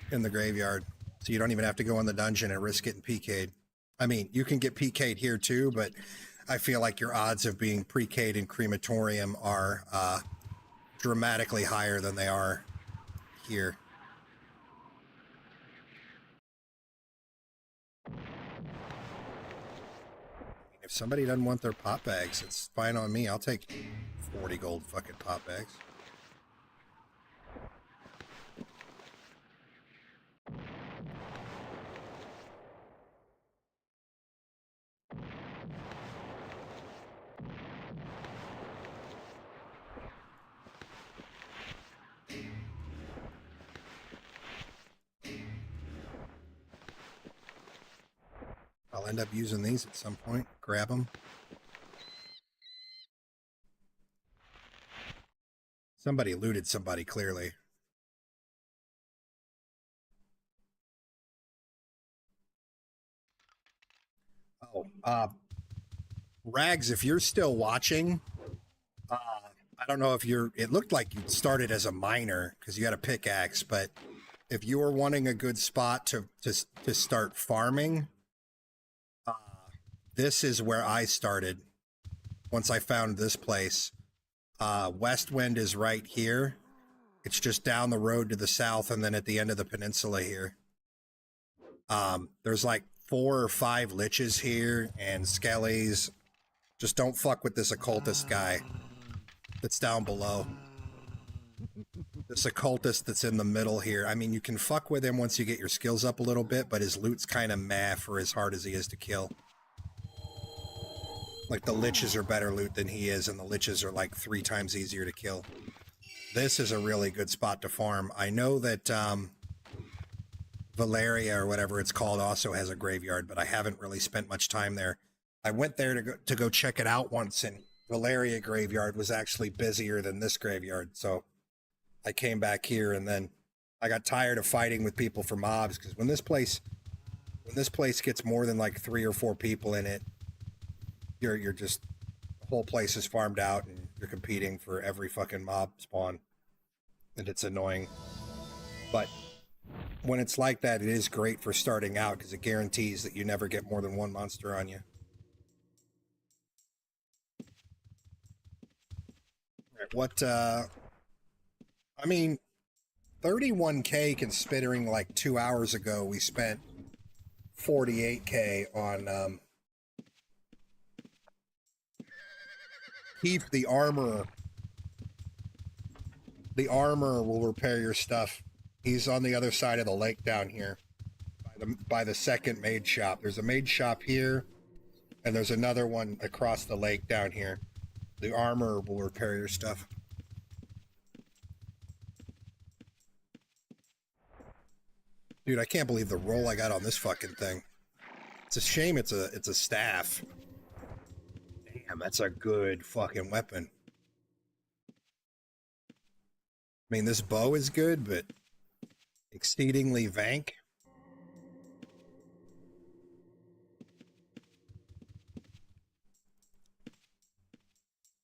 Speaker 1: in the graveyard. So you don't even have to go in the dungeon and risk getting PK'd. I mean, you can get PK'd here too, but I feel like your odds of being pre-K'd in crematorium are dramatically higher than they are here. If somebody doesn't want their pop bags, it's fine on me. I'll take 40 gold fucking pop bags. I'll end up using these at some point. Grab them. Somebody looted somebody, clearly. Oh, Rags, if you're still watching, I don't know if it looked like you started as a miner because you had a pickaxe, but if you were wanting a good spot to start farming, this is where I started once I found this place. West Wind is right here. It's just down the road to the south and then at the end of the peninsula here. There's like 4 or 5 liches here and skellies. Just don't fuck with this occultist guy that's down below. This occultist that's in the middle here. I mean, you can fuck with him once you get your skills up a little bit, but his loot's kind of meh for as hard as he is to kill. Like, the liches are better loot than he is, and the liches are like 3 times easier to kill. This is a really good spot to farm. I know that Valeria, or whatever it's called, also has a graveyard, but I haven't really spent much time there. I went there to go check it out once, and Valeria graveyard was actually busier than this graveyard, so I came back here, and then I got tired of fighting with people for mobs, because when this place gets more than like 3 or 4 people in it, you're just, the whole place is farmed out, and you're competing for every fucking mob spawn, and it's annoying. But when it's like that, it is great for starting out, because it guarantees that you never get more than 1 monster on you. What, I mean, 31K considering like 2 hours ago we spent 48K on Keith the armorer. The armorer will repair your stuff. He's on the other side of the lake down here by the second maid shop. There's a maid shop here and there's another one across the lake down here. The armorer will repair your stuff. Dude, I can't believe the roll I got on this fucking thing. It's a shame it's a staff. Damn, that's a good fucking weapon. I mean, this bow is good, but exceedingly vank.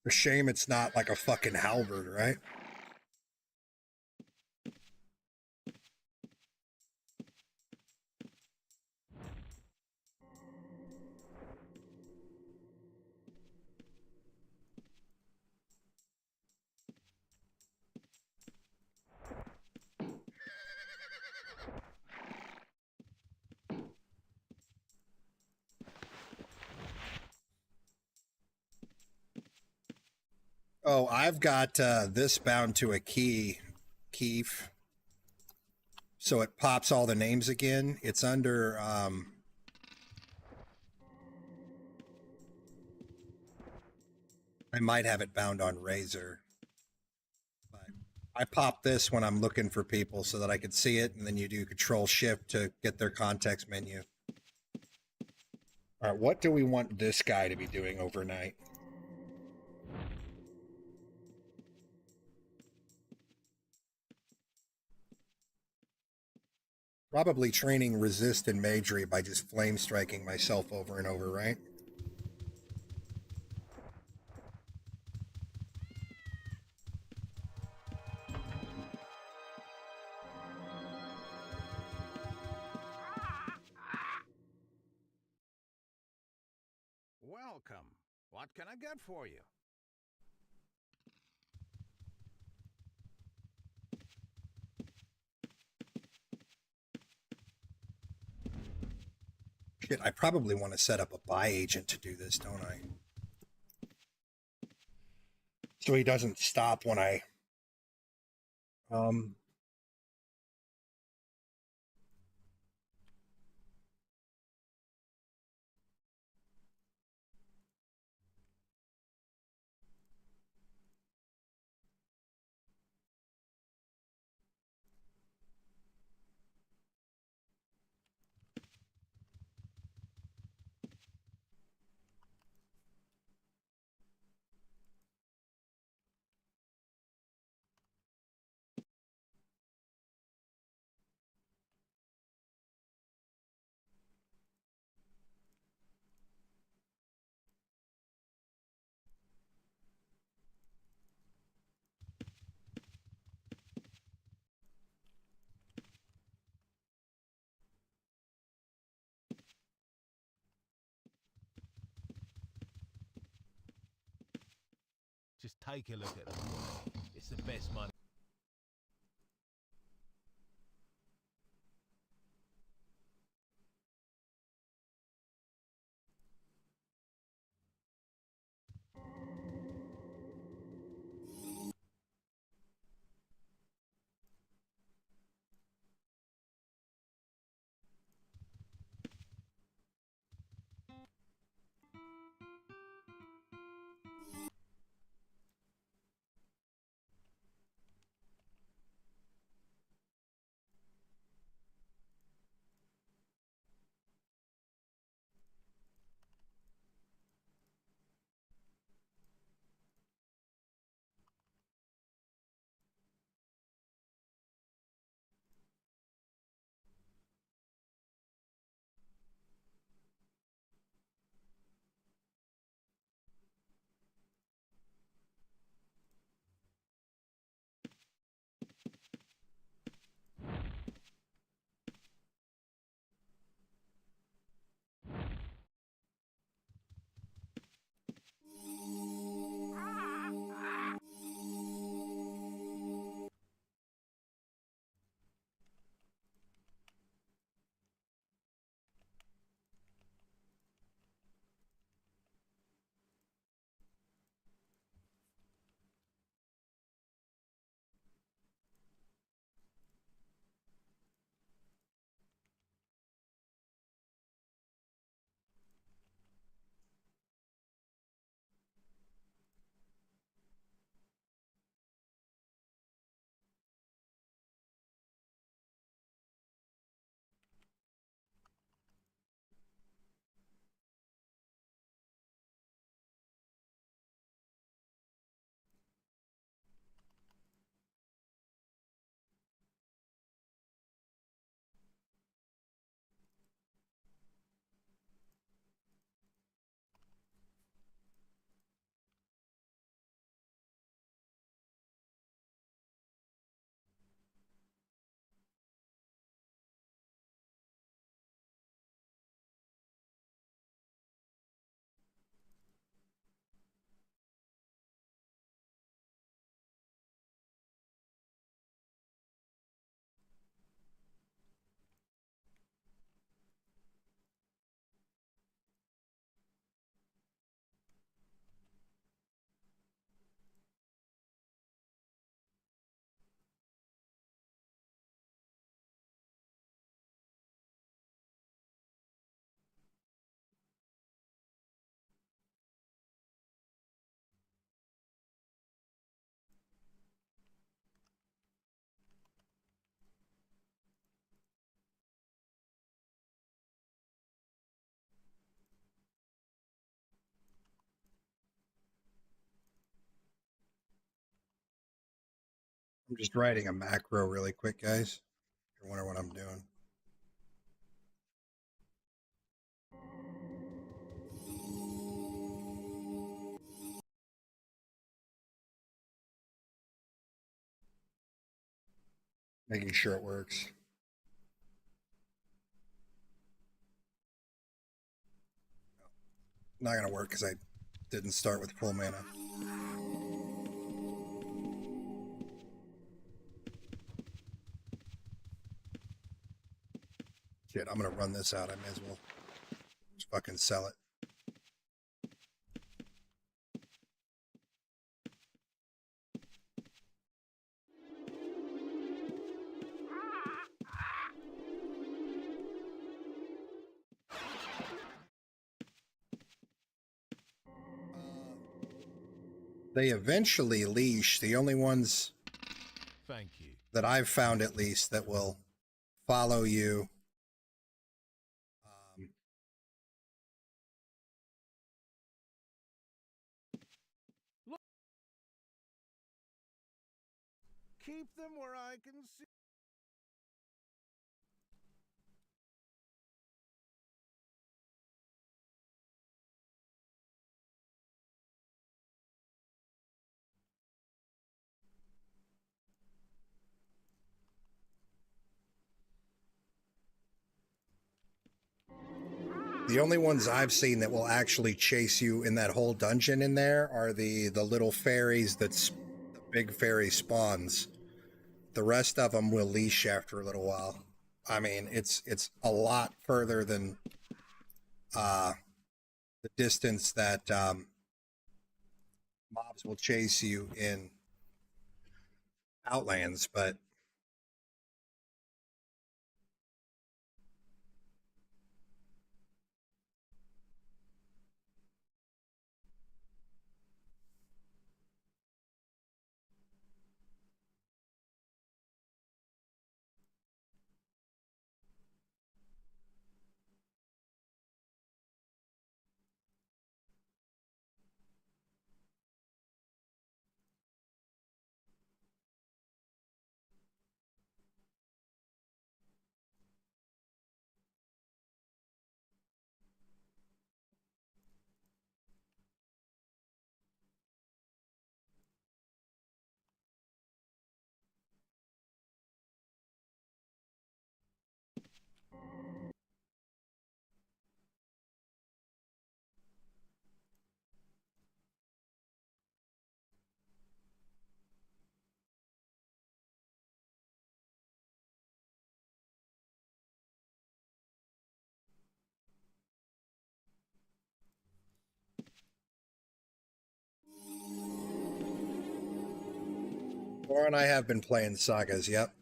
Speaker 1: A shame it's not like a fucking halberd, right? Oh, I've got this bound to a key, Keef. So it pops all the names again. It's under, I might have it bound on Razor. But I pop this when I'm looking for people so that I can see it, and then you do Control-Shift to get their context menu. All right, what do we want this guy to be doing overnight? Probably training resist and magery by just flame striking myself over and over, right?
Speaker 2: Welcome. What can I get for you?
Speaker 1: Shit, I probably want to set up a buy agent to do this, don't I? So he doesn't stop when I...
Speaker 7: Just take a look at them. It's the best money.
Speaker 1: I'm just writing a macro really quick, guys. I wonder what I'm doing. Making sure it works. Not gonna work because I didn't start with full mana. Shit, I'm gonna run this out. I may as well just fucking sell it. They eventually leash. The only ones
Speaker 7: Thank you.
Speaker 1: that I've found, at least, that will follow you.
Speaker 2: Keep them where I can see.
Speaker 1: The only ones I've seen that will actually chase you in that whole dungeon in there are the little fairies that's the big fairy spawns. The rest of them will leash after a little while. I mean, it's a lot further than the distance that mobs will chase you in Outlands, but Laura and I have been playing Sagas, yep.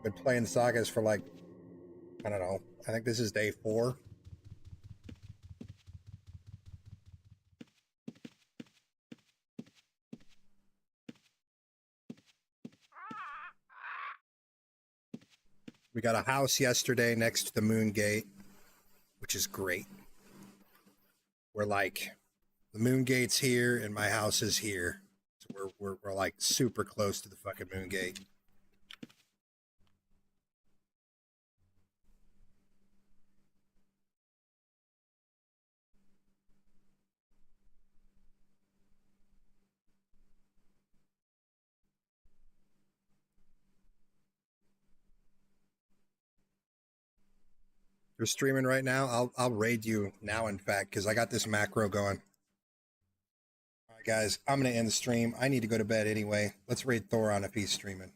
Speaker 1: Been playing Sagas for like, I don't know, I think this is day 4. We got a house yesterday next to the Moon Gate, which is great. We're like, the Moon Gate's here and my house is here. So we're like super close to the fucking Moon Gate. You're streaming right now? I'll raid you now, in fact, because I got this macro going. All right, guys, I'm going to end the stream. I need to go to bed anyway. Let's raid Thoron if he's streaming.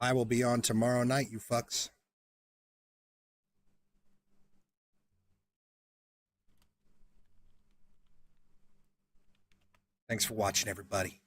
Speaker 1: I will be on tomorrow night, you fucks. Thanks for watching, everybody.